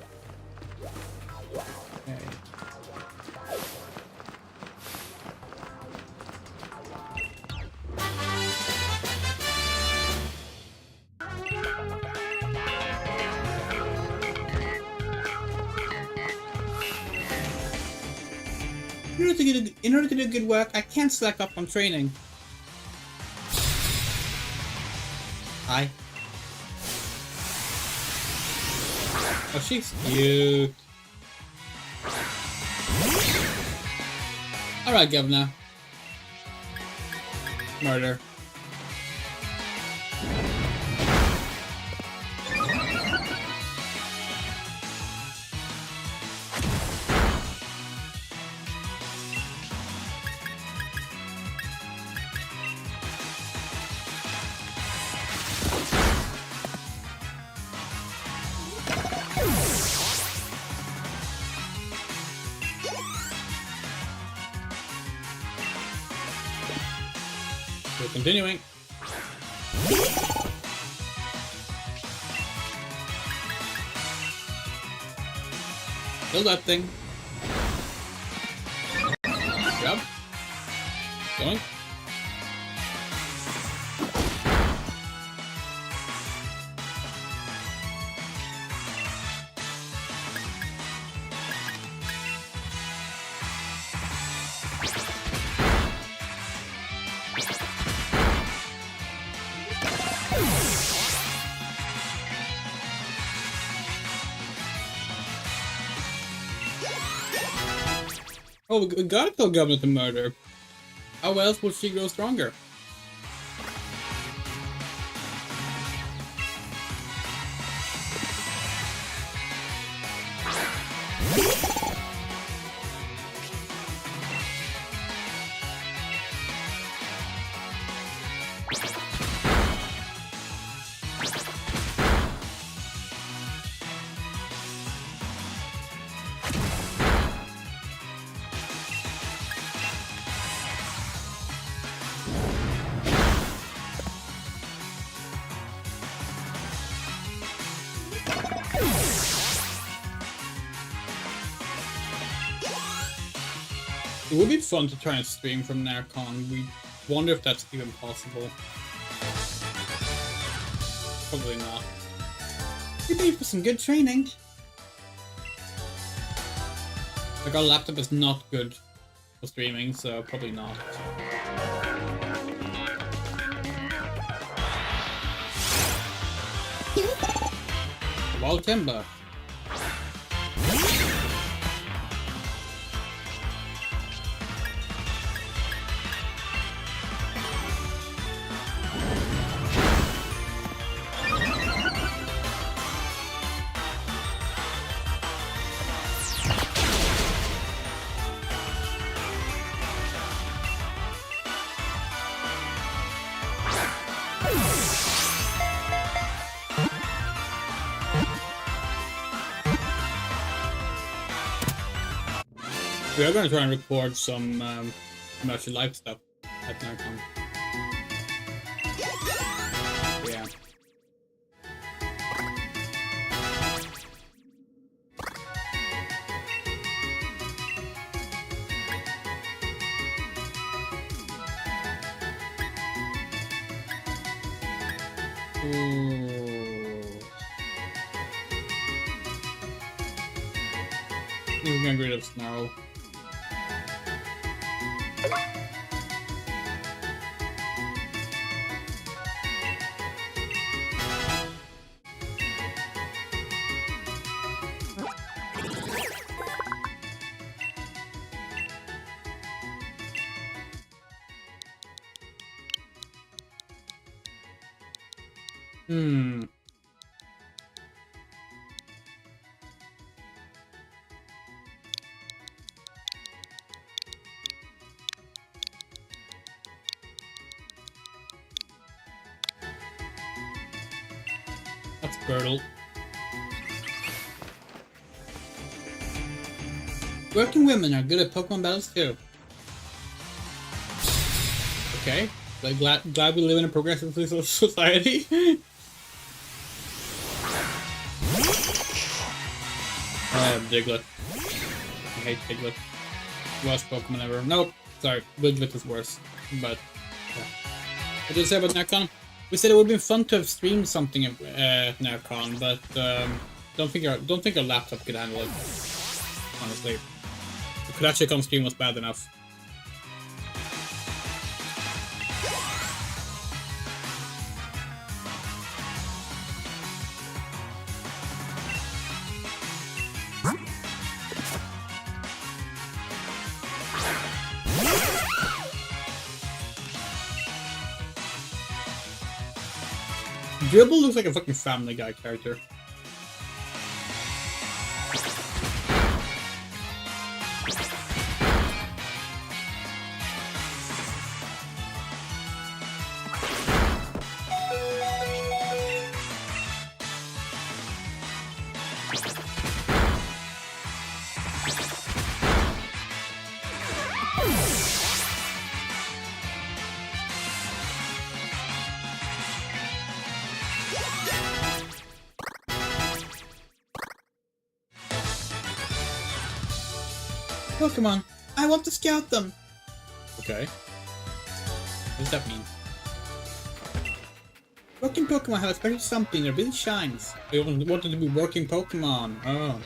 S2: Okay. In order to do good work, I can't slack up on training. Hi. Oh, she's cute. Alright, Governor. Murder. We're continuing. Kill that thing. Good job. Going. Oh, we gotta kill Governor to murder. How else will she grow stronger? It would be fun to try and stream from Narcon. We wonder if that's even possible. Probably not. We need for some good training. Like, our laptop is not good for streaming, so probably not. Wild timber. We are going to try and record some commercial live stuff at Narcon. Yeah. We're going to get rid of Snarl. That's Girdle. Working women are good at Pokemon battles too. Okay. Like, glad we live in a progressive society. Diglett. I hate Diglett. Worst Pokemon ever. Nope. Sorry, Diglett is worse. But, yeah. What did you say about Nercon? We said it would be fun to have streamed something at Nercon, but don't think our laptop could handle it. Honestly, the Kurachi on stream was bad enough. Dribble looks like a fucking Family Guy character. Pokemon, I want to scout them. Okay. What does that mean? Working Pokemon have a special something that really shines. They wanted to be working Pokemon. Oh.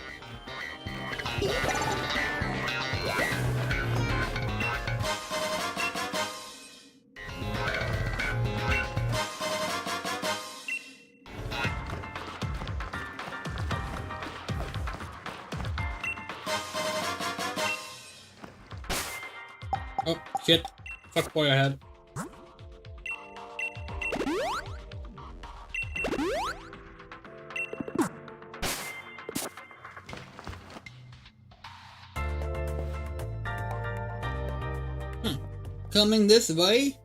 S2: Oh, shit. Fuck boy I had. Coming this way?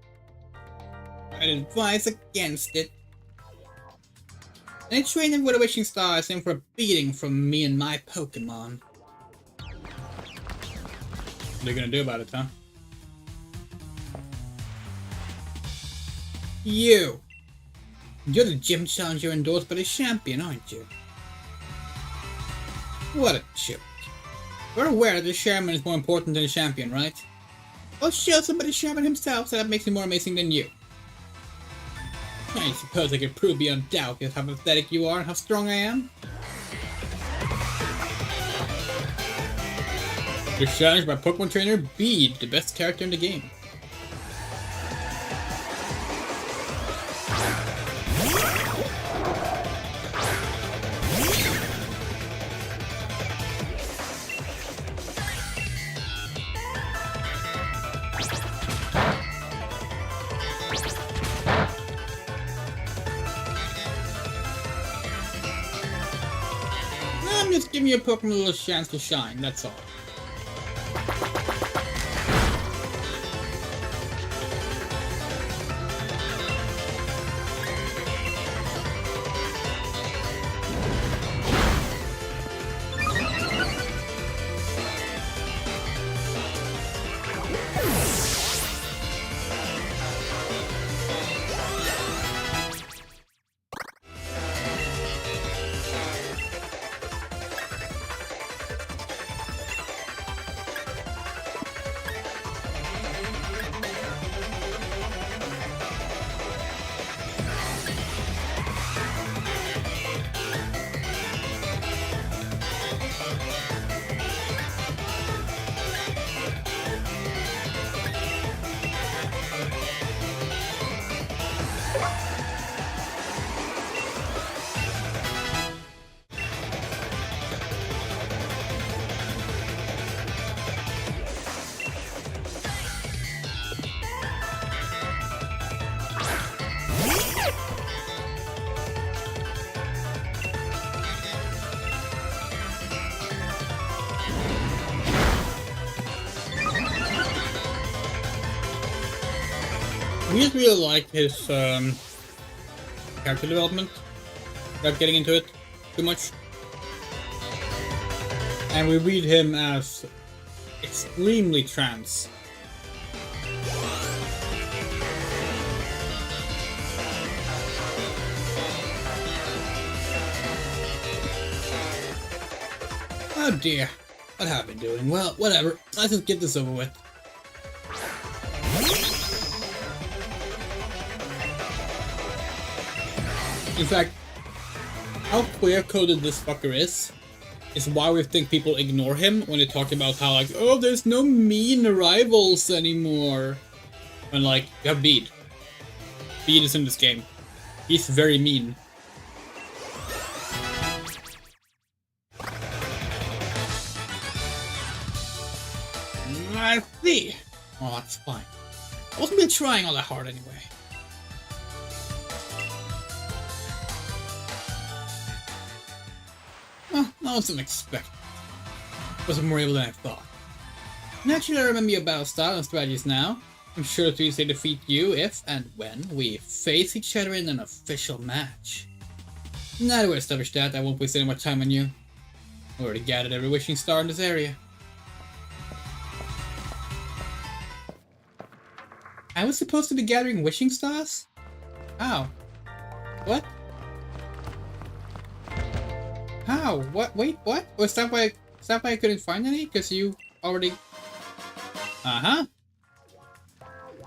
S2: I'd advise against it. Any trainer with a wishing star is in for a beating from me and my Pokemon. What are you gonna do about it, huh? You're the gym challenger endorsed by the champion, aren't you? What a joke. We're aware that the chairman is more important than the champion, right? I'll show somebody the chairman himself so that makes me more amazing than you. I suppose I could prove beyond doubt just how pathetic you are and how strong I am. You're challenged by Pokemon trainer Bede, the best character in the game. I'm just giving your Pokemon a little chance to shine, that's all. We just really like his character development, without getting into it too much. And we read him as extremely trans. Oh dear. What have I been doing? Well, whatever. Let's just get this over with. In fact, how queer-coded this fucker is why we think people ignore him when they talk about how, like, oh, there's no mean rivals anymore. When, like, you have Bede. Bede is in this game. He's very mean. I see. Oh, that's fine. I wasn't really trying all that hard anyway. Well, that wasn't expected. Wasn't more able than I thought. Naturally, I remember your battle style and strategies now. I'm sure to easily defeat you if and when we face each other in an official match. Now that we're established that, I won't waste any more time on you. I already gathered every wishing star in this area. I was supposed to be gathering wishing stars? How? What? How? What? Wait, what? Was that why I couldn't find any? Because you already... Uh-huh.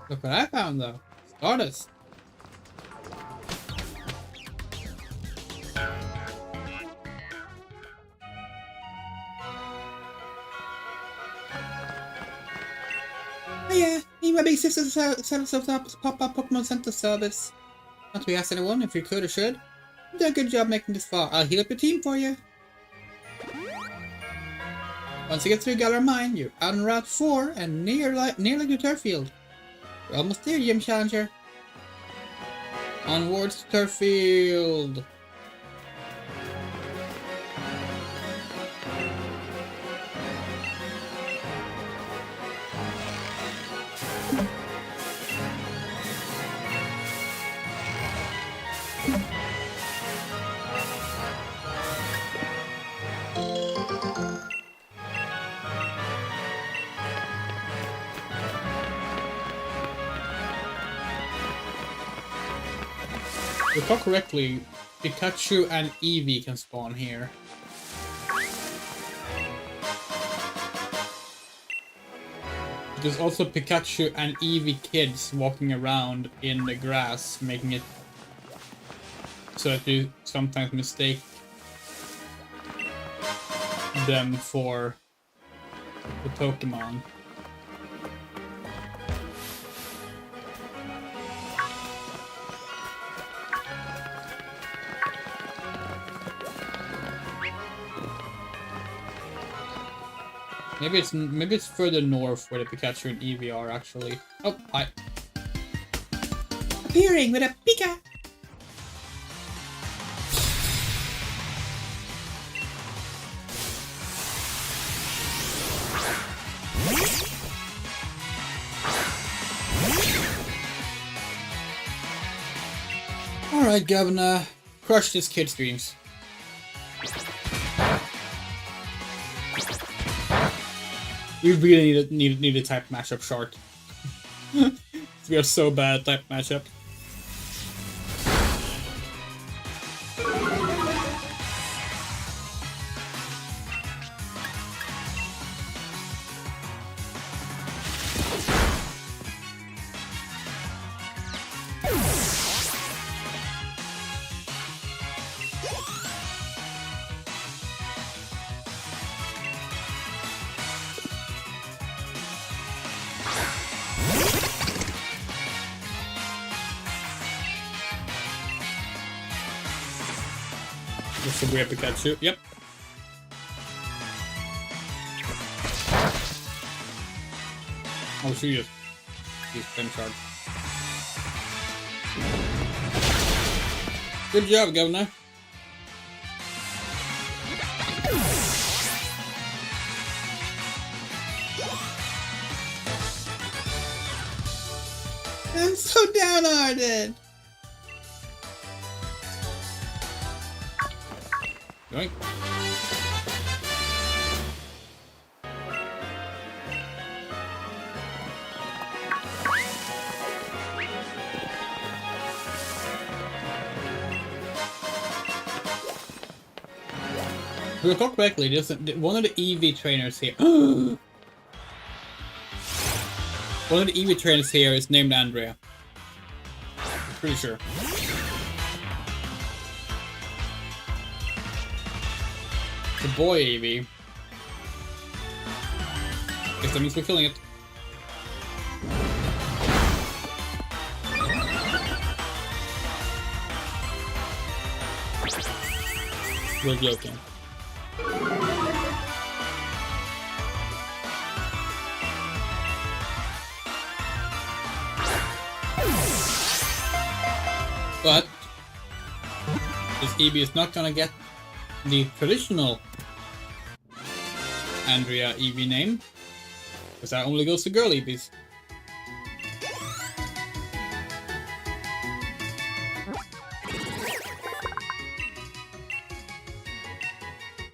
S2: Look what I found, though. Stardust. Oh yeah, me and my big sister set ourselves up as pop-up Pokemon Center service. Not to ask anyone if you could or should. You did a good job making this far. I'll heal up your team for you. Once you get through Galar Mine, you're out on Route 4 and near like the turf field. We're almost there, Gym Challenger. Onwards to turf field. If I recall correctly, Pikachu and Eevee can spawn here. There's also Pikachu and Eevee kids walking around in the grass, making it so that you sometimes mistake them for the Pokemon. Maybe it's further north where the Pikachu and Eevee are actually. Oh, hi. Appearing with a Pika! Alright, Governor. Crush this kid's dreams. We really need a type matchup short. We are so bad at type matchup. This is a weird Pikachu. Yep. Oh, she just use Pen Charge. Good job, Governor. I'm so downhearted. Yoink. I recall correctly, there's one of the EV trainers here. One of the EV trainers here is named Andrea. I'm pretty sure. It's a boy EV. Guess that means we're killing it. We're joking. But this EV is not gonna get the traditional Andrea EV name, because that only goes to girl EVs.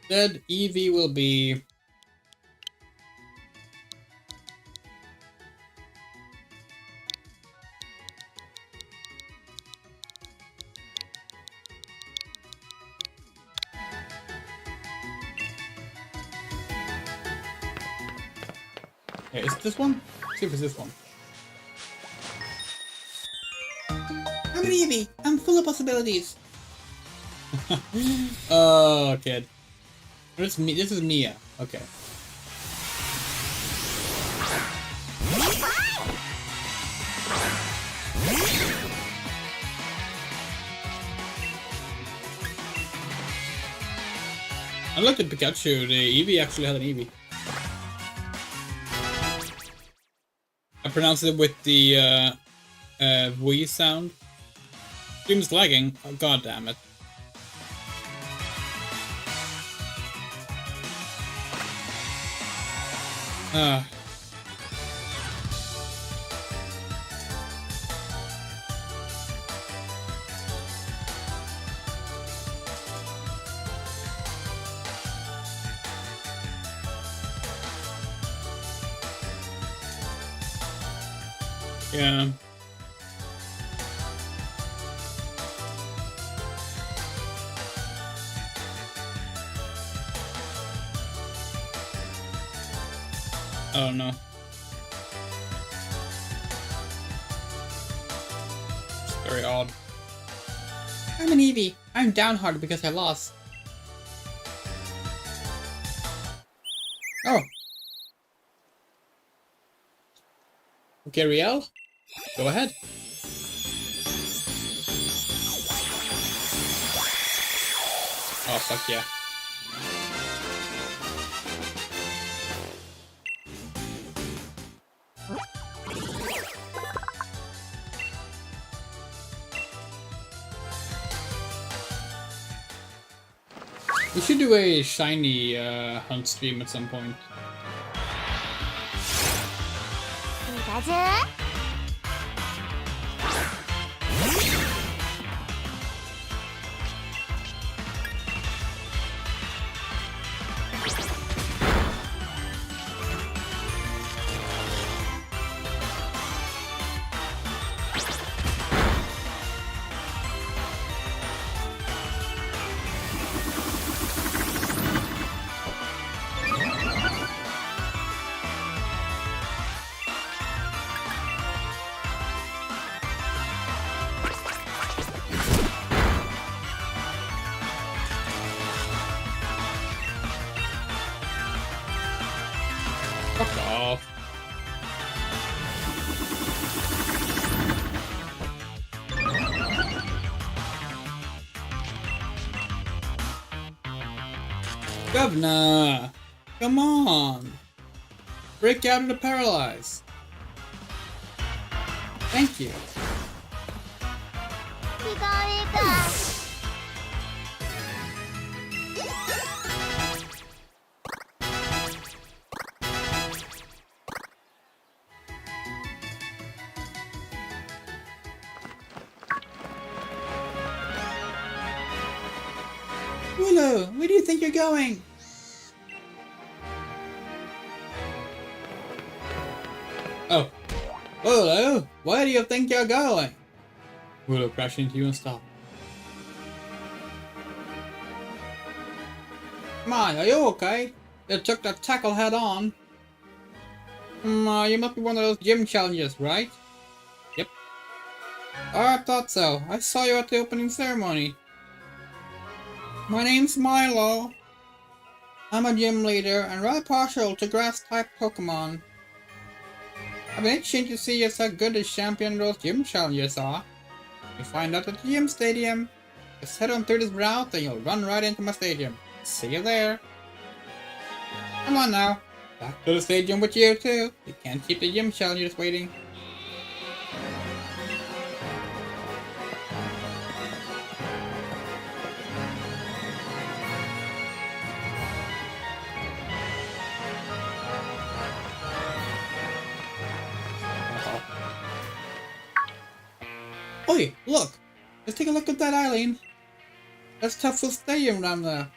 S2: Instead, EV will be yeah, is it this one? Let's see if it's this one. I'm an Eevee! I'm full of possibilities! Oh, kid. This is Mia. Okay. Unlike the Pikachu, the Eevee actually had an Eevee. I pronounced it with the Wii sound. Stream's lagging. Oh, god damn it. Ah. Yeah. Oh no. It's very odd. I'm an Eevee. I'm downhearted because I lost. Oh. Okay, Riel. Go ahead. Oh, fuck yeah. We should do a shiny hunt stream at some point. Fuck off. Governor! Come on! Break out of the paralyze! Thank you. Willow, where do you think you're going? Oh. Willow, where do you think you're going? Willow crashed into you and stopped. Come on, are you okay? You took the tackle head on. You must be one of those gym challenges, right? Yep. Oh, I thought so. I saw you at the opening ceremony. My name's Milo. I'm a gym leader and rather partial to grass-type Pokemon. I've been itching to see just how good a champion those gym challenges are. You find out at the gym stadium. Just head on through this route and you'll run right into my stadium. See you there. Come on now. Back to the stadium with you too. You can't keep the gym challenges waiting. Oi, look! Let's take a look at that island. That's Tuffle Stadium down there.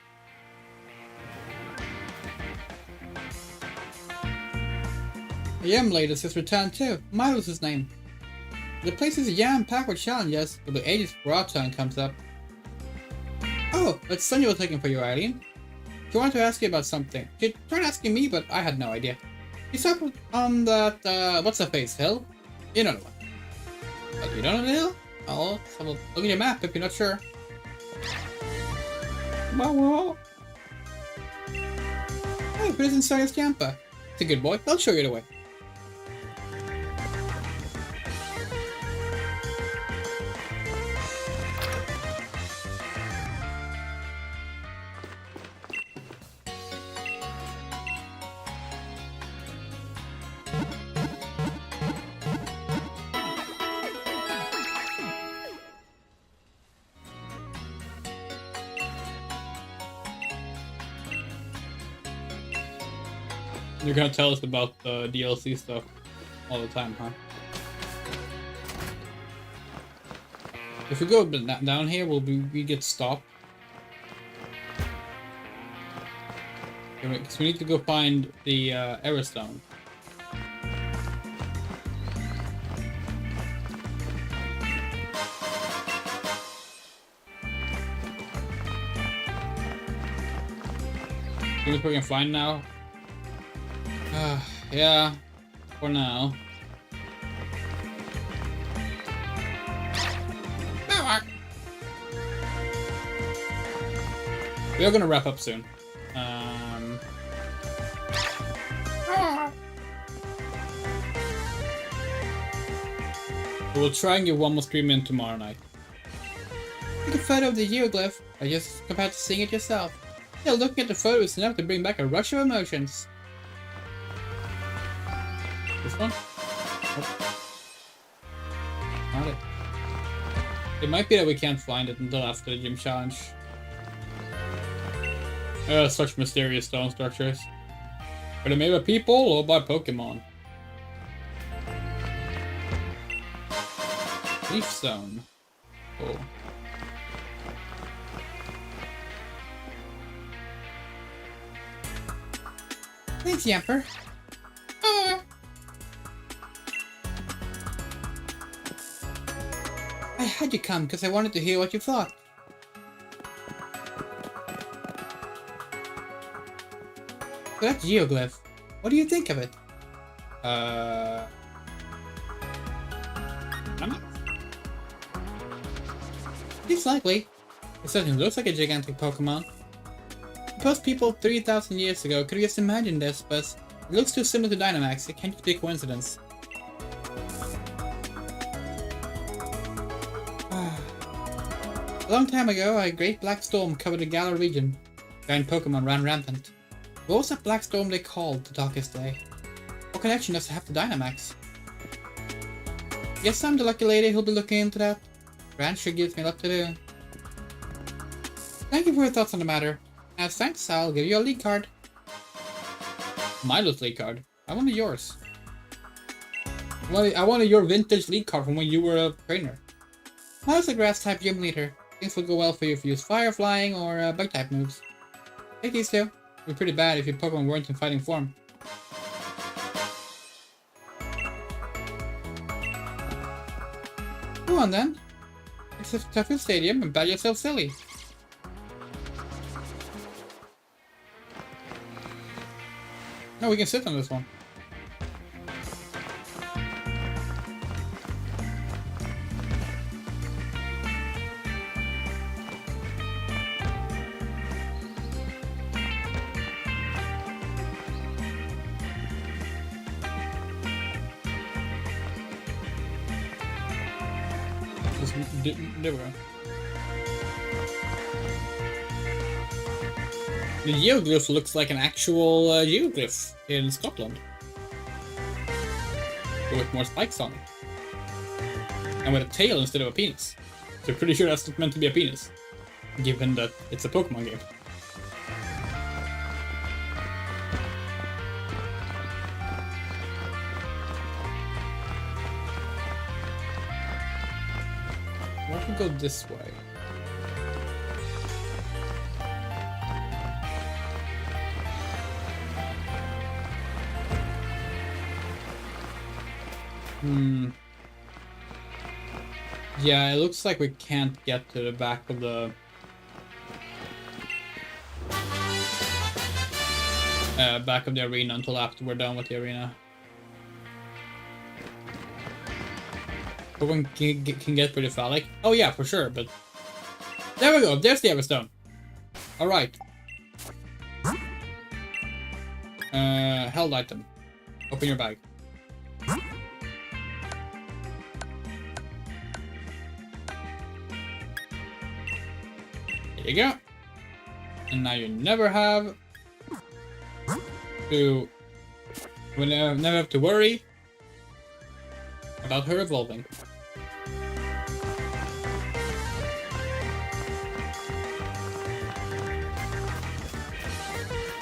S2: The Yam latest has returned too. Milo's his name. The place is jam-packed with challenges. It'll be ages before our turn comes up. Oh, that's Sonia was looking for you, Eileen. She wanted to ask you about something. She tried asking me, but I had no idea. You saw on that, what's the face, hill? You know the one. But you don't know the hill? Oh, so we'll look at your map if you're not sure. Wow. Hey, put us in Sonia's camper. It's a good boy. I'll show you the way. You're gonna tell us about the DLC stuff all the time, huh? If we go down here, we get stopped. Because we need to go find the Error Stone. See what we can find now? Yeah, for now. We are gonna wrap up soon. We'll try and get one more stream in tomorrow night. Take a photo of the geoglyph, I just compared to seeing it yourself. Yeah, looking at the photo is enough to bring back a rush of emotions. This one? Oh. Not it. It might be that we can't find it until after the gym challenge. Such mysterious stone structures. Are they made by people or by Pokemon? Leaf stone. Cool. Thanks, Yamper. I had you come because I wanted to hear what you thought. So that geoglyph, what do you think of it? It's likely. It certainly looks like a gigantic Pokemon. Suppose people 3,000 years ago could have just imagined this, but it looks too similar to Dynamax. It can't be a coincidence. A long time ago, a great black storm covered the Galar region. Giant Pokemon ran rampant. What was that black storm they called the darkest day? What connection does it have to Dynamax? Guess I'm the lucky lady who'll be looking into that. Ranch sure gives me a lot to do. Thank you for your thoughts on the matter. As thanks, I'll give you a league card. Milo's league card? I wanted yours. I wanted your vintage league card from when you were a trainer. Milo's a grass-type gym leader. Things will go well for you if you use fire, flying, or bug-type moves. Take these two. It would be pretty bad if your Pokemon weren't in fighting form. Go on then. It's a Tuffle Stadium and bat yourself silly. Oh, we can sit on this one. There we go. The geoglyph looks like an actual geoglyph in Scotland. But with more spikes on it. And with a tail instead of a penis. So pretty sure that's meant to be a penis. Given that it's a Pokemon game. Why don't we go this way? Yeah, it looks like we can't get to the back of the arena until after we're done with the arena. But one can get pretty phallic. Oh yeah, for sure, but... There we go, there's the Everstone. Alright. Held item. Open your bag. There you go. And now you never have to... We never have to worry about her evolving.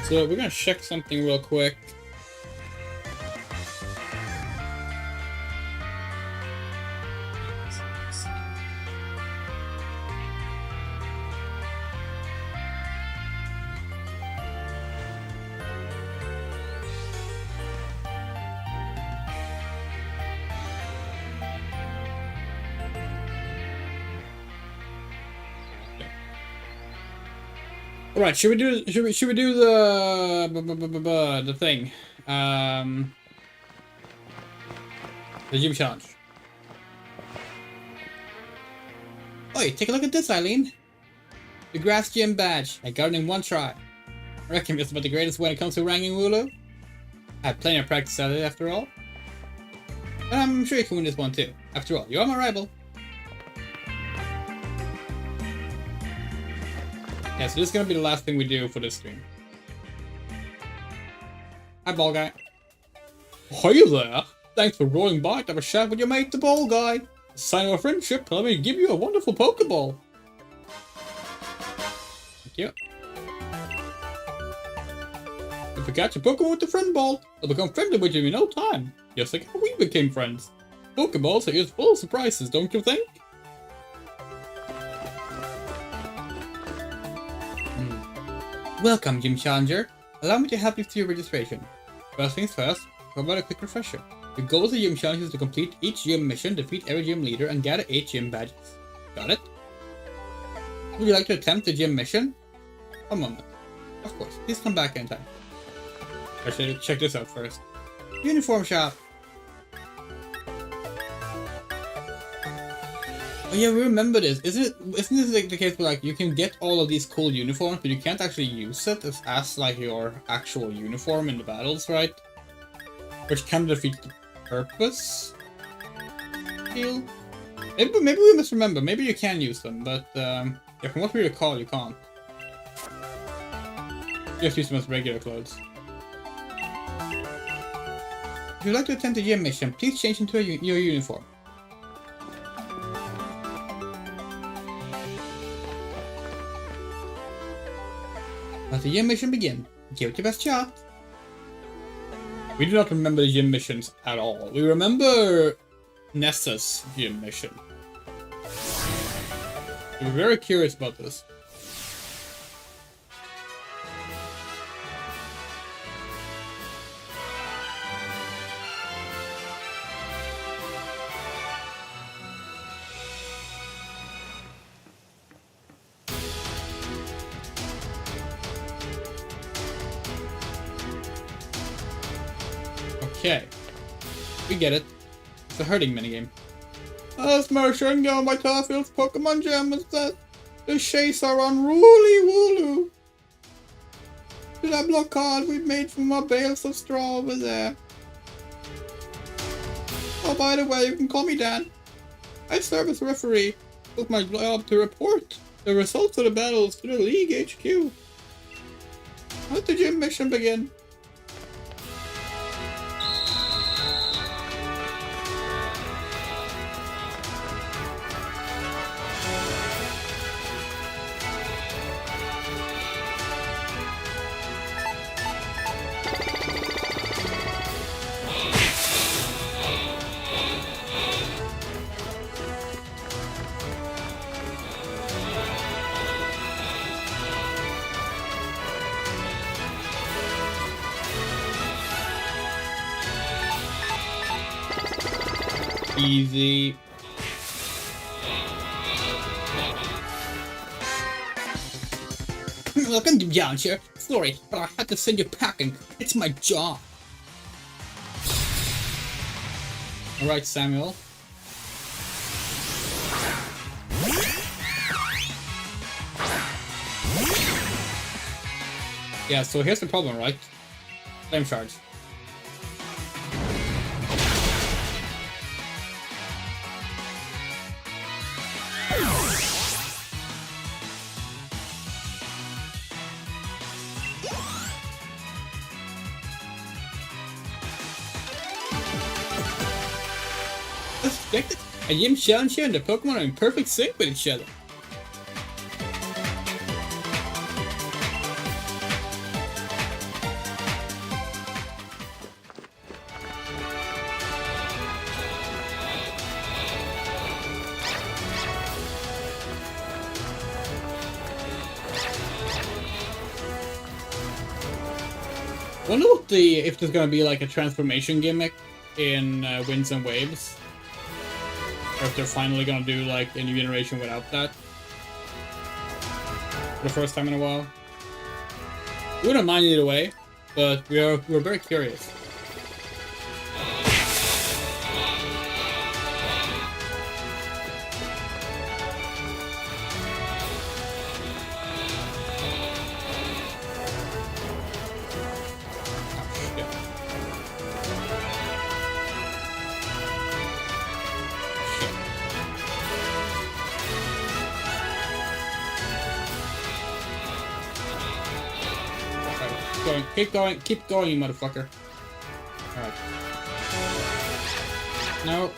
S2: So we're gonna check something real quick. All right, should we do the thing, the gym challenge? Oi, take a look at this, Eileen. The grass gym badge. I got it in one try. I reckon it's about the greatest when it comes to ranking Wooloo. I have plenty of practice at it after all. But I'm sure you can win this one too. After all, you're my rival. Yeah, so this is gonna be the last thing we do for this stream. Hi, ball guy. Hey there! Thanks for rolling by to have a chat with your mate, the ball guy. A sign of our friendship, let me give you a wonderful Pokeball. Thank you. If you catch a Pokemon with the friend ball, they'll become friendly with you in no time. Just like how we became friends. Pokeballs are just full of surprises, don't you think? Welcome, Gym Challenger. Allow me to help you through your registration. First things first, how about a quick refresher? The goal of the Gym Challenge is to complete each gym mission, defeat every gym leader, and gather 8 gym badges. Got it? Would you like to attempt the gym mission? A moment. Of course, please come back anytime. I should check this out first. Uniform shop! Oh yeah, we remember this. Isn't this like the case where like you can get all of these cool uniforms, but you can't actually use it as like your actual uniform in the battles, right? Which can defeat the purpose. Maybe we misremember. Maybe you can use them, but yeah, from what we recall, you can't. Just use them as regular clothes. If you'd like to attempt a gym mission, please change into your uniform. Let the gym mission begin. Give it your best shot. We do not remember the gym missions at all. We remember Nessa's gym mission. We're very curious about this. Okay. We get it. It's a hurting minigame. As Merchant gun by Garfield's Pokemon Gem is that the shades are unruly wooloo. To that blockade we made from our bales of straw over there. Oh, by the way, you can call me Dan. I serve as referee. It's my job to report the results of the battles to the League HQ. Let the gym mission begin. Easy. Welcome to John here. Sorry, but I had to send you packing. It's my job. Alright, Samuel. Yeah, so here's the problem, right? Flame charge. A gym challenge here and the Pokemon are in perfect sync with each other. Wonder what if there's gonna be like a transformation gimmick in Winds and Waves. Or if they're finally gonna do like a new generation without that. For the first time in a while. We wouldn't mind either way, but we're very curious. Keep going, you motherfucker. Alright. Nope.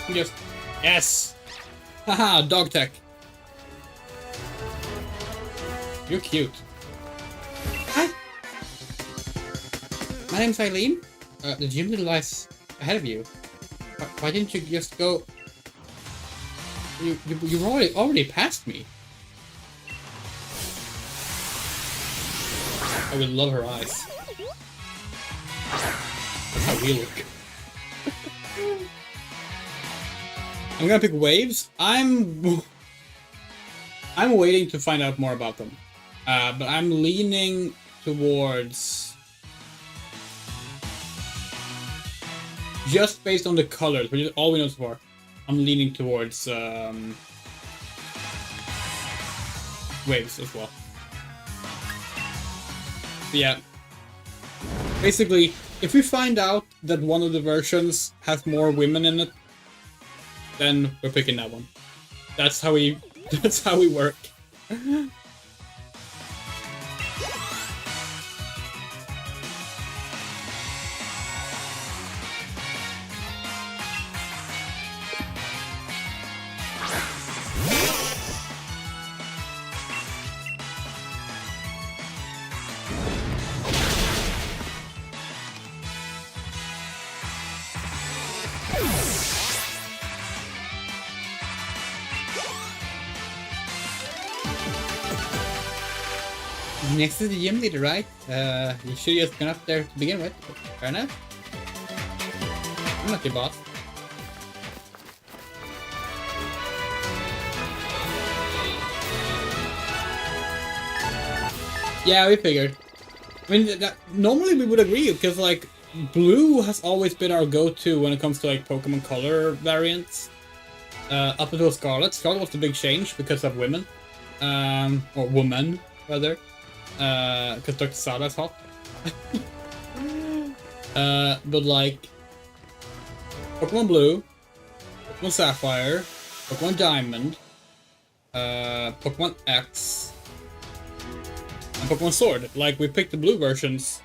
S2: Just yes! Haha, dog tech. You're cute. Hi! My name's Eileen. The gym lies ahead of you. Why didn't you just go? You already passed me. I would love her eyes. That's how we look. I'm gonna pick Waves. I'm waiting to find out more about them. But I'm leaning towards, just based on the colors, which is all we know so far, I'm leaning towards Waves as well. But yeah. Basically, if we find out that one of the versions has more women in it, then we're picking that one. That's how we work. Next is the gym leader, right? You should have just gone up there to begin with. Fair enough. I'm not your boss. Yeah, we figured. I mean, normally we would agree, because, like, blue has always been our go-to when it comes to, like, Pokemon Color variants. Up until Scarlet. Scarlet was the big change because of women. Or woman, rather. Because Dr. Sada's hot. But, like, Pokemon Blue, Pokemon Sapphire, Pokemon Diamond, Pokemon X, and Pokemon Sword. Like, we picked the blue versions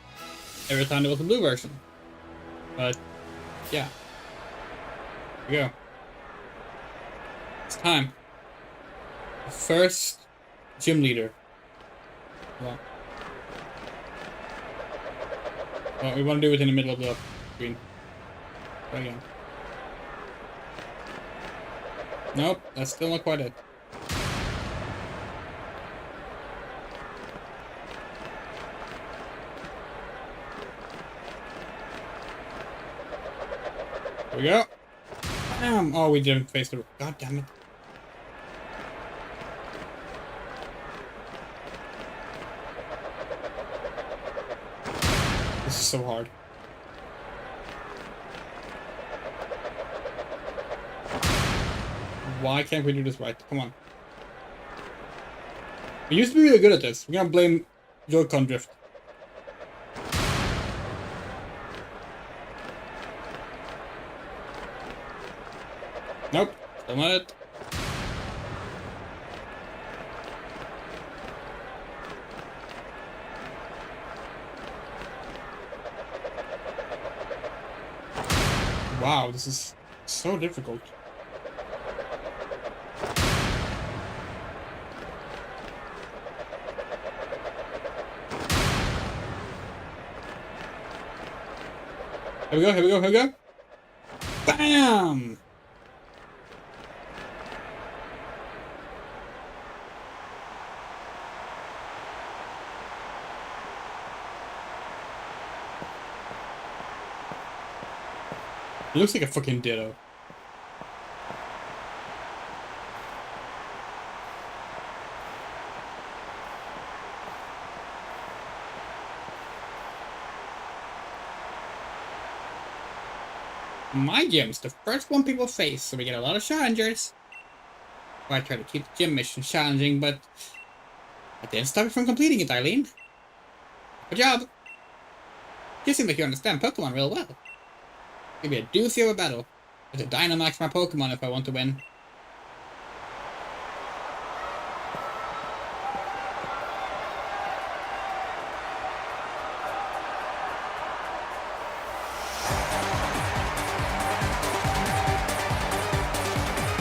S2: every time there was a blue version. But, yeah. Here we go. It's time. The first gym leader. Well, we want to do it in the middle of the screen. Try again. Nope, that's still not quite it. There we go. Bam! Oh, we didn't face the... God damn it. This is so hard. Why can't we do this right? Come on. We used to be really good at this. We're gonna blame Joy-Con drift. Nope. Still not it. Wow, this is so difficult. Here we go, here we go, here we go. Bam! It looks like a fucking ditto. My gym's the first one people face, so we get a lot of challengers. I try to keep the gym mission challenging, but I didn't stop you from completing it, Eileen. Good job. You seem like you understand Pokemon real well. It'll be a doozy of a battle. I have to Dynamax my Pokemon if I want to win.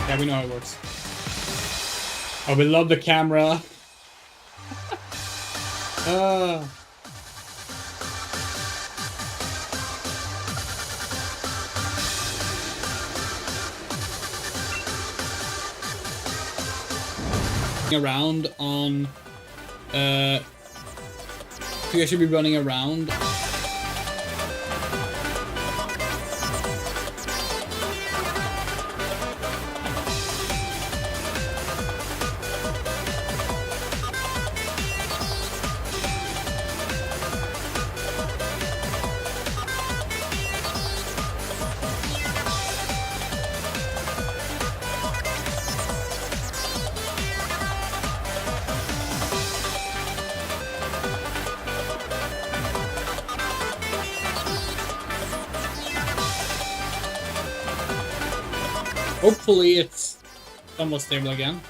S2: Yeah, we know how it works. Oh, we love the camera. Around on you guys should be running around. Hopefully it's almost stable again.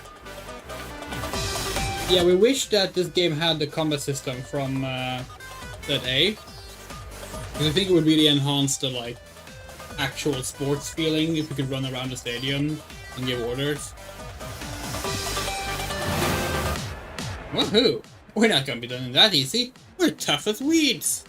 S2: Yeah, we wish that this game had the combat system from Set A. Because I think it would really enhance the like actual sports feeling if we could run around the stadium and give orders. Woohoo! We're not gonna be done that easy. We're tough as weeds.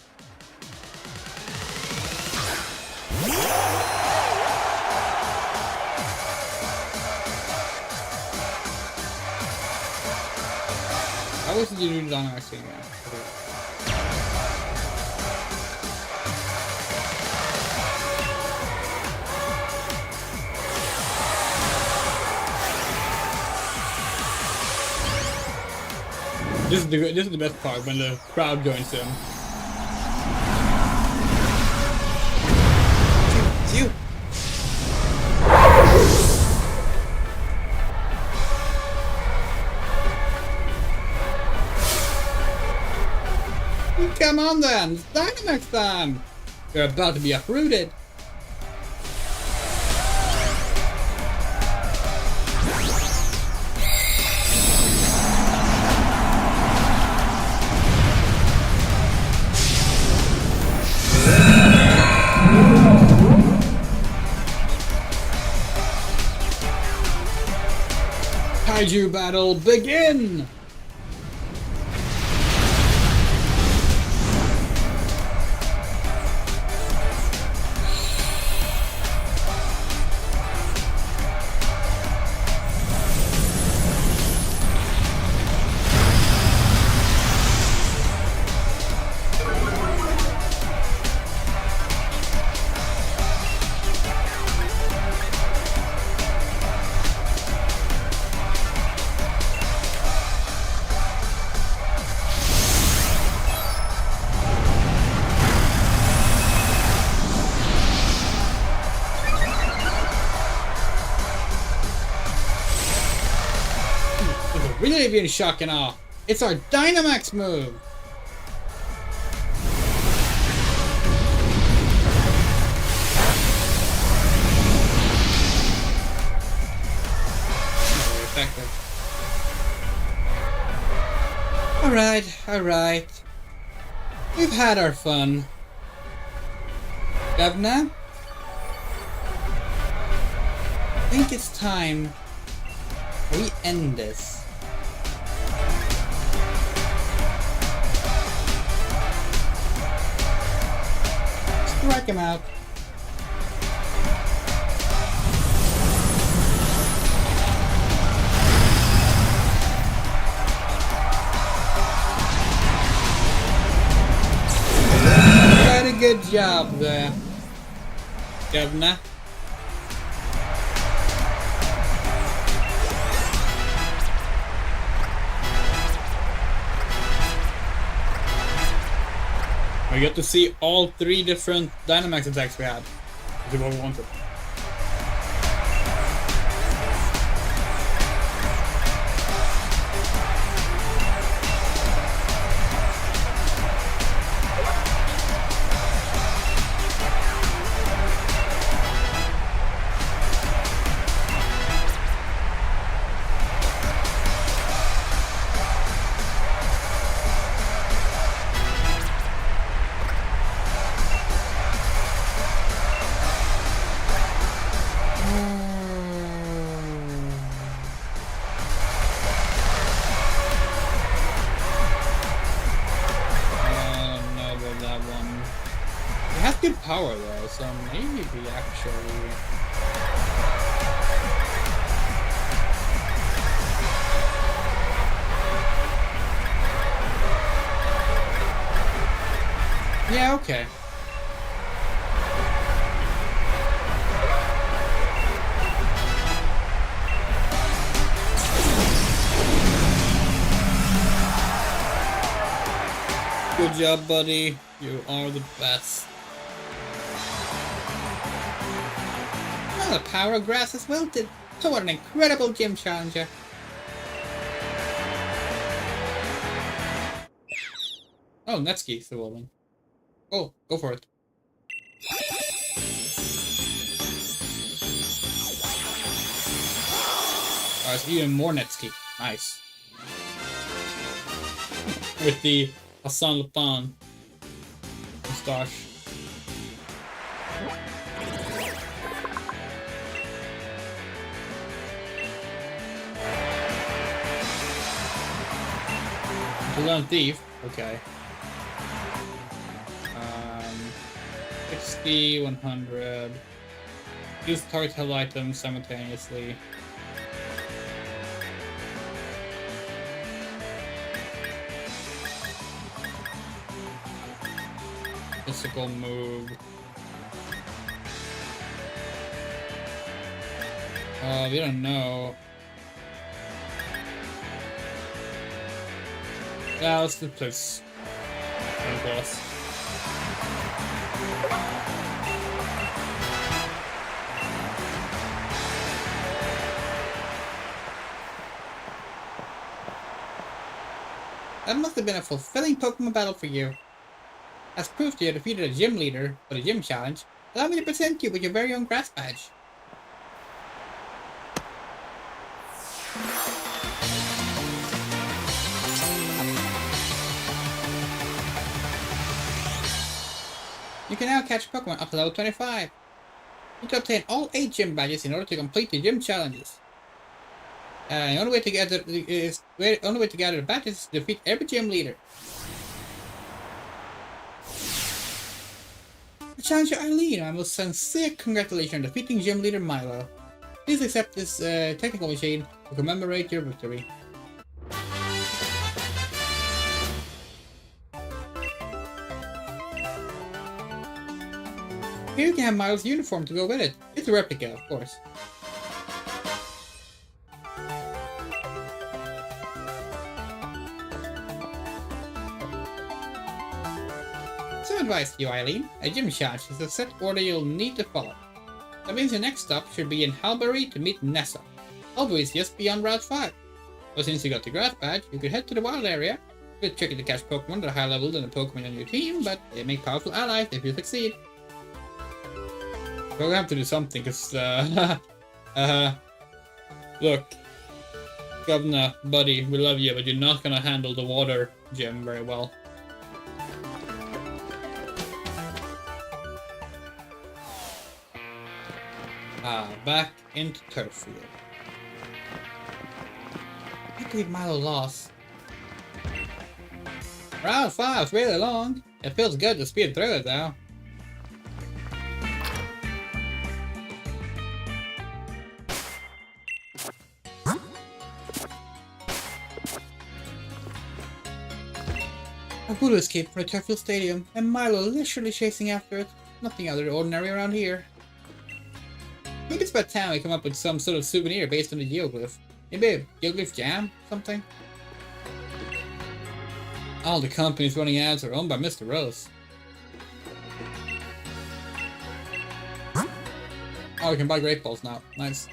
S2: How was the dude on actually? This is the best part when the crowd joins him. Shoot! Come on then! It's Dynamax time! You're about to be uprooted! Kaiju battle begin! Really being shock and awe. It's our Dynamax move. Alright. We've had our fun. Governor? I think it's time we end this. Strike him out. Very good job there, Governor. We get to see all 3 different Dynamax attacks we had. Which is what we wanted. Good power though, so maybe actually. Yeah, okay. Good job, buddy. You are the best. The power of grass is wilted. So what an incredible gym challenger. Oh, Netsuki's evolving. Oh, go for it. Oh, it's even more Netsuki. Nice. With the Hassan Lupin moustache. Learn Thief, okay. 60, 100. Use target held items simultaneously. Physical move. We don't know. Yeah, let's do this. Boss. That must have been a fulfilling Pokemon battle for you. As proof you defeated a gym leader for the gym challenge, allow me to present you with your very own grass badge. You can now catch Pokemon up to level 25. You can obtain all 8 gym badges in order to complete the gym challenges. The only way to gather the badges is to defeat every gym leader. Challenger Eileen, my most sincere congratulations on defeating gym leader Milo. Please accept this technical machine to commemorate your victory. Here you can have Milo's uniform to go with it. It's a replica, of course. Some advice to you, Eileen. A gym challenge is a set order you'll need to follow. That means your next stop should be in Halbury to meet Nessa. Halbury is just beyond Route 5. But since you got the grass badge, you could head to the wild area. A bit tricky to catch Pokemon that are higher level than the Pokemon on your team, but they make powerful allies if you succeed. We're gonna have to do something, cause look, Governor, buddy, we love you, but you're not gonna handle the water gym very well. Back into Turffield. I can't believe Milo lost. Round 5 is really long. It feels good to speed through it though. A Voodoo escaped from the Turffield Stadium, and Milo literally chasing after it. Nothing out of the ordinary around here. I think it's about time we come up with some sort of souvenir based on the geoglyph. Maybe a geoglyph jam? Something? All the companies running ads are owned by Mr. Rose. Oh, we can buy Great Balls now. Nice.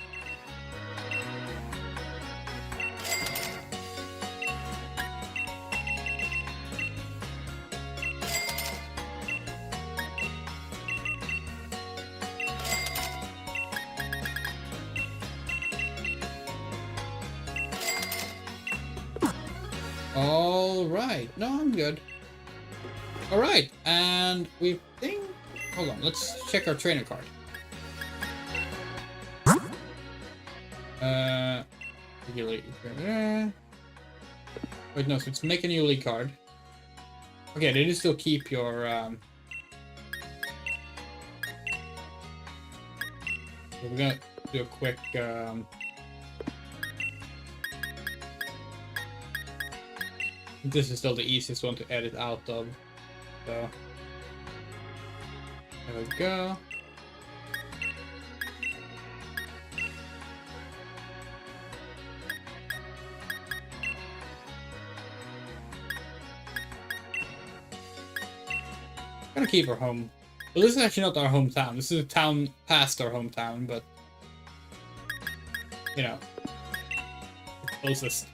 S2: Alright, no, I'm good. Alright, and we think... Hold on, let's check our trainer card. Wait, no, so it's make a new league card. Okay, they do still keep your, we're gonna do a quick, this is still the easiest one to edit out of, so there we go. I'm gonna keep our home. Well, this is actually not our hometown. This is a town past our hometown, but you know, closest.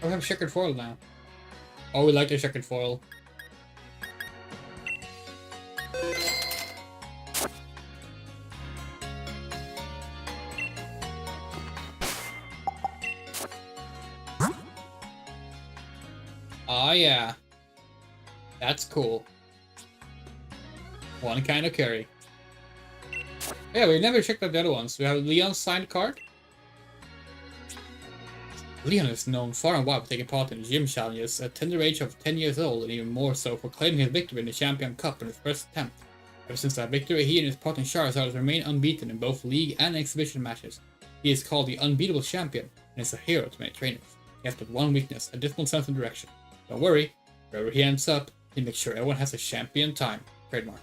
S2: Oh, we have checkered foil now. Oh, we like the checkered foil. Oh yeah. That's cool. One kind of curry. Yeah, we never checked out the other ones. We have Leon's signed card. Leon is known far and wide for taking part in gym challenges at a tender age of 10 years old, and even more so for claiming his victory in the Champion Cup in his first attempt. Ever since that victory, he and his partner Charizard have remained unbeaten in both league and exhibition matches. He is called the unbeatable champion, and is a hero to many trainers. He has but one weakness, a dismal sense of direction. Don't worry, wherever he ends up, he makes sure everyone has a champion time. Trademark.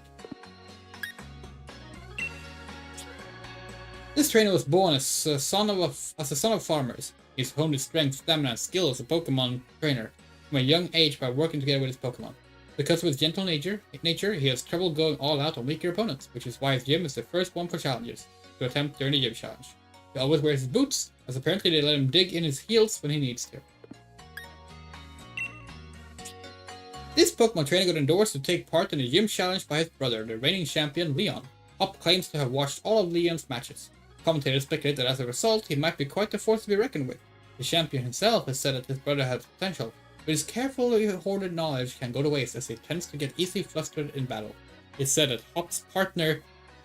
S2: This trainer was born as a son of farmers. He's honed his strength, stamina, and skill as a Pokemon trainer from a young age by working together with his Pokemon. Because of his gentle nature, he has trouble going all out on weaker opponents, which is why his gym is the first one for challengers to attempt during the gym challenge. He always wears his boots, as apparently they let him dig in his heels when he needs to. This Pokemon trainer got endorsed to take part in the gym challenge by his brother, the reigning champion Leon. Hop claims to have watched all of Leon's matches. Commentators speculate that as a result, he might be quite a force to be reckoned with. The champion himself has said that his brother has potential, but his carefully hoarded knowledge can go to waste as he tends to get easily flustered in battle. It's said that Hop's partner,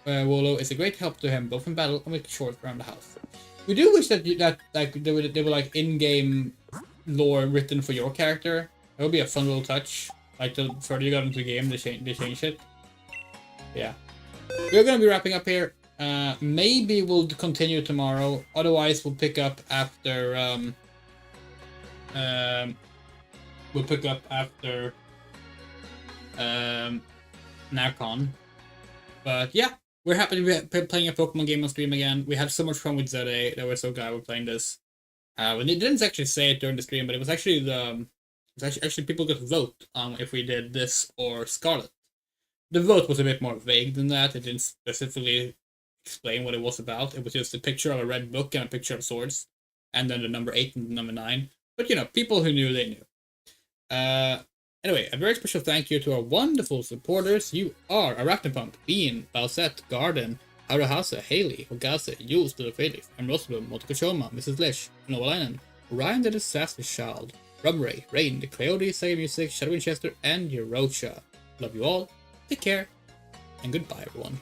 S2: Wolo, is a great help to him both in battle and with chores around the house. We do wish that they were like in-game lore written for your character. That would be a fun little touch. Like the further you got into the game, they change it. Yeah. We're gonna be wrapping up here. Maybe we'll continue tomorrow. Otherwise, we'll pick up after Narcon. But yeah, we're happy to be playing a Pokemon game on stream again. We had so much fun with Zede that we're so glad we're playing this. We didn't actually say it during the stream, but it was actually actually people got to vote on if we did this or Scarlet. The vote was a bit more vague than that. It didn't specifically explain what it was about. It was just a picture of a red book and a picture of swords, and then the number 8 and the number 9. But you know, people who knew, they knew. Anyway, a very special thank you to our wonderful supporters. You are Arachnopump, Bean, Balsette, Garden, Haruhasa, Haley, Hogase, Jules, Little Felix, and Rosalum, Motokoshoma, Mrs. Lish, Novalainen, Ryan the Disaster Child, Rumray, Rain, The Coyote, Sega Music, Shadow Winchester, and Eurocha. Love you all, take care, and goodbye everyone.